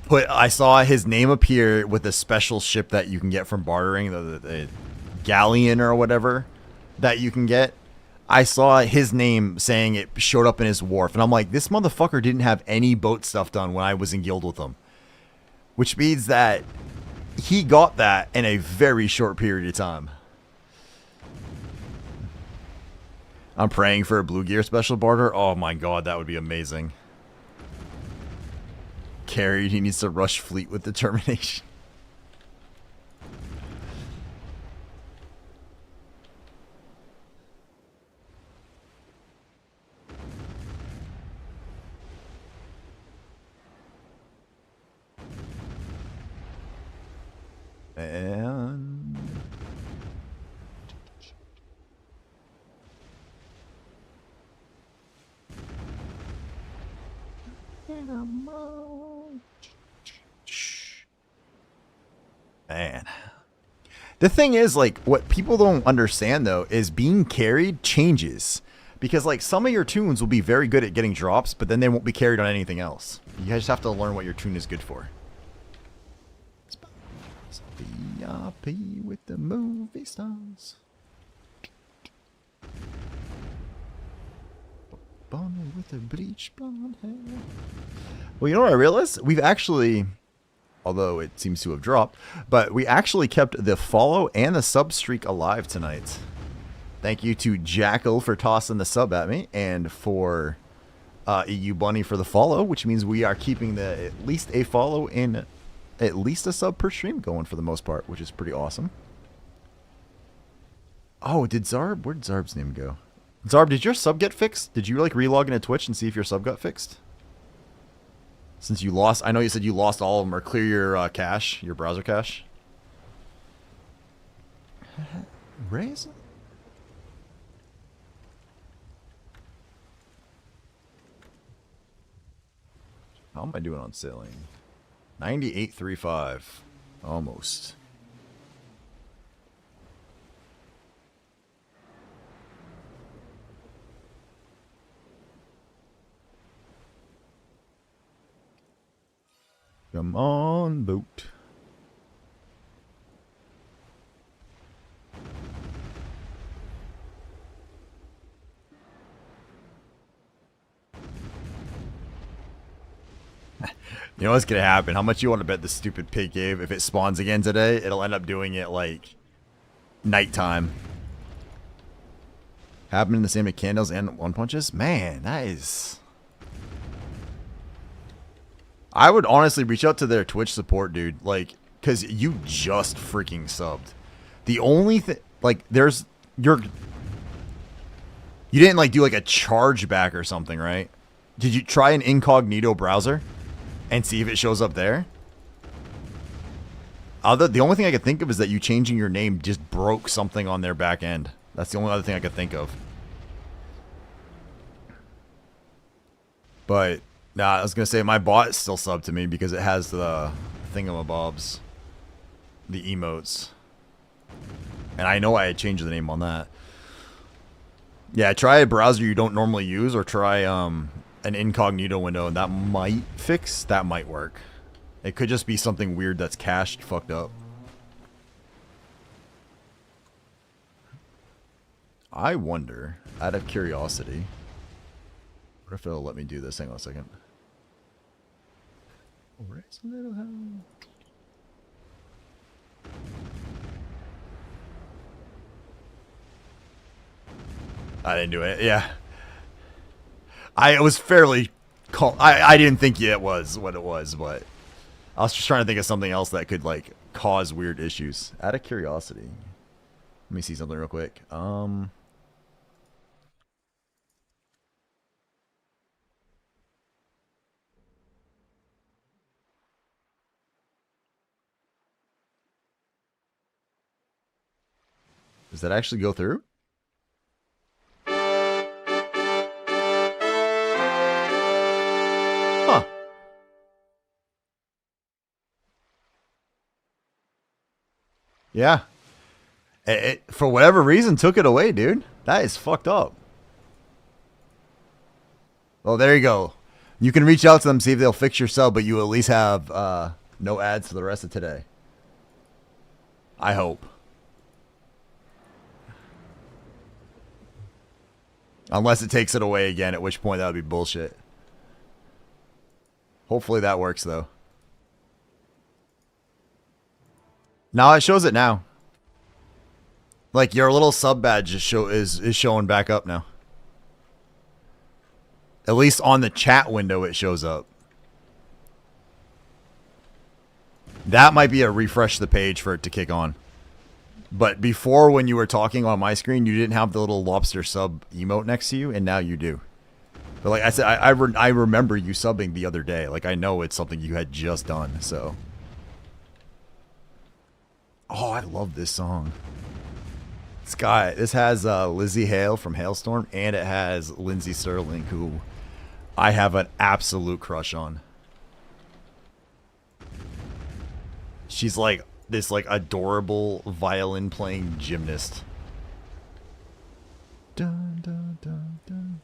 I saw his name appear with a special ship that you can get from bartering, the galleon or whatever that you can get. I saw his name saying it showed up in his wharf, and I'm like, this motherfucker didn't have any boat stuff done when I was in guild with him. Which means that he got that in a very short period of time. I'm praying for a blue gear special barter. Oh my god, that would be amazing. Carried, he needs to rush fleet with determination. And man. The thing is, like, what people don't understand, though, is being carried changes. Because, like, some of your tunes will be very good at getting drops, but then they won't be carried on anything else. You just have to learn what your tune is good for. VIP with the movie stars. Bonnie with the bleach blonde hair. Well, you know what I realized? We've actually, although it seems to have dropped, but we actually kept the follow and the sub streak alive tonight. Thank you to Jackal for tossing the sub at me, and for EU Bunny for the follow, which means we are keeping at least a follow and at least a sub per stream going for the most part, which is pretty awesome. Oh, where did Zarb's name go? Zarb, did your sub get fixed? Did you like relog into Twitch and see if your sub got fixed? Since you lost, I know you said you lost all of them, or clear your cache, your browser cache. Raise? How am I doing on sailing? 98.35. Almost. Come on, boat. You know what's gonna happen? How much you want to bet the stupid pig cave? If it spawns again today, it'll end up doing it like nighttime. Happening the same at candles and one punches? Man, that is... I would honestly reach out to their Twitch support, dude. Like, because you just freaking subbed. The only thing... Like, there's... You didn't, like, do, like, a chargeback or something, right? Did you try an incognito browser? And see if it shows up there? The only thing I could think of is that you changing your name just broke something on their back end. That's the only other thing I could think of. But, nah, I was going to say, my bot is still subbed to me because it has the thingamabobs. The emotes. And I know I had changed the name on that. Yeah, try a browser you don't normally use, or try an incognito window, and that might fix. That might work. It could just be something weird that's cached fucked up. I wonder, out of curiosity, what if it'll let me do this? Hang on a second. Raise a little high. I didn't do it. Yeah. I was fairly... I didn't think it was what it was, but... I was just trying to think of something else that could, like, cause weird issues. Out of curiosity. Let me see something real quick. Does that actually go through? Huh. Yeah. It, for whatever reason, took it away, dude. That is fucked up. Oh, there you go. You can reach out to them, see if they'll fix your sub, but you at least have no ads for the rest of today. I hope. Unless it takes it away again, at which point that would be bullshit. Hopefully that works, though. No, it shows it now. Like, your little sub badge is showing back up now. At least on the chat window, it shows up. That might be a refresh the page for it to kick on. But before, when you were talking on my screen, you didn't have the little lobster sub emote next to you, and now you do. But like I said, I remember you subbing the other day. Like, I know it's something you had just done, so. Oh, I love this song. This has Lizzie Hale from Hailstorm, and it has Lindsey Sterling, who I have an absolute crush on. She's like this like adorable violin playing gymnast. Dun, dun, dun, dun.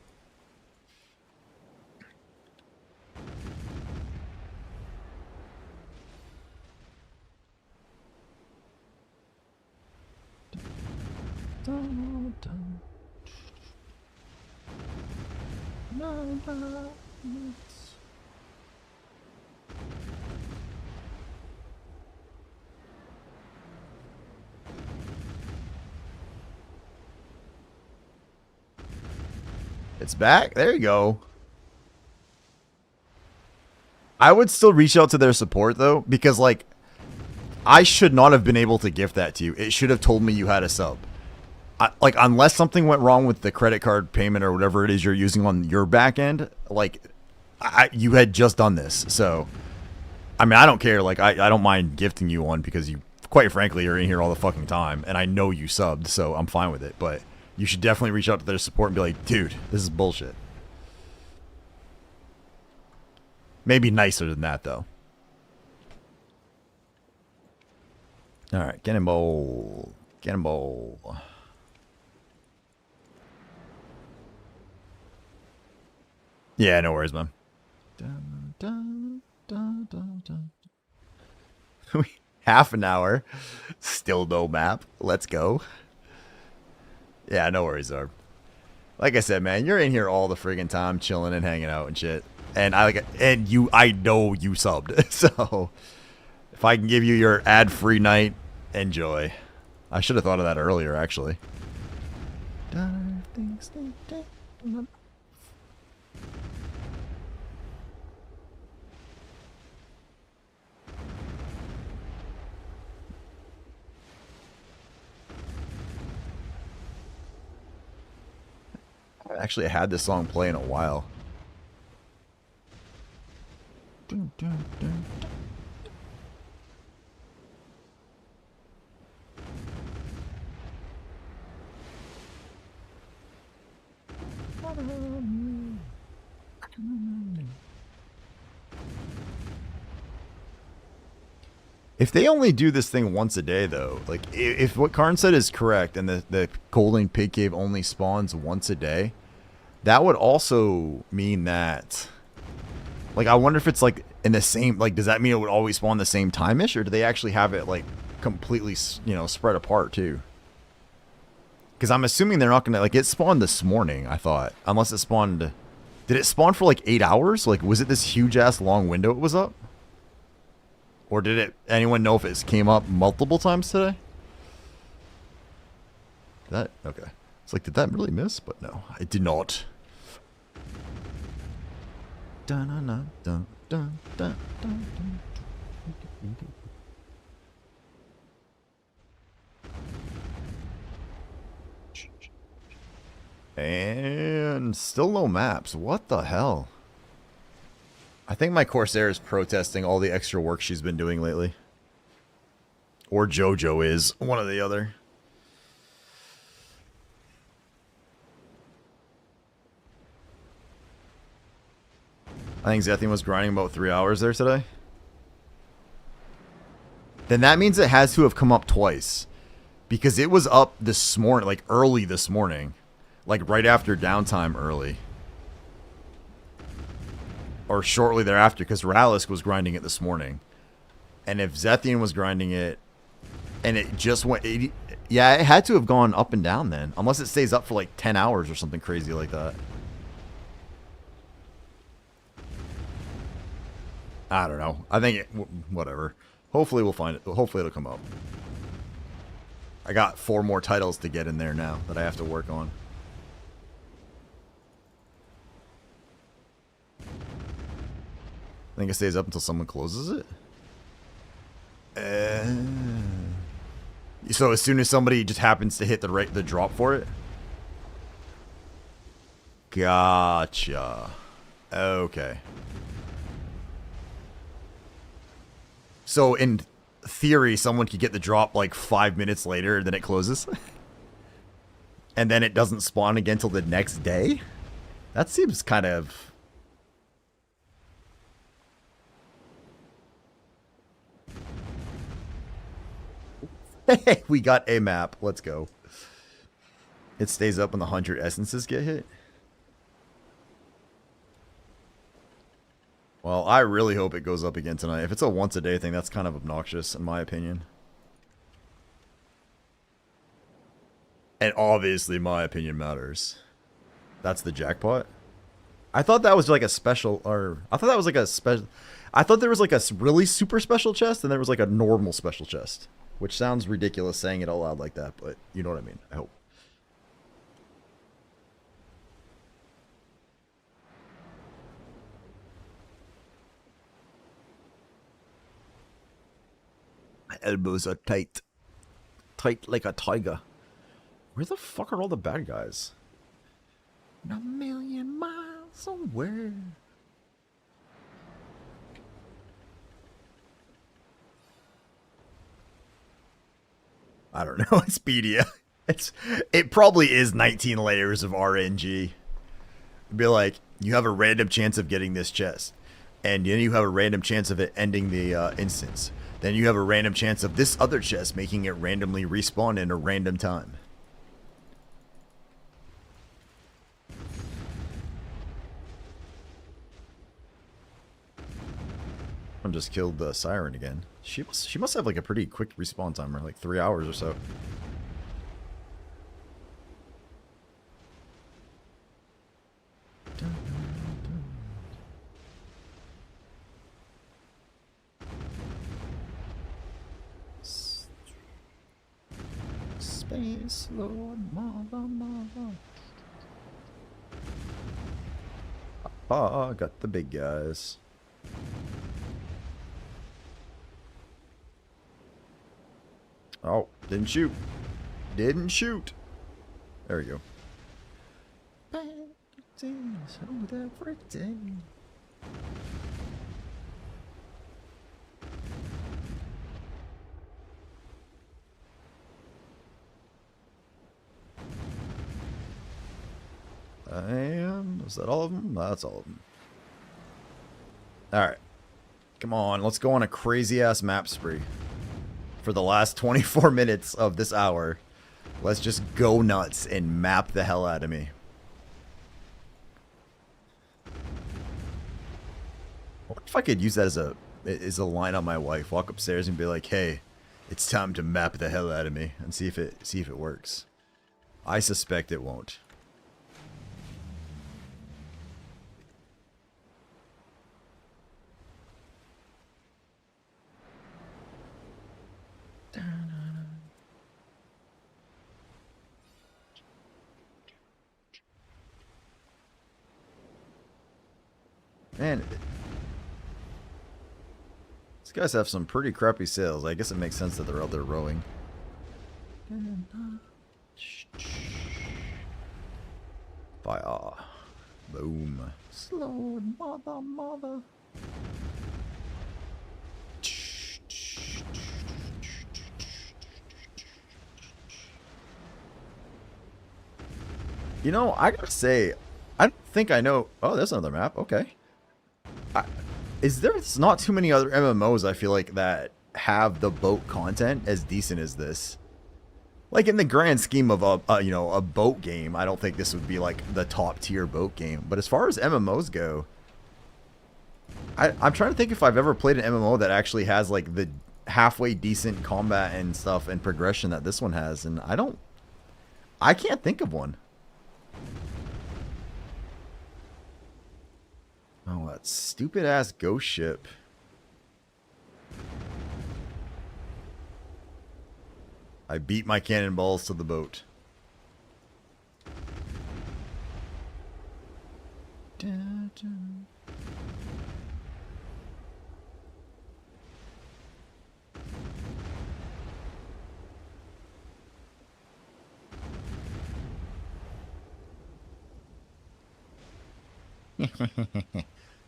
Dun, dun. It's back. There you go. I would still reach out to their support though, because like I should not have been able to gift that to you. It should have told me you had a sub. Like, unless something went wrong with the credit card payment or whatever it is you're using on your back end, like, you had just done this. So, I mean, I don't care. Like, I don't mind gifting you one because you, quite frankly, are in here all the fucking time. And I know you subbed, so I'm fine with it. But you should definitely reach out to their support and be like, dude, this is bullshit. Maybe nicer than that, though. Alright, Cannonball. Cannonball. Yeah, no worries, man. Dun, dun, dun, dun, dun. Half an hour. Still no map. Let's go. Yeah, no worries, Zarb. Like I said, man, you're in here all the friggin' time, chilling and hanging out and shit. And I know you subbed. So if I can give you your ad-free night, enjoy. I should have thought of that earlier, actually. Actually, I had this song play in a while. If they only do this thing once a day, though, like, if what Karn said is correct and the Golden Pig Cave only spawns once a day, that would also mean that, like, I wonder if it's, like, in the same, like, does that mean it would always spawn the same time-ish, or do they actually have it, like, completely, you know, spread apart, too? Because I'm assuming they're not going to, like, it spawned this morning, I thought, unless it spawned, did it spawn for, like, 8 hours? Like, was it this huge-ass long window it was up? Or did it, anyone know if it came up multiple times today? That, okay. It's like, did that really miss? But no, it did not. And still no maps. What the hell? I think my Corsair is protesting all the extra work she's been doing lately. Or JoJo is. One or the other. I think Zethian was grinding about 3 hours there today. Then that means it has to have come up twice. Because it was up this morning, like early this morning. Like right after downtime early. Or shortly thereafter, because Ralisk was grinding it this morning. And if Zethian was grinding it, and it just went... yeah, it had to have gone up and down then. Unless it stays up for like 10 hours or something crazy like that. I don't know. I think whatever. Hopefully we'll find it. Hopefully it'll come up. I got 4 more titles to get in there now that I have to work on. I think it stays up until someone closes it. So as soon as somebody just happens to hit the drop for it? Gotcha. Okay. So in theory, someone could get the drop like 5 minutes later and then it closes? And then it doesn't spawn again till the next day? That seems kind of... Hey, we got a map. Let's go. It stays up when the 100 essences get hit. Well, I really hope it goes up again tonight. If it's a once a day thing, that's kind of obnoxious, in my opinion. And obviously, my opinion matters. That's the jackpot. I thought that was like a special, or I thought that was like a special. I thought there was like a really super special chest, and there was like a normal special chest. Which sounds ridiculous saying it out loud like that, but you know what I mean, I hope. My elbows are tight. Tight like a tiger. Where the fuck are all the bad guys? A million miles away. I don't know. It's BDO. It probably is 19 layers of RNG. It'd be like, you have a random chance of getting this chest. And then you have a random chance of it ending the instance. Then you have a random chance of this other chest making it randomly respawn in a random time. I just killed the Siren again. She must have like a pretty quick respawn timer, like 3 hours or so. Space Lord, mother. Ah, got the big guys. Oh, didn't shoot. Didn't shoot. There we go. And is that all of them? That's all of them. Alright. Come on, let's go on a crazy ass map spree. For the last 24 minutes of this hour, let's just go nuts and map the hell out of me. What if I could use that as a line on my wife? Walk upstairs and be like, "Hey, it's time to map the hell out of me," and see if it works. I suspect it won't. Man, these guys have some pretty crappy sails. I guess it makes sense that they're out there rowing. Fire. Boom. Slow mother. You know, I gotta say, I don't think I know. Oh, there's another map. Okay. There's not too many other MMOs I feel like that have the boat content as decent as this. Like in the grand scheme of a boat game, I don't think this would be like the top tier boat game. But as far as MMOs go, I'm trying to think if I've ever played an MMO that actually has like the halfway decent combat and stuff and progression that this one has, and I can't think of one. Oh, that stupid ass ghost ship. I beat my cannonballs to the boat. Dun, dun.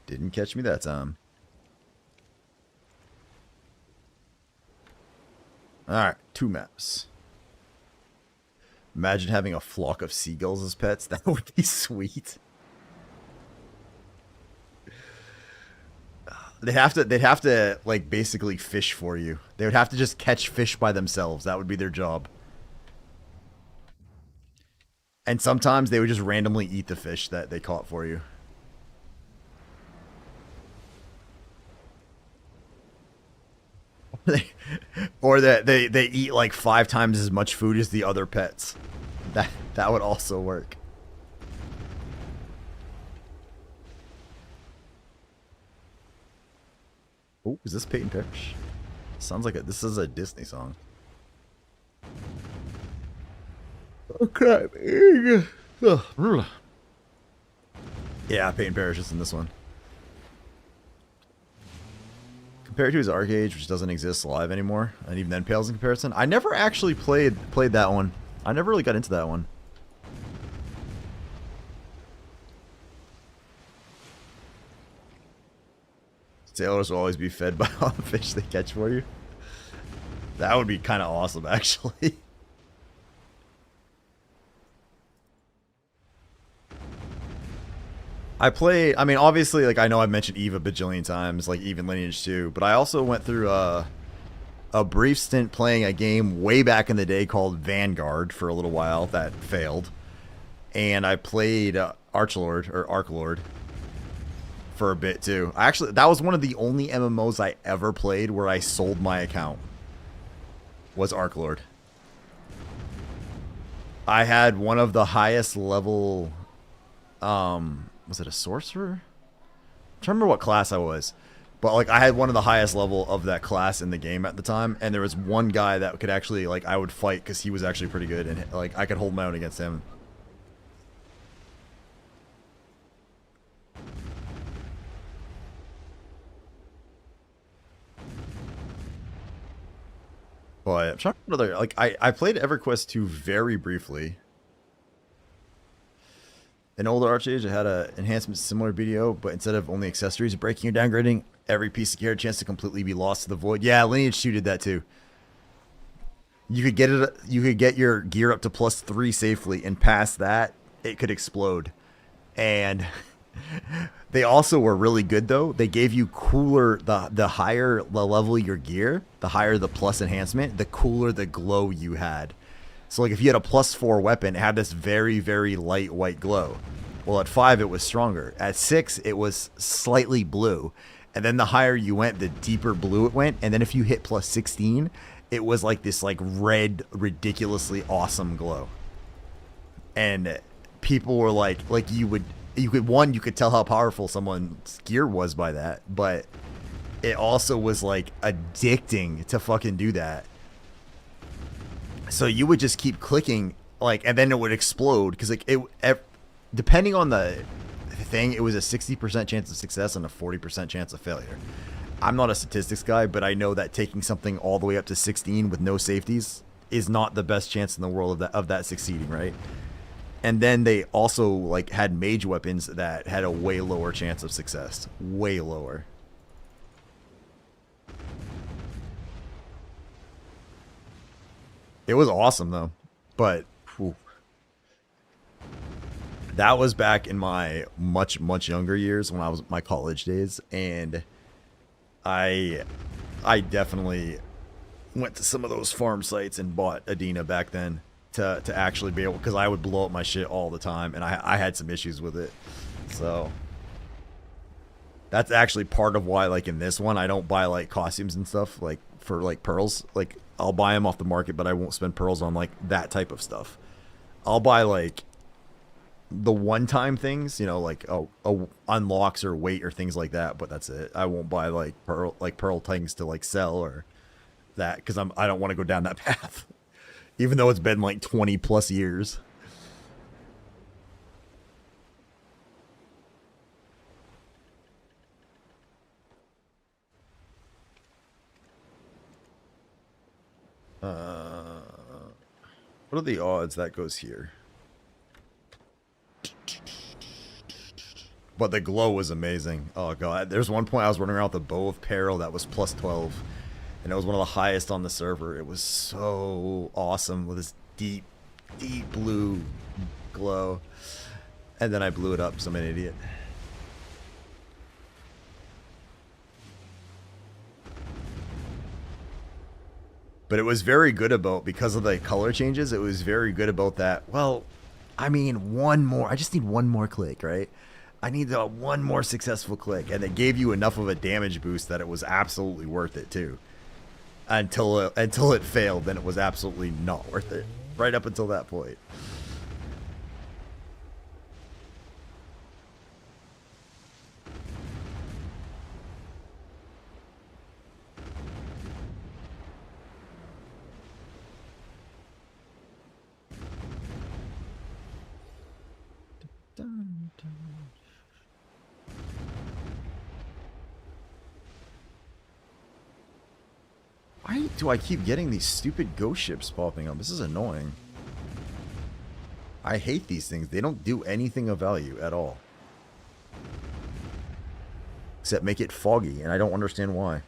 Didn't catch me that time. Alright, 2 maps. Imagine having a flock of seagulls as pets. That would be sweet. They'd have to like basically fish for you. They would have to just catch fish by themselves. That would be their job. And sometimes they would just randomly eat the fish that they caught for you. Or that they eat like 5 times as much food as the other pets. That would also work. Oh, is this Peyton Parrish? Sounds like this is a Disney song. Oh crap! Yeah, Peyton Parrish is in this one. Compared to his Arc Age, which doesn't exist live anymore, and even then pales in comparison. I never actually played that one. I never really got into that one. Sailors will always be fed by all the fish they catch for you. That would be kind of awesome, actually. I mean, obviously, like, I know I've mentioned Eve a bajillion times, like, even Lineage 2, but I also went through a brief stint playing a game way back in the day called Vanguard for a little while that failed. And I played Archlord, or Archlord, for a bit, too. Actually, that was one of the only MMOs I ever played where I sold my account, was Archlord. I had one of the highest level, was it a sorcerer? I'm trying to remember what class I was. But, like, I had one of the highest level of that class in the game at the time. And there was one guy that could actually, like, I would fight because he was actually pretty good. And, like, I could hold my own against him. But I'm trying to remember, like, I played EverQuest 2 very briefly. In older Archage, it had an enhancement similar to BDO, but instead of only accessories breaking or downgrading, every piece of gear had a chance to completely be lost to the void. Yeah, Lineage 2 did that too. You could get your gear up to +3 safely, and past that, it could explode. And they also were really good though. They gave you cooler, the higher the level of your gear, the higher the plus enhancement, the cooler the glow you had. So, like, if you had a +4 weapon, it had this very, very light white glow. Well, at 5, it was stronger. At 6, it was slightly blue. And then the higher you went, the deeper blue it went. And then if you hit +16, it was like this, like, red, ridiculously awesome glow. And people were like you could tell how powerful someone's gear was by that. But it also was, like, addicting to fucking do that. So you would just keep clicking, like, and then it would explode because, like, depending on the thing, it was a 60% chance of success and a 40% chance of failure. I'm not a statistics guy, but I know that taking something all the way up to 16 with no safeties is not the best chance in the world of that succeeding, right? And then they also, like, had mage weapons that had a way lower chance of success, way lower. It was awesome though, but whew. That was back in my much younger years when I was my college days, and I definitely went to some of those farm sites and bought Adina back then to actually be able, because I would blow up my shit all the time, and I had some issues with it. So that's actually part of why, like, in this one, I don't buy, like, costumes and stuff, like, for, like, pearls. Like, I'll buy them off the market, but I won't spend pearls on, like, that type of stuff. I'll buy, like, the one-time things, you know, like, unlocks or weight or things like that, but that's it. I won't buy, like, pearl things to, like, sell or that, because I don't want to go down that path. Even though it's been, like, 20-plus years. What are the odds that goes here? But the glow was amazing. Oh god, there's one point I was running around with a bow of peril that was plus 12. And it was one of the highest on the server. It was so awesome with this deep, deep blue glow. And then I blew it up because I'm an idiot. But it was very good about, because of the color changes, it was very good about that. Well, I mean, one more. I just need one more click, right? I need the one more successful click. And it gave you enough of a damage boost that it was absolutely worth it, too. Until it failed, then it was absolutely not worth it. Right up until that point. Why do I keep getting these stupid ghost ships popping up? This is annoying. I hate these things. They don't do anything of value at all. Except make it foggy, and I don't understand why.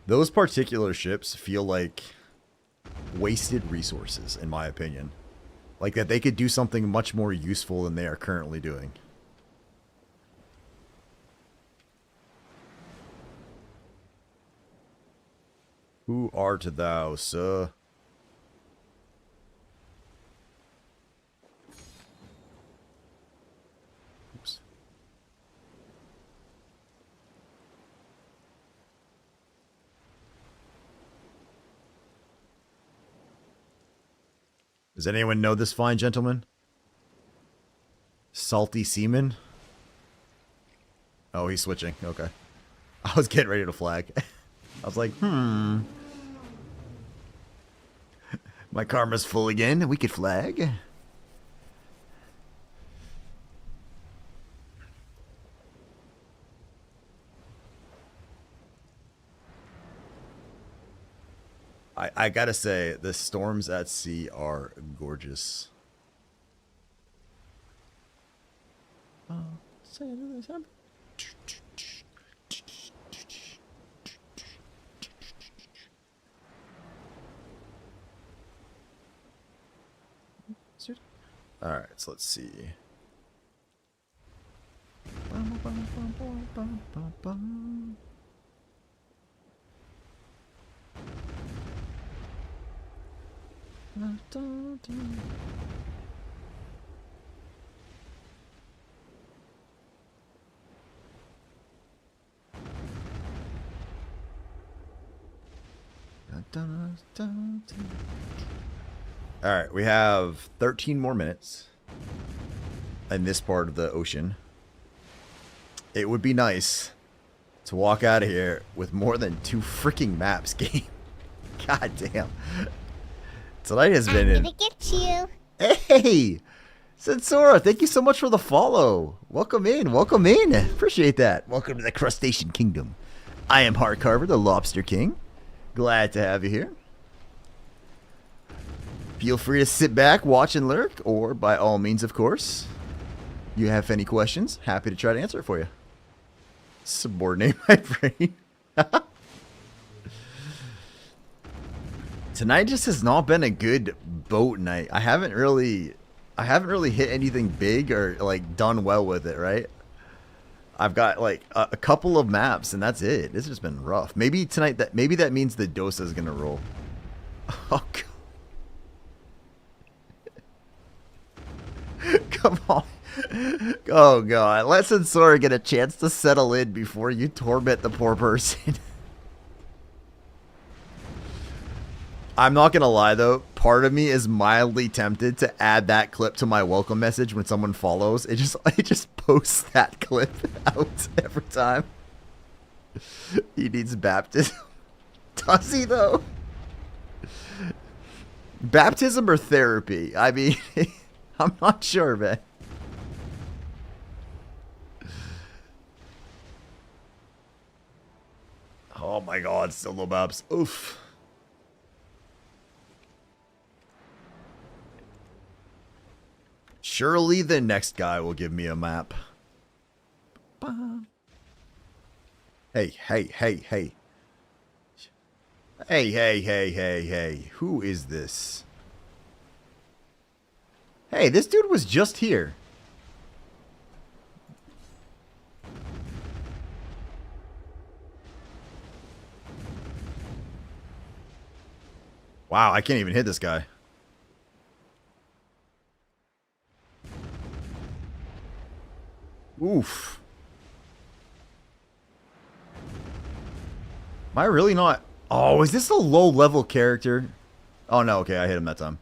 Those particular ships feel like wasted resources, in my opinion. Like that they could do something much more useful than they are currently doing. Who art thou, sir? Oops. Does anyone know this fine gentleman? Salty Seaman? Oh, he's switching. Okay. I was getting ready to flag. I was like, My karma's full again. We could flag. I gotta say, the storms at sea are gorgeous. Alright, so let's see. Alright, we have 13 more minutes in this part of the ocean. It would be nice to walk out of here with more than 2 freaking maps, game. God damn. Tonight has been I'm gonna get you. Hey! Sensora, thank you so much for the follow. Welcome in, welcome in. Appreciate that. Welcome to the Crustacean Kingdom. I am Heart Carver, the Lobster King. Glad to have you here. Feel free to sit back, watch, and lurk, or by all means, of course, you have any questions, happy to try to answer it for you. Subordinate my brain. Tonight just has not been a good boat night. I haven't really hit anything big or like done well with it, right? I've got like a couple of maps and that's it. It's just been rough. Maybe tonight that means the Dosa is gonna roll. Oh god. Come on. Oh god. Let Sensora get a chance to settle in before you torment the poor person. I'm not gonna lie though, part of me is mildly tempted to add that clip to my welcome message when someone follows. It just posts that clip out every time. He needs baptism. Does he though? Baptism or therapy? I mean, I'm not sure, man. Oh my god, still no maps. Oof. Surely the next guy will give me a map. Hey, hey, hey, hey. Hey, hey, hey, hey, hey. Who is this? Hey, this dude was just here. Wow, I can't even hit this guy. Oof. Am I really not? Oh, is this a low level character? Oh no, okay, I hit him that time.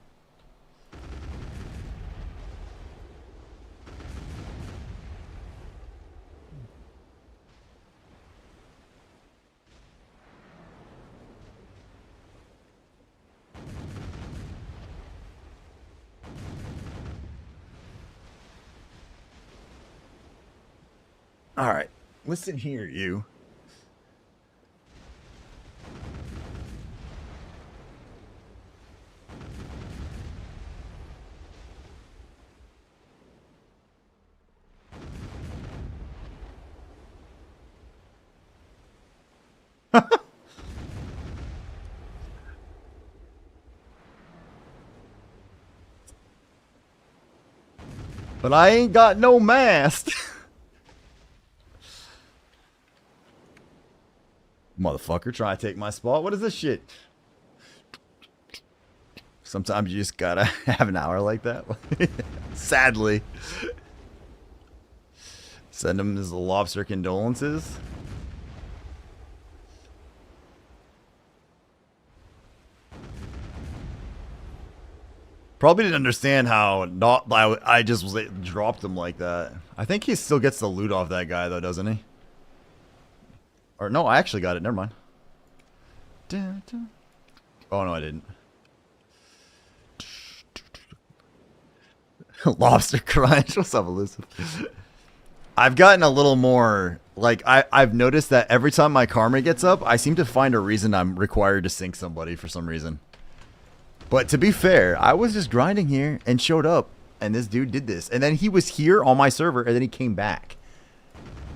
All right, listen here, you. But I ain't got no mast. Motherfucker trying to take my spot. What is this shit? Sometimes you just gotta have an hour like that. Sadly. Send him his lobster condolences. Probably didn't understand how I just dropped him like that. I think he still gets the loot off that guy though, doesn't he? Or no, I actually got it. Never mind. Oh no, I didn't. Lobster crunch. What's up, Elizabeth? I've gotten a little more like I've noticed that every time my karma gets up, I seem to find a reason I'm required to sink somebody for some reason. But to be fair, I was just grinding here and showed up, and this dude did this, and then he was here on my server, and then he came back.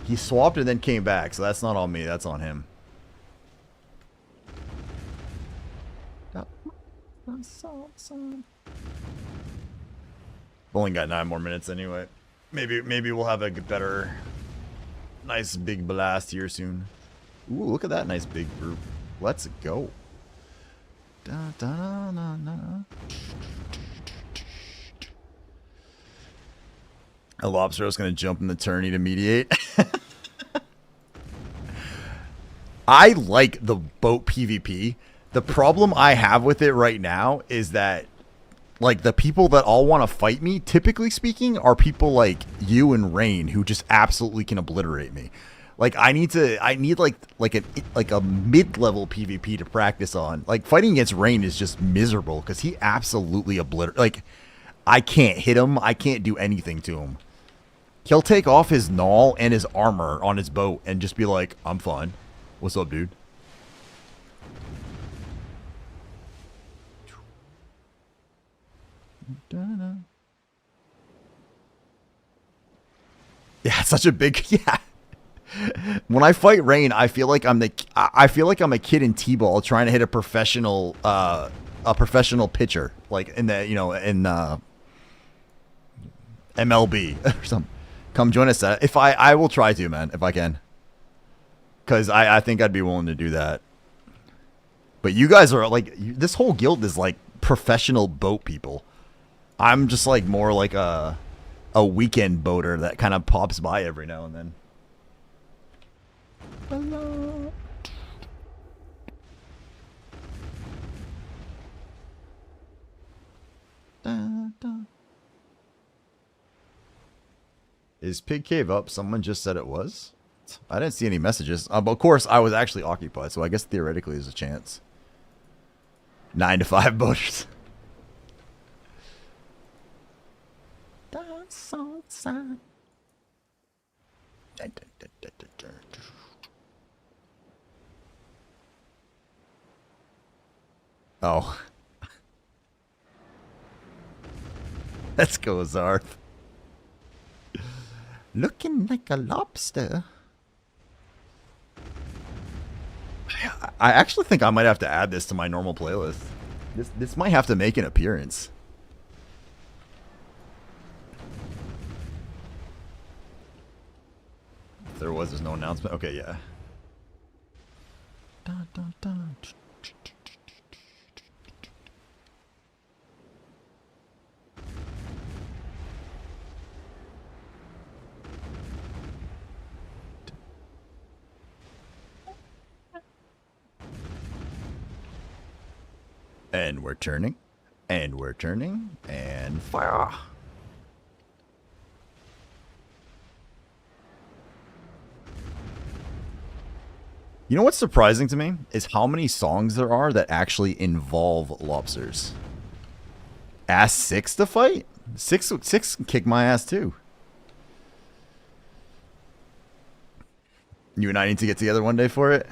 He swapped and then came back, so that's not on me, that's on him. Only got 9 more minutes anyway. Maybe we'll have a better, nice big blast here soon. Ooh, look at that nice big group. Let's go. Da, da, na, na. A lobster is going to jump in the tourney to mediate. I like the boat PvP. The problem I have with it right now is that, like, the people that all want to fight me, typically speaking, are people like you and Rain who just absolutely can obliterate me. Like, I need like a mid-level PvP to practice on. Like, fighting against Rain is just miserable because he absolutely obliterates. Like, I can't hit him. I can't do anything to him. He'll take off his Nol and his armor on his boat and just be like, I'm fine. What's up, dude? Yeah, it's such a big... Yeah. When I fight Rain, I feel like I'm a kid in T-ball trying to hit a professional a professional pitcher, like in the in MLB or something. Come join us. If I will try to, man, if I can, because I think I'd be willing to do that. But you guys are like, this whole guild is like professional boat people. I'm just like more like a weekend boater that kind of pops by every now and then. Hello. Is Pig Cave up? Someone just said it was. I didn't see any messages. But of course, I was actually occupied, so I guess theoretically there's a chance. 9 to 5 boaters. Oh. Let's go, Zarth. Looking like a lobster. I actually think I might have to add this to my normal playlist. This might have to make an appearance. If there was, there's no announcement. Okay, yeah. Dun, dun, dun. And we're turning. And we're turning. And fire. You know what's surprising to me is how many songs there are that actually involve lobsters. Ask 6 to fight? 6 can kick my ass too. You and I need to get together one day for it.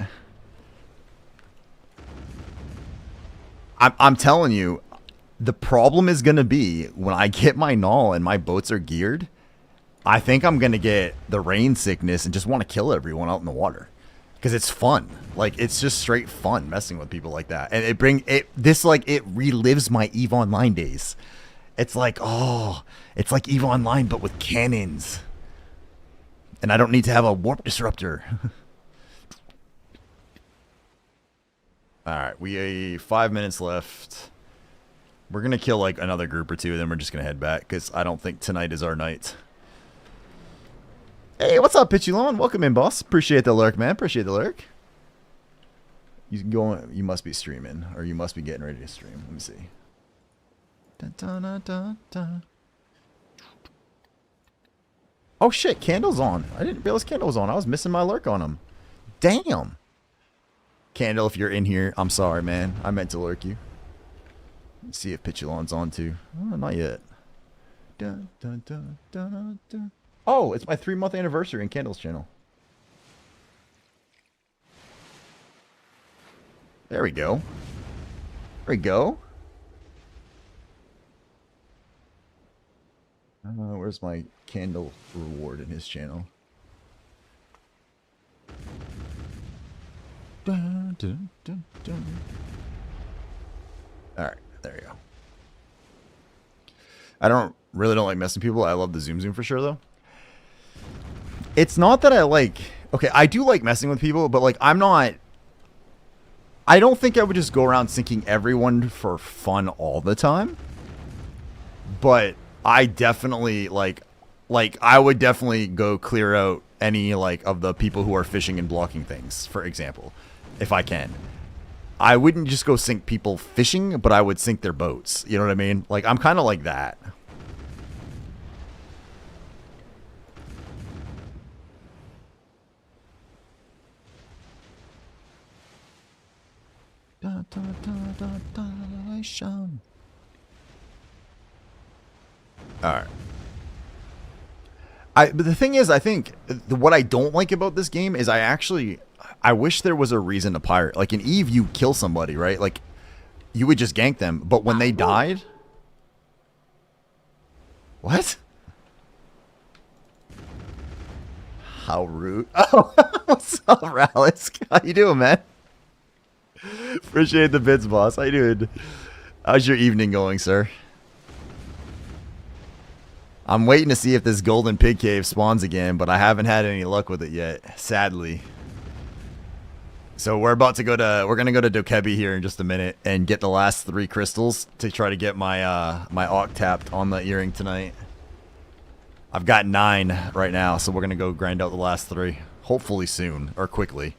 I'm telling you, the problem is going to be when I get my Nol and my boats are geared, I think I'm going to get the rain sickness and just want to kill everyone out in the water. Because it's fun. Like, it's just straight fun messing with people like that. And it relives my EVE Online days. It's like, oh, it's like EVE Online but with cannons. And I don't need to have a warp disruptor. Alright, we have 5 minutes left. We're going to kill like another group or two, then we're just going to head back, because I don't think tonight is our night. Hey, what's up, Pitchulon? Welcome in, boss. Appreciate the lurk, man. Appreciate the lurk. You must be streaming, or you must be getting ready to stream. Let me see. Dun, dun, dun, dun, dun. Oh shit, Candle's on. I didn't realize Candle was on. I was missing my lurk on him. Damn. Candle, if you're in here, I'm sorry, man. I meant to lurk you. Let's see if Pitchulon's on too. Oh, not yet. Dun, dun, dun, dun, dun. Oh, it's my 3-month anniversary in Candle's channel. There we go. There we go. Where's my Candle reward in his channel? Dun, dun, dun, dun. Alright, there you go. I really don't like messing people. I love the zoom for sure, though. It's not that I like... Okay, I do like messing with people, but like, I don't think I would just go around sinking everyone for fun all the time. But I definitely, I would definitely go clear out any, of the people who are fishing and blocking things, for example. If I can. I wouldn't just go sink people fishing, but I would sink their boats. You know what I mean? Like, I'm kind of like that. Alright. But the thing is, I think what I don't like about this game is I wish there was a reason to pirate. Like in EVE, you kill somebody, right? Like, you would just gank them. But when they died... What? How rude. Oh, what's up, Rallis? How you doing, man? Appreciate the bits, boss. How you doing? How's your evening going, sir? I'm waiting to see if this golden pig cave spawns again, but I haven't had any luck with it yet, sadly. So we're gonna go to Dokebi here in just a minute and get the last 3 crystals to try to get my my Auk tapped on the earring tonight. I've got 9 right now, so we're gonna go grind out the last 3. Hopefully soon, or quickly.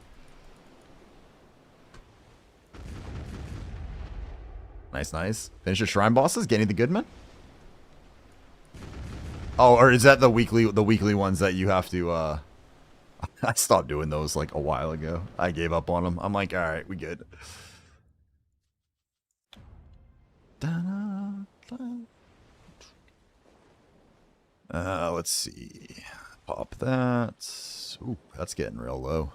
Nice, nice. Finish your shrine bosses, get any of the good men? Oh, or is that the weekly ones that you have to I stopped doing those like a while ago. I gave up on them. I'm like, all right, we good. Let's see. Pop that. Ooh, that's getting real low.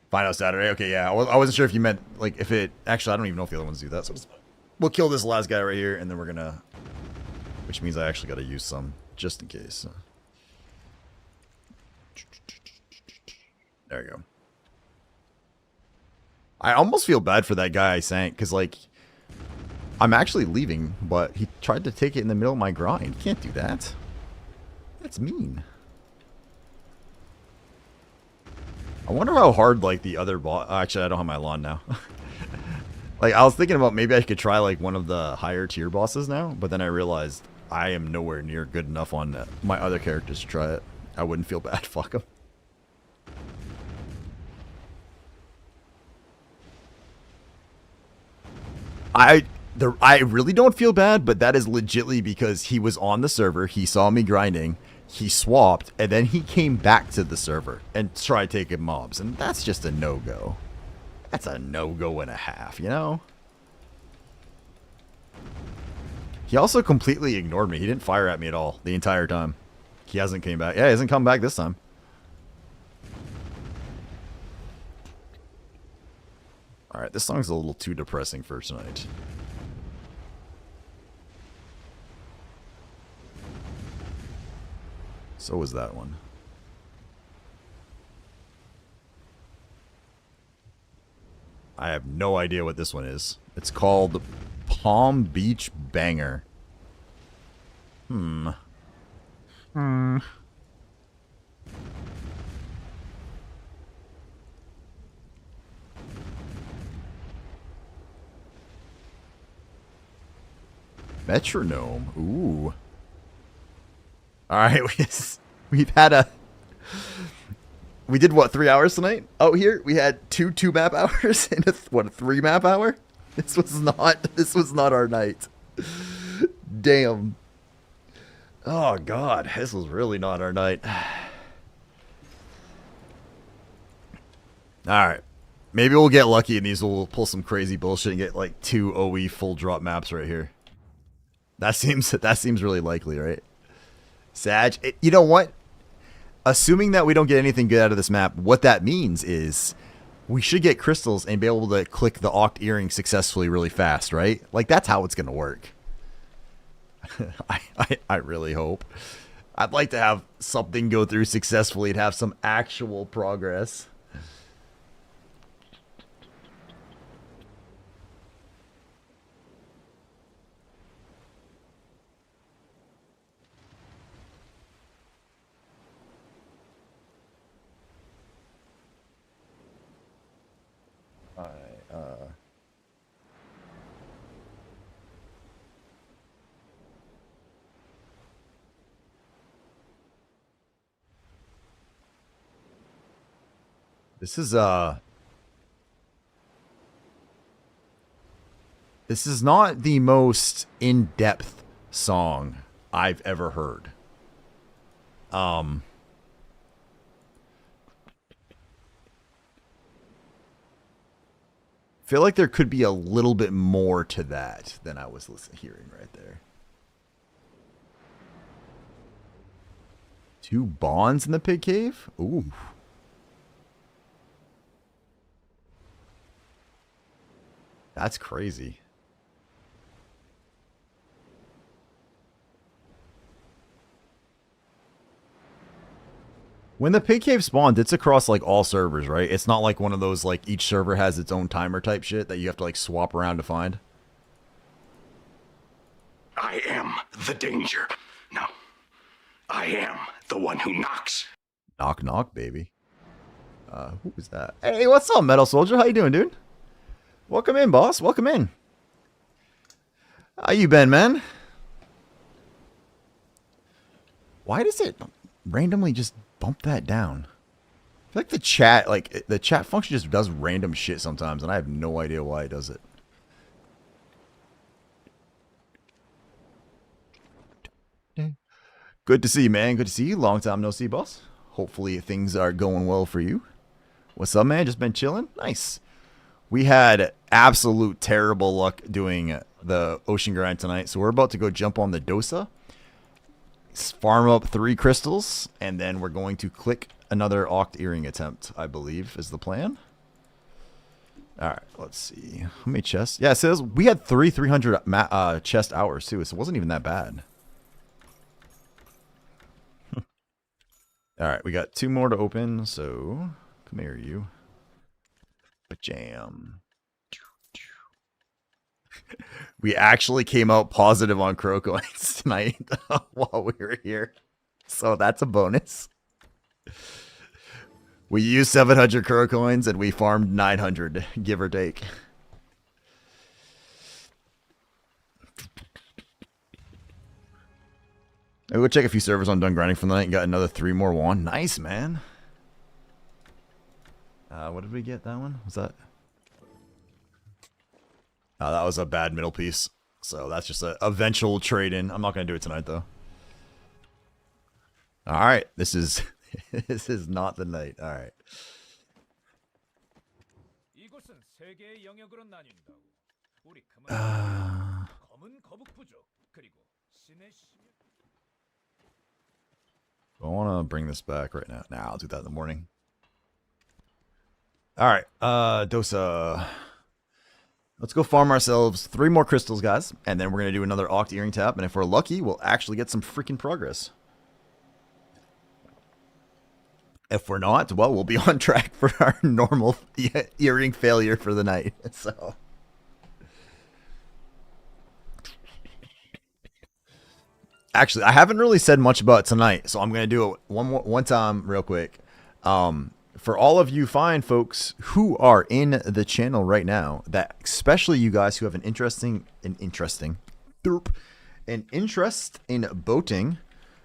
Final Saturday. Okay, yeah. I wasn't sure if you meant like if it. Actually, I don't even know if the other ones do that. So we'll kill this last guy right here, and then we're gonna. Which means I actually got to use some just in case. There we go. I almost feel bad for that guy I sank, because, like, I'm actually leaving, but he tried to take it in the middle of my grind. You can't do that. That's mean. I wonder how hard, like, the other boss... Actually, I don't have my lawn now. Like, I was thinking about maybe I could try, like, one of the higher tier bosses now, but then I realized I am nowhere near good enough on my other characters to try it. I wouldn't feel bad. Fuck them. I really don't feel bad, but that is legitly because he was on the server, he saw me grinding, he swapped, and then he came back to the server and tried taking mobs, and that's just a no-go. That's a no-go and a half, you know? He also completely ignored me. He didn't fire at me at all the entire time. He hasn't came back. Yeah, he hasn't come back this time. Alright, this song's a little too depressing for tonight. So was that one. I have no idea what this one is. It's called Palm Beach Banger. Metronome. Ooh. Alright, we've had a... We did, what, 3 hours tonight? Out here? We had two map hours and a 3 map hour? This was not our night. Damn. Oh, God. This was really not our night. Alright. Maybe we'll get lucky and these will pull some crazy bullshit and get, like, 2 OE full drop maps right here. That seems really likely, right? Sag, you know what? Assuming that we don't get anything good out of this map, what that means is we should get crystals and be able to click the Oct earring successfully really fast, right? Like, that's how it's going to work. I really hope. I'd like to have something go through successfully and have some actual progress. This is not the most in-depth song I've ever heard. Feel like there could be a little bit more to that than I was hearing right there. 2 bonds in the pig cave? Ooh. That's crazy. When the pig cave spawned, it's across like all servers, right? It's not like one of those like each server has its own timer type shit that you have to like swap around to find. I am the danger. No, I am the one who knocks. Knock, knock, baby. Who was that? Hey, what's up, Metal Soldier? How you doing, dude? Welcome in, boss. Welcome in. How you been, man? Why does it randomly just bump that down? I feel like the chat function just does random shit sometimes, and I have no idea why it does it. Good to see you, man. Good to see you. Long time no see, boss. Hopefully things are going well for you. What's up, man? Just been chilling? Nice. We had absolute terrible luck doing the ocean grind tonight, so we're about to go jump on the Dosa, farm up 3 crystals, and then we're going to click another Oct Earring attempt, I believe, is the plan. Alright, let's see. How many chests? Yeah, it says we had 300 chest hours, too, so it wasn't even that bad. Alright, we got 2 more to open, so come here, you. Jam. We actually came out positive on crow coins tonight while we were here. So that's a bonus. We used 700 crow coins and we farmed 900, give or take. I go check a few servers on done grinding for the night and got another 3 more won. Nice, man. What did we get that one? Was that? That was a bad middle piece. So that's just a eventual trade-in. I'm not going to do it tonight, though. Alright, this is this is not the night. Alright. I want to bring this back right now. Nah, I'll do that in the morning. Alright, Dosa. Let's go farm ourselves 3 more crystals, guys. And then we're going to do another Oct Earring tap. And if we're lucky, we'll actually get some freaking progress. If we're not, well, we'll be on track for our normal earring failure for the night. So, actually, I haven't really said much about tonight, so I'm going to do it one time real quick. For all of you fine folks who are in the channel right now, that especially you guys who have an interest in boating,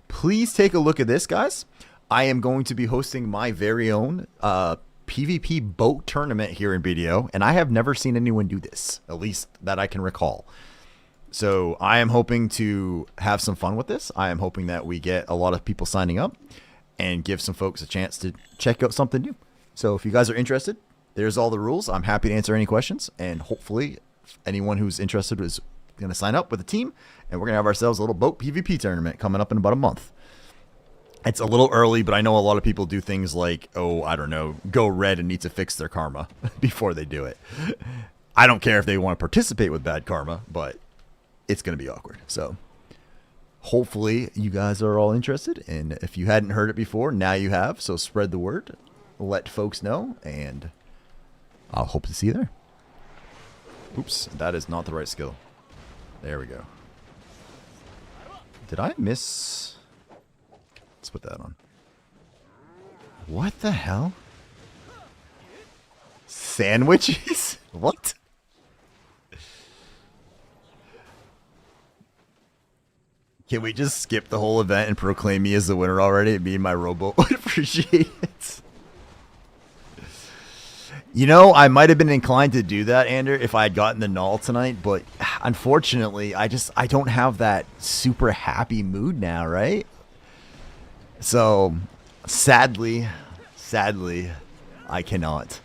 please take a look at this, guys. I am going to be hosting my very own PvP boat tournament here in BDO, and I have never seen anyone do this, at least that I can recall. So I am hoping to have some fun with this. I am hoping that we get a lot of people signing up and give some folks a chance to check out something new. So if you guys are interested, there's all the rules. I'm happy to answer any questions, and hopefully anyone who's interested is going to sign up with a team, and we're going to have ourselves a little boat PvP tournament coming up in about a month. It's a little early, but I know a lot of people do things like, oh, I don't know, go red and need to fix their karma before they do it. I don't care if they want to participate with bad karma, but it's going to be awkward. So hopefully you guys are all interested, and if you hadn't heard it before, now you have, so spread the word, let folks know, and I'll hope to see you there. Oops, that is not the right skill. There we go. Did I miss? Let's put that on. What the hell? Sandwiches? What? Can we just skip the whole event and proclaim me as the winner already? Me and my rowboat would appreciate it. You know, I might have been inclined to do that, Ander, if I had gotten the Nol tonight, but unfortunately, I don't have that super happy mood now, right? So, sadly, I cannot.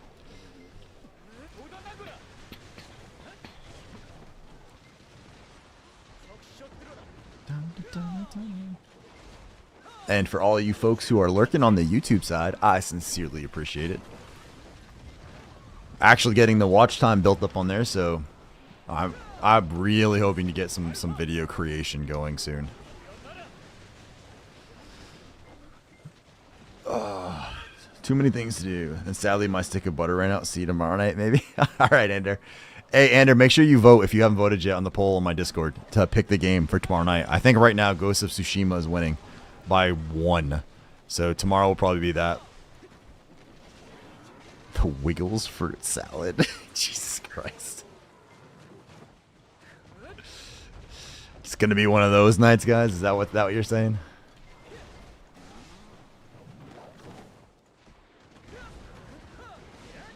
And for all of you folks who are lurking on the YouTube side, I sincerely appreciate it. Actually getting the watch time built up on there, so I'm really hoping to get some video creation going soon. Too many things to do. And sadly, my stick of butter ran out. See you tomorrow night, maybe? Alright, Ender. Hey, Andrew, make sure you vote if you haven't voted yet on the poll on my Discord to pick the game for tomorrow night. I think right now Ghost of Tsushima is winning by 1. So tomorrow will probably be that. The Wiggles fruit salad. Jesus Christ. It's going to be one of those nights, guys. Is that what you're saying?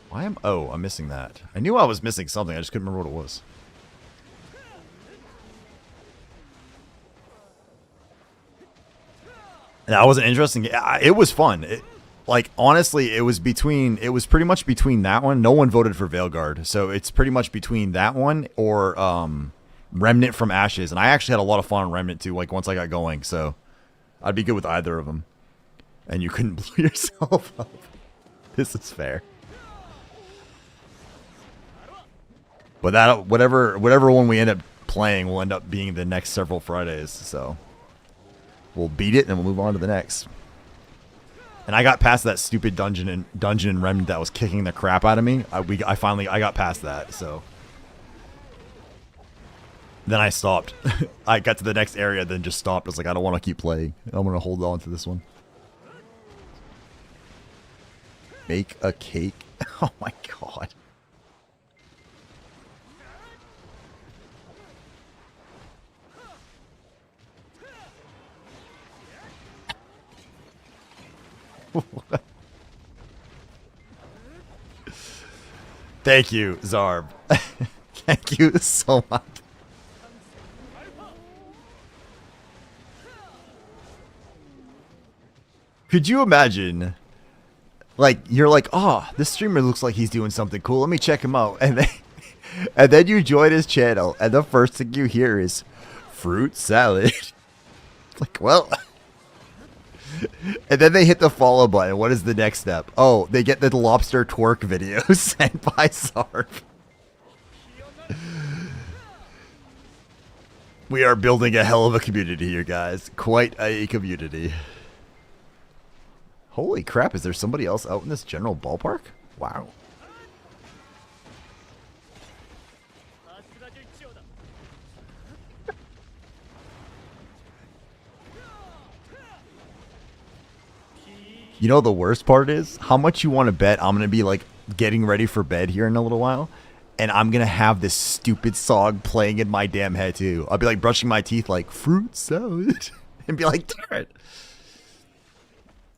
Why am... Oh, I'm missing that. I knew I was missing something. I just couldn't remember what it was. That was an interesting game. It was fun. Like, honestly, it was pretty much between that one. No one voted for Veilguard. So it's pretty much between that one or Remnant from Ashes. And I actually had a lot of fun on Remnant, too, like, once I got going. So I'd be good with either of them. And you couldn't blow yourself up. This is fair. But that whatever one we end up playing will end up being the next several Fridays. So we'll beat it and we'll move on to the next. And I got past that stupid dungeon in Remnant that was kicking the crap out of me. I finally got past that. So then I stopped. I got to the next area, then just stopped. I was like, I don't want to keep playing. I'm gonna hold on to this one. Make a cake. Oh my god. Thank you, Zarb. Thank you so much. Could you imagine, like, you're like, oh, this streamer looks like he's doing something cool. Let me check him out. And then you join his channel, and the first thing you hear is fruit salad. Like, well... And then they hit the follow button. What is the next step? Oh, they get the lobster twerk video sent by Sarp. We are building a hell of a community here, guys. Quite a community. Holy crap, is there somebody else out in this general ballpark? Wow. You know the worst part is how much you want to bet I'm going to be like getting ready for bed here in a little while. And I'm going to have this stupid song playing in my damn head too. I'll be like brushing my teeth like fruit salad and be like, darn it.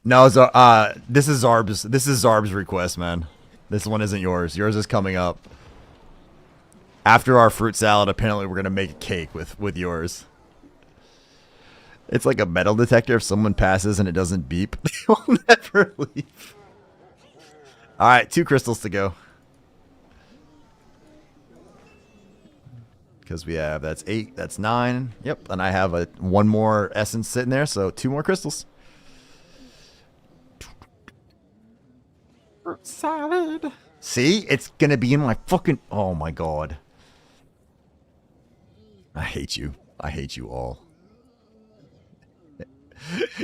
No, this is Zarb's request, man. This one isn't yours. Yours is coming up. After our fruit salad, apparently we're going to make a cake with yours. It's like a metal detector. If someone passes and it doesn't beep, they will never leave. Alright, 2 crystals to go. Because we have, that's 8, that's 9. Yep, and I have one more essence sitting there, so 2 more crystals. Fruit salad. See? It's gonna be in my fucking... Oh my god. I hate you. I hate you all.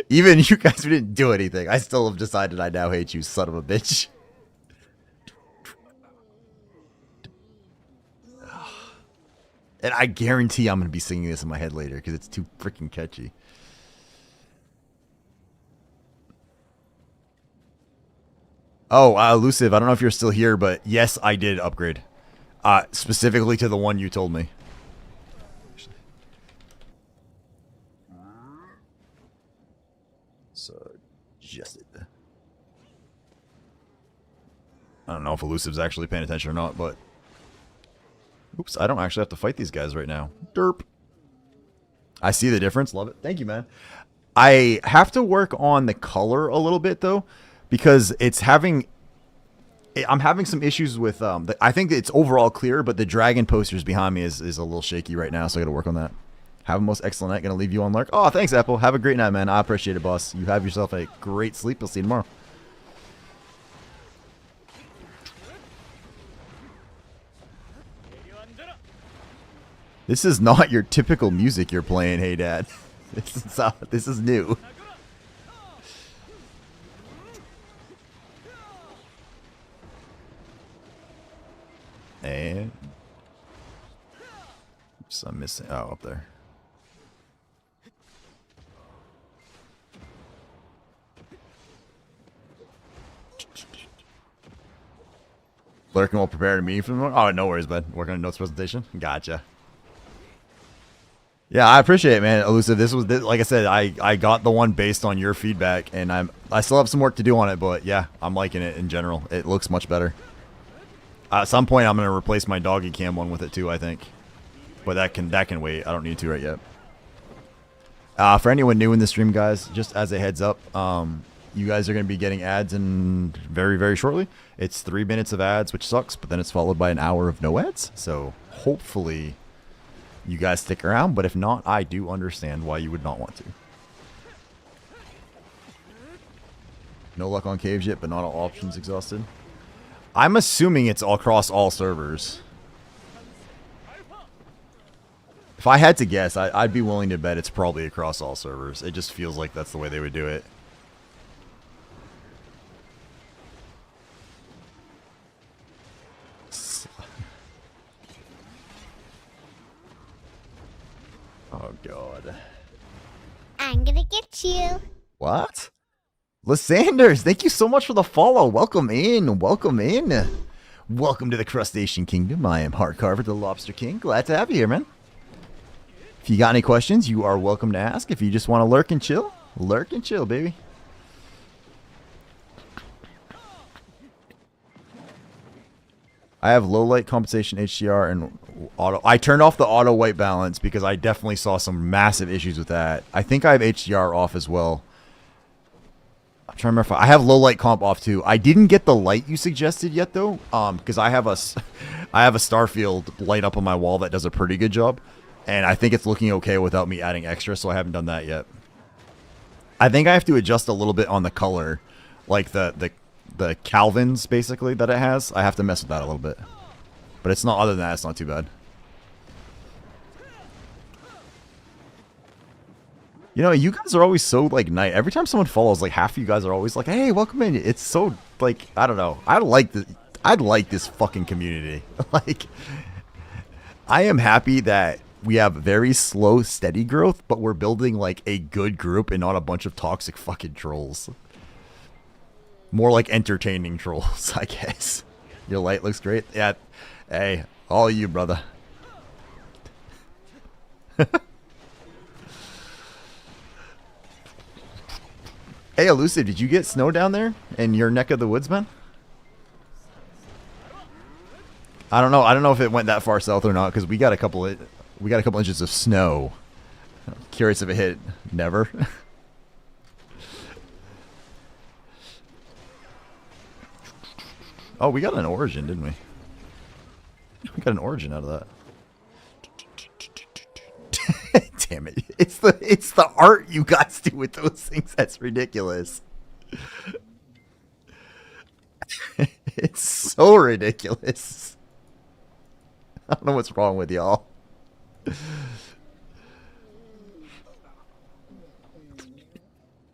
Even you guys who didn't do anything, I still have decided I now hate you, son of a bitch. And I guarantee I'm going to be singing this in my head later because it's too freaking catchy. Oh, Elusive, I don't know if you're still here, but yes, I did upgrade. Specifically to the one you told me. Suggested. I don't know if Elusive's actually paying attention or not, but... Oops, I don't actually have to fight these guys right now. Derp. I see the difference. Love it. Thank you, man. I have to work on the color a little bit, though, because it's having... I'm having some issues with... I think it's overall clear, but the dragon posters behind me is a little shaky right now, so I got to work on that. Have a most excellent night. Gonna leave you on Lark. Oh, thanks, Apple. Have a great night, man. I appreciate it, boss. You have yourself a great sleep. I'll see you tomorrow. This is not your typical music you're playing, hey, Dad. This is new. And Oops, I'm missing. Oh, up there. Lurking while preparing me for the moment. Oh, no worries, bud. Working on notes presentation. Gotcha. Yeah, I appreciate it, man. Elusive. Like I said, I got the one based on your feedback, and I still have some work to do on it, but yeah, I'm liking it in general. It looks much better. At some point, I'm gonna replace my doggy cam one with it too, I think. But that can wait. I don't need to right yet. For anyone new in the stream, guys, just as a heads up, you guys are going to be getting ads in very, very shortly. It's 3 minutes of ads, which sucks, but then it's followed by an hour of no ads. So hopefully you guys stick around, but if not, I do understand why you would not want to. No luck on caves yet, but not all options exhausted. I'm assuming it's all across all servers. If I had to guess, I'd be willing to bet it's probably across all servers. It just feels like that's the way they would do it. Oh, God. I'm gonna get you. What? Lysanders, thank you so much for the follow. Welcome in. Welcome in. Welcome to the Crustacean Kingdom. I am Heartcarver, the Lobster King. Glad to have you here, man. If you got any questions, you are welcome to ask. If you just want to lurk and chill, baby. I have low light compensation HDR and auto. I turned off the auto white balance because I definitely saw some massive issues with that. I think I have HDR off as well. I'm trying to remember if I have low light comp off too. I didn't get the light you suggested yet though, because I have a Starfield light up on my wall that does a pretty good job, and I think it's looking okay without me adding extra, so I haven't done that yet. I think I have to adjust a little bit on the color, like the Calvins basically that it has. I have to mess with that a little bit, but it's not. Other than that, it's not too bad. You know, you guys are always so like nice. Every time someone follows, like half of you guys are always like, "Hey, welcome in." It's so like I don't know. I like this fucking community. Like, I am happy that we have very slow, steady growth, but we're building like a good group and not a bunch of toxic fucking trolls. More like entertaining trolls, I guess. Your light looks great. Yeah. Hey, all you, brother. Hey, Elusive, did you get snow down there in your neck of the woods, man? I don't know. I don't know if it went that far south or not because we got a couple inches of snow. I'm curious if it hit. Never. Oh, we got an origin, didn't we? We got an origin out of that. Damn it. It's the art you guys do with those things that's ridiculous. It's so ridiculous. I don't know what's wrong with y'all.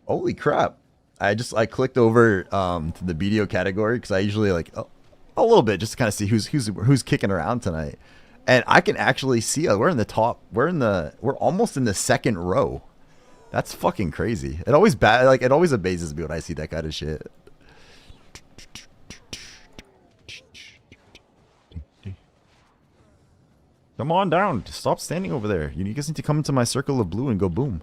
Holy crap. I clicked over to the BDO category because I usually like a little bit just to kind of see who's kicking around tonight. And I can actually see we're in the top. We're almost in the second row. That's fucking crazy. It always amazes me when I see that kind of shit. Come on down. Stop standing over there. You guys need to come into my circle of blue and go boom.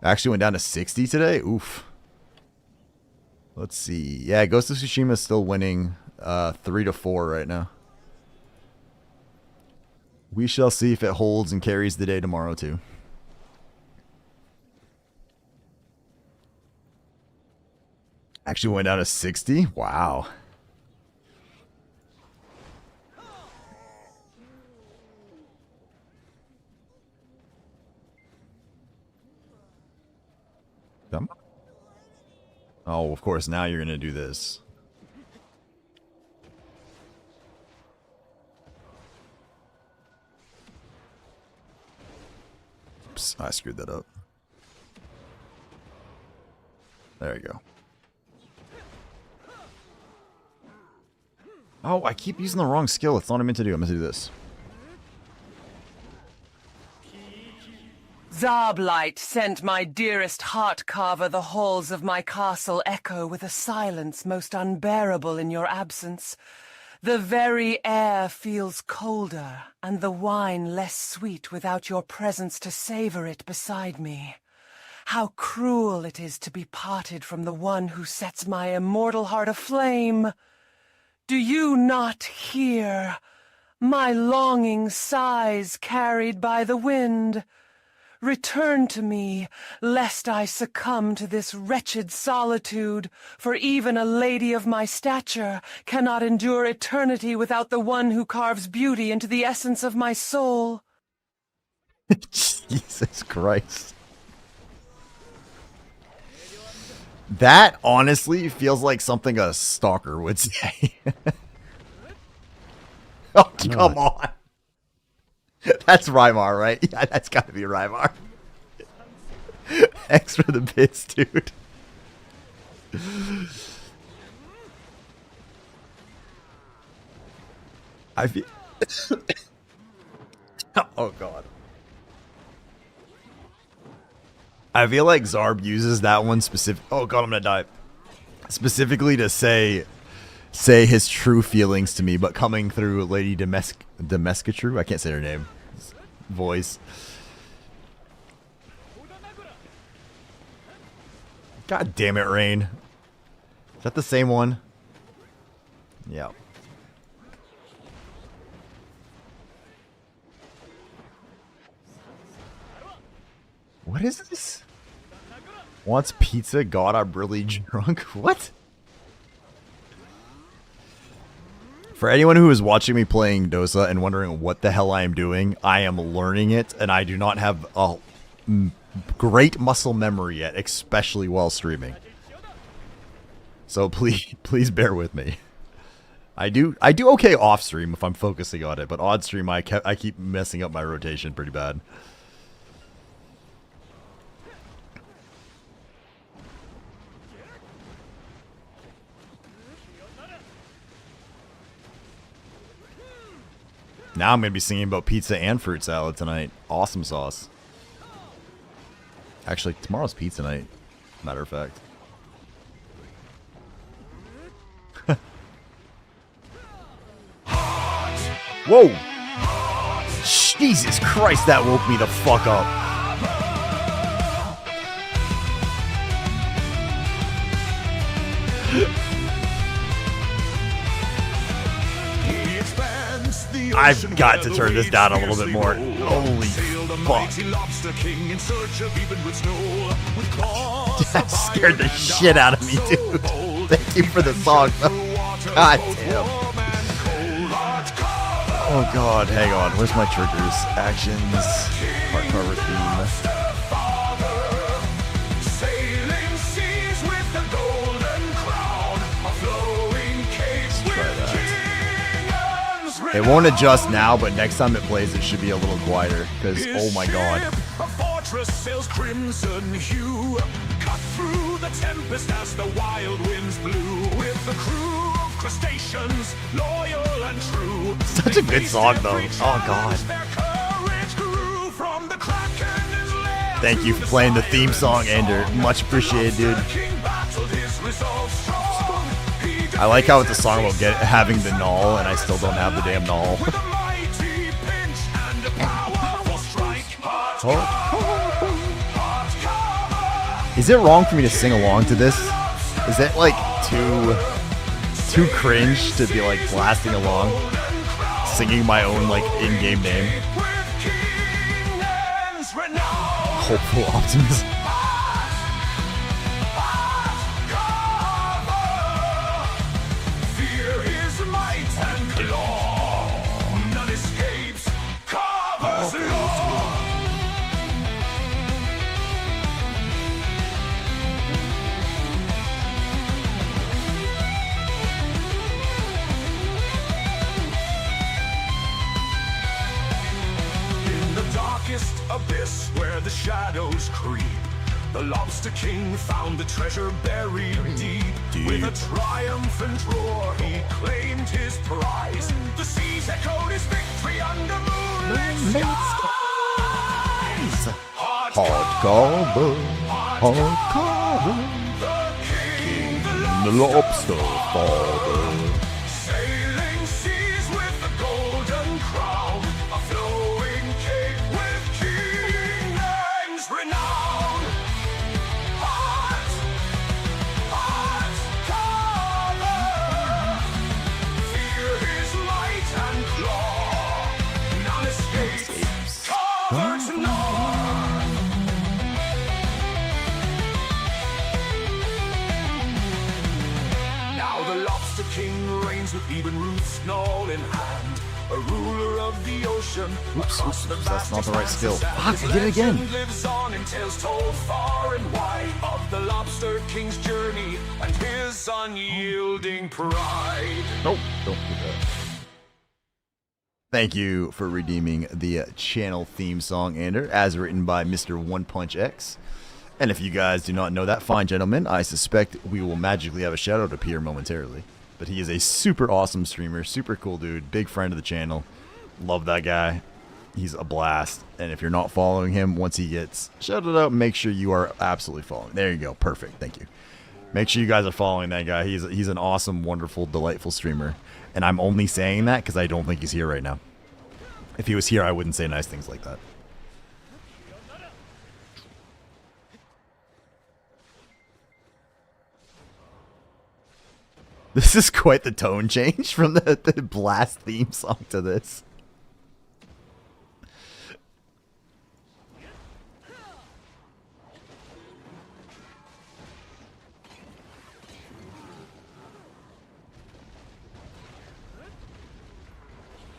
I actually went down to 60 today. Oof. Let's see. Yeah, Ghost of Tsushima is still winning 3-4 right now. We shall see if it holds and carries the day tomorrow too. Actually went down to 60? Wow. Come on. Oh, of course, now you're going to do this. Oops, I screwed that up. There you go. Oh, I keep using the wrong skill. It's not what I meant to do. I'm going to do this. Zarblight sent my dearest heart carver the halls of my castle echo with a silence most unbearable in your absence. The very air feels colder, and the wine less sweet without your presence to savor it beside me. How cruel it is to be parted from the one who sets my immortal heart aflame! Do you not hear my longing sighs carried by the wind? Return to me, lest I succumb to this wretched solitude, for even a lady of my stature cannot endure eternity without the one who carves beauty into the essence of my soul. Jesus Christ. That honestly feels like something a stalker would say. Oh, come on. That's Rymar, right? Yeah, that's gotta be Rymar. Thanks for the bits, dude. I feel... Oh, God. I feel like Zarb uses that one specific... Oh, God, I'm gonna die. Specifically to say his true feelings to me, but coming through Lady Demescatru, I can't say her name, voice. God damn it, Rain. Is that the same one? Yeah. What is this? Wants pizza? God, I'm really drunk. What? For anyone who is watching me playing Dosa and wondering what the hell I am doing, I am learning it, and I do not have a great muscle memory yet, especially while streaming. So please bear with me. I do okay off stream if I'm focusing on it, but on stream I keep messing up my rotation pretty bad. Now I'm going to be singing about pizza and fruit salad tonight. Awesome sauce. Actually, tomorrow's pizza night, matter of fact. Whoa! Jesus Christ, that woke me the fuck up. I've got to turn this down a little bit more. Holy fuck. That scared the shit out of me, dude. Thank you for the song, though. God damn. Oh god, hang on. Where's my triggers? Actions. Heart cover theme. It won't adjust now, but next time it plays, it should be a little quieter. Because, oh my god. A fortress sails crimson hue, cut through the tempest as the wild winds blew. With the crew of crustaceans, loyal and true. Such a good song, though. Oh god. Thank you for playing the theme song, Ender. Much appreciated, dude. I like how it's a song about having the Nol, and I still don't have the damn Nol. Is it wrong for me to sing along to this? Is it like too cringe to be like blasting along, singing my own like in-game name? Hopeful optimism. Abyss where the shadows creep, the Lobster King found the treasure buried deep. With a triumphant roar he claimed his prize. The seas echoed his victory under moonlit skies. carver, heart carver, king, the lobster father. Sailing seas with the golden crown, a flowing cape with King Lang's renown. Heart, heart, carver, fear his might and claw, none escapes, carver's none. Now the Lobster King reigns with even Ruth's Nol in hand, a ruler of the ocean. Across the that's vast not the right skill. expanse of Fuck, I did it again. legend lives on in tales told far and wide of the Lobster King's journey and his unyielding pride. Nope, don't do that. Thank you for redeeming the channel theme song, Ander, as written by Mr. One Punch X. And if you guys do not know that fine gentleman, I suspect we will magically have a shout out appear momentarily. But he is a super awesome streamer, super cool dude, big friend of the channel. Love that guy. He's a blast. And if you're not following him, once he gets shouted out, make sure you are absolutely following. There you go. Perfect. Thank you. Make sure you guys are following that guy. He's an awesome, wonderful, delightful streamer. And I'm only saying that because I don't think he's here right now. If he was here, I wouldn't say nice things like that. This is quite the tone change from the Blast theme song to this.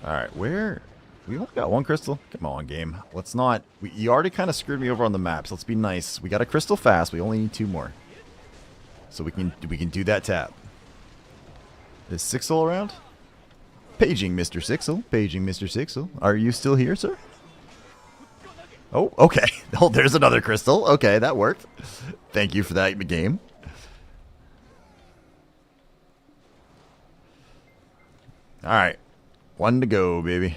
Alright, where? We only got one crystal. Come on, game. Let's not... you already kind of screwed me over on the maps. Let's be nice. We got a crystal fast. We only need 2 more. So we can do that tap. Is Sixel around? Paging Mr. Sixel. Paging Mr. Sixel. Are you still here, sir? Oh, okay. Oh, there's another crystal. Okay, that worked. Thank you for that game. Alright. 1 to go, baby.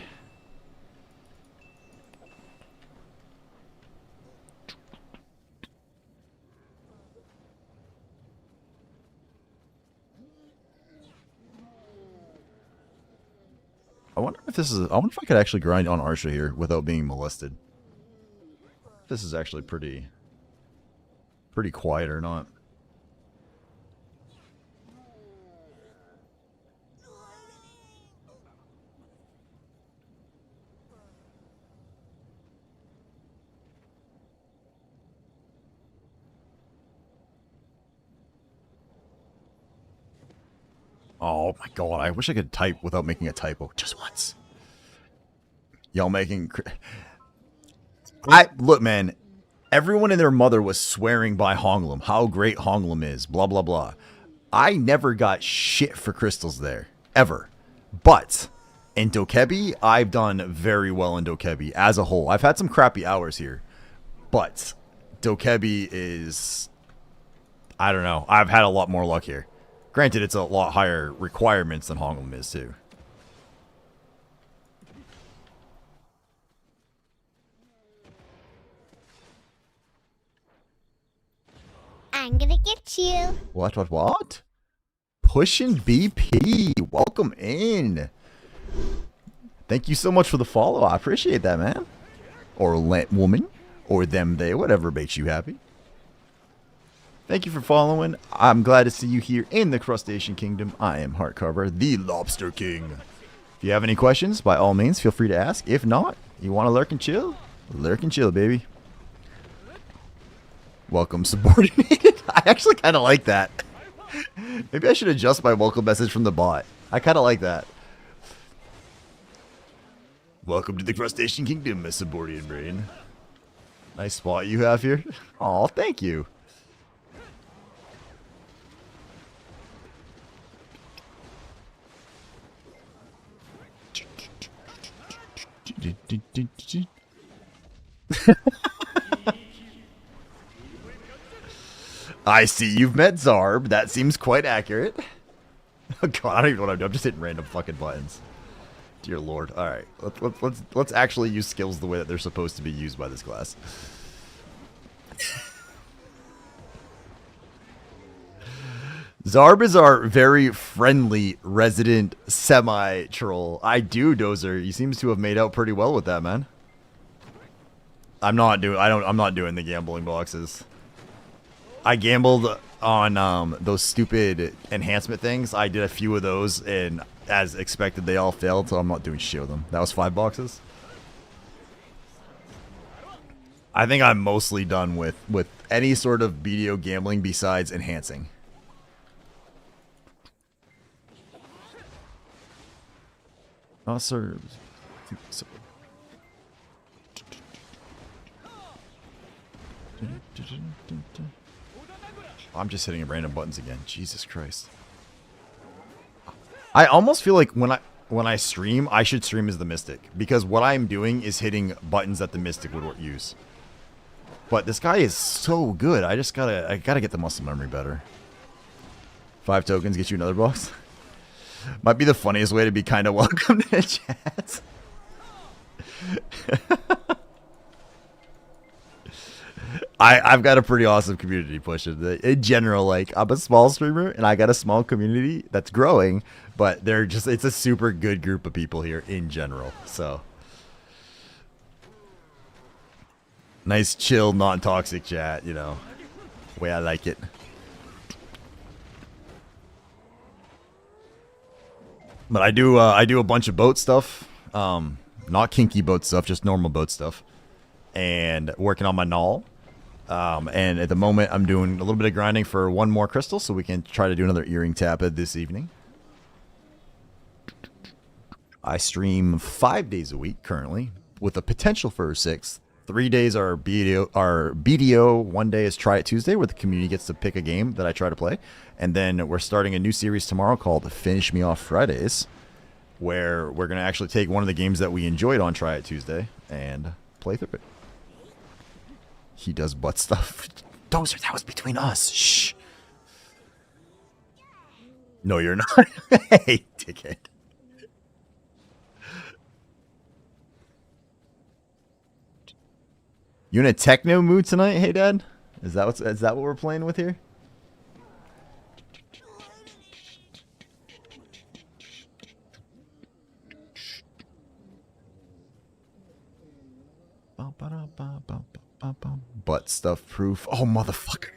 I wonder if this is... I wonder if I could actually grind on Arsha here without being molested. This is actually pretty quiet or not. Oh my god, I wish I could type without making a typo. Just once. Y'all making... Look, man. Everyone and their mother was swearing by Honglum. How great Honglum is. Blah, blah, blah. I never got shit for crystals there. Ever. But in Dokebi, I've done very well in Dokebi as a whole. I've had some crappy hours here. But Dokebi is... I don't know. I've had a lot more luck here. Granted, it's a lot higher requirements than Honglum is, too. I'm gonna get you. What? Pushing BP. Welcome in. Thank you so much for the follow. I appreciate that, man. Or woman. Or them, they. Whatever makes you happy. Thank you for following. I'm glad to see you here in the Crustacean Kingdom. I am Heartcarver, the Lobster King. If you have any questions, by all means, feel free to ask. If not, you want to lurk and chill? Lurk and chill, baby. Welcome, subordinated. I actually kind of like that. Maybe I should adjust my welcome message from the bot. I kind of like that. Welcome to the Crustacean Kingdom, Miss Subordinate Brain. Nice spot you have here. Aw, thank you. I see you've met Zarb. That seems quite accurate. Oh god, I don't even know what I'm doing. I'm just hitting random fucking buttons. Dear lord. Alright. Let's actually use skills the way that they're supposed to be used by this class. Zarb is our very friendly resident semi-troll. I do, Dozer. He seems to have made out pretty well with that, man. I'm not doing the gambling boxes. I gambled on those stupid enhancement things. I did a few of those, and as expected, they all failed, so I'm not doing shit with them. That was 5 boxes. I think I'm mostly done with any sort of BDO gambling besides enhancing. Oh, sir. I'm just hitting random buttons again. Jesus Christ. I almost feel like when I stream, I should stream as the Mystic, because what I'm doing is hitting buttons that the Mystic would use. But this guy is so good. I gotta get the muscle memory better. 5 tokens get you another box. Might be the funniest way to be kind of welcome to the chat. I've got a pretty awesome community pushing. In general, like, I'm a small streamer and I got a small community that's growing, but it's a super good group of people here in general. So nice, chill, non-toxic chat, you know, the way I like it. But I do a bunch of boat stuff, not kinky boat stuff, just normal boat stuff, and working on my Nol. And at the moment, I'm doing a little bit of grinding for one more crystal, so we can try to do another earring tappa this evening. I stream 5 days a week currently, with a potential for a 6th. 3 days are BDO. 1 day is Try It Tuesday, where the community gets to pick a game that I try to play. And then we're starting a new series tomorrow called Finish Me Off Fridays, where we're going to actually take one of the games that we enjoyed on Try It Tuesday and play through it. He does butt stuff. Dozer, that was between us. Shh. No, you're not. Hey, dickhead. You in a techno mood tonight? Hey, Dad. Is that what we're playing with here? Butt stuff proof. Oh, motherfucker.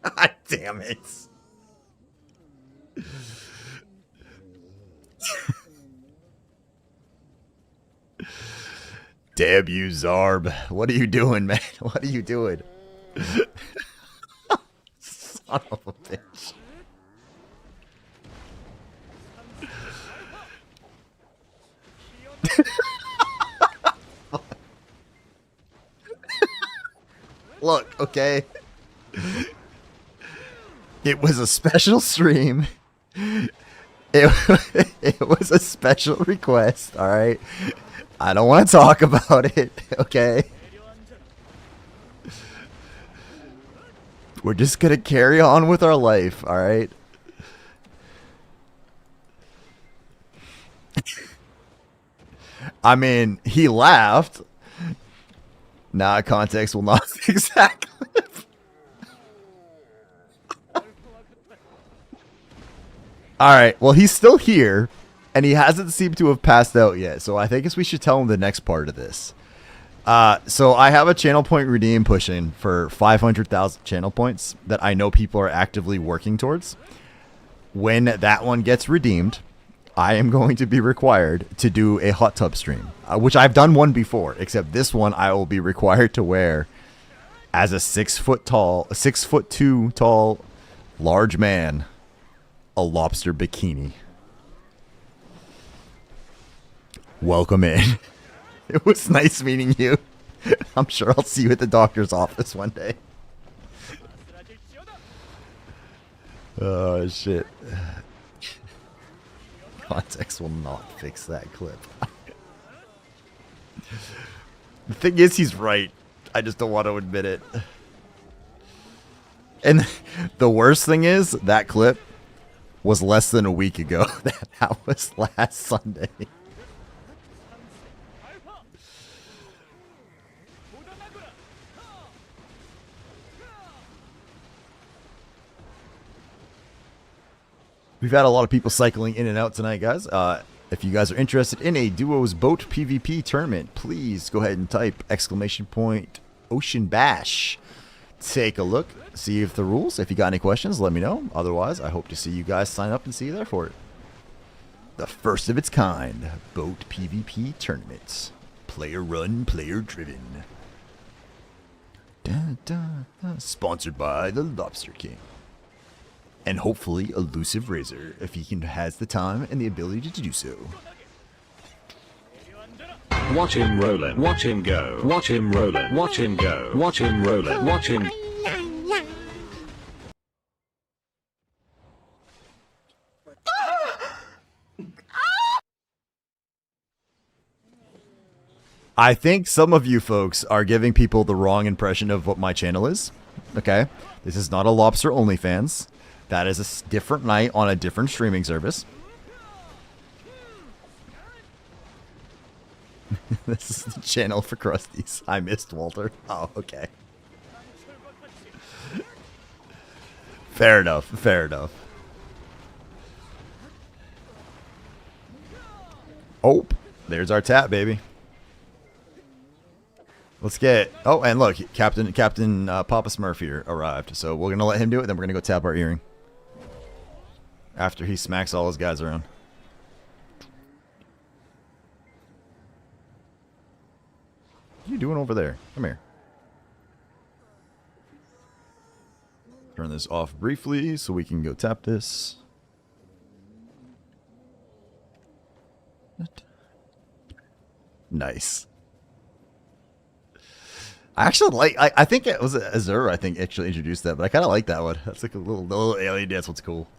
God damn it. Damn you, Zarb. What are you doing, man? What are you doing? Son of a bitch. Look, okay. It was a special stream. It was a special request, alright? I don't want to talk about it, okay? We're just gonna carry on with our life, alright? I mean, he laughed. Nah, context will not fix that clip. Alright, well, he's still here, and he hasn't seemed to have passed out yet, so I think we should tell him the next part of this. So I have a channel point redeem pushing for 500,000 channel points that I know people are actively working towards. When that one gets redeemed, I am going to be required to do a hot tub stream, which I've done one before, except this one I will be required to wear as a 6'2" tall, large man, a lobster bikini. Welcome in. It was nice meeting you. I'm sure I'll see you at the doctor's office one day. Oh, shit. Context will not fix that clip. The thing is, he's right. I just don't want to admit it. And the worst thing is, that clip was less than a week ago. That was last Sunday. We've had a lot of people cycling in and out tonight, guys. If you guys are interested in a duos boat PvP tournament, please go ahead and type !Ocean Bash. Take a look, see if the rules. If you got any questions, let me know. Otherwise, I hope to see you guys sign up and see you there for it. The first of its kind boat PvP tournament. Player run, player driven. Sponsored by the Lobster King. And hopefully Elusive Razor, if he has the time and the ability to do so. Watch him rollin', watch him go, watch him rollin', watch him go, watch him rollin', watch him. I think some of you folks are giving people the wrong impression of what my channel is. Okay? This is not a Lobster OnlyFans. That is a different night on a different streaming service. This is the channel for Krusties. I missed Walter. Oh, okay. Fair enough. Fair enough. Oh, there's our tap, baby. Let's get... Oh, and look, Captain Papa Smurf here arrived. So we're going to let him do it, then we're going to go tap our earring. After he smacks all his guys around. What are you doing over there? Come here. Turn this off briefly so we can go tap this. Nice. I actually like... I think it was Azur, I think, actually introduced that, but I kind of like that one. That's like a little alien dance. What's cool.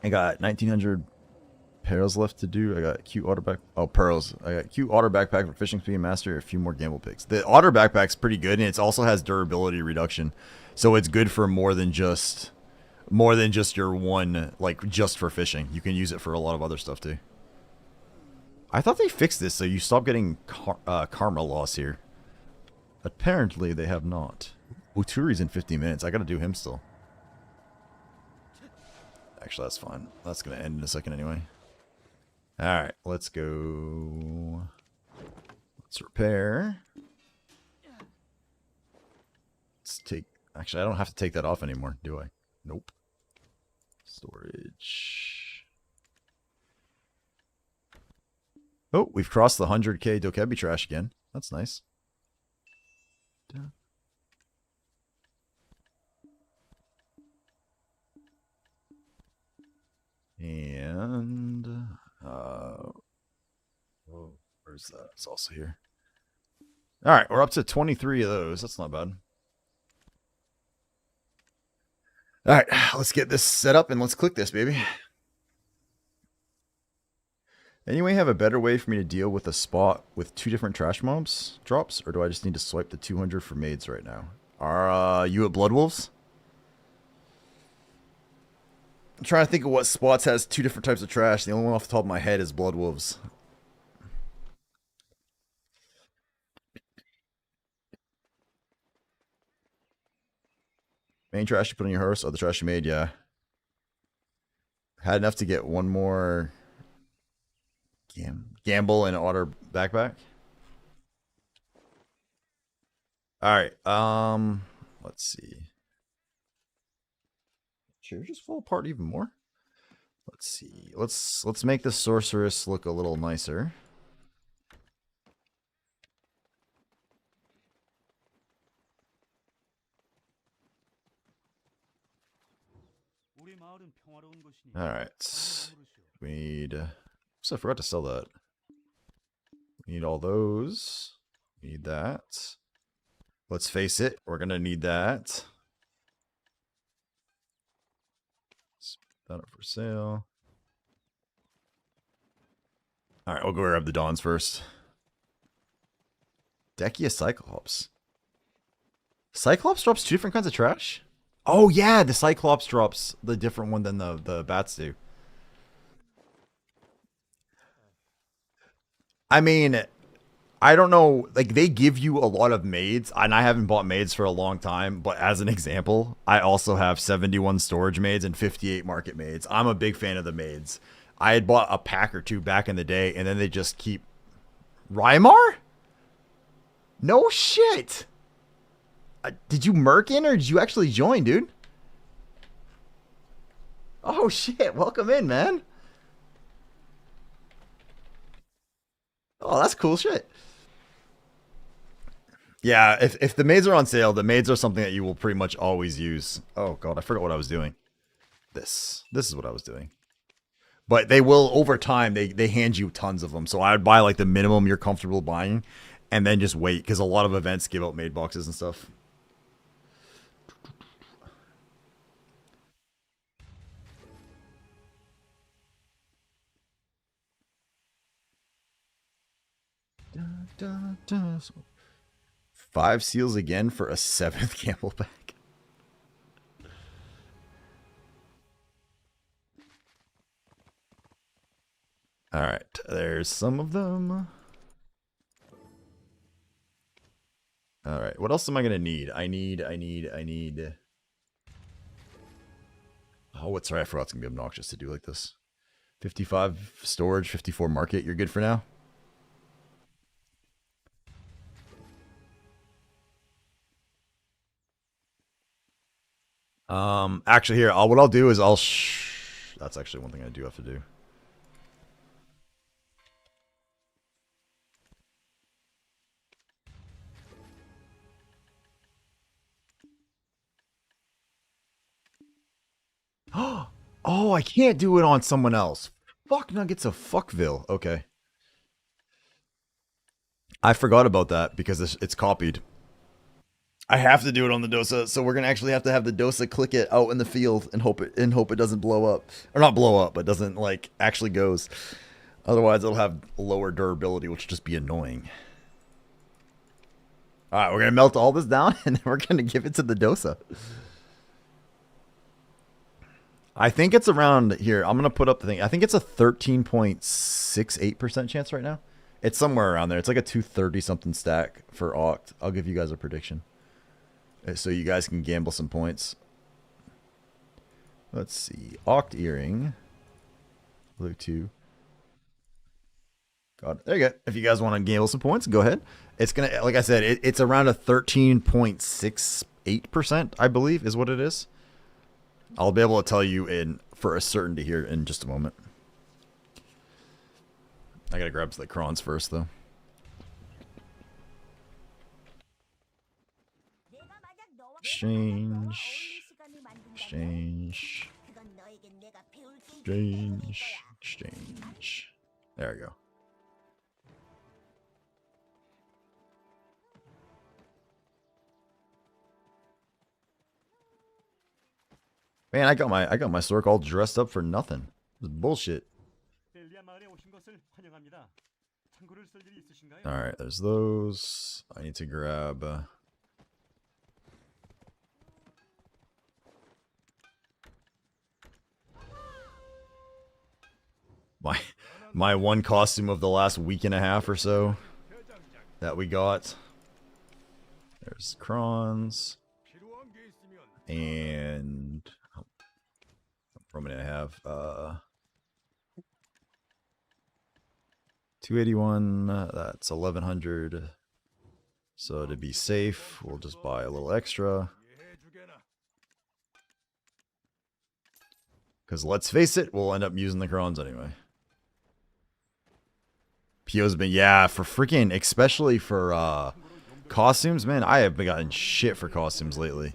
I got 1900 pearls left to do. I got cute otter back. Oh, pearls. I got cute otter backpack for fishing speed master. A few more gamble picks. The otter backpack's pretty good, and it also has durability reduction, so it's good for more than just your one, like just for fishing. You can use it for a lot of other stuff too. I thought they fixed this so you stop getting karma loss here. Apparently they have not. Uturi's in 50 minutes. I gotta do him still. Actually, that's fine. That's gonna end in a second anyway. Alright, let's go. Let's repair. Let's take... Actually, I don't have to take that off anymore, do I? Nope. Storage. Oh, we've crossed the 100k Dokebi trash again. That's nice. And whoa, where's that? It's also here. All right, we're up to 23 of those. That's not bad. All right, let's get this set up and let's click this, baby. Anyway, have a better way for me to deal with a spot with 2 different trash mobs drops, or do I just need to swipe the 200 for maids right now? Are you at Blood Wolves? I'm trying to think of what spots has 2 different types of trash. The only one off the top of my head is Blood Wolves. Main trash you put on your horse, other trash you made, yeah. Had enough to get one more gamble and otter backpack. Alright, let's see. Should just fall apart even more? Let's see. Let's make the sorceress look a little nicer. Alright. We need... Oops, I forgot to sell that. We need all those. We need that. Let's face it, we're gonna need that. Let's put that up for sale. Alright, we'll go grab the Dawns first. Dekia Cyclops. Cyclops drops 2 different kinds of trash? Oh yeah, the Cyclops drops the different one than the bats do. I mean, I don't know. Like, they give you a lot of maids, and I haven't bought maids for a long time. But as an example, I also have 71 storage maids and 58 market maids. I'm a big fan of the maids. I had bought a pack or two back in the day, and then they just keep... Rymar? No shit. Did you merc in, or did you actually join, dude? Oh shit, welcome in, man. Oh, that's cool shit. Yeah, if the maids are on sale, the maids are something that you will pretty much always use. Oh god, I forgot what I was doing. This is what I was doing. But they will, over time, they hand you tons of them. So I would buy like the minimum you're comfortable buying, and then just wait, because a lot of events give out maid boxes and stuff. Dun, dun. 5 seals again for a 7th gamble pack. Alright, there's some of them. Alright, what else am I gonna need? I need... Oh, it's right, I forgot it's gonna be obnoxious to do like this. 55 storage, 54 market, you're good for now? Actually here, what I'll do is that's actually one thing I do have to do. Oh, I can't do it on someone else. Fuck nuggets of fuckville. Okay. I forgot about that because it's copied. I have to do it on the Dosa, so we're gonna actually have to have the Dosa click it out in the field and hope it doesn't blow up. Or not blow up, but doesn't like actually goes. Otherwise it'll have lower durability, which will just be annoying. Alright, we're gonna melt all this down and then we're gonna give it to the Dosa. I think it's around here. I'm gonna put up the thing. I think it's a 13.68% chance right now. It's somewhere around there. It's like a 230 something stack for Oct. I'll give you guys a prediction, so you guys can gamble some points. Let's see. Oct earring. Blue 2. God, there you go. If you guys want to gamble some points, go ahead. It's gonna, like I said, it's around a 13.68%, I believe, is what it is. I'll be able to tell you for a certainty here in just a moment. I gotta grab the crons first, though. Exchange. Exchange. Exchange. Exchange. There we go. Man, I got my Sork all dressed up for nothing. This is bullshit. Alright, there's those. I need to grab... my one costume of the last week and a half or so that we got. There's crons. And... how many I have? 281, that's 1100. So to be safe, we'll just buy a little extra. Because let's face it, we'll end up using the crons anyway. PO's been, yeah, for freaking, especially for costumes, man, I have been gotten shit for costumes lately.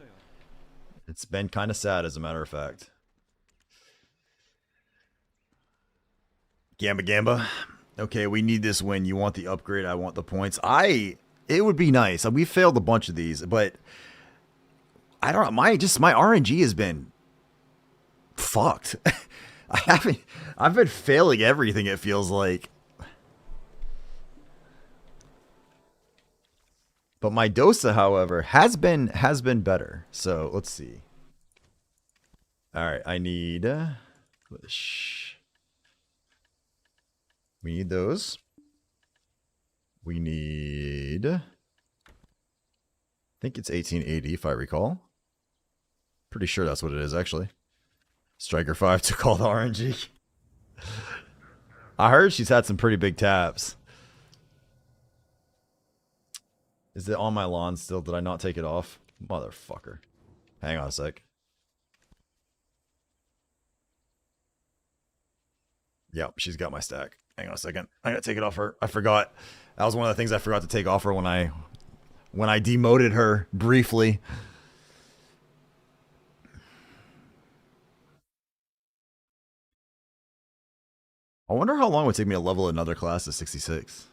It's been kind of sad, as a matter of fact. Gamba Gamba. Okay, we need this win. You want the upgrade, I want the points. It would be nice. We failed a bunch of these, but I don't know. My RNG has been fucked. I've been failing everything, it feels like. But my Dosa, however, has been better. So let's see. Alright, I need we need those. We need... I think it's 1880 if I recall. Pretty sure that's what it is, actually. Striker 5 took all the RNG. I heard she's had some pretty big taps. Is it on my lawn still? Did I not take it off? Motherfucker. Hang on a sec. Yep, she's got my stack. Hang on a second. I gotta take it off her. I forgot. That was one of the things I forgot to take off her when I demoted her briefly. I wonder how long it would take me to level another class to 66.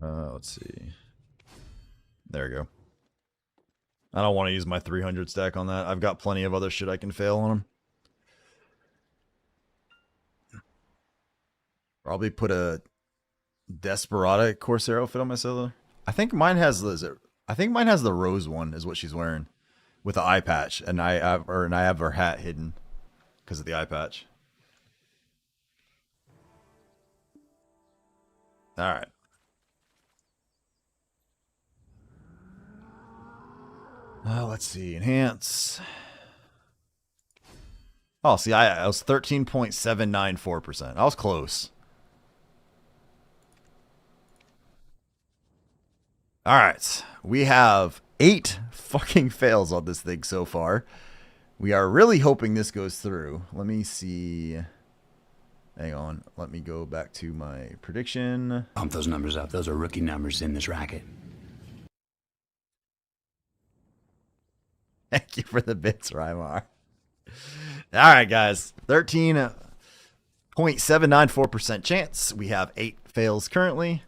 Let's see. There we go. I don't want to use my 300 stack on that. I've got plenty of other shit I can fail on them. Probably put a Desperado Corsair outfit on my Sailor. I think mine has the rose one is what she's wearing with the eye patch, and I have her hat hidden because of the eye patch. All right. Let's see. Enhance. Oh, see, I was 13.794%. I was close. All right. We have 8 fucking fails on this thing so far. We are really hoping this goes through. Let me see. Hang on. Let me go back to my prediction. Pump those numbers up. Those are rookie numbers in this racket. Thank you for the bits, Rymar. All right, guys. 13.794% chance. We have 8 fails currently.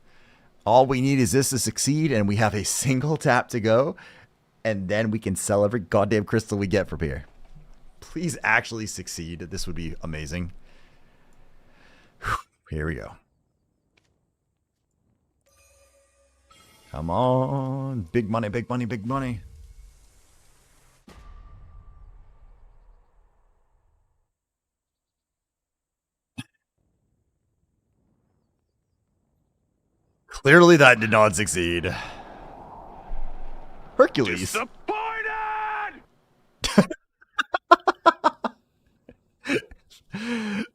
All we need is this to succeed, and we have a single tap to go. And then we can sell every goddamn crystal we get from here. Please actually succeed. This would be amazing. Whew. Here we go. Come on. Big money, big money, big money. Clearly that did not succeed. Hercules. Disappointed!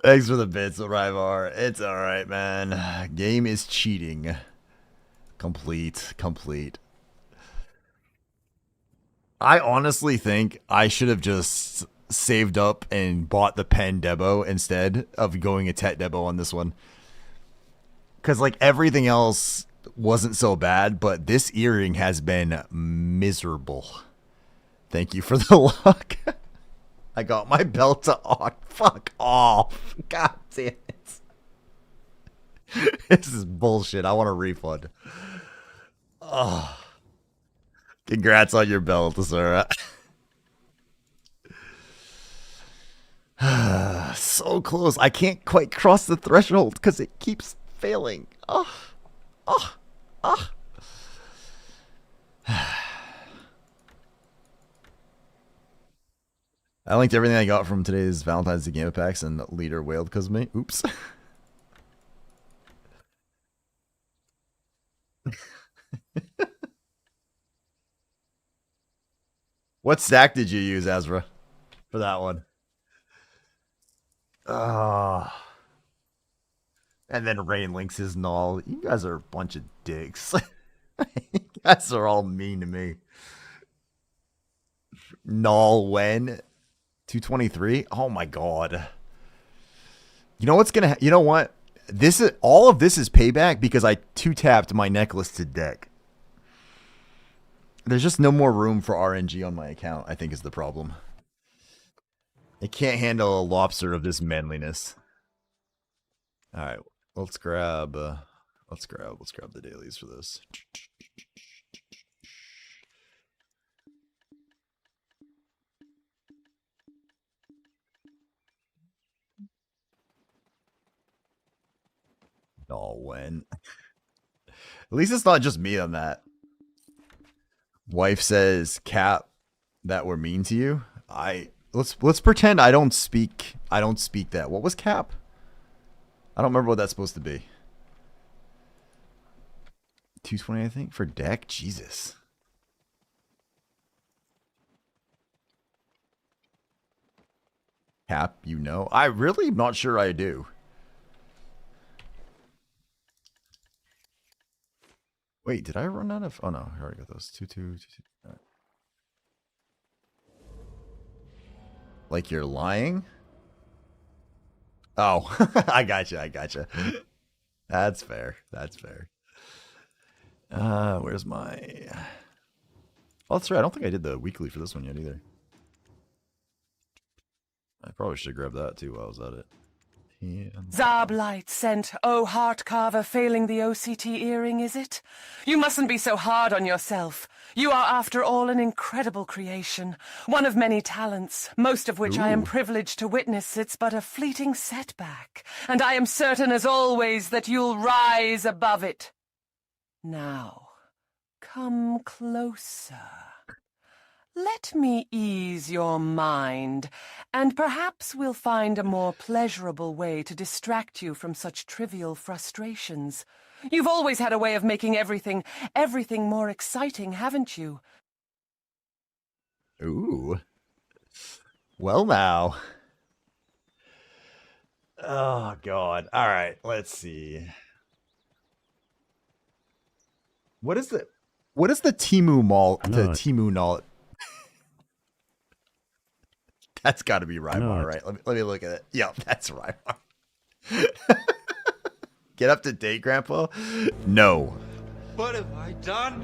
Thanks for the bits, Ryvar. It's alright, man. Game is cheating. Complete. I honestly think I should have just saved up and bought the pen Debo instead of going a Tet Debo on this one. Because, like, everything else wasn't so bad, but this earring has been miserable. Thank you for the luck. I got my belt to fuck off. God damn it. This is bullshit. I want a refund. Oh. Congrats on your belt, Sarah. So close. I can't quite cross the threshold because it keeps failing. I linked everything I got from today's Valentine's Day Game Packs, and Leader wailed because of me. Oops. What stack did you use, Ezra, for that one? And then Rain links his Nol. You guys are a bunch of dicks. You guys are all mean to me. Nol when? 223? Oh my god. You know what's gonna you know what? This is all of this is payback because I 2-tapped my necklace to deck. There's just no more room for RNG on my account, I think is the problem. It can't handle a lobster of this manliness. Alright, let's grab the dailies for this. Oh, when? At least it's not just me on that. Wife says, Cap, that were mean to you. Let's pretend I don't speak that. What was cap? I don't remember what that's supposed to be. 220, I think, for deck. Jesus. Cap, you know. I really am not sure I do. Wait, did I run out of? Oh no, I already got those. 2-2. Right. Like you're lying? Oh, I gotcha. That's fair. Where's my... Oh, that's right. I don't think I did the weekly for this one yet either. I probably should have grabbed that too while I was at it. Zarblight sent, oh heart carver, failing the OCT earring, is it? You mustn't be so hard on yourself. You are, after all, an incredible creation. One of many talents, most of which I am privileged to witness. It's but a fleeting setback, and I am certain as always that you'll rise above it. Now, come closer. Let me ease your mind, and perhaps we'll find a more pleasurable way to distract you from such trivial frustrations. You've always had a way of making everything more exciting, haven't you? Ooh. Well now. Oh God. All right. Let's see. What is the Timu Mall? The Timu Mall. That's got to be Rymar, right? Let me look at it. Yeah, that's Rymar. Get up to date, Grandpa? No. What have I done?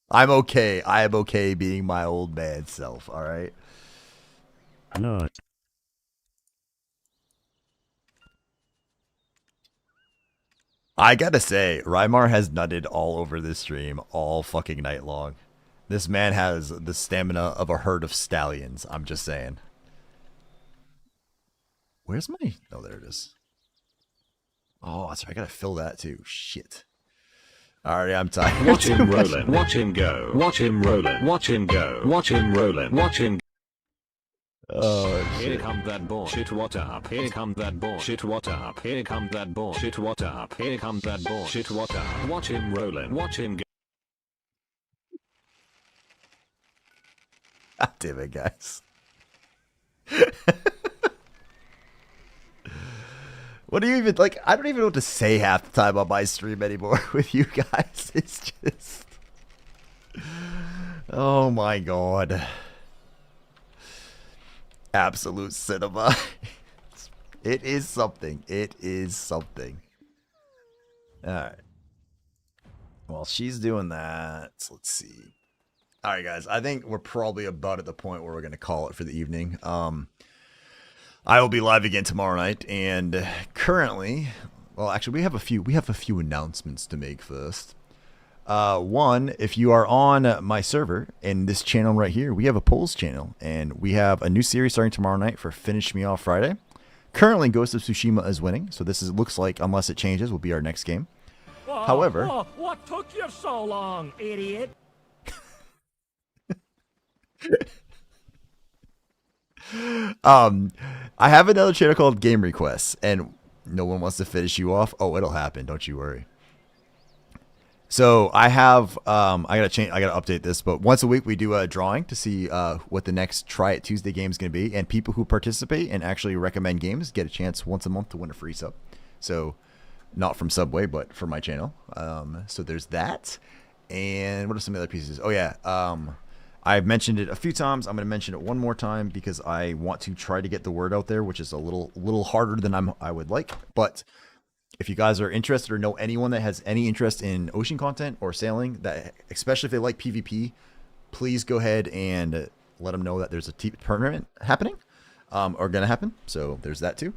I'm okay. I am okay being my old man self, all right? No. I gotta say, Rymar has nutted all over this stream all fucking night long. This man has the stamina of a herd of stallions. I'm just saying. Where's my... Oh, there it is. Oh, that's right. I gotta fill that too. Shit. Alright, I'm tired. Watch him rolling. Watch him go. Watch him rolling. Watch him go. Watch him rolling. Watch him. Oh, shit. Here comes that bullshit. What up? Here comes that bullshit. What up? Here comes that bullshit. What up? Here comes that bullshit. What up? Watch him rolling. Watch him go. God damn it, guys. What do you even, like, I don't even know what to say half the time on my stream anymore with you guys. It's just... Oh my God. Absolute cinema. It is something. It is something. Alright. While she's doing that, let's see. Alright guys, I think we're probably about at the point where we're going to call it for the evening. I will be live again tomorrow night, and currently, well, actually, we have a few announcements to make first. One, if you are on my server in this channel right here, we have a polls channel, and we have a new series starting tomorrow night for Finish Me Off Friday. Currently, Ghost of Tsushima is winning, so this looks like, unless it changes, will be our next game. However, what took you so long, idiot? I have another channel called Game Requests, and no one wants to finish you off. Oh, it'll happen. Don't you worry. So I have, I gotta update this, but once a week we do a drawing to see what the next Try It Tuesday game is going to be, and people who participate and actually recommend games get a chance once a month to win a free sub. So not from Subway, but for my channel. So there's that. And what are some other pieces? Oh yeah, I've mentioned it a few times. I'm going to mention it one more time because I want to try to get the word out there, which is a little harder than I would like. But if you guys are interested or know anyone that has any interest in ocean content or sailing, that especially if they like PvP, please go ahead and let them know that there's a tournament happening or going to happen. So there's that too.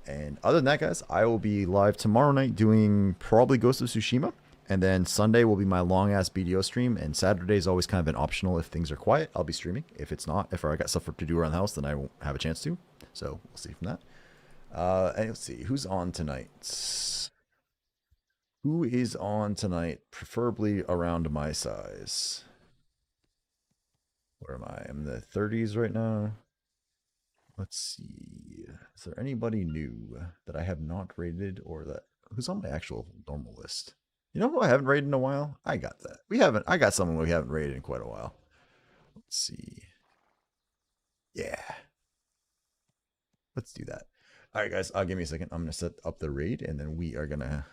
And other than that, guys, I will be live tomorrow night doing probably Ghost of Tsushima. And then Sunday will be my long-ass BDO stream. And Saturday is always kind of an optional if things are quiet. I'll be streaming. If it's not, if I got stuff to do around the house, then I won't have a chance to. So we'll see from that. And let's see. Who's on tonight? Who is on tonight? Preferably around my size. Where am I'm in the 30s right now. Let's see. Is there anybody new that I have not rated or that who's on my actual normal list? You know who I haven't rated in a while? I got that. I got someone we haven't rated in quite a while. Let's see. Yeah. Let's do that. All right, guys. Give me a second. I'm going to set up the raid, and then we are going to...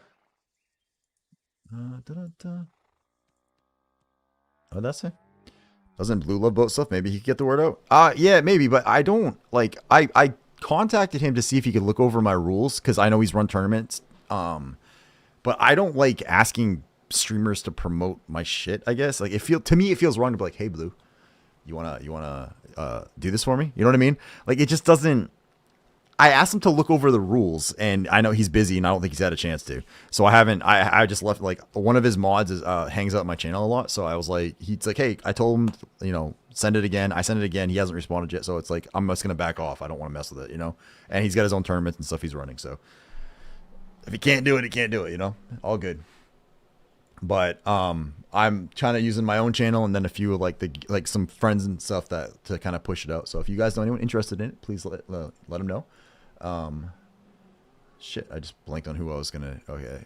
Oh, that's it. Doesn't Blue love boat stuff? Maybe he could get the word out. Yeah, maybe, but I don't like. I contacted him to see if he could look over my rules because I know he's run tournaments. But I don't like asking streamers to promote my shit. I guess like to me it feels wrong to be like, hey Blue, you wanna do this for me? You know what I mean? Like it just doesn't. I asked him to look over the rules, and I know he's busy, and I don't think he's had a chance to. So I haven't. I just left like one of his mods is hangs out my channel a lot. So I was like, he's like, hey, I told him, send it again. I sent it again. He hasn't responded yet. So it's like I'm just gonna back off. I don't want to mess with it, And he's got his own tournaments and stuff he's running. So if he can't do it, he can't do it. All good. But I'm trying to using my own channel and then a few like some friends and stuff that to kind of push it out. So if you guys know anyone interested in it, please let them know. Shit, I just blanked on who I was gonna. Okay,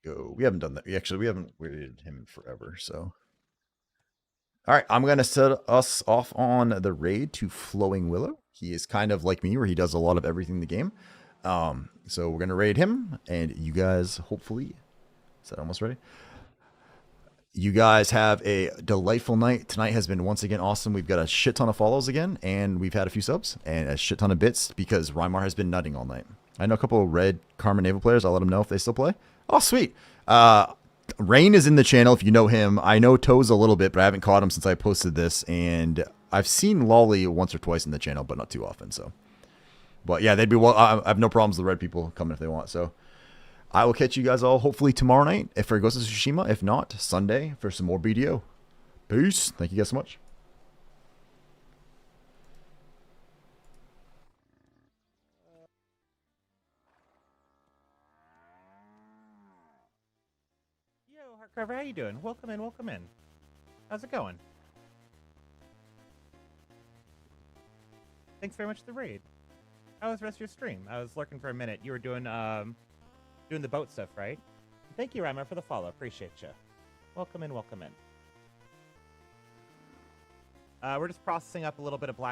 go. We haven't done that. We haven't waited him forever. So, all right, I'm gonna set us off on the raid to Flowing Willow. He is kind of like me, where he does a lot of everything in the game. So we're gonna raid him, and you guys hopefully. Is that almost ready? You guys have a delightful night. Tonight has been once again awesome. We've got a shit ton of follows again, and we've had a few subs and a shit ton of bits because Rymar has been nutting all night. I know a couple of red Karma Naval players. I'll let them know if they still play. Oh, sweet. Rain is in the channel if you know him. I know Toes a little bit, but I haven't caught him since I posted this, and I've seen Lolly once or twice in the channel, but not too often. So, but yeah, they'd be well. I have no problems with the red people coming if they want. So. I will catch you guys all hopefully tomorrow night for Ghost of Tsushima. If not, Sunday for some more BDO. Peace. Thank you guys so much. Yo, Heartcarver, how you doing? Welcome in, welcome in. How's it going? Thanks very much for the raid. How was the rest of your stream? I was lurking for a minute. You were doing the boat stuff, right? Thank you, Rama, for the follow. Appreciate you. Welcome in, welcome in. We're just processing up a little bit of black